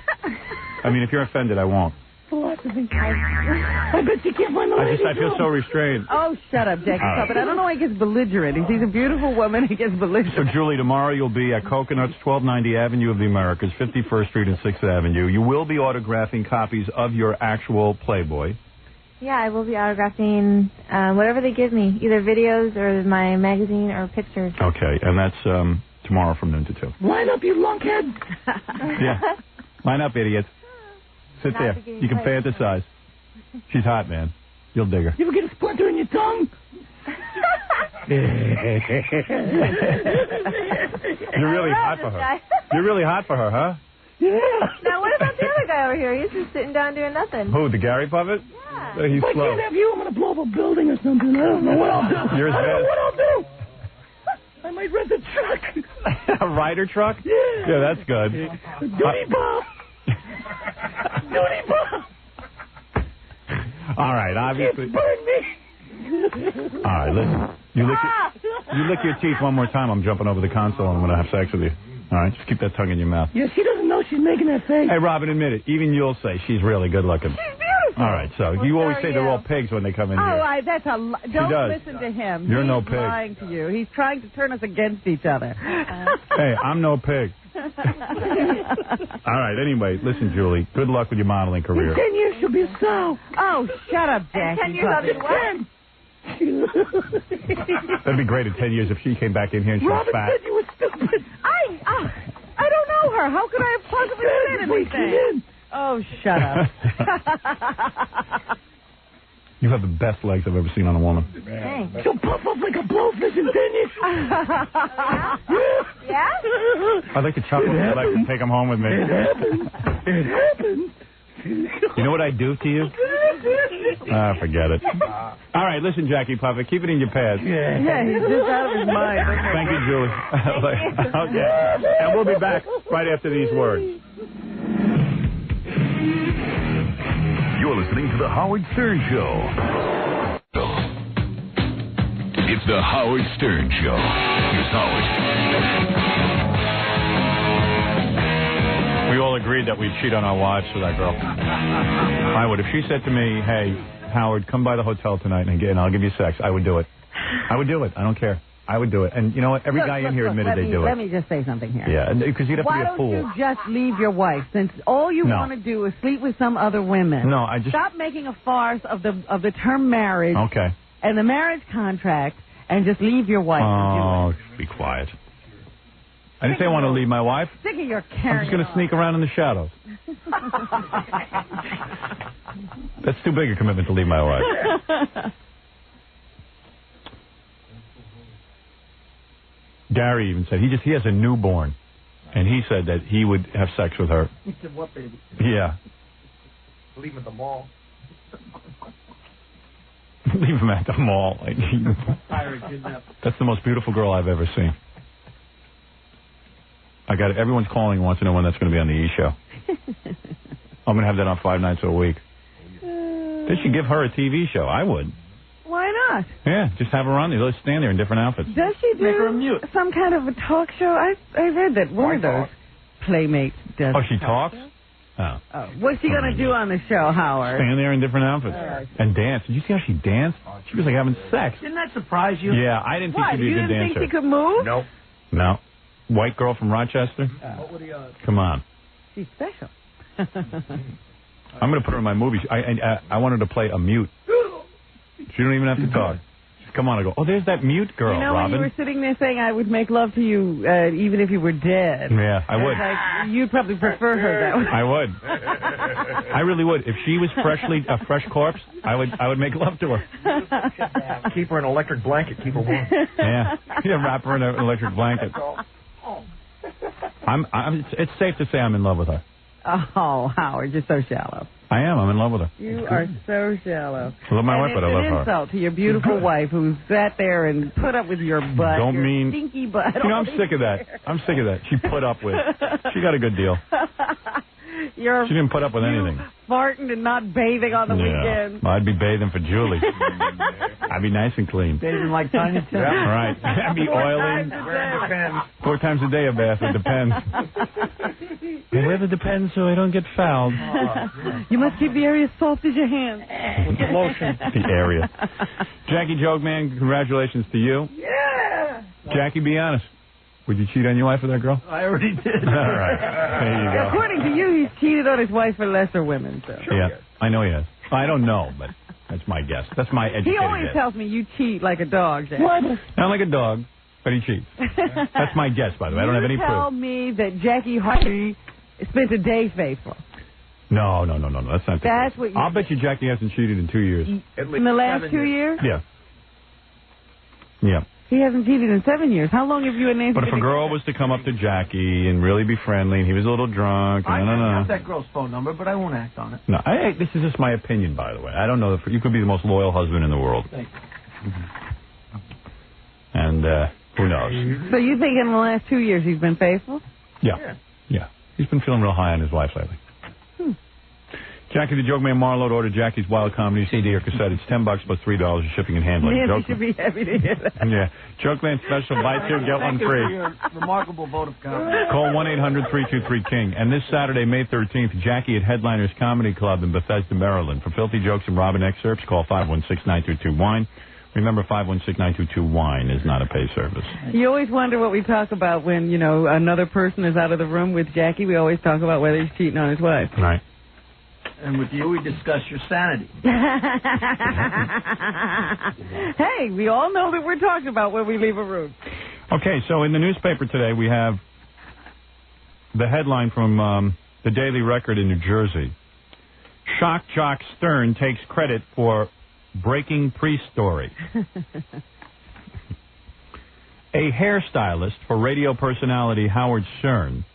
I mean, if you're offended, I won't.
philosophy. I bet you can't find the lady.
I feel so restrained.
Oh, shut up, Jackie
All right.
Puppet. I don't know why he gets belligerent. He sees a beautiful woman, he gets belligerent.
So, Julie, tomorrow you'll be at Coconuts, 1290 Avenue of the Americas, 51st Street and 6th Avenue. You will be autographing copies of your actual Playboy.
Yeah, I will be autographing whatever they give me, either videos or my magazine or pictures.
Okay, and that's tomorrow from noon to 2.
Line up, you lunkhead.
Yeah. Line up, idiots. Sit there. You can fantasize. She's hot, man. You'll dig her.
You ever get a splinter in your tongue?
You're really hot for her. You're really hot for her, huh?
Yeah.
Now, what about the other guy over here? He's just sitting down doing nothing.
Who, the Gary Puppet?
Yeah.
He's
if I
slow.
can't have you, I'm going to blow up a building or something. I don't know what I'll do.
Yours
I don't know
bad.
what I'll do. I might rent a truck.
A rider truck?
Yeah.
Yeah, that's good.
Duty Bob. Duty Bob.
All right, obviously.
Burn me.
All right, listen. You lick your teeth one more time, I'm jumping over the console and I'm going to have sex with you. All right, just keep that tongue in your mouth.
Yeah, she doesn't know she's making that face.
Hey, Robin, admit it. Even you'll say she's really good looking.
She's beautiful.
All right, so you always say they're all pigs when they come in here.
Oh, that's a don't
does.
listen to him.
You're
He's
no pig.
lying to you. He's trying to turn us against each other.
Hey, I'm no pig. All right, anyway, listen, Julie, good luck with your modeling career.
In 10 years, she'll be a sow.
Oh, shut up, Jackie.
10 years I'll be what?
That'd be great in 10 years if she came back in here and she was
Robin
fat.
said you were stupid.
I don't know her. How could I have possibly said anything? Oh, shut up.
You have the best legs I've ever seen on a woman.
Thanks.
She'll puff up like a blowfish in 10 years.
Yeah?
I'd like to chop up your legs and take them home with me.
It happens. It happens.
You know what I'd do to you? Forget it. All right, listen, Jackie Puppet, keep it in your pants.
Yeah, he's just out of his mind.
Thank you, Julie. Okay. And we'll be back right after these words.
You're listening to The Howard Stern Show. It's The Howard Stern Show. Here's Howard.
We all agreed that we'd cheat on our wives for that girl. I would. If she said to me, hey, Howard, come by the hotel tonight and I'll give you sex, I would do it. I would do it. I don't care. I would do it. And you know what? Every guy in here admitted they'd do it.
Let me just say something here.
Yeah, because you'd have to be a fool.
Why don't you just leave your wife, since all you want to do is sleep with some other women?
No, I just...
Stop making a farce of the term marriage
Okay.
and the marriage contract and just leave your wife and do it.
Be quiet. I didn't say I want to leave my wife.
Sick of your
I'm
carrying
just going to sneak around in the shadows. That's too big a commitment to leave my wife. Gary even said he has a newborn, and he said that he would have sex with her.
He said, what, baby?
Yeah.
Leave him at the mall.
Leave him at the mall. That's the most beautiful girl I've ever seen. I got it. Everyone's calling and wants to know when that's going to be on the E! Show. I'm going to have that on 5 nights a week. They should give her a TV show. I would.
Why not?
Yeah, just have her on there. Let's stand there in different outfits.
Does she do some kind of a talk show? I read that one of those Playmates does.
Oh, she talks? Oh.
What's she going to do on the show, Howard?
Stand there in different outfits. And dance. Did you see how she danced? She was like having sex.
Didn't that surprise you?
Yeah, I didn't think she'd be a good dancer.
You didn't think she could move?
Nope.
No. White girl from Rochester?
What were the odds?
Come on.
She's special.
I'm going to put her in my movie. I want her to play a mute. She don't even have to talk. Just come on and go, oh, there's that mute girl,
You know,
Robin.
when you were sitting there saying I would make love to you even if you were dead.
Yeah, I would.
Like, you'd probably prefer her that way.
I would. I really would. If she was a fresh corpse, I would make love to her.
Keep her in an electric blanket. Keep her warm.
Yeah, wrap her in an electric blanket. It's safe to say I'm in love with her.
Oh, Howard, you're so shallow.
I am. I'm in love with her.
You are so shallow.
I love my wife, but I love her.
It's an insult to your beautiful wife who sat there and put up with your butt.
Don't
your
mean...
stinky butt.
You know, I'm sick of that. I'm sick of that. She put up with... She got a good deal. She didn't put up with anything.
Farting and not bathing on the weekend.
Well, I'd be bathing for Julie. I'd be nice and clean.
Bathing like Tiny Tim.
Yeah, right. I'd be oiling. 4 times a day a bath. It depends. I wear the Depends so I don't get fouled.
You must keep the area soft as your hand.
With the lotion. The area. Jackie Jokeman, congratulations to you.
Yeah.
Jackie, be honest. Would you cheat on your wife with that girl?
I already did.
All right. There you go.
According to you, he's cheated on his wife for lesser women. So.
Yeah, I know he has. I don't know, but that's my guess. That's my educated
He always
guess.
tells me you cheat like a dog, Jack.
What? Not like a dog, but he cheats. That's my guess, by the way. I don't have any proof.
You tell me that Jackie Hardy spent a day faithful.
No. That's not the
That's
case.
what you
I'll bet you Jackie hasn't cheated in 2 years.
In the last 2 years?
Yeah. Yeah.
He hasn't cheated in 7 years. How long have you and Nancy
But if a girl was to come up to Jackie and really be friendly, and he was a little drunk,
I
and
have that girl's phone number, but I won't act on it.
No, this is just my opinion, by the way. I don't know. You could be the most loyal husband in the world.
Thank you.
And who knows?
So you think in the last 2 years he's been faithful?
Yeah. He's been feeling real high on his wife lately. Jackie the Joke Man Marlowe ordered Jackie's Wild Comedy CD or cassette. It's $10 plus $3 of shipping and handling.
Nancy should be happy to hear that.
Yeah. Joke Man special, buy two, get one free.
Your remarkable vote of confidence.
Call 1-800-323-KING. And this Saturday, May 13th, Jackie at Headliners Comedy Club in Bethesda, Maryland. For filthy jokes and Robin excerpts, call 516-922-WINE. Remember, 516-922-WINE is not a pay service.
You always wonder what we talk about when, you know, another person is out of the room with Jackie. We always talk about whether he's cheating on his wife.
Right.
And with you, we discuss your sanity.
Hey, we all know that we're talking about when we leave a room.
Okay, so in the newspaper today, we have the headline from the Daily Record in New Jersey. Shock jock Stern takes credit for breaking priest story. A hairstylist for radio personality Howard Stern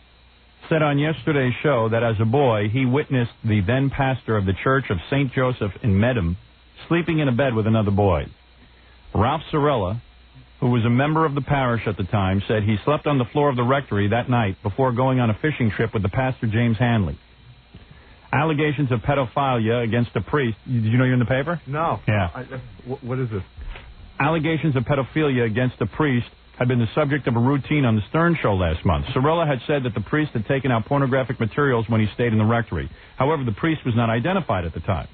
said on yesterday's show that as a boy he witnessed the then pastor of the Church of St. Joseph in Medham sleeping in a bed with another boy. Ralph Sorella, who was a member of the parish at the time, said he slept on the floor of the rectory that night before going on a fishing trip with the pastor James Hanley. Allegations of pedophilia against a priest. Did you know you're in the paper?
No.
Yeah.
What is this?
Allegations of pedophilia against a priest had been the subject of a routine on the Stern Show last month. Sorella had said that the priest had taken out pornographic materials when he stayed in the rectory. However, the priest was not identified at the time.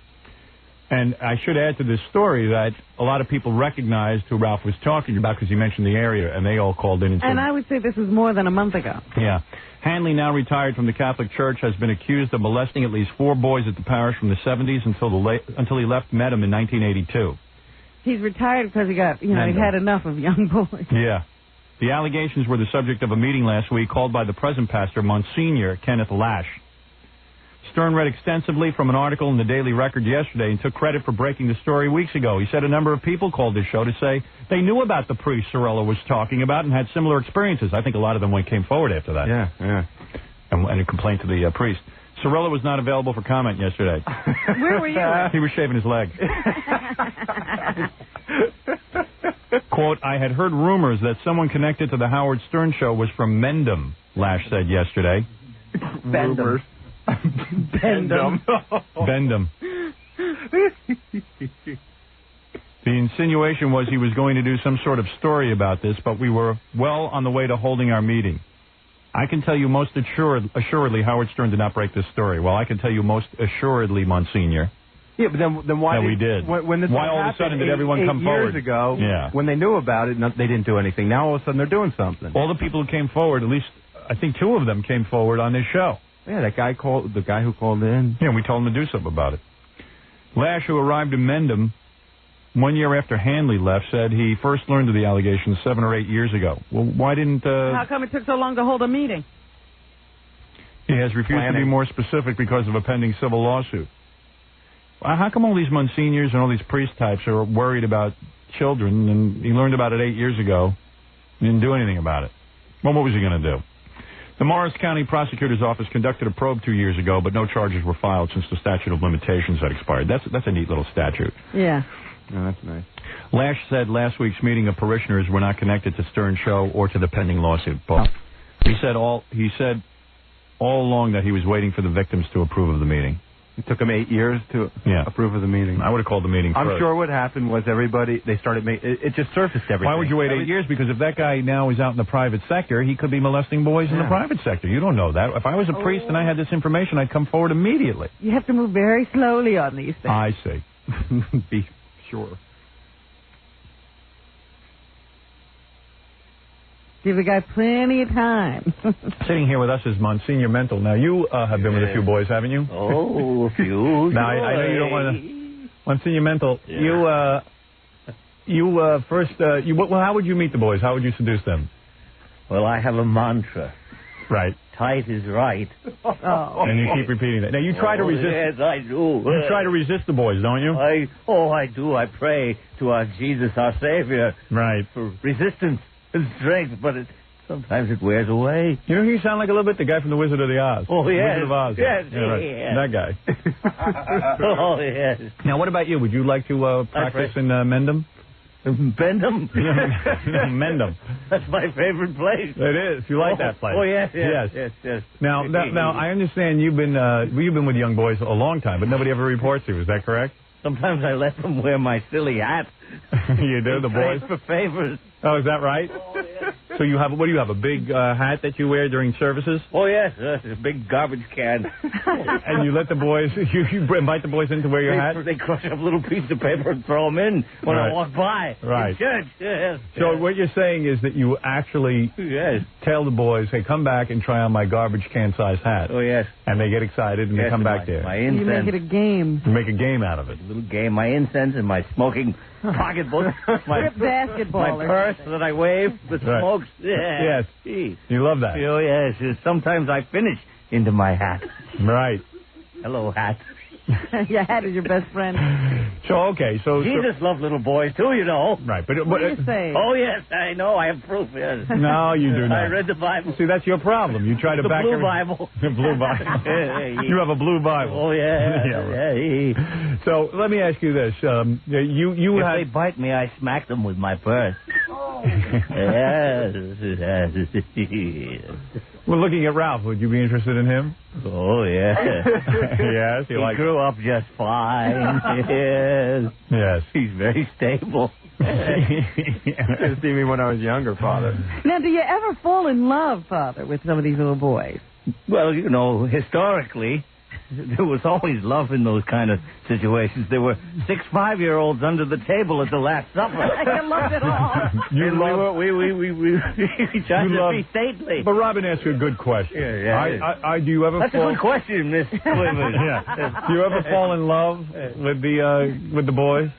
And I should add to this story that a lot of people recognized who Ralph was talking about because he mentioned the area, and they all called in and said...
And I would say this was more than a month ago.
Yeah. Hanley, now retired from the Catholic Church, has been accused of molesting at least 4 boys at the parish from the 70s until he left Medham in 1982.
He's retired because he got, he had enough of young boys.
Yeah. The allegations were the subject of a meeting last week called by the present pastor, Monsignor Kenneth Lash. Stern read extensively from an article in the Daily Record yesterday and took credit for breaking the story weeks ago. He said a number of people called his show to say they knew about the priest Sorella was talking about and had similar experiences. I think a lot of them came forward after that.
Yeah.
And a complaint to the priest. Sorella was not available for comment yesterday.
Where were you?
He was shaving his leg. Quote, I had heard rumors that someone connected to the Howard Stern show was from Mendham, Lash said yesterday.
Rumors.
Bendham.
Bendham. The insinuation was he was going to do some sort of story about this, but we were well on the way to holding our meeting. I can tell you most assuredly Howard Stern did not break this story. Well, I can tell you most assuredly, Monsignor.
Yeah, but then why?
We did.
When this
why all of a sudden did everyone come forward?
8 years ago,
yeah.
When they knew about it, they didn't do anything. Now all of a sudden they're doing something.
All the people who came forward, at least I think 2 of them came forward on this show.
Yeah, the guy who called in.
Yeah, we told him to do something about it. Lash, who arrived in Mendham 1 year after Hanley left, said he first learned of the allegations 7 or 8 years ago. Well, why didn't...
How come it took so long to hold a meeting?
He has refused to be more specific because of a pending civil lawsuit. How come all these monsignors and all these priest types are worried about children, and he learned about it 8 years ago and didn't do anything about it? Well, what was he going to do? The Morris County Prosecutor's Office conducted a probe 2 years ago, but no charges were filed since the statute of limitations had expired. That's a neat little statute.
Yeah.
Oh, that's nice.
Lash said last week's meeting of parishioners were not connected to Stern Show or to the pending lawsuit. Both. He said all along that he was waiting for the victims to approve of the meeting.
It took them 8 years to approve of the meeting.
I would have called the meeting
I'm
first.
sure what happened was they started making, it just surfaced everything.
Why would you wait 8 years? Because if that guy now is out in the private sector, he could be molesting boys in the private sector. You don't know that. If I was a priest and I had this information, I'd come forward immediately.
You have to move very slowly on these things.
I see.
Be sure.
Give the guy plenty of time.
Sitting here with us is Monsignor Mental. Now, you have been with a few boys, haven't you?
Oh, a few.
Now, I know you don't want to... Monsignor Mental, well, how would you meet the boys? How would you seduce them?
Well, I have a mantra.
Right.
Tight is right.
And you keep repeating that. Now, you try to resist...
Yes, I do.
You try to resist the boys, don't you?
I do. I pray to our Jesus, our Savior.
Right.
For resistance and strength, but sometimes it wears away.
You know, you sound like a little bit the guy from The Wizard of the Oz.
Oh, yes.
Wizard of Oz.
Yes,
right.
yes.
That guy.
Oh, yes.
Now, what about you? Would you like to practice in Mendham?
Mendham?
Mendham.
That's my favorite place.
It is. You like that place?
Oh, yes.
Now, I understand you've been with young boys a long time, but nobody ever reports you. Is that correct?
Sometimes I let them wear my silly hat.
You do, the boys?
For favors.
Oh, is that right?
Oh, yes.
So you have, what do you have, a big hat that you wear during services?
Oh, yes, a big garbage can.
And you let the boys, you invite the boys in to wear your hat?
They crush up a little piece of paper and throw them in when I walk by.
Right.
In church, yes.
So what you're saying is that you actually tell the boys, hey, come back and try on my garbage can-sized hat.
Oh, yes.
And they get excited and they come back there.
My incense.
You make it a game.
You make a game out of it.
A little game. My incense and my smoking pocketbook. My
basketball.
My purse that I wave that smokes.
Yes. You love that.
Oh, yes. Sometimes I finish into my hat.
Right.
Hello, hat.
Your hat is your best friend.
So, okay. So
Jesus loved little boys, too, you know.
Right. But
what do you say?
Oh, yes, I know. I have proof, yes.
No, you do not.
I read the Bible.
See, that's your problem. You try to back
blue Bible.
The blue Bible. You have a blue Bible.
Oh, yeah.
Right. So, let me ask you this. If
they bite me, I smack them with my purse. Yes.
Well, looking at Ralph, would you be interested in him?
Oh, yeah.
Yes,
he grew up just fine. Yes.
Yes.
He's very stable.
You see me when I was younger, Father.
Now, do you ever fall in love, Father, with some of these little boys?
Well, you know, historically, there was always love in those kind of situations. There were 6 5-year-olds under the table at the Last Supper.
I loved it all.
We tried to be stately.
But Robin asked you a good question.
Yeah.
Do you ever
That's
fall...
a good question, Miss Clemens.
Do you ever fall in love with the boys?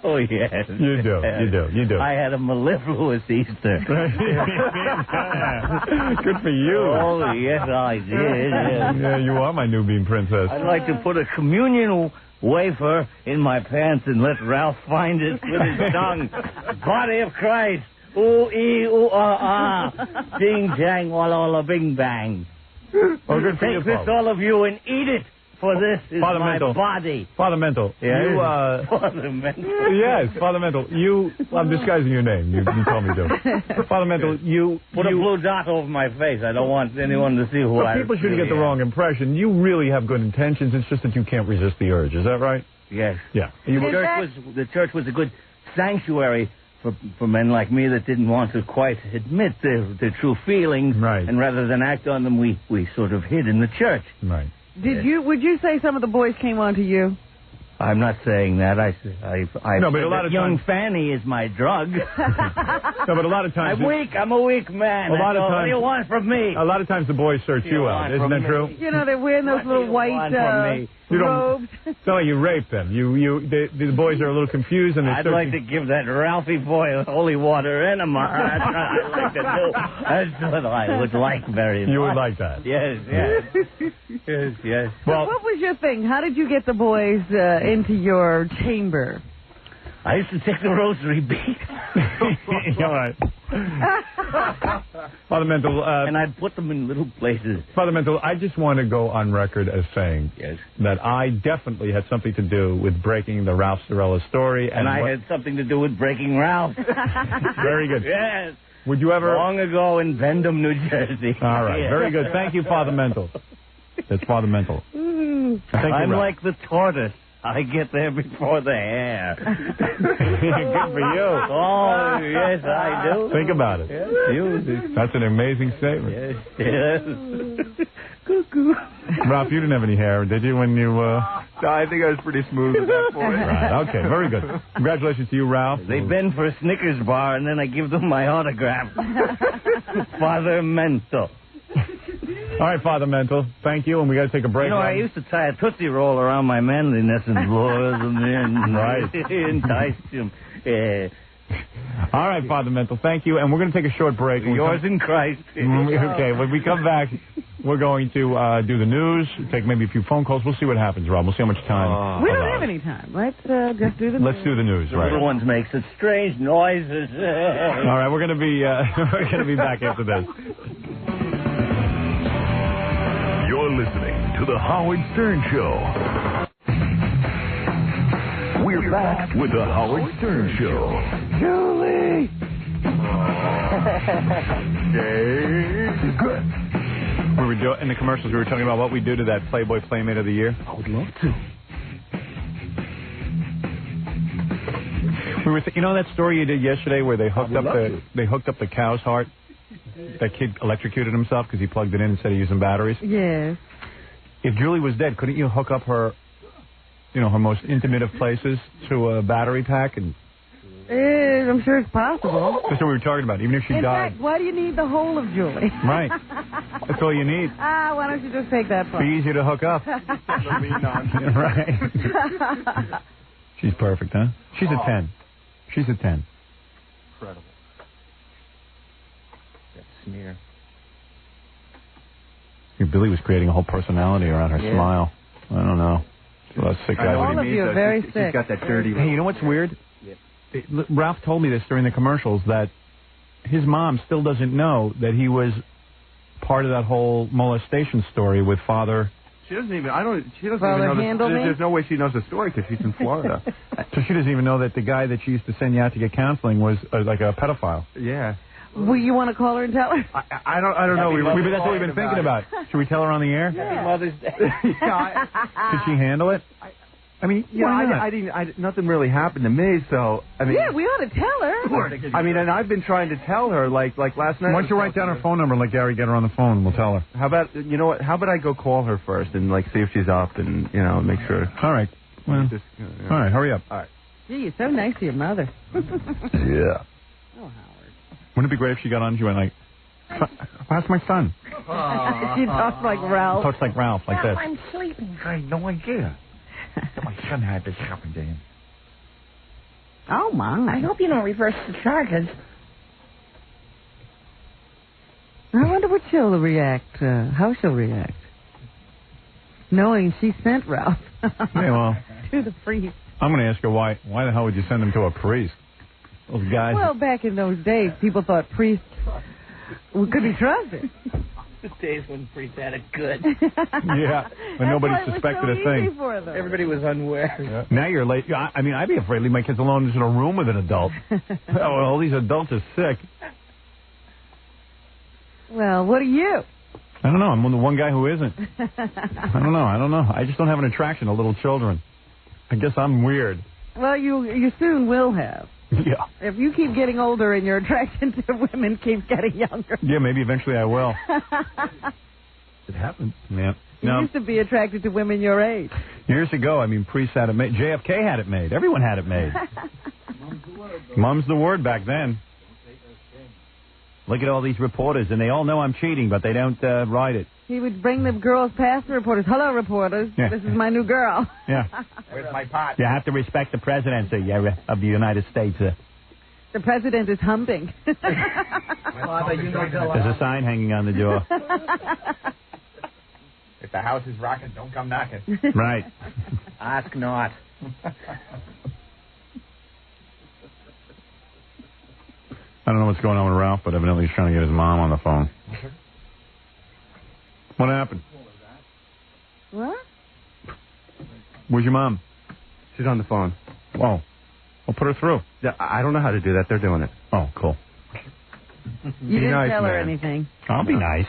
Oh, yes.
You do.
I had a mellifluous Easter.
Good for you.
Oh, yes, I did. Yes.
Yeah, you are my Nubian princess.
I'd like to put a communion wafer in my pants and let Ralph find it with his tongue. Body of Christ. Ooh, ee, ooh, ah, ah. Ding, jang, walla, walla, bing, bang.
Oh, good for
Take
you,
this,
Father.
all of you, and eat it. For this is
Father
my
Mental.
body.
Father Mental.
Yes. Father Mental.
Yes, Father Mental. I'm disguising your name. You told me to. Father Mental, you...
Put a blue dot over my face. I don't want anyone to see who I am.
People shouldn't get the wrong impression. You really have good intentions. It's just that you can't resist the urge. Is that right?
Yes.
Yeah.
The church was a good sanctuary for men like me that didn't want to quite admit their true feelings.
Right.
And rather than act on them, we sort of hid in the church.
Right.
Would you say some of the boys came on to you?
I'm not saying that. I
no, but a lot of
young
times...
Fanny is my drug.
No, but a lot of times...
I'm a weak man. What do you want from me?
A lot of times the boys search you out. Isn't that true?
You know, they're wearing those little white robes.
No, you rape them. The boys are a little confused and they're
I'd like to give that Ralphie boy a holy water enema. That's what I'd like to do. That's what I would like very much.
You would like that?
Yes. Yes.
Well, what was your thing? How did you get the boys into your chamber?
I used to take the rosary bead.
All right. Father Mental...
and I'd put them in little places.
Father Mental, I just want to go on record as saying that I definitely had something to do with breaking the Ralph Sorella story.
And I had something to do with breaking Ralph.
Very good.
Yes.
Would you ever...
Long ago in Bendham, New Jersey.
All right. Very good. Thank you, Father Mental. That's Father Mental.
I'm like the tortoise. I get there before the hare.
Good for you.
Oh, yes, I do.
Think about it.
Yes, you do.
That's an amazing statement.
Yes. Cuckoo.
Ralph, you didn't have any hair, did you, when you...
No, I think I was pretty smooth at that point.
Right, okay, very good. Congratulations to you, Ralph.
They've been for a Snickers bar, and then I give them my autograph. Father Mental.
All right, Father Mental, thank you, and we got to take a break.
You know, I used to tie a Tootsie Roll around my manliness and lure them in.
Right.
Enticed them.
All right, Father Mental, thank you, and we're going to take a short break.
Yours in Christ.
Okay, when we come back, we're going to do the news, take maybe a few phone calls. We'll see what happens, Rob. We'll see how much time.
We don't have any time. Let's just do the
Let's do the news,
The
right?
little ones make such strange noises.
All right, we're going to be back after this.
You're listening to The Howard Stern Show. We're back with The Howard Stern Show.
Julie!
Good.
We were in the commercials, we were talking about what we do to that Playboy Playmate of the Year.
I would love to.
We were you know that story you did yesterday where they hooked up the cow's heart? That kid electrocuted himself because he plugged it in instead of using batteries?
Yes.
If Julie was dead, couldn't you hook up her, her most intimate of places to a battery pack? And
I'm sure it's possible.
that's what we were talking about. Even if she
In
died.
fact, why do you need the whole of Julie?
Right. That's all you need.
Why don't you just take that part?
Be easy to hook up. Right. She's perfect, huh? She's a 10. She's a 10.
Incredible. That smear.
Billy was creating a whole personality around her smile. I don't know. Well, that's sick.
All of you are very sick.
She's got that dirty...
Hey, you know what's weird?
Yeah.
Ralph told me this during the commercials, that his mom still doesn't know that he was part of that whole molestation story with Father...
She doesn't even... She doesn't
Father
even know...
Hanley?
There's no way she knows the story because she's in Florida.
So she doesn't even know that the guy that she used to send you out to get counseling was like a pedophile.
Yeah.
Well, you want to call her and tell her?
I don't know.
That's what we've been thinking about. Should we tell her on the air?
Yeah.
Mother's Day.
Could she handle it?
I mean, nothing really happened to me, so I mean.
Yeah, we ought to tell her.
I mean, and I've been trying to tell her, like last night.
Why don't you write down her phone number and let Gary get her on the phone and we'll tell her.
How about, you know what? How about I go call her first and see if she's up and make sure.
All right. Well, all right. Hurry up.
All right.
Gee, you're so nice to your mother.
Yeah.
Oh, Howard.
Wouldn't it be great if she got on and she went like, "How's my son?"
She talks like Ralph.
Talks like Ralph, like this.
I'm sleeping.
I had no idea that my son had this happen to him.
Oh, my.
I hope you don't reverse the charges.
I wonder what she'll react, how she'll react. Knowing she sent Ralph
Yeah, well,
to the priest.
I'm going to ask her why the hell would you send him to a priest? Those guys.
Well, back in those days, people thought priests could be trusted.
The days when priests had it good.
Yeah, when nobody suspected a thing.
Everybody was unaware.
Yeah. Now you're late. I mean, I'd be afraid to leave my kids alone just in a room with an adult. All these adults are sick.
Well, what are you?
I don't know. I'm the one guy who isn't. I don't know. I just don't have an attraction to little children. I guess I'm weird.
Well, you soon will have.
Yeah.
If you keep getting older and your attraction to women keeps getting younger.
Yeah, maybe eventually I will. It happens. Yeah.
You used to be attracted to women your age.
Years ago, I mean, priests had it made. JFK had it made. Everyone had it made. Mum's the word back then. Look at all these reporters, and they all know I'm cheating, but they don't write it.
He would bring the girls past the reporters. Hello, reporters. Yeah. This is my new girl.
Yeah.
Where's my pot?
You have to respect the presidency of the United States.
The president is humping.
There's a sign hanging on the door.
If the house is rocking, don't come knocking.
Right.
Ask not.
I don't know what's going on with Ralph, but evidently he's trying to get his mom on the phone. What happened?
What?
Where's your mom?
She's on the phone.
Oh. I'll put her through.
Yeah, I don't know how to do that. They're doing it.
Oh, cool.
You didn't tell her anything.
I'll be nice.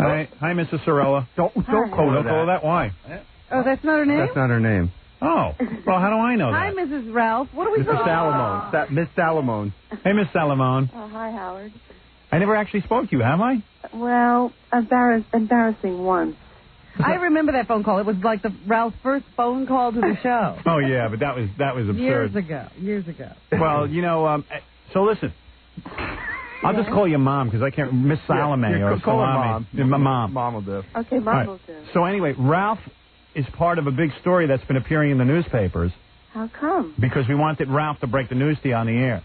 Hi, Mrs. Sorella.
Don't call her that.
Why?
Oh, that's not her name?
That's not her name.
Oh, well, how do I know
Hi,
that?
Mrs. Ralph. What are we
Mrs. Salamone. Miss Salamone.
Hey, Miss Salamone.
Oh, hi, Howard.
I never actually spoke to you, have I?
Well, embarrassing once.
I remember that phone call. It was like Ralph's first phone call to the show.
Oh, yeah, but that was absurd.
Years ago.
Well, so listen. I'll just call you Mom because I can't... Miss Salome or
call her
Salami.
Mom.
Mom
will do.
Okay, Mom will do.
So anyway, Ralph is part of a big story that's been appearing in the newspapers
How come?
because we wanted Ralph to break the news to you on the air.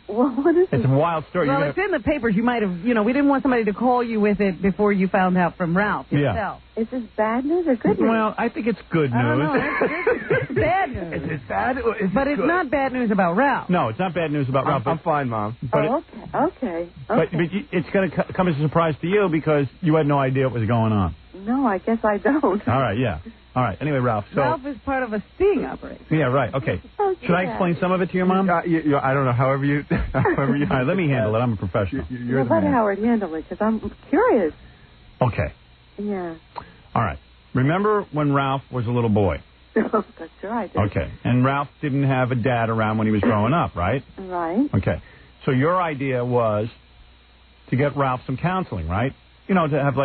Well, what is
It's a wild story.
Well, it's in the papers. You might have, we didn't want somebody to call you with it before you found out from Ralph yourself.
Is this bad news or good news?
Well, I think it's good news.
I don't know. It's bad news.
Is it bad or is it
But it's
good?
not bad news about Ralph.
No, it's not bad news about Ralph.
I'm fine, Mom.
But
Okay.
But it's going to come as a surprise to you because you had no idea what was going on.
No, I guess I don't.
All right, yeah. All right. Anyway, Ralph. So
Ralph is part of a sting operation.
yeah, right. Okay. Should I explain some of it to your mom?
I don't know. However you.
All right. Let me handle it. I'm a professional.
You're the
let
man.
Howard handle it because I'm curious.
Okay.
Yeah.
All right. Remember when Ralph was a little boy?
That's right.
Okay. And Ralph didn't have a dad around when he was growing up, right?
Right.
Okay. So your idea was to get Ralph some counseling, right? To have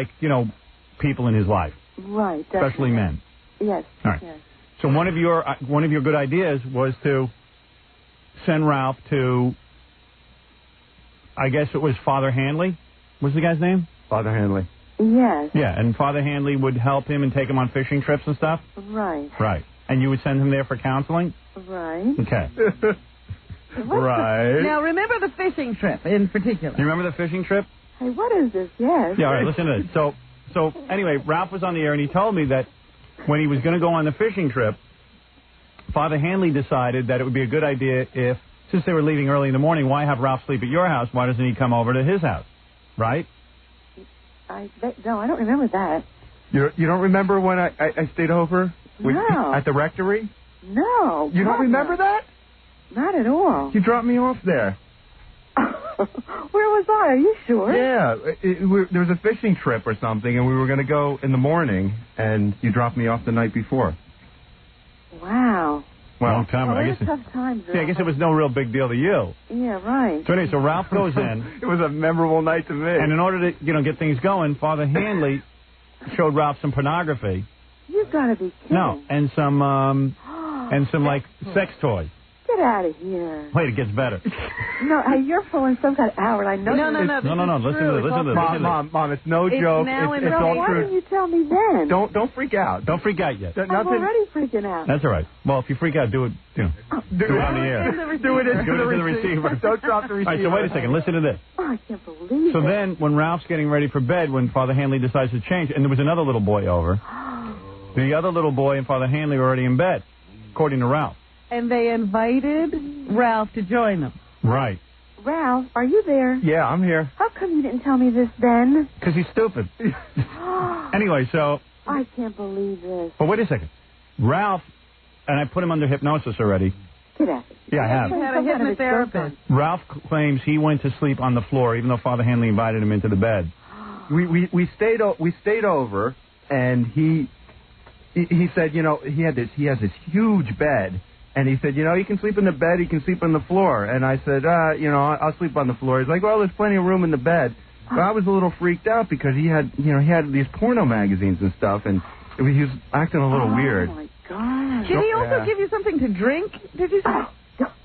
people in his life,
Right.
especially men.
Yes.
All right.
Yes.
So one of your good ideas was to send Ralph to, I guess it was Father Hanley. What's the guy's name?
Father Hanley.
Yes.
Yeah, and Father Hanley would help him and take him on fishing trips and stuff?
Right.
Right. And you would send him there for counseling?
Right.
Okay. Right.
Now, remember the fishing trip in particular.
You remember the fishing trip?
Hey, what is this? Yes.
Yeah, all right, listen to this. So anyway, Ralph was on the air, and he told me that when he was going to go on the fishing trip, Father Hanley decided that it would be a good idea if, since they were leaving early in the morning, why have Ralph sleep at your house? Why doesn't he come over to his house? Right?
No, I don't remember that.
You don't remember when I stayed over
No.
at the rectory?
No.
You don't remember that?
Not at all.
You dropped me off there.
Where was I? Are you sure?
Yeah, there was a fishing trip or something, and we were going to go in the morning, and you dropped me off the night before.
Wow.
Well, long time.
Well,
I
it
guess.
was tough times.
I guess it was no real big deal to you.
Yeah, right.
So anyway, so Ralph goes in.
It was a memorable night to me.
And in order to get things going, Father Hanley showed Ralph some pornography.
You've got to be kidding.
No, and some like sex toys.
Get out of here.
Wait, it gets better.
No, hey, you're pulling some kind of Howard. I know.
No. Listen to this.
Mom, it's no joke. It's all
Why
true.
didn't you tell me then?
Don't freak out.
Don't freak out yet.
I'm already freaking out.
That's all right. Well, if you freak out, do it. Do it on the air.
Do it into
the receiver.
Don't drop the receiver.
All right. So wait a second. Listen to this.
Oh, I can't believe it.
So then, when Ralph's getting ready for bed, when Father Hanley decides to change, and there was another little boy over, the other little boy and Father Hanley were already in bed, according to Ralph.
And they invited Ralph to join them.
Right.
Ralph, are you there?
Yeah, I'm here.
How come you didn't tell me this then?
Because he's stupid. Anyway, so...
I can't believe this.
But wait a second. Ralph, and I put him under hypnosis already.
Get out.
Yeah, I have.
You had a hypnotherapist.
Ralph claims he went to sleep on the floor, even though Father Hanley invited him into the bed.
We stayed over, and he said, he has this huge bed. And he said, you can sleep in the bed, you can sleep on the floor. And I said, I'll sleep on the floor. He's like, well, there's plenty of room in the bed. But I was a little freaked out because he had these porno magazines and stuff, and he was acting a little weird.
Oh, my God.
Did he also give you something to drink? Did you say?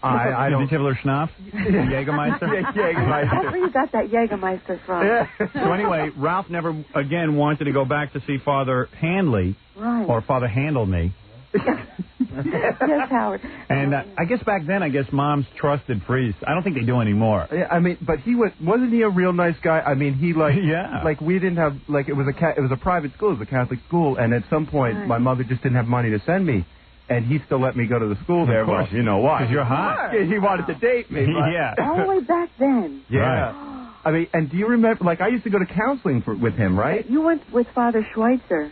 I don't... Did you have a little schnapps? Jägermeister?
That's where you got that Jägermeister from.
Yeah.
So anyway, Ralph never, again, wanted to go back to see Father Hanley, or Father Handled Me.
Yes, Howard.
And I guess back then, moms trusted priests. I don't think they do anymore.
Yeah, I mean, but wasn't he a real nice guy? I mean, he we didn't have it was a private school, it was a Catholic school, and at some point my mother just didn't have money to send me, and he still let me go to the school there.
Of course,
you know why?
Because you're hot.
Yeah, he wanted to date me.
Yeah.
All the way back then.
Yeah.
Right.
I mean, and do you remember? I used to go to counseling with him, right?
You went with Father Schweitzer.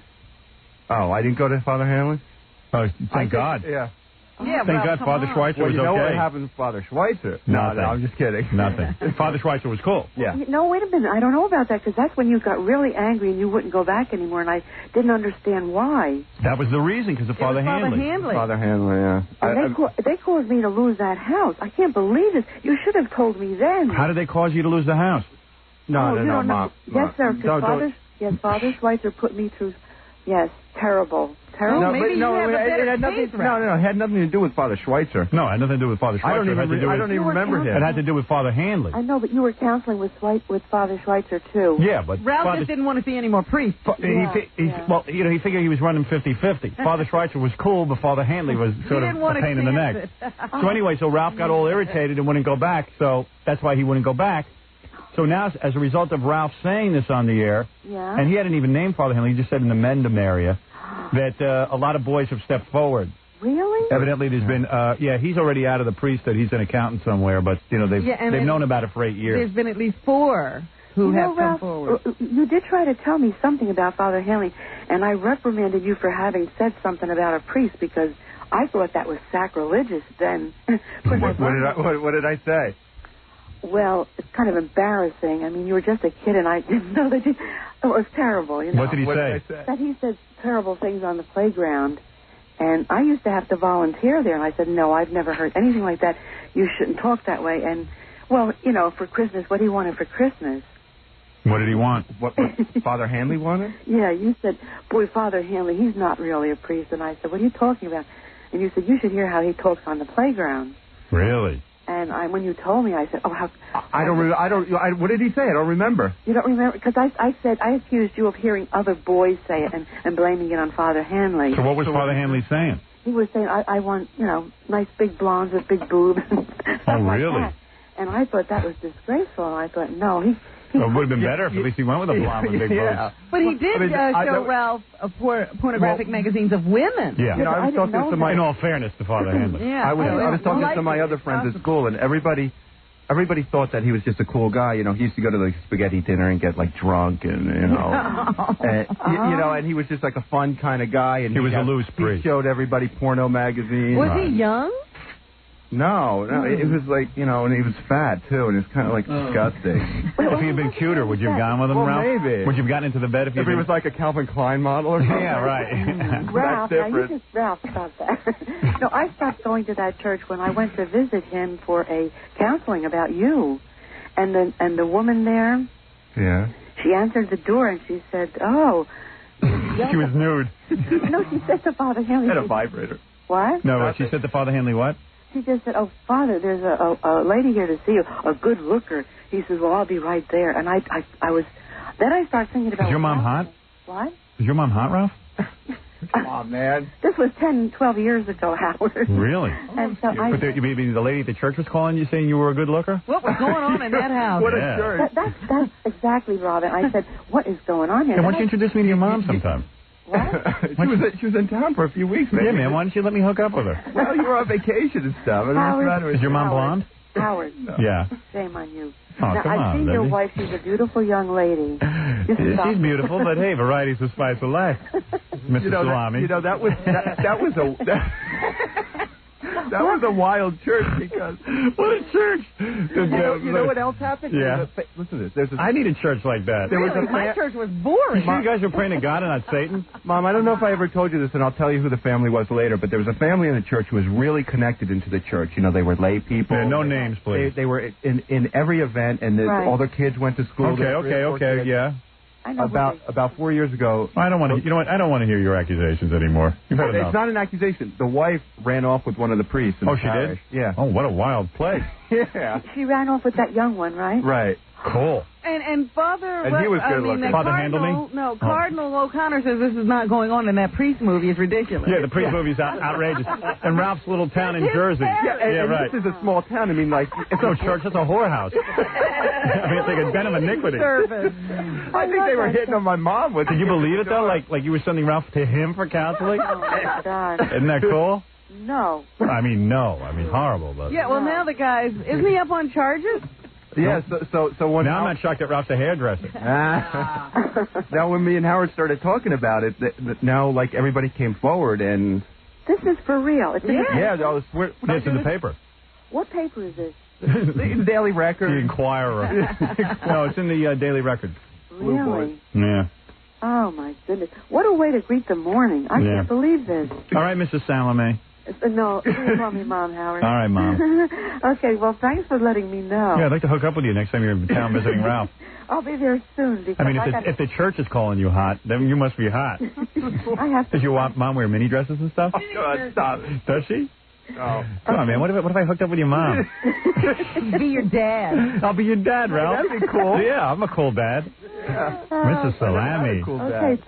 Oh, I didn't go to Father Hanley.
Oh, thank God.
Yeah.
Yeah,
Thank God Father Schweitzer was
you know
okay.
what happened with Father Schweitzer?
Nothing.
No, I'm just kidding.
Nothing. Father Schweitzer was cool.
Yeah.
No, wait a minute. I don't know about that, because that's when you got really angry and you wouldn't go back anymore, and I didn't understand why.
That was the reason, because of Father Hanley.
Father Hanley, yeah.
And they caused me to lose that house. I can't believe it. You should have told me then.
How did they cause you to lose the house?
No, Mom. Yes, sir. Because Father Schweitzer put me through. Yes, terrible.
No, it had nothing. It had nothing to do with Father Schweitzer.
No, it had nothing to do with Father Schweitzer.
I don't even remember him.
It had to do with Father Hanley.
I know, but you were counseling with Father Schweitzer too.
Yeah, but
Ralph just didn't want to see any more priests.
Well, he figured he was running 50-50. Father Schweitzer was cool, but Father Hanley was sort of a pain in the neck. So anyway, Ralph got all irritated and wouldn't go back. So that's why he wouldn't go back. So now, as a result of Ralph saying this on the air, and he hadn't even named Father Hanley, he just said in the Mendham area, that a lot of boys have stepped forward.
Really?
Evidently, there's been, he's already out of the priesthood. He's an accountant somewhere, but, they've known about it for 8 years.
There's been at least 4 who have come
Ralph,
forward.
You did try to tell me something about Father Hanley, and I reprimanded you for having said something about a priest, because I thought that was sacrilegious then.
What did I say?
Well, it's kind of embarrassing. I mean, you were just a kid, and I didn't know that you... It was terrible, you know.
What did he say?
That he said terrible things on the playground, and I used to have to volunteer there, and I said, no, I've never heard anything like that. You shouldn't talk that way. And, well, for Christmas, what he wanted for Christmas.
What did he want?
What Father Hanley wanted?
Yeah, you said, boy, Father Hanley, he's not really a priest. And I said, what are you talking about? And you said, you should hear how he talks on the playground.
Really?
And when you told me, I said, oh, how...
What did he say? I don't remember.
You don't remember? Because I accused you of hearing other boys say it and blaming it on Father Hanley.
So what was Father Hanley saying?
He was saying, I want, nice big blondes with big boobs.
Oh, really?
Like that. And I thought that was disgraceful. And I thought, no, he
it would have been better if at least he went with a blonde with big boobs.
But he did show Ralph pornographic magazines of women.
Yeah.
I was talking to
in all fairness to Father Hanley.
I was talking to my other friends at school, and everybody thought that he was just a cool guy. He used to go to the spaghetti dinner and get drunk, and and he was just like a fun kind of guy. And
he was a loose priest.
He showed everybody porno magazines.
Was he young?
No, it was and he was fat too, and it's kind of disgusting.
If he had been cuter, would you have gone with him, Ralph?
Maybe.
Would you have gotten into the bed if he
was like a Calvin Klein model or something?
Yeah, right.
Ralph, Ralph, stop that. No, I stopped going to that church when I went to visit him for a counseling about you, and the woman there.
Yeah.
She answered the door and she said, "Oh."
She was nude.
No, she said to Father Hanley.
Had a vibrator.
What?
No, she said to Father Hanley what?
She just said, "Oh, Father, there's a lady here to see you, a good looker." He says, "Well, I'll be right there." And I was, then I started thinking about.
Is your mom hot?
What?
Is your mom hot, Ralph?
Come on, man.
This was 10, 12 years ago, Howard.
Really?
And so
but you mean the lady at the church was calling you saying you were a good looker?
What was going on in that house?
What a church.
That's exactly, Robin. I said, "What is going on here?"
Hey, why don't you introduce me to your mom sometime?
What?
she was in town for a few weeks.
Yeah, man. Why don't you let me hook up with her?
Well, you were on vacation and stuff.
Howard,
is your mom blonde?
Howard.
No. Yeah.
Shame on you.
Oh,
now,
come on,
I've seen your
baby.
wife. She's a beautiful young lady.
She's beautiful, but hey, variety's the spice of life. Mrs. Salami.
That was a wild church because
what a church!
You know what else happened?
Yeah.
Listen to this.
I need a church like that.
My church was boring.
You guys were praying to God and not Satan?
Mom, I don't know if I ever told you this, and I'll tell you who the family was later, but there was a family in the church who was really connected into the church. They were lay people.
No names, please.
They were in every event, and all their kids went to school.
Okay, yeah.
About 4 years ago.
I don't want to. You know what? I don't want to hear your accusations anymore. You've had enough.
It's not an accusation. The wife ran off with one of the priests. In the parish.
Did?
Yeah.
Oh, what a wild place.
Yeah.
She ran off with that young one, right?
Right.
Cool.
And Father...
And he was good looking.
Father handled me?
No, Cardinal O'Connor says this is not going on in that priest movie. It's ridiculous.
Yeah, the priest movie's outrageous. And Ralph's little town in Jersey.
Yeah,
right.
This is a small town. I mean,
it's no church. It's a whorehouse. I mean, it's like a den of iniquity.
I think they were hitting on my mom with it.
Did you believe it, though? Like you were sending Ralph to him for counseling?
Oh, my God.
Isn't that cool?
No.
I mean, horrible. But
yeah, well, now the guy's... Isn't he up on charges?
Yeah, so when
now I'm not shocked that Ralph's a hairdresser.
Now when me and Howard started talking about it, now everybody came forward and
This is for real. It's in the
It's in the paper.
What paper is this?
The Daily Record.
The Inquirer. No, it's in the Daily Record.
Really?
Yeah.
Oh, my goodness. What a way to greet the morning. I can't believe this.
All right, Mrs. Salome.
No, you call me Mom, Howard.
All right, Mom.
Okay, well, thanks for letting me know.
Yeah, I'd like to hook up with you next time you're in town visiting Ralph.
I'll be there soon. Because
I mean, if the church is calling you hot, then you must be hot.
I have to.
Does your mom wear mini dresses and stuff?
Oh, God, stop.
Does she?
Oh.
Come on, man. What if I hooked up with your mom?
Be your dad.
I'll be your dad, Ralph.
That'd be cool.
Yeah, I'm a cool dad. Mrs. Salami.
Cool
Okay,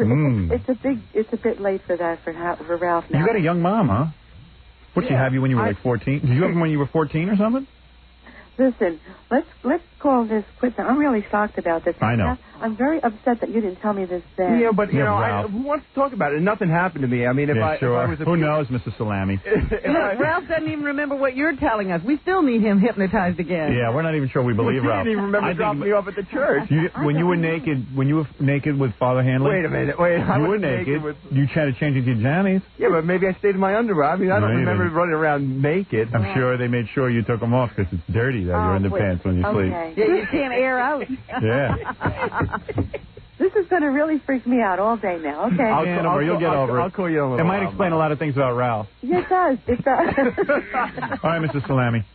it's a bit late for that for Ralph now.
You got a young mom, huh? What, she have you when you were like 14? Did you have him when you were 14 or something?
Listen, let's call this quits. I'm really shocked about this.
I know.
I'm very upset that you didn't tell me this then.
Yeah, but, who wants to talk about it? Nothing happened to me. I mean, if I was a
Who knows, Mrs. Salami?
Look, Ralph doesn't even remember what you're telling us. We still need him hypnotized again.
Yeah, we're not even sure we believe
you
Ralph.
didn't even remember dropping me off at the church.
When you were naked with Father Hanley?
Wait a minute. Wait, I
you
was
were naked.
with...
You tried to change into your jammies.
Yeah, but maybe I stayed in my underwear. I mean, I don't remember running around naked.
I'm sure they made sure you took them off because it's dirty that you're in the pants when you sleep.
Yeah, you can't air out.
Yeah.
This is going to really freak me out all day now. Okay.
You'll get over it.
I'll call you in a little
It might explain a lot of things about Ralph.
Yeah, it does. It does.
All right, Mrs. Salami.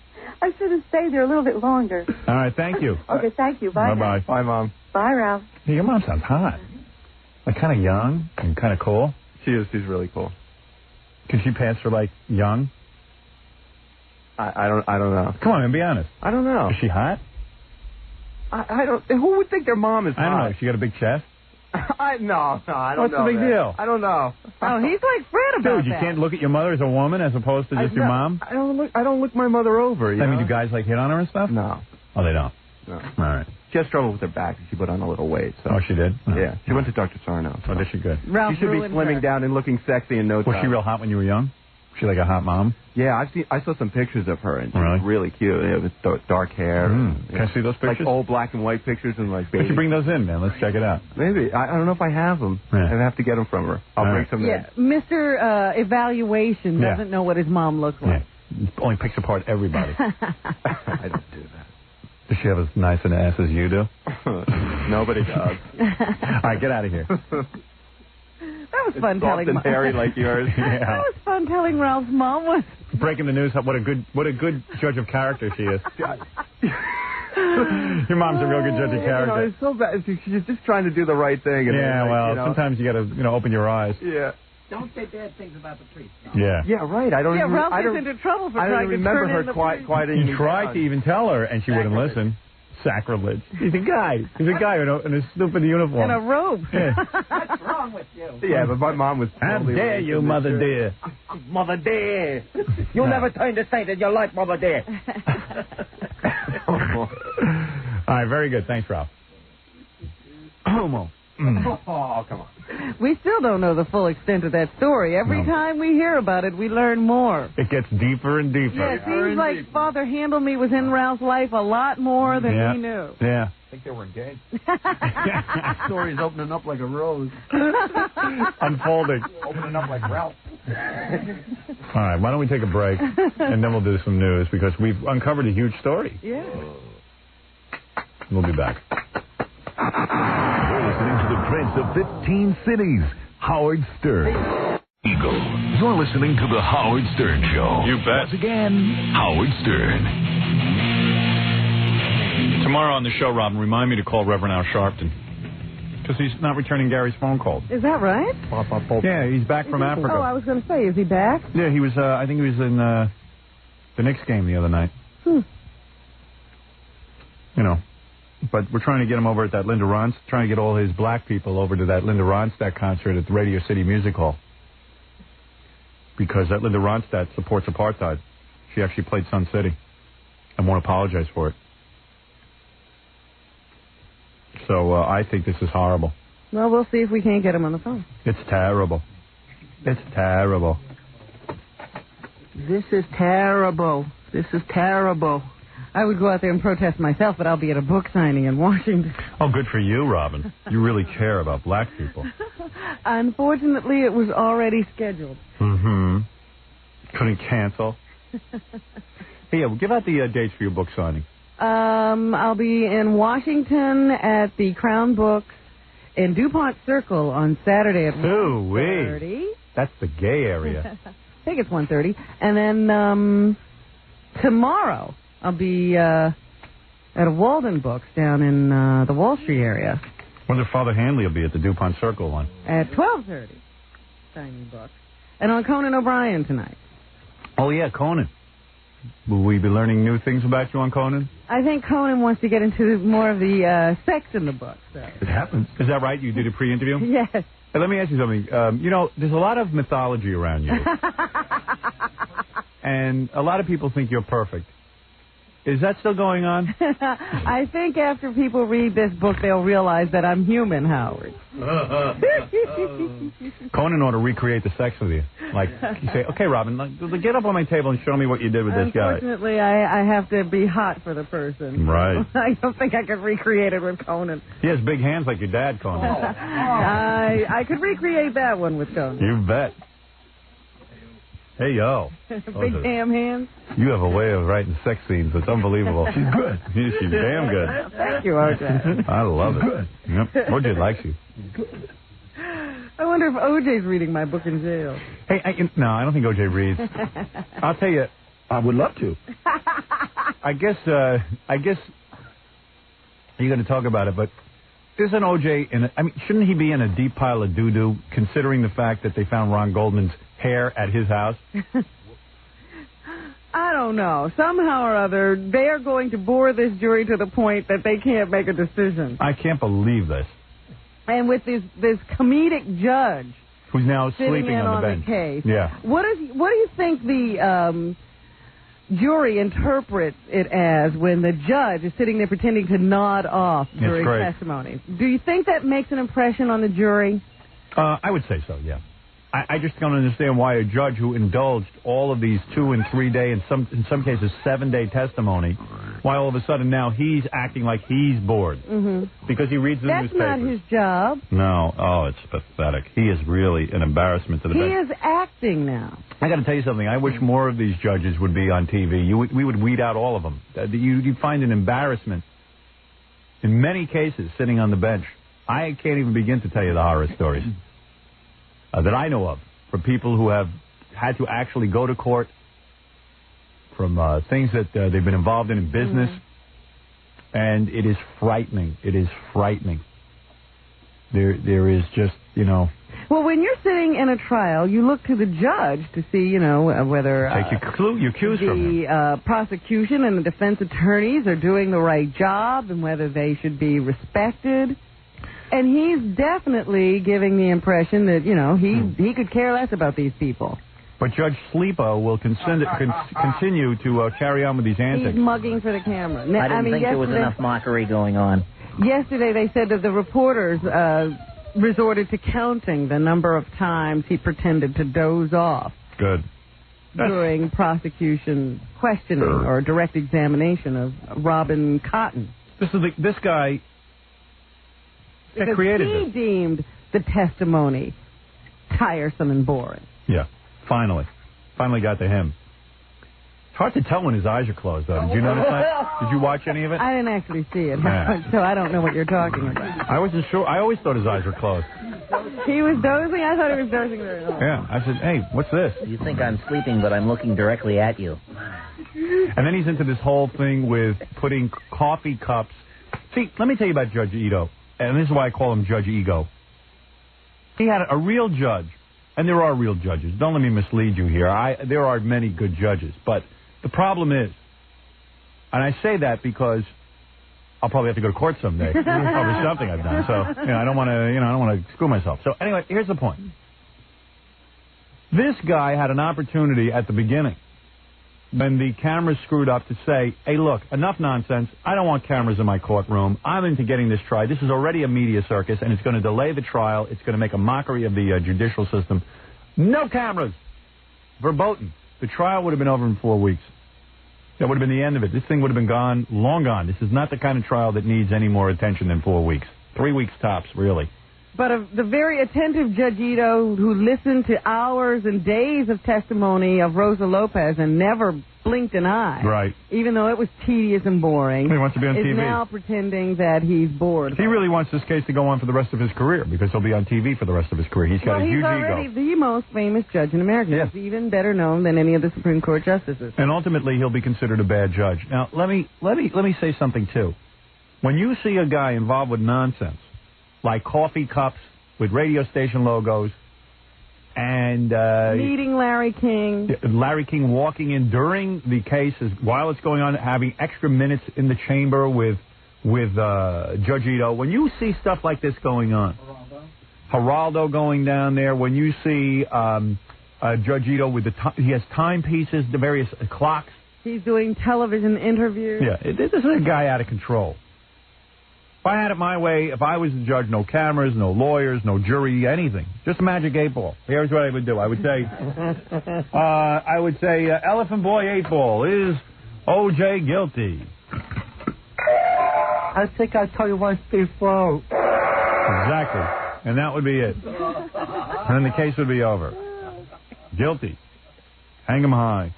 I should have stayed there a little bit longer.
All right, thank you.
Okay, thank you. Bye.
Bye-bye.
Bye, Mom.
Bye, Ralph.
Hey, your mom sounds hot. Like kind of young and kind of cool.
She is. She's really cool.
Could she pass for like young?
I don't know.
Come on, man, be honest.
I don't know.
Is she hot?
I don't. Who would think their mom is hot?
I don't know. She got a big chest.
No, I don't know.
What's the big deal?
I don't know.
Oh, he's like Fred about
Dude, you can't look at your mother as a woman as opposed to just your mom?
I don't look my mother over.
I mean, do guys like hit on her and stuff?
No.
Oh, they don't?
No.
All right.
She has trouble with her back. She put on a little weight. So.
Oh, she did? Oh.
Yeah. She went to Dr. Sarno.
So. Oh, did she good?
She should be slimming down and looking sexy in no time.
Was she real hot when you were young? Was she like a hot mom?
Yeah, I saw some pictures of her, and she was really cute. Yeah, with dark hair.
Can I see those pictures?
Like old black and white pictures and like baby.
Why don't you bring those in, man? Let's check it out.
Maybe. I don't know if I have them.
Yeah.
I have to get them from her. I'll bring some in.
Mr. Evaluation doesn't know what his mom looks like.
Yeah. Only picks apart everybody.
I don't do that.
Does she have as nice an ass as you do?
Nobody does.
All right, get out of here.
That was fun telling.
Soft and hairy like yours.
Yeah.
That was fun telling Ralph's mom was.
Breaking the news. What a good judge of character she is. Your mom's a real good judge of character.
It's so bad. She's just trying to do the right thing. And
sometimes you got to open your eyes.
Yeah.
Don't say bad things about the priest. No.
Yeah.
Yeah, right. I don't.
Yeah, Ralph gets into trouble for trying to
remember
turn
her
in the
quite.
You tried to even tell her, and she wouldn't listen. Sacrilege. He's a guy. He's a guy in a stupid uniform.
In a robe.
Yeah.
What's wrong with you?
Yeah, but my mom was.
How dare you, Mother dear?
Mother dear. You never turned a saint in your life, Mother dear.
All right, very good. Thanks, Ralph. Homo.
Oh, come on.
We still don't know the full extent of that story. Every time we hear about it, we learn more.
It gets deeper and deeper.
Yeah, it seems like Father Handle Me was in Ralph's life a lot more than we knew.
Yeah.
I think they were engaged. The story's opening up like a rose.
Unfolding.
Opening up like Ralph.
All right, why don't we take a break, and then we'll do some news, because we've uncovered a huge story.
Yeah.
We'll be back.
You're listening to the Prince of 15 Cities, Howard Stern. Eagle. You're listening to the Howard Stern Show.
You bet.
Once again, Howard Stern.
Tomorrow on the show, Robin, remind me to call Reverend Al Sharpton, because he's not returning Gary's phone calls.
Is that right?
Yeah, he's back from Africa.
Oh, I was going to say, is he back?
Yeah, he was. I think he was in the Knicks game the other night. But we're trying to get him over at that Linda Ronstadt, trying to get all his black people over to that Linda Ronstadt concert at the Radio City Music Hall. Because that Linda Ronstadt supports apartheid. She actually played Sun City and won't apologize for it. So I think this is horrible.
Well, we'll see if we can't get him on the phone.
It's terrible. It's terrible.
This is terrible. This is terrible. I would go out there and protest myself, but I'll be at a book signing in Washington.
Oh, good for you, Robin. You really care about black people.
Unfortunately, it was already scheduled.
Mm-hmm.
Couldn't cancel. Hey, yeah, give out the dates for your book signing.
I'll be in Washington at the Crown Books in DuPont Circle on Saturday at 1:30.
That's the gay area.
I think it's 1:30. And then tomorrow I'll be at a Walden Books down in the Wall Street area.
Wonder if Father Hanley will be at the DuPont Circle one.
At 12:30. Signing books. And on Conan O'Brien tonight.
Oh, yeah, Conan. Will we be learning new things about you on Conan?
I think Conan wants to get into more of the sex in the book. So.
It happens. Is that right? You did a pre-interview?
Yes.
Hey, let me ask you something. There's a lot of mythology around you. And a lot of people think you're perfect. Is that still going on?
I think after people read this book, they'll realize that I'm human, Howard.
Conan ought to recreate the sex with you. Like, you say, okay, Robin, get up on my table and show me what you did with this guy.
Unfortunately, I have to be hot for the person.
Right.
I don't think I could recreate it with Conan.
He has big hands like your dad, Conan.
I could recreate that one with Conan.
You bet. Hey, yo.
Big ham hands.
You have a way of writing sex scenes. It's unbelievable. She's good. She's damn good.
Thank you, OJ.
I love it. Yep. OJ likes you.
I wonder if OJ's reading my book in jail.
Hey, no, I don't think OJ reads. I'll tell you, I would love to. I guess you're going to talk about it, but isn't OJ shouldn't he be in a deep pile of doo-doo, considering the fact that they found Ron Goldman's hair at his house?
I don't know. Somehow or other, they are going to bore this jury to the point that they can't make a decision.
I can't believe this.
And with this comedic judge
who's now sleeping
on
the bench.
The case.
Yeah.
What do you think the jury interprets it as when the judge is sitting there pretending to nod off during testimony? Do you think that makes an impression on the jury?
I would say so, yeah. I just don't understand why a judge who indulged all of these 2- and 3-day, in some cases 7-day testimony, why all of a sudden now he's acting like he's bored. Mm-hmm. Because he reads the newspapers.
That's not his job.
No. Oh, it's pathetic. He is really an embarrassment to the bench.
He is acting now.
I got to tell you something. I wish more of these judges would be on TV. We would weed out all of them. You'd find an embarrassment in many cases sitting on the bench. I can't even begin to tell you the horror stories that I know of, from people who have had to actually go to court, from things that they've been involved in business, and it is frightening. It is frightening. There is just,
Well, when you're sitting in a trial, you look to the judge to see, whether
take your cues from him.
The prosecution and the defense attorneys are doing the right job and whether they should be respected. And he's definitely giving the impression that, he could care less about these people.
But Judge Sleepo will continue to carry on with these antics.
He's mugging for the camera.
I didn't think there was enough mockery going on.
Yesterday they said that the reporters resorted to counting the number of times he pretended to doze off.
Good.
During prosecution questioning or direct examination of Robin Cotton.
This guy...
Because he deemed the testimony tiresome and boring.
Yeah, finally got to him. It's hard to tell when his eyes are closed, though. Did you notice that? Did you watch any of it?
I didn't actually see it, so I don't know what you're talking about.
I wasn't sure. I always thought his eyes were closed.
He was dozing? I thought he was dozing very long.
Yeah, I said, hey, what's this?
You think I'm sleeping, but I'm looking directly at you.
And then he's into this whole thing with putting coffee cups. See, let me tell you about Judge Ito. And this is why I call him Judge Ego. He had a real judge, and there are real judges. Don't let me mislead you here. There are many good judges, but the problem is, and I say that because I'll probably have to go to court someday over something I've done. So I don't want to screw myself. So anyway, here's the point. This guy had an opportunity at the beginning, when the cameras screwed up, to say, hey, look, enough nonsense. I don't want cameras in my courtroom. I'm into getting this tried. This is already a media circus, and it's going to delay the trial. It's going to make a mockery of the judicial system. No cameras. Verboten. The trial would have been over in 4 weeks. That would have been the end of it. This thing would have been gone, long gone. This is not the kind of trial that needs any more attention than 4 weeks. 3 weeks tops, really.
But the very attentive Judge Ito, who listened to hours and days of testimony of Rosa Lopez and never blinked an eye,
Right.
even though it was tedious and boring,
He wants to be on
is
TV.
now pretending that he's bored.
He really wants this case to go on for the rest of his career because he'll be on TV for the rest of his career. He's got a huge
he's already
ego.
the most famous judge in America. He's even better known than any of the Supreme Court justices.
And ultimately, he'll be considered a bad judge. Now, let me say something too. When you see a guy involved with nonsense, like coffee cups with radio station logos, and
meeting Larry King
walking in during the case while it's going on, having extra minutes in the chamber with Judge Ito. When you see stuff like this going on, Geraldo going down there, when you see Judge Ito with he has timepieces, the various clocks.
He's doing television interviews.
Yeah, this is a guy out of control. If I had it my way, if I was the judge, no cameras, no lawyers, no jury, anything. Just a magic 8-ball. Here's what I would do. I would say, Elephant Boy 8-ball, is O.J. guilty?
I think I told you once before.
Exactly. And that would be it. And then the case would be over. Guilty. Hang him high.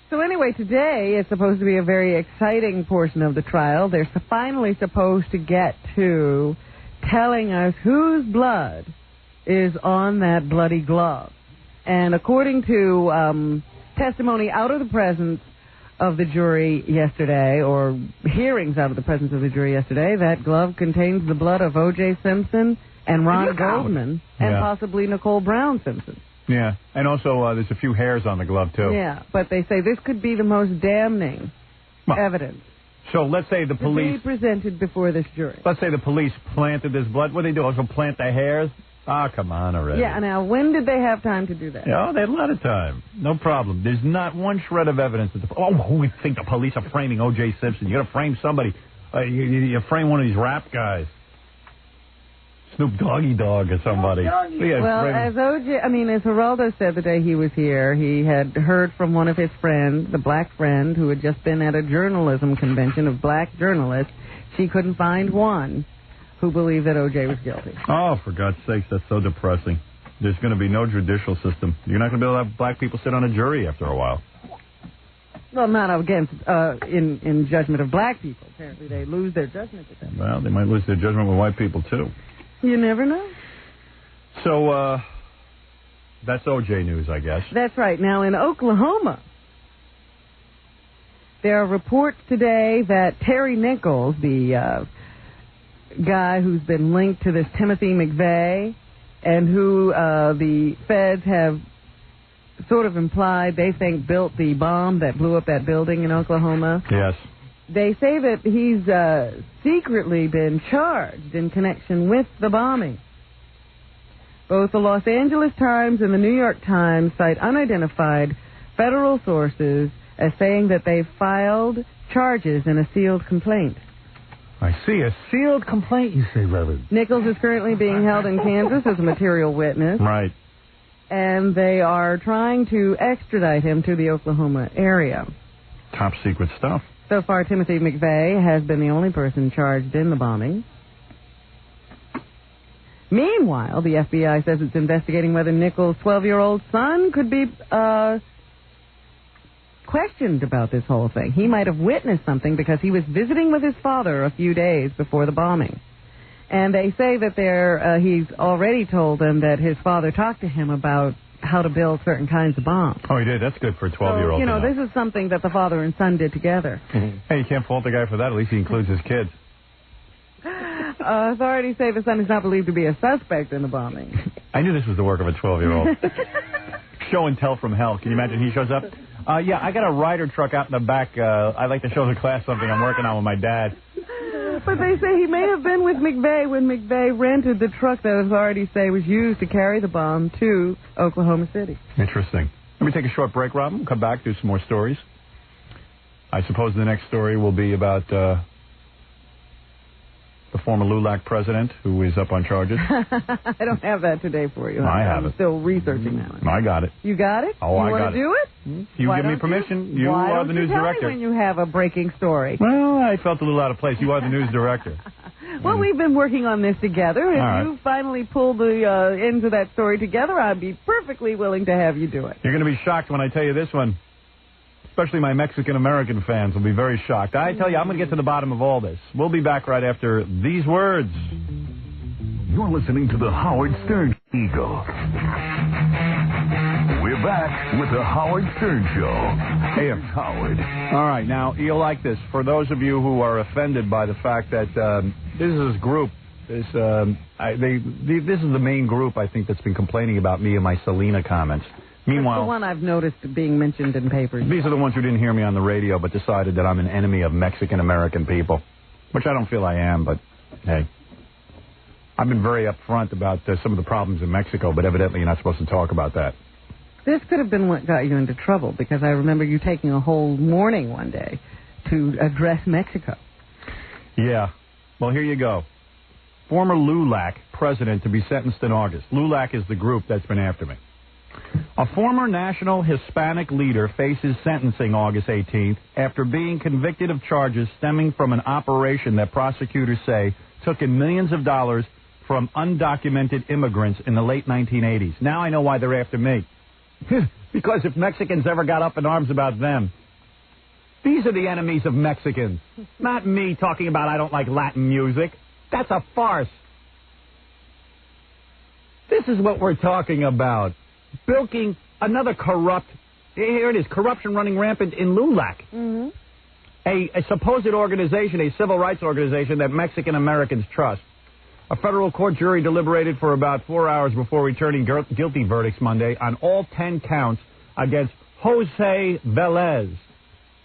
So anyway, today is supposed to be a very exciting portion of the trial. They're finally supposed to get to telling us whose blood is on that bloody glove. And according to testimony out of the presence of the jury yesterday, or hearings out of the presence of the jury yesterday, that glove contains the blood of O.J. Simpson and Ron Goldman and possibly Nicole Brown Simpson.
Yeah, and also there's a few hairs on the glove, too.
Yeah, but they say this could be the most damning evidence.
So let's say the police...
to be presented before this jury.
Let's say the police planted this blood. What do they do? Also plant the hairs? Ah, come on already.
Yeah, now, when did they have time to do that?
Yeah, they had a lot of time. No problem. There's not one shred of evidence. Who would think the police are framing O.J. Simpson? You got to frame somebody. You frame one of these rap guys. Snoop Doggy Dogg or somebody.
Well, as Geraldo said the day he was here, he had heard from one of his friends, the black friend, who had just been at a journalism convention of black journalists. She couldn't find one who believed that O.J. was guilty.
Oh, for God's sakes, that's so depressing. There's going to be no judicial system. You're not going to be able to have black people sit on a jury after a while.
Well, not against, in judgment of black people. Apparently they lose their judgment with them.
Well, they might lose their judgment with white people, too.
You never know.
So, that's O.J. news, I guess.
That's right. Now, in Oklahoma, there are reports today that Terry Nichols, the guy who's been linked to this Timothy McVeigh, and who the feds have sort of implied they think built the bomb that blew up that building in Oklahoma.
Yes.
They say that he's secretly been charged in connection with the bombing. Both the Los Angeles Times and the New York Times cite unidentified federal sources as saying that they filed charges in a sealed complaint.
I see. A sealed complaint, you say, Reverend.
Nichols is currently being held in Kansas as a material witness.
Right.
And they are trying to extradite him to the Oklahoma area.
Top secret stuff.
So far, Timothy McVeigh has been the only person charged in the bombing. Meanwhile, the FBI says it's investigating whether Nichols' 12-year-old son could be questioned about this whole thing. He might have witnessed something because he was visiting with his father a few days before the bombing. And they say that he's already told them that his father talked to him about how to build certain kinds of bombs.
Oh, he did? That's good for a 12-year-old.
So, this is something that the father and son did together.
Hey, you can't fault the guy for that. At least he includes his kids.
Authorities say the son is not believed to be a suspect in the bombing.
I knew this was the work of a 12-year-old. Show and tell from hell. Can you imagine he shows up? Yeah, I got a Ryder truck out in the back. I'd like to show the class something I'm working on with my dad.
But they say he may have been with McVeigh when McVeigh rented the truck that authorities say was used to carry the bomb to Oklahoma City.
Interesting. Let me take a short break, Robin. We'll come back, do some more stories. I suppose the next story will be about the former LULAC president who is up on charges.
I don't have that today for you.
I have
I'm
it.
still researching that one.
I got it.
You got it?
Oh, I got it.
You want to do it?
You
Why
give me
don't
permission.
You
are the news
tell
director.
Me when you have a breaking story.
Well, I felt a little out of place. You are the news director.
Well, we've been working on this together. If
right.
you finally pull the ends of that story together, I'd be perfectly willing to have you do it.
You're going to be shocked when I tell you this one. Especially my Mexican-American fans will be very shocked. I tell you, I'm going to get to the bottom of all this. We'll be back right after these words.
You're listening to the Howard Stern Eagle. We're back with the Howard Stern Show. Hey, it's Howard.
All right, now, you'll like this. For those of you who are offended by the fact that this group, this is the main group, I think, that's been complaining about me and my Selena comments. Meanwhile,
that's the one I've noticed being mentioned in papers.
These are the ones who didn't hear me on the radio but decided that I'm an enemy of Mexican-American people, which I don't feel I am, but hey. I've been very upfront about some of the problems in Mexico, but evidently you're not supposed to talk about that.
This could have been what got you into trouble, because I remember you taking a whole morning one day to address Mexico.
Yeah. Well, here you go. Former LULAC president to be sentenced in August. LULAC is the group that's been after me. A former national Hispanic leader faces sentencing August 18th after being convicted of charges stemming from an operation that prosecutors say took in millions of dollars from undocumented immigrants in the late 1980s. Now I know why they're after me. Because if Mexicans ever got up in arms about them, these are the enemies of Mexicans. Not me talking about I don't like Latin music. That's a farce. This is what we're talking about. Bilking another corrupt... Here it is, corruption running rampant in LULAC.
Mm-hmm.
A supposed organization, a civil rights organization that Mexican Americans trust. A federal court jury deliberated for about 4 hours before returning guilty verdicts Monday on all 10 counts against Jose Velez,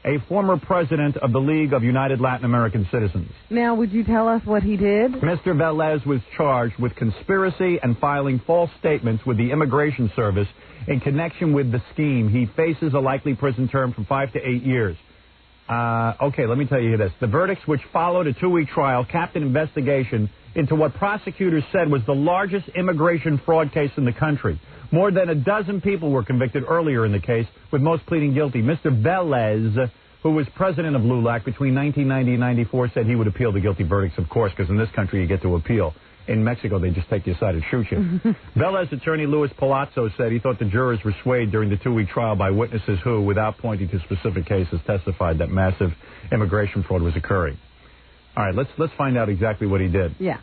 a former president of the League of United Latin American Citizens.
Now, would you tell us what he did?
Mr. Velez was charged with conspiracy and filing false statements with the Immigration Service in connection with the scheme. He faces a likely prison term from 5 to 8 years. Okay, let me tell you this. The verdicts, which followed a 2-week trial, capped an investigation into what prosecutors said was the largest immigration fraud case in the country. More than a dozen people were convicted earlier in the case, with most pleading guilty. Mr. Velez, who was president of LULAC between 1990 and 94, said he would appeal the guilty verdicts, of course, because in this country you get to appeal. In Mexico, they just take you aside and shoot you. Velez attorney Luis Palazzo said he thought the jurors were swayed during the 2-week trial by witnesses who, without pointing to specific cases, testified that massive immigration fraud was occurring. All right, let's find out exactly what he did.
Yeah.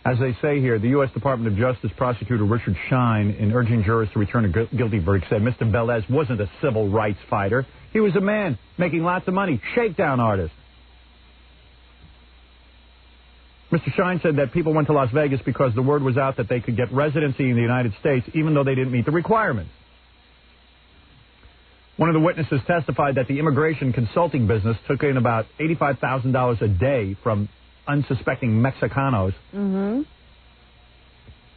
As they say here, the U.S. Department of Justice prosecutor Richard Schein, in urging jurors to return a guilty verdict, said Mr. Velez wasn't a civil rights fighter. He was a man making lots of money, shakedown artist. Mr. Schein said that people went to Las Vegas because the word was out that they could get residency in the United States even though they didn't meet the requirements. One of the witnesses testified that the immigration consulting business took in about $85,000 a day from unsuspecting Mexicanos.
Mm-hmm.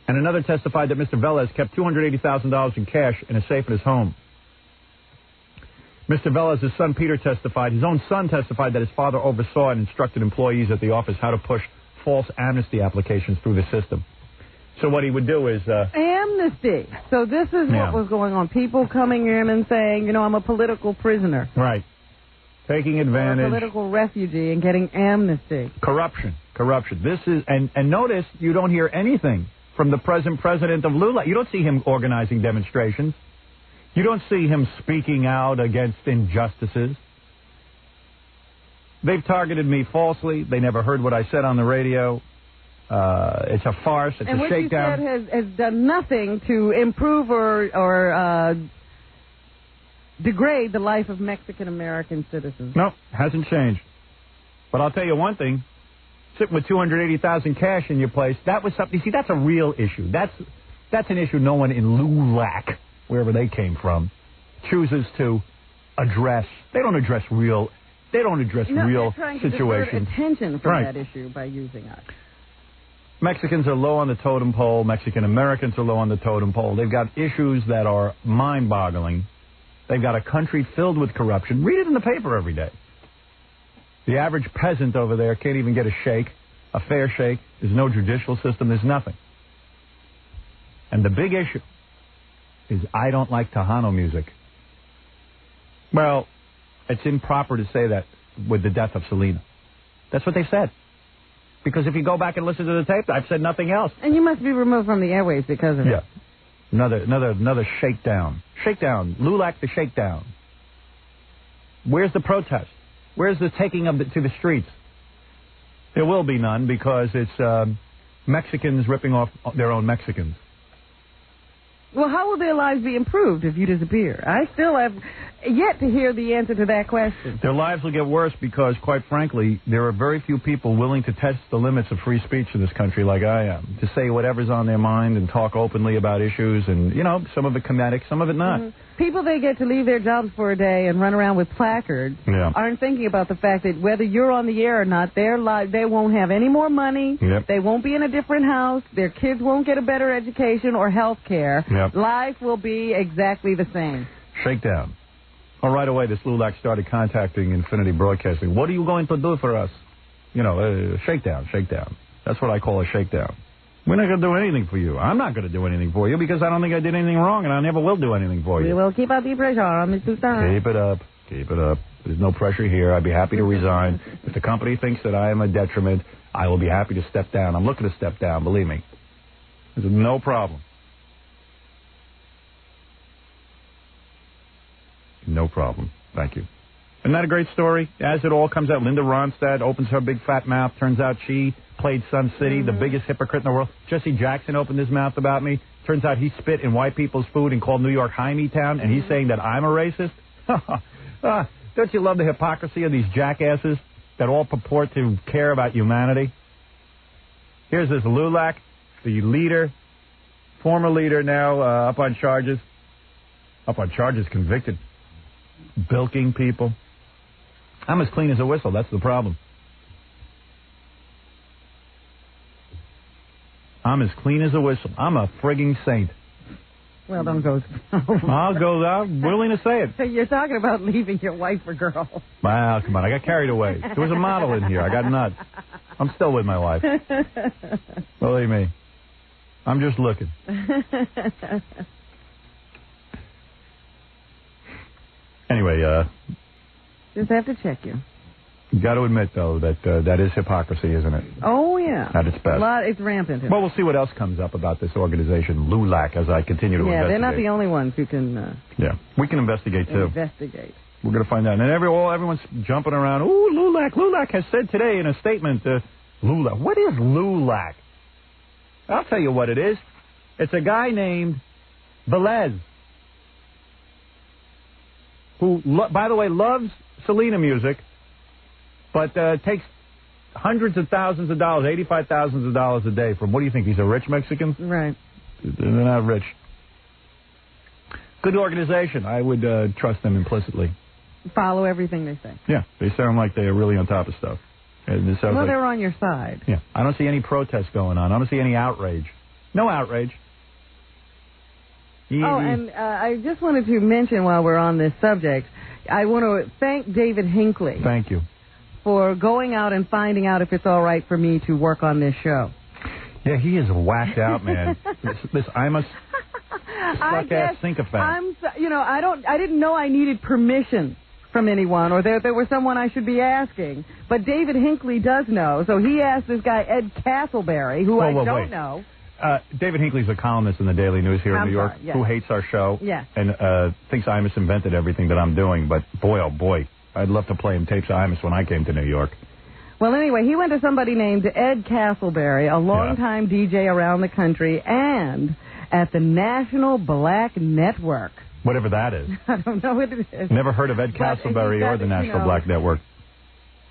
And another testified that Mr. Velez kept $280,000 in cash in a safe at his home. Mr. Velez's son Peter testified, his own son testified that his father oversaw and instructed employees at the office how to push false amnesty applications through the system. So what he would do is...
amnesty. So this is what was going on. People coming in and saying, you know, I'm a political prisoner.
Right. Taking advantage.
Or a political refugee and getting amnesty.
Corruption. This is... And notice, you don't hear anything from the present president of LULAC. You don't see him organizing demonstrations. You don't see him speaking out against injustices. They've targeted me falsely. They never heard what I said on the radio. It's a farce. It's a shakedown.
And what you said has done nothing to improve or degrade the life of Mexican-American citizens.
No, hasn't changed. But I'll tell you one thing. Sitting with $280,000 cash in your place, that was something... You see, that's a real issue. That's an issue no one in LULAC, wherever they came from, chooses to address. They don't address real... They don't address real situations.
They're trying to divert attention from that issue by using us.
Mexicans are low on the totem pole. Mexican Americans are low on the totem pole. They've got issues that are mind-boggling. They've got a country filled with corruption. Read it in the paper every day. The average peasant over there can't even get a shake, a fair shake. There's no judicial system. There's nothing. And the big issue is I don't like Tejano music. Well... It's improper to say that with the death of Selena. That's what they said. Because if you go back and listen to the tape, I've said nothing else.
And you must be removed from the airwaves because of it.
Another shakedown. Shakedown. Lulac the shakedown. Where's the protest? Where's the taking of to the streets? There will be none because it's Mexicans ripping off their own Mexicans.
Well, how will their lives be improved if you disappear? I still have yet to hear the answer to that question.
Their lives will get worse because, quite frankly, there are very few people willing to test the limits of free speech in this country like I am, to say whatever's on their mind and talk openly about issues, and, you know, some of it comedic, some of it not.
Mm-hmm. People they get to leave their jobs for a day and run around with placards aren't thinking about the fact that whether you're on the air or not, they won't have any more money, they won't be in a different house, their kids won't get a better education or health care. Life will be exactly the same.
Shakedown. Oh, right away, this Lulac started contacting Infinity Broadcasting. What are you going to do for us? You know, shakedown. That's what I call a shakedown. We're not going to do anything for you. I'm not going to do anything for you because I don't think I did anything wrong, and I never will do anything for you.
We will keep up the pressure on Mr. Stern.
Keep it up. There's no pressure here. I'd be happy to resign. If the company thinks that I am a detriment, I will be happy to step down. I'm looking to step down, believe me. There's no problem. No problem. Thank you. Isn't that a great story? As it all comes out, Linda Ronstadt opens her big fat mouth. Turns out she played Sun City, the biggest hypocrite in the world. Jesse Jackson opened his mouth about me. Turns out he spit in white people's food and called New York Hymietown, and he's saying that I'm a racist? Don't you love the hypocrisy of these jackasses that all purport to care about humanity? Here's this Lulac, the leader, former leader now up on charges, convicted. Bilking people. I'm as clean as a whistle. That's the problem. I'm as clean as a whistle. I'm a frigging saint.
Well, don't go.
I'm willing to say it.
So you're talking about leaving your wife or girl.
Wow, come on. I got carried away. There was a model in here. I got nuts. I'm still with my wife. Believe me. I'm just looking. Anyway,
just have to check you.
You got to admit, though, that that is hypocrisy, isn't it?
Oh, yeah.
At its best.
It's rampant.
Well, we'll see what else comes up about this organization, Lulac, as I continue to investigate.
Yeah, they're not the only ones who can...
we can investigate, too.
Investigate.
We're going to find out. And everyone's jumping around. Ooh, Lulac. Lulac has said today in a statement, Lulac. What is Lulac? I'll tell you what it is. It's a guy named Velez, who, by the way, loves Selena music, but takes hundreds of thousands of dollars, $85,000 a day from, what do you think, he's a rich Mexican?
Right.
They're not rich. Good organization. I would trust them implicitly.
Follow everything they say.
Yeah, they sound like they're really on top of stuff.
They're on your side.
Yeah, I don't see any protests going on. I don't see any outrage. No outrage.
Oh, and I just wanted to mention while we're on this subject, I want to thank David Hinckley.
Thank you.
For going out and finding out if it's all right for me to work on this show.
Yeah, he is whacked out, man. this Imus suck-ass sycophant.
I didn't know I needed permission from anyone or there was someone I should be asking. But David Hinckley does know, so he asked this guy, Ed Castleberry, who I don't know.
David Hinckley's a columnist in the Daily News here in New York who hates our show and thinks Imus invented everything that I'm doing. But boy, oh boy, I'd love to play him tapes of Imus when I came to New York.
Well, anyway, he went to somebody named Ed Castleberry, a longtime DJ around the country and at the National Black Network.
Whatever that is.
I don't know what it is.
Never heard of Ed Castleberry or the National Black Network.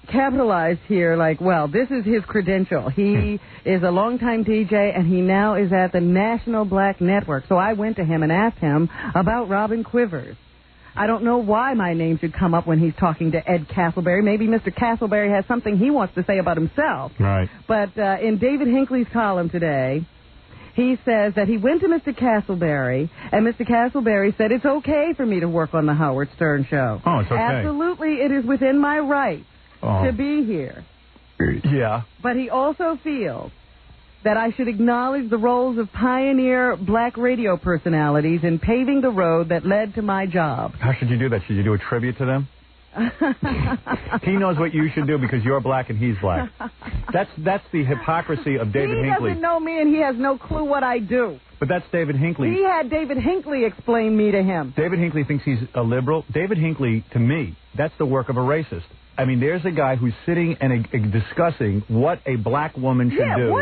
Capitalized here like, well, this is his credential. He is a longtime DJ, and he now is at the National Black Network. So I went to him and asked him about Robin Quivers. I don't know why my name should come up when he's talking to Ed Castleberry. Maybe Mr. Castleberry has something he wants to say about himself.
Right.
But in David Hinckley's column today, he says that he went to Mr. Castleberry, and Mr. Castleberry said it's okay for me to work on the Howard Stern show.
Oh, it's okay.
Absolutely, it is within my rights to be here.
Yeah.
But he also feels that I should acknowledge the roles of pioneer black radio personalities in paving the road that led to my job.
How should you do that? Should you do a tribute to them? He knows what you should do because you're black and he's black. That's the hypocrisy of David Hinckley.
He doesn't know me and he has no clue what I do.
But that's David Hinckley.
He had David Hinckley explain me to him.
David Hinckley thinks he's a liberal. David Hinckley, to me, that's the work of a racist. I mean, there's a guy who's sitting and discussing what a black woman should do.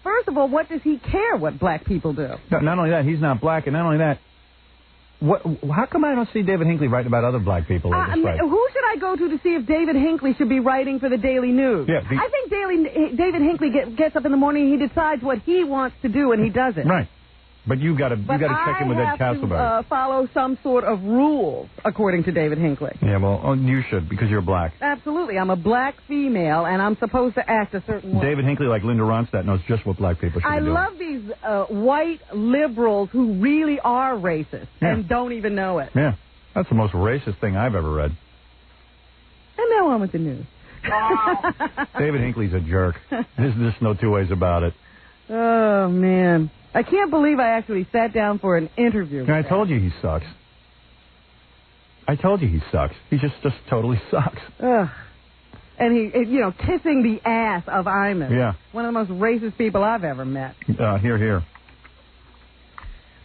First of all, what does he care what black people do?
No, not only that, he's not black, and not only that, how come I don't see David Hinckley writing about other black people?
Who should I go to see if David Hinckley should be writing for the Daily News?
Yeah,
I think David Hinckley gets up in the morning, he decides what he wants to do, and he does it.
Right. But you got to check in with Ed Castleberry.
I have to follow some sort of rules, according to David Hinckley.
Yeah, well, you should, because you're black.
Absolutely. I'm a black female, and I'm supposed to act a certain way.
David Hinckley, like Linda Ronstadt, knows just what black people should be doing.
I love these white liberals who really are racist and don't even know it.
Yeah, that's the most racist thing I've ever read.
And now on with the news.
David Hinckley's a jerk. There's just no two ways about it.
Oh, man. I can't believe I actually sat down for an interview.
I told you he sucks. He just totally sucks.
Ugh. And he, kissing the ass of Iman.
Yeah.
One of the most racist people I've ever met.
Here.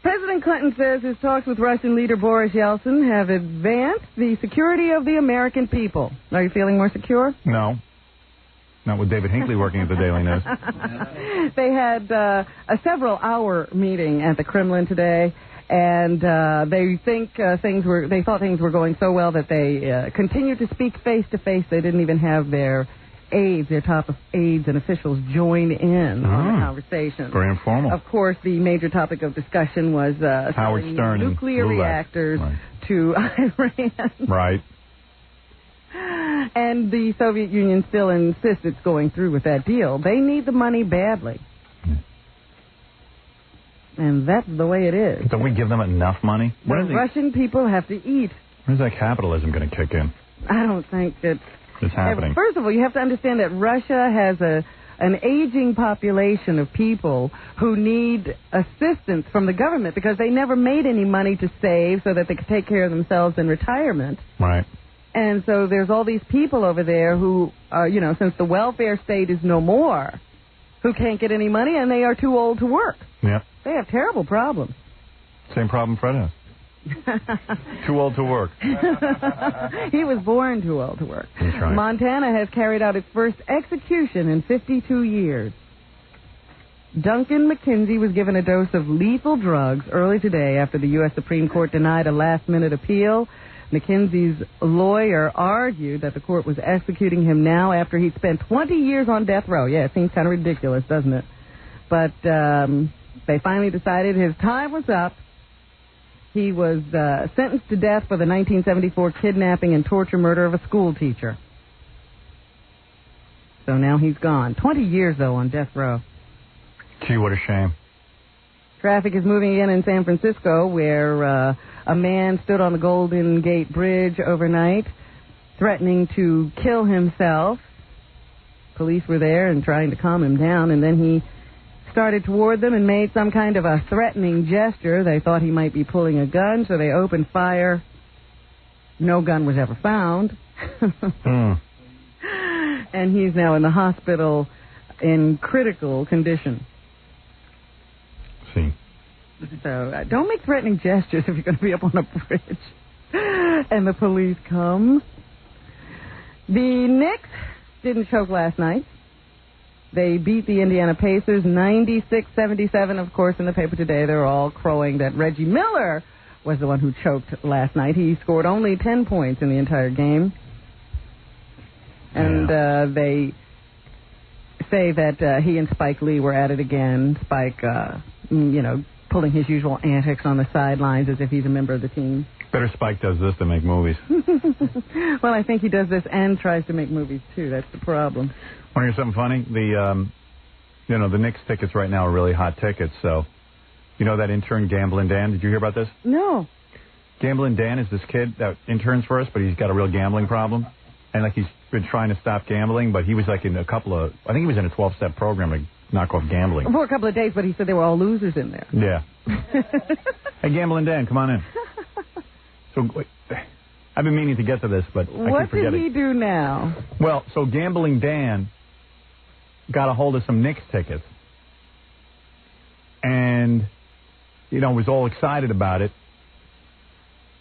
President Clinton says his talks with Russian leader Boris Yeltsin have advanced the security of the American people. Are you feeling more secure?
No. Not with David Hinckley working at the Daily News.
They had a several-hour meeting at the Kremlin today, and they thought things were going so well that they continued to speak face-to-face. They didn't even have their top aides and officials join in on the conversation.
Very informal.
Of course, the major topic of discussion was
Howard Stern
nuclear reactors to Iran.
Right.
And the Soviet Union still insists it's going through with that deal. They need the money badly. And that's the way it is.
Don't we give them enough money?
The Russian people have to eat.
When's that capitalism going to kick in?
I don't think it's
happening.
First of all, you have to understand that Russia has an aging population of people who need assistance from the government because they never made any money to save so that they could take care of themselves in retirement.
Right.
And so there's all these people over there who, since the welfare state is no more, who can't get any money and they are too old to work.
Yep.
They have terrible problems.
Same problem Fred has. Too old to work.
He was born too old to work.
That's right.
Montana has carried out its first execution in 52 years. Duncan McKenzie was given a dose of lethal drugs early today after the U.S. Supreme Court denied a last-minute appeal. McKenzie's lawyer argued that the court was executing him now after he'd spent 20 years on death row. Yeah, it seems kind of ridiculous, doesn't it? But they finally decided his time was up. He was sentenced to death for the 1974 kidnapping and torture murder of a school teacher. So now he's gone. 20 years, though, on death row.
Gee, what a shame.
Traffic is moving in San Francisco, where a man stood on the Golden Gate Bridge overnight, threatening to kill himself. Police were there and trying to calm him down, and then he started toward them and made some kind of a threatening gesture. They thought he might be pulling a gun, so they opened fire. No gun was ever found. And he's now in the hospital in critical condition.
See.
So don't make threatening gestures if you're going to be up on a bridge. And the police come. The Knicks didn't choke last night. They beat the Indiana Pacers 96-77. Of course, in the paper today, they're all crowing that Reggie Miller was the one who choked last night. He scored only 10 points in the entire game. And they say that he and Spike Lee were at it again. Spike, pulling his usual antics on the sidelines as if he's a member of the team.
Better Spike does this than make movies.
Well, I think he does this and tries to make movies, too. That's the problem.
Want to hear something funny? The Knicks tickets right now are really hot tickets, so... You know that intern, Gamblin' Dan? Did you hear about this?
No.
Gamblin' Dan is this kid that interns for us, but he's got a real gambling problem. And, he's been trying to stop gambling, but he was, in I think he was in a 12-step program to knock off gambling.
For a couple of days, but he said they were all losers in there.
Yeah. Hey, Gamblin' Dan, come on in. So, I've been meaning to get to this, but I
What
keep forgetting.
did he do now?
Well, so Gambling Dan got a hold of some Knicks tickets. And, was all excited about it.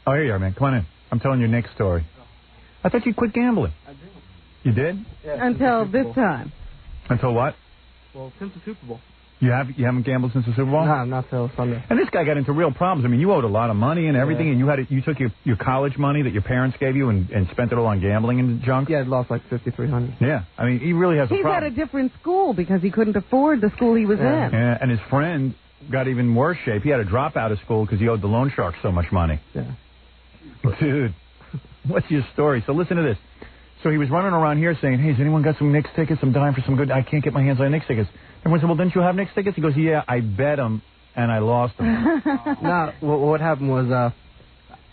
Oh, here you are, man. Come on in. I'm telling your Knicks story. I thought you quit gambling.
I did.
You did?
Yeah,
Until this time.
Until what?
Well, since the Super Bowl.
You haven't gambled since the Super Bowl?
No, not till Sunday.
And this guy got into real problems. I mean, you owed a lot of money and everything, and you took your college money that your parents gave you and spent it all on gambling and junk?
Yeah, I lost like $5,300.
Yeah, I mean, he really has a
He's
problem.
at a different school because he couldn't afford the school he was in.
Yeah, and his friend got even worse shape. He had to drop out of school because he owed the loan sharks so much money.
Yeah.
Dude, what's your story? So listen to this. So he was running around here saying, hey, has anyone got some Knicks tickets? I'm dying for some good. I can't get my hands on Knicks tickets. Everyone said, well, didn't you have Knicks tickets? He goes, yeah, I bet them, and I lost them.
No, what happened was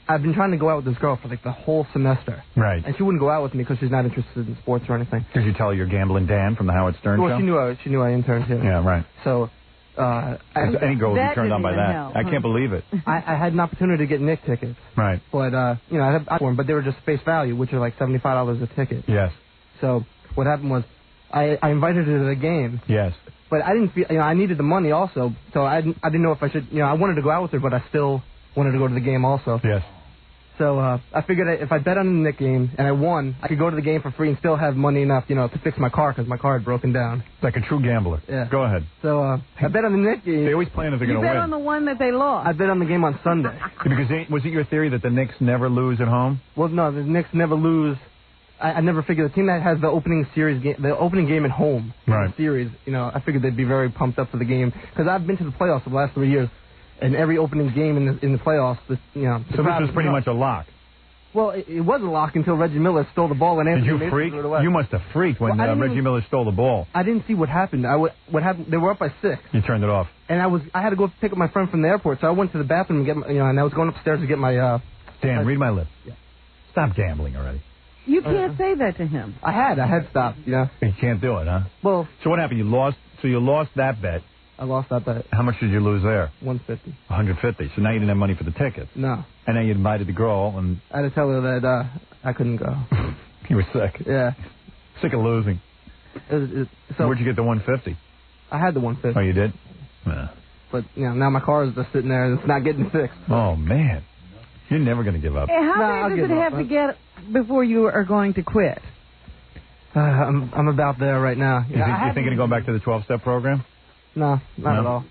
I've been trying to go out with this girl for like the whole semester.
Right.
And she wouldn't go out with me because she's not interested in sports or anything.
Did you tell her you're Gambling Dan from the Howard Stern
Well,
show?
she knew I interned here.
Yeah, right.
So,
any girl would be turned on by that.
Help,
I can't believe it.
I had an opportunity to get Knicks tickets.
Right.
But, I had for them, but they were just face value, which are like $75 a ticket.
Yes.
So what happened was I invited her to the game.
Yes.
But I didn't feel, I needed the money also, so I didn't know if I should, I wanted to go out with her, but I still wanted to go to the game also.
Yes.
So I figured if I bet on the Knicks game and I won, I could go to the game for free and still have money enough, to fix my car because my car had broken down.
Like a true gambler.
Yeah.
Go ahead.
So I bet on the Knicks game.
They always plan if they're
You
going to
bet
win.
on the one that they lost.
I bet on the game on Sunday.
Because was it your theory that the Knicks never lose at home?
Well, no, the Knicks never lose. I never figured the team that has the opening game at home,
right.
The series, I figured they'd be very pumped up for the game because I've been to the playoffs for the last 3 years, and every opening game in the playoffs,
So this was pretty much a lock.
Well, it was a lock until Reggie Miller stole the ball and Anthony
Did you
Mason
freak?
threw it away.
You must have freaked when Reggie Miller stole the ball.
I didn't see what happened. What happened? They were up by 6.
You turned it off.
And I had to go pick up my friend from the airport, so I went to the bathroom and get my, and I was going upstairs to get my.
Dan, read my lips. Yeah. Stop gambling already.
You can't say that to him.
I had stopped.
You can't do it, huh?
Well.
So what happened? You lost that bet.
I lost that bet.
How much did you lose there?
$150.
$150. So now you didn't have money for the tickets.
No.
And then you invited the girl, and
I had to tell her that I couldn't go.
You were sick.
Yeah.
Sick of losing.
So
where'd you get the $150?
I had the $150.
Oh, you did? Yeah.
But now my car is just sitting there and it's not getting fixed.
Oh man, you're never going to give up.
Hey, how bad does it have to get before you are going to quit?
I'm about there right now.
You thinking of going back to the 12-step program?
No, not at all.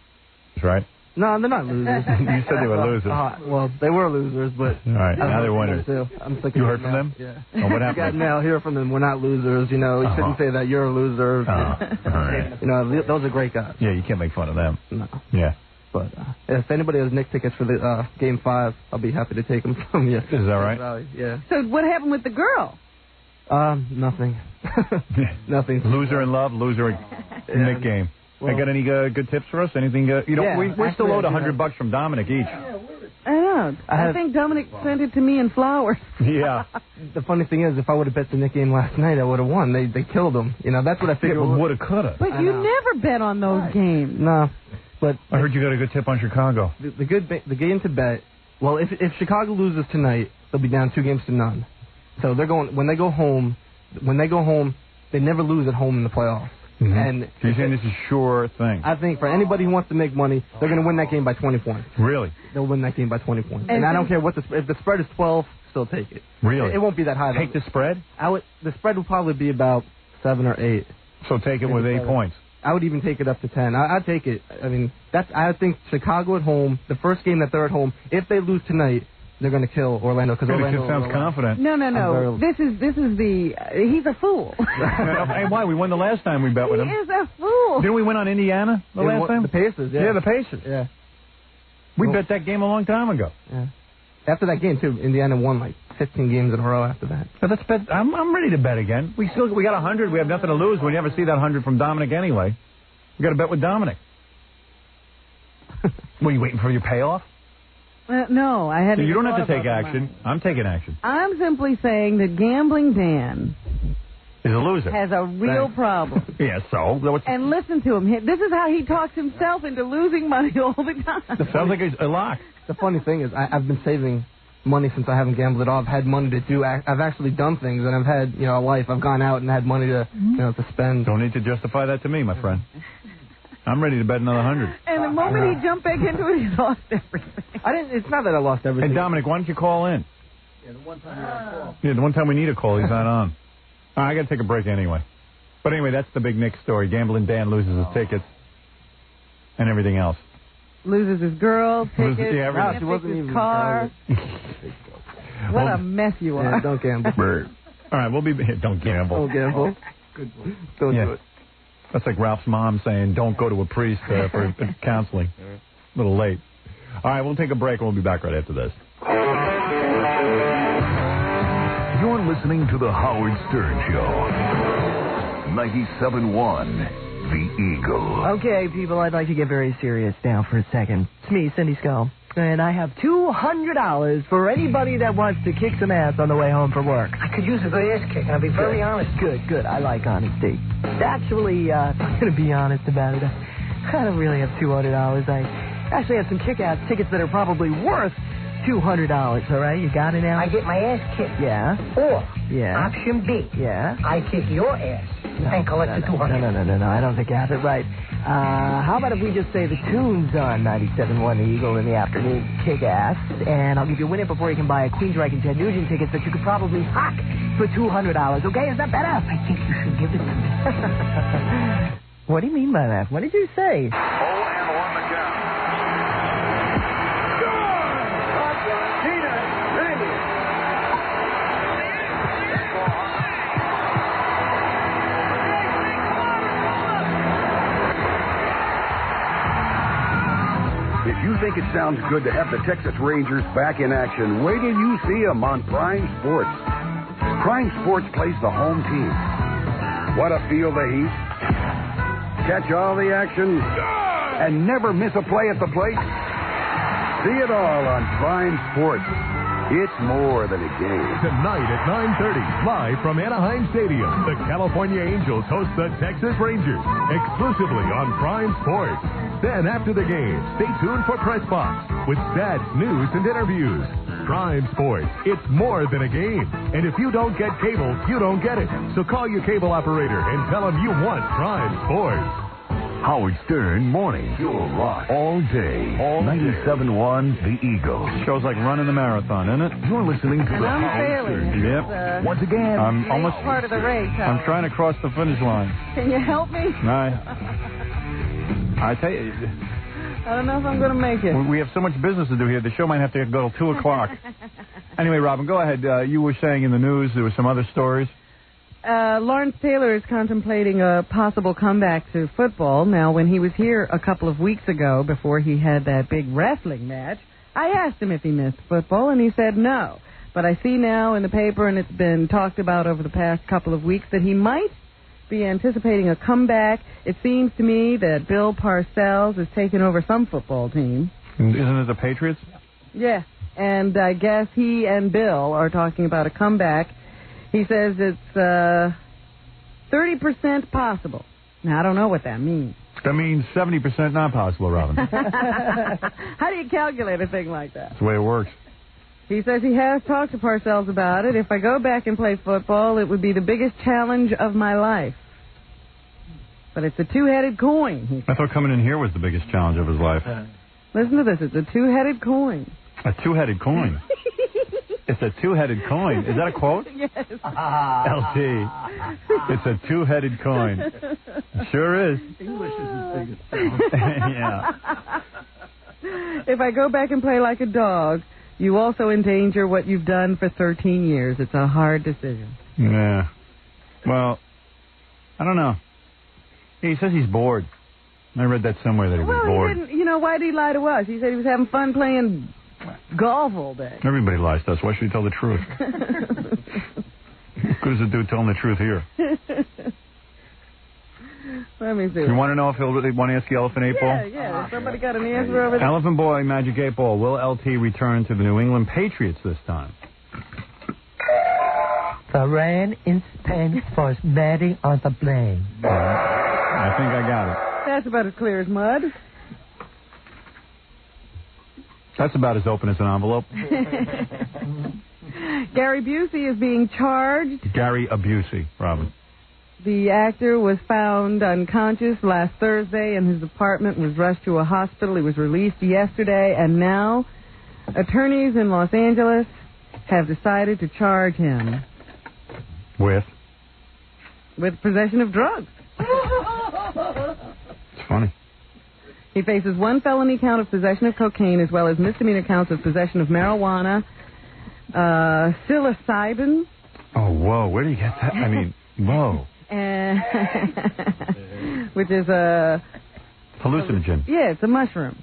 That's right.
No, they're not losers.
You said they were losers.
Well, they were losers, but...
All right, now they're winners.
I'm sick of
You heard from them?
Yeah.
Oh, what happened?
I got mail here from them. We're not losers, You shouldn't say that you're a loser.
All right.
Those are great guys.
Yeah, you can't make fun of them.
No.
Yeah.
But if anybody has Knicks tickets for the Game 5, I'll be happy to take them from you.
Is that right?
Yeah.
So what happened with the girl?
Nothing. Nothing.
Loser in love, loser in Nick game.
Well,
I got any good tips for us? Anything? We're still owed $100 from Dominic each.
I know. I think Dominic sent it to me in flowers.
Yeah.
The funny thing is, if I would have bet the Knicks game last night, I would have won. They killed him. That's what I figured.
Yeah, woulda, coulda.
But you never bet on those games.
No. But
I heard you got a good tip on Chicago.
The game to bet. Well, if Chicago loses tonight, they'll be down 2-0. So they're going when they go home. They never lose at home in the playoffs.
Mm-hmm.
And
so you're saying this is a sure thing?
I think for anybody who wants to make money, they're going to win that game by 20 points.
Really?
They'll win that game by 20 points. And I don't care what if the spread is 12, still take it.
Really?
It won't be that high.
Take the spread?
The spread will probably be about 7 or 8.
So take it with 8 points.
I would even take it up to 10. I'd take it. I mean, I think Chicago at home, the first game that they're at home, if they lose tonight, they're going to kill Orlando because Orlando
sounds confident.
No. This is he's a fool.
Hey, why? We won the last time we bet with him.
He is a fool.
Didn't we win on Indiana the last time?
The Pacers, yeah.
Yeah, the Pacers.
Yeah.
We bet that game a long time ago.
Yeah. After that game, too, Indiana won like 15 games in a row after that.
But let's bet. I'm ready to bet again. We got 100. We have nothing to lose. We never see that 100 from Dominic anyway. We got to bet with Dominic. Were you waiting for your payoff?
No, I hadn't.
You don't have to take action. I'm taking action.
I'm simply saying that Gambling Dan
is a loser.
Has a real problem.
Yeah, so?
And listen to him. This is how he talks himself into losing money all the time.
Sounds like a lock.
The funny thing is, I've been saving money since I haven't gambled at all. I've had money to do. I've actually done things, and I've had a life. I've gone out and had money to to spend.
Don't need to justify that to me, my friend. I'm ready to bet another 100.
And the moment he jumped back into it, he lost everything.
It's not that I lost everything.
Hey, Dominic, why don't you call in?
Yeah, the one time you don't call.
Yeah, the one time we need a call, he's not on. I got to take a break anyway. But anyway, that's the big Nick story. Gambling Dan loses his tickets and everything else.
Loses his girl, tickets,
everything.
she wasn't his car. What a mess you are.
Yeah, don't gamble.
All right, we'll be... Don't gamble.
Don't gamble. Good boy. Don't do it.
That's like Ralph's mom saying, don't go to a priest for counseling. A little late. All right, we'll take a break and we'll be back right after this.
You're listening to The Howard Stern Show. 97.1, The Eagle.
Okay, people, I'd like to get very serious now for a second. It's me, Cindy Skull. And I have $200 for anybody that wants to kick some ass on the way home from work.
I could use a good ass kick, and I'll be very honest.
Good. I like honesty. Actually, I'm going to be honest about it. I don't really have $200. I actually have some kick-ass tickets that are probably worth $200, all right? You got it now?
I get my ass kicked.
Yeah?
Or,
yeah.
option B.
Yeah?
I kick your ass and collect the $200.
No, I don't think you have it right. How about if we just say the tunes on 97.1 The Eagle in the afternoon, kick-ass, and I'll give you a winner before you can buy a Queensryche and Ted Nugent tickets that you could probably hock for $200, okay? Is that better?
I think you should give it to me.
What do you mean by that? What did you say?
If you think it sounds good to have the Texas Rangers back in action, wait till you see them on Prime Sports. Prime Sports plays the home team. What a feel the heat. Catch all the action and never miss a play at the plate. See it all on Prime Sports. It's more than a game.
Tonight at 9:30, live from Anaheim Stadium, the California Angels host the Texas Rangers, exclusively on Prime Sports. Then after the game, stay tuned for Press Box with stats, news, and interviews. Prime Sports, it's more than a game. And if you don't get cable, you don't get it. So call your cable operator and tell them you want Prime Sports. Howard Stern Morning. Pure rock. All day. 97.1 The Eagle.
Show's like running the marathon, isn't it?
You're listening to
And
the
I'm
Howard
failing.
Stern Show.
Yep.
Once again,
I'm almost
part of the race.
I'm trying to cross the finish line.
Can you help me?
I tell you,
I don't know if I'm going to make it.
we have so much business to do here. The show might have to go till 2 o'clock. Anyway, Robin, go ahead. You were saying in the news there were some other stories.
Lawrence Taylor is contemplating a possible comeback to football. Now, when he was here a couple of weeks ago, before he had that big wrestling match, I asked him if he missed football, and he said no. But I see now in the paper, and it's been talked about over the past couple of weeks, that he might be anticipating a comeback. It seems to me that Bill Parcells has taken over some football team.
Isn't it the Patriots?
Yeah, and I guess he and Bill are talking about a comeback. He says it's 30% possible. Now, I don't know what that means.
That means 70% not possible, Robin.
How do you calculate a thing like that?
That's the way it works.
He says he has talked to Parcells about it. If I go back and play football, it would be the biggest challenge of my life. But it's a two-headed coin.
I thought coming in here was the biggest challenge of his life.
Listen to this. It's a two-headed coin.
A two-headed coin? It's a two-headed coin. Is that a quote?
Yes.
LT. It's a two-headed coin. It sure is.
English is his biggest challenge.
Yeah.
If I go back and play like a dog, you also endanger what you've done for 13 years. It's a hard decision.
Yeah. Well, I don't know. He says he's bored. I read that somewhere that he was bored.
He didn't, why did he lie to us? He said he was having fun playing golf all day.
Everybody lies to us. Why should he tell the truth? Good as a dude telling the truth here.
Let me see.
You want to know if he'll really want to ask the Elephant 8-Ball?
Yeah. Somebody got an answer over there?
Elephant Boy, Magic 8-Ball. Will LT return to the New England Patriots this time?
The rain in Spain for betting on the plane.
I think I got it.
That's about as clear as mud.
That's about as open as an envelope.
Gary Busey is being charged.
Gary Busey, Robin.
The actor was found unconscious last Thursday in his apartment, was rushed to a hospital. He was released yesterday, and now attorneys in Los Angeles have decided to charge him
with
possession of drugs.
It's funny.
He faces one felony count of possession of cocaine as well as misdemeanor counts of possession of marijuana, psilocybin.
Oh, whoa. Where do you get that? I mean, whoa.
Which is a...
hallucinogen.
Yeah, it's a mushroom.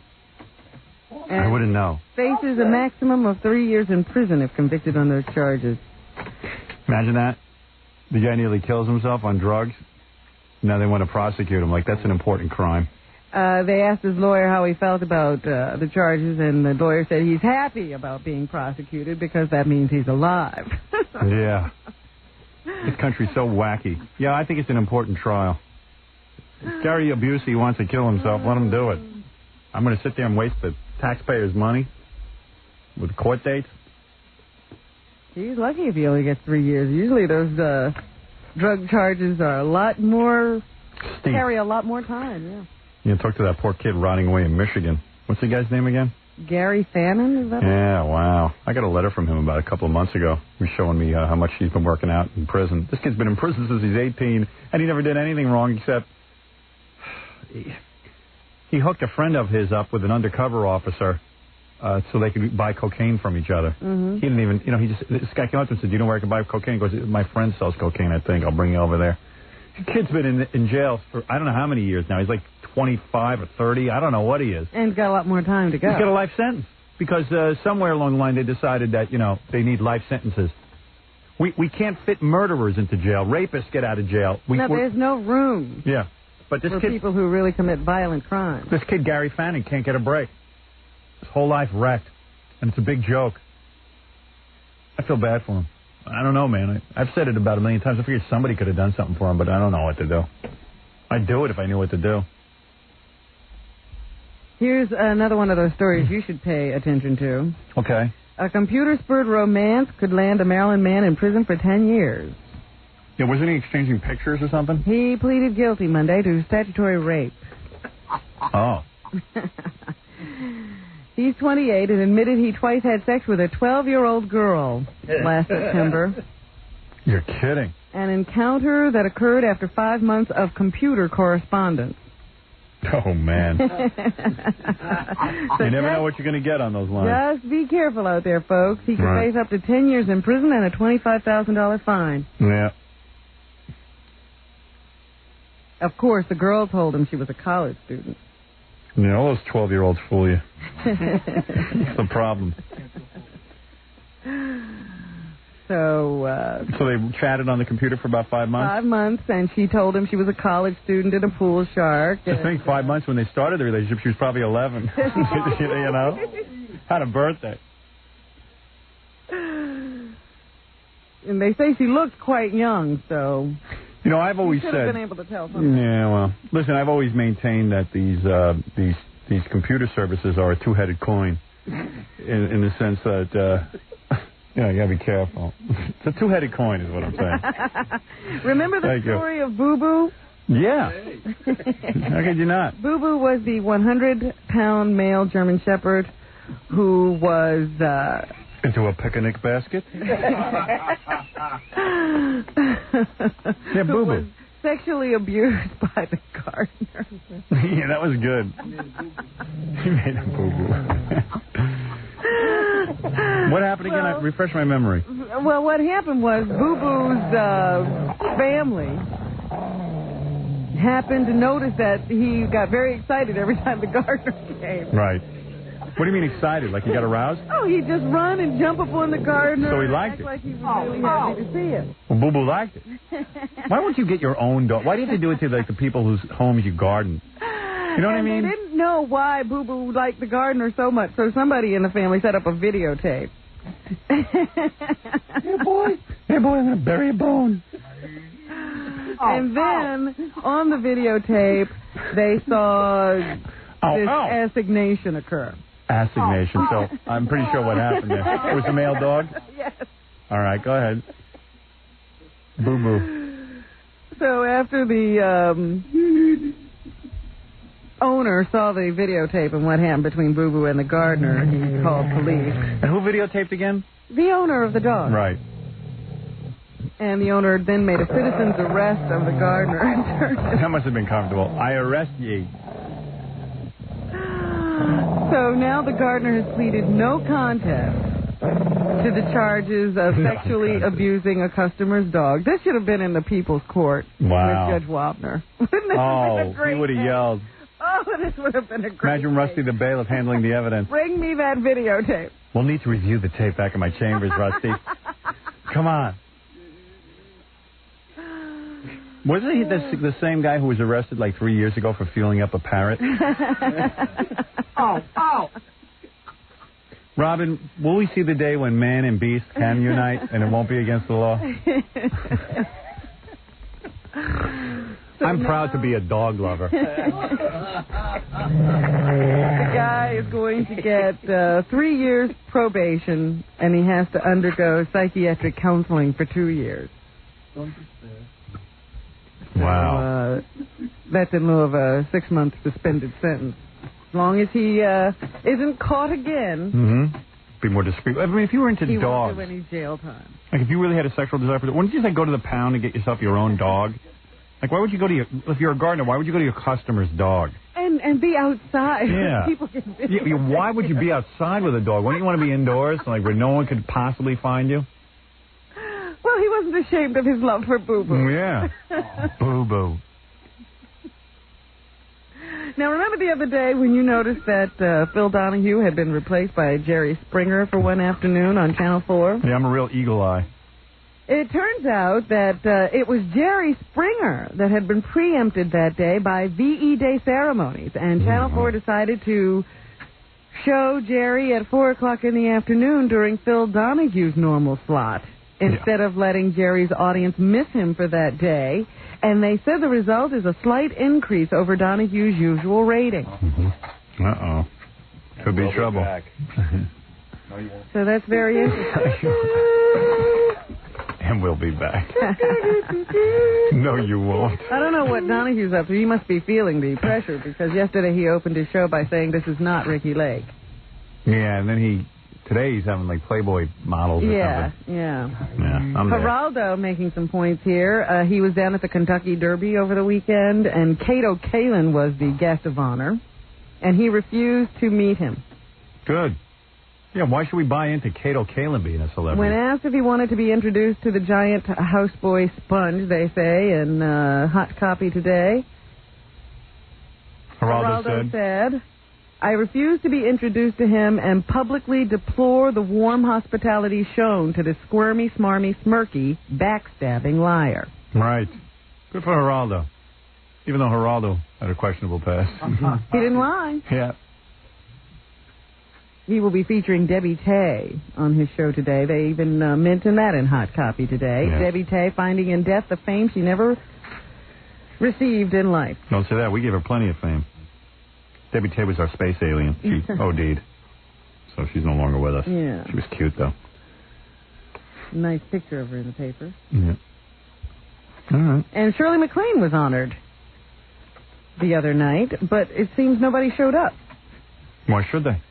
And
I wouldn't know.
Faces a maximum of 3 years in prison if convicted on those charges.
Imagine that. The guy nearly kills himself on drugs. Now they want to prosecute him. Like, that's an important crime.
They asked his lawyer how he felt about the charges, and the lawyer said he's happy about being prosecuted because that means he's alive.
Yeah. This country's so wacky. Yeah, I think it's an important trial. If Gary Busey wants to kill himself, let him do it. I'm going to sit there and waste the taxpayers' money with court dates.
He's lucky if he only gets 3 years. Usually those drug charges are a lot more...
Steep.
Carry a lot more time, yeah.
You talk to that poor kid rotting away in Michigan. What's the guy's name again?
Gary Fannin, is that
Yeah, wow. I got a letter from him about a couple of months ago. He was showing me how much he's been working out in prison. This kid's been in prison since he's 18, and he never did anything wrong except he hooked a friend of his up with an undercover officer so they could buy cocaine from each other.
Mm-hmm.
He didn't even, this guy came up to him and said, "Do you know where I can buy cocaine?" He goes, "My friend sells cocaine, I think. I'll bring you over there." The kid's been in jail for I don't know how many years now. He's like 25 or 30. I don't know what he is.
And he's got a lot more time to go.
He's got a life sentence because somewhere along the line they decided that, they need life sentences. We can't fit murderers into jail. Rapists get out of jail.
There's no room
Yeah. But this
for
kid,
people who really commit violent crimes.
This kid, Gary Fanning, can't get a break. His whole life wrecked. And it's a big joke. I feel bad for him. I don't know, man. I've said it about a million times. I figured somebody could have done something for him, but I don't know what to do. I'd do it if I knew what to do.
Here's another one of those stories you should pay attention to.
Okay.
A computer-spurred romance could land a Maryland man in prison for 10 years.
Yeah, wasn't he exchanging pictures or something?
He pleaded guilty Monday to statutory rape.
Oh.
He's 28 and admitted he twice had sex with a 12-year-old girl last September.
You're kidding.
An encounter that occurred after 5 months of computer correspondence.
Oh, man. You never know what you're going to get on those lines.
Just be careful out there, folks. He could
Right.
face up to 10 years in prison and a $25,000 fine.
Yeah.
Of course, the girl told him she was a college student.
Yeah, all those 12-year-olds fool you. That's the problem.
So
they chatted on the computer for about 5 months?
5 months, and she told him she was a college student and a pool shark.
I think 5 months when they started the relationship, she was probably 11. You know? Had a birthday.
And they say she looks quite young, so...
I've always
should
said...
have been able to tell something.
Yeah, well, listen, I've always maintained that these computer services are a two-headed coin in the sense that... you gotta be careful. It's a two-headed coin is what I'm saying.
Remember the story of Boo Boo?
Yeah. How could you not?
Boo Boo was the 100-pound male German Shepherd who was...
into a picnic basket? Yeah, Boo Boo.
Sexually abused by the gardener.
Yeah, that was good. He made a Boo Boo. What happened again? Refresh my memory.
Well, what happened was Boo Boo's family happened to notice that he got very excited every time the gardener came.
Right. What do you mean excited? Like he got aroused?
Oh, he'd just run and jump up on the gardener.
So he liked
and
it.
like he was really happy to see it.
Well, Boo Boo liked it. Why won't you get your own dog? Why do you have to do it to the people whose homes you garden? You know what I mean?
They didn't know why Boo Boo liked the gardener so much, so somebody in the family set up a videotape.
Hey, boy, I'm going to bury a bone.
And then, on the videotape, they saw this assignation occur.
assignation, so I'm pretty sure what happened there. It was a male dog?
Yes.
All right, go ahead. Boo-boo.
So after the owner saw the videotape and what happened between Boo Boo and the gardener, he called police.
And who videotaped again?
The owner of the dog.
Right.
And the owner then made a citizen's arrest of the gardener.
That must have been comfortable. I arrest ye.
So now the gardener has pleaded no contest to the charges of sexually abusing a customer's dog. This should have been in the People's Court
Wow.
with Judge Wapner. Wouldn't that
Oh,
have been a great
he would have
day?
yelled.
Oh, this would have been a great
Imagine Rusty the bailiff handling the evidence.
Bring me that videotape.
We'll need to review the tape back in my chambers, Rusty. Come on. Wasn't he the same guy who was arrested like 3 years ago for fueling up a parrot?
Oh.
Robin, will we see the day when man and beast can unite and it won't be against the law? I'm proud to be a dog lover.
The guy is going to get 3 years probation, and he has to undergo psychiatric counseling for 2 years.
Wow.
So, that's in lieu of a 6-month suspended sentence. As long as he isn't caught again,
Be more discreet. I mean, if you were into
he
dogs,
won't do any jail time.
like if you really had a sexual desire for dogs, wouldn't you just like go to the pound and get yourself your own dog? Like, why would you go to if you're a gardener, why would you go to your customer's dog?
And be outside.
Yeah.
People can
Why would you be outside with a dog? Wouldn't you want to be indoors, like where no one could possibly find you?
Well, he wasn't ashamed of his love for Boo Boo.
Yeah. Boo-boo.
Now, remember the other day when you noticed that Phil Donahue had been replaced by Jerry Springer for one afternoon on Channel 4?
Yeah, I'm a real eagle eye.
It turns out that it was Jerry Springer that had been preempted that day by VE Day ceremonies, and Channel 4 decided to show Jerry at 4 o'clock in the afternoon during Phil Donahue's normal slot, instead of letting Jerry's audience miss him for that day. And they said the result is a slight increase over Donahue's usual rating.
Uh-oh. Could be trouble.
So that's very interesting.
And we'll be back. No, you won't.
I don't know what Donahue's up to. He must be feeling the pressure because yesterday he opened his show by saying this is not Ricky Lake.
Yeah, and then today he's having like Playboy models or something.
Yeah.
Yeah, I'm there.
Geraldo making some points here. He was down at the Kentucky Derby over the weekend, and Kato Kalin was the guest of honor, and he refused to meet him.
Good. Yeah, why should we buy into Kato Kalin being a celebrity?
When asked if he wanted to be introduced to the giant houseboy Sponge, they say, in Hot Copy today,
Geraldo
said, I refuse to be introduced to him and publicly deplore the warm hospitality shown to this squirmy, smarmy, smirky, backstabbing liar.
Right. Good for Geraldo. Even though Geraldo had a questionable past.
He didn't lie.
Yeah.
He will be featuring Debbie Tay on his show today. They even mentioned that in Hot Copy today.
Yes.
Debbie Tay finding in death the fame she never received in life.
Don't say that. We gave her plenty of fame. Debbie Tay was our space alien. She OD'd. So she's no longer with us.
Yeah.
She was cute, though.
Nice picture of her in the paper.
Yeah. All right.
And Shirley MacLaine was honored the other night, but it seems nobody showed up.
Why should they?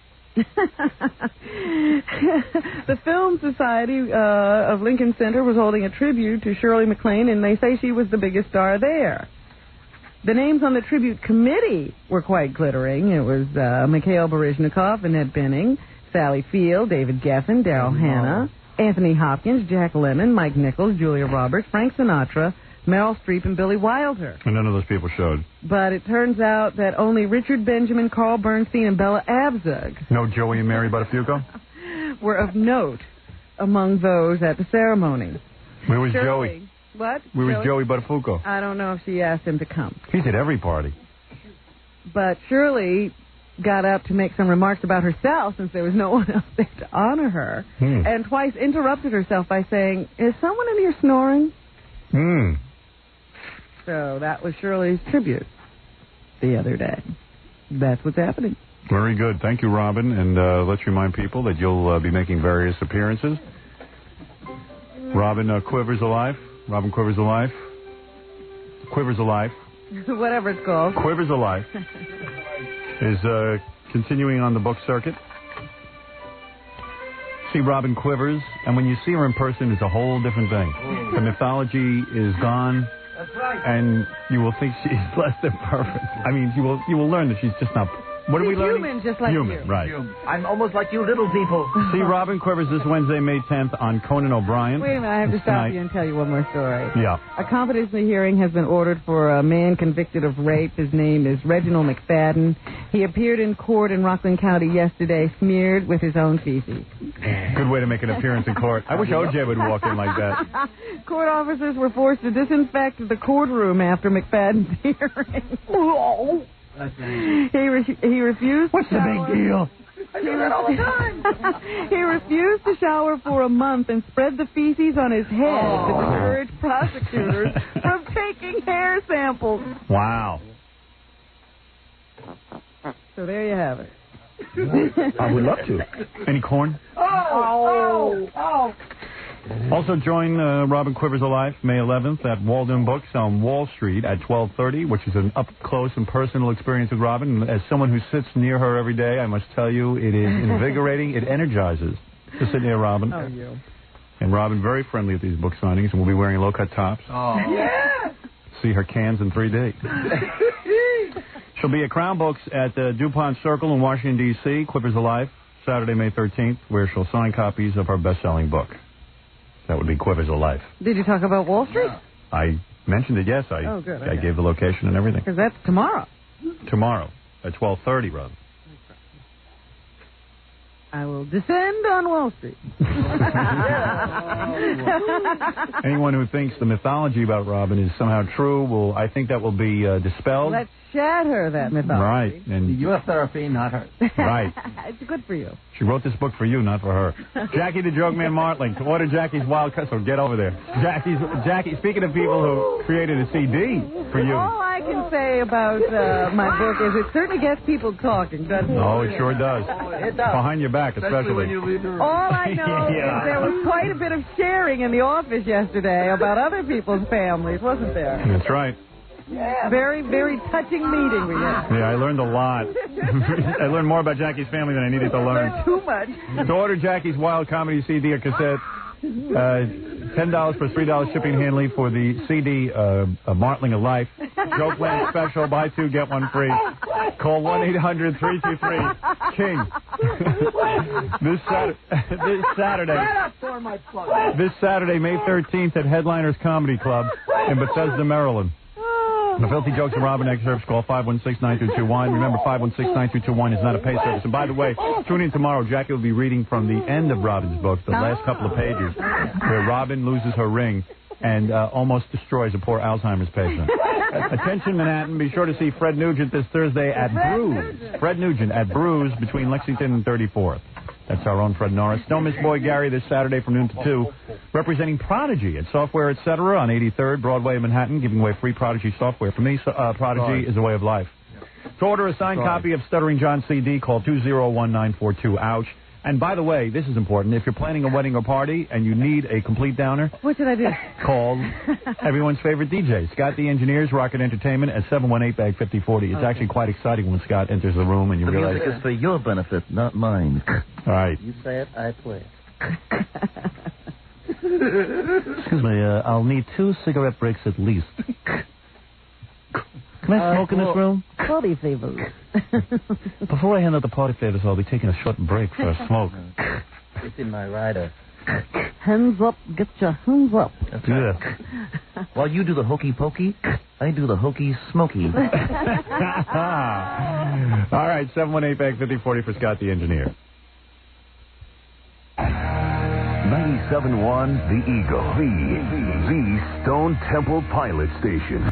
The Film Society of Lincoln Center was holding a tribute to Shirley MacLaine, and they say she was the biggest star there. The names on the tribute committee were quite glittering. It was Mikhail Baryshnikov, Annette Bening, Sally Field, David Geffen, Daryl Hannah, Anthony Hopkins, Jack Lemmon, Mike Nichols, Julia Roberts, Frank Sinatra, Meryl Streep, and Billy Wilder.
And none of those people showed.
But it turns out that only Richard Benjamin, Carl Bernstein, and Bella Abzug
No Joey and Mary Buttafuoco?
were of note among those at the ceremony.
Where was
Shirley,
Joey?
What?
Where was Joey Buttafuoco?
I don't know if she asked him to come.
He's at every party.
But Shirley got up to make some remarks about herself since there was no one else there to honor her, and twice interrupted herself by saying, "Is someone in here snoring?" So that was Shirley's tribute the other day. That's what's happening.
Very good. Thank you, Robin. And let's remind people that you'll be making various appearances. Robin Quivers Alive. Robin Quivers Alive. Quivers Alive.
Whatever it's called.
Quivers Alive is continuing on the book circuit. See Robin Quivers, and when you see her in person, it's a whole different thing. The mythology is gone.
That's right.
And you will think she's less than perfect. I mean, you will learn that she's just not. What are we learning?
Human, just like
human,
you.
right?
I'm almost like you little people.
See Robin Quivers this Wednesday, May 10th on Conan O'Brien.
Wait a minute, I have to stop you and tell you one more story.
Yeah.
A competency hearing has been ordered for a man convicted of rape. His name is Reginald McFadden. He appeared in court in Rockland County yesterday, smeared with his own feces.
Good way to make an appearance in court. I wish OJ would walk in like that.
Court officers were forced to disinfect the courtroom after McFadden's hearing. He refused.
What's
to
the
shower.
big deal? I do that all the time.
He refused to shower for a month and spread the feces on his head to discourage prosecutors from taking hair samples.
Wow.
So there you have it.
I would love to. Any corn?
Oh.
Also join Robin Quivers Alive May 11th at Walden Books on Wall Street at 12:30, which is an up-close and personal experience with Robin. As someone who sits near her every day, I must tell you, it is invigorating. It energizes to sit near Robin.
Oh, you.
And Robin, very friendly at these book signings, and we'll be wearing low-cut tops.
Oh. Yeah.
See her cans in 3D. She'll be at Crown Books at DuPont Circle in Washington, D.C., Quivers Alive, Saturday, May 13th, where she'll sign copies of her best-selling book. That would be Quivers Alive.
Did you talk about Wall Street?
I mentioned it, yes. I gave the location and everything.
Because that's tomorrow.
Tomorrow at 12:30, rather.
I will descend on Wall Street.
Anyone who thinks the mythology about Robin is somehow true, I think that will be dispelled.
Let's shatter that mythology.
Right. And
your therapy, not her.
Right.
It's good for you.
She wrote this book for you, not for her. Jackie the Joke Man Martling, to order Jackie's Wild Cut, so get over there. Jackie, speaking of people who created a CD for you.
All I can say about my book is it certainly gets people talking, doesn't it?
Oh, it sure does.
It does.
Behind your back, especially.
When you leave the room.
All I know is there was quite a bit of sharing in the office yesterday about other people's families, wasn't there?
That's right.
Yeah. Very, very touching meeting we had.
Yeah, I learned a lot. I learned more about Jackie's family than I needed to learn.
Too much.
To order Jackie's Wild Comedy CD or cassette, $10 plus $3 shipping and handling for the CD, Martling of Life. Joke Land Special, buy two, get one free. Call 1-800-323-KING. This Saturday, May 13th at Headliners Comedy Club in Bethesda, Maryland. The Filthy Jokes and Robin excerpts, call 516-9221. Remember, 516-9221 is not a pay service. And by the way, tune in tomorrow. Jackie will be reading from the end of Robin's book, the last couple of pages, where Robin loses her ring and almost destroys a poor Alzheimer's patient. Attention, Manhattan. Be sure to see Fred Nugent this Thursday at Brews. Fred Nugent at Brews between Lexington and 34th. That's our own Fred Norris. Don't miss Boy Gary this Saturday from noon to 2, representing Prodigy at Software Etc. on 83rd Broadway in Manhattan, giving away free Prodigy software. For me, Prodigy is a way of life. To order a signed copy of Stuttering John CD, call 201-942-OUCH. And by the way, this is important. If you're planning a wedding or party and you need a complete downer,
what should I do?
Call everyone's favorite DJ, Scott the Engineers, Rocket Entertainment at 718-BAG-5040. It's actually quite exciting when Scott enters the room and you realize...
The music is for your benefit, not mine.
All right.
You say it, I play it. Excuse me, I'll need 2 cigarette breaks at least. Can I smoke in this room?
Party favors.
Before I hand out the party favors, I'll be taking a short break for a smoke. It's in my rider.
Hands up, get your hands up.
That's right. While you do the hokey pokey, I do the hokey smoky.
All right, 718-BAG-5040 for Scott the Engineer.
97.1 The Eagle, the Stone Temple Pilot Station.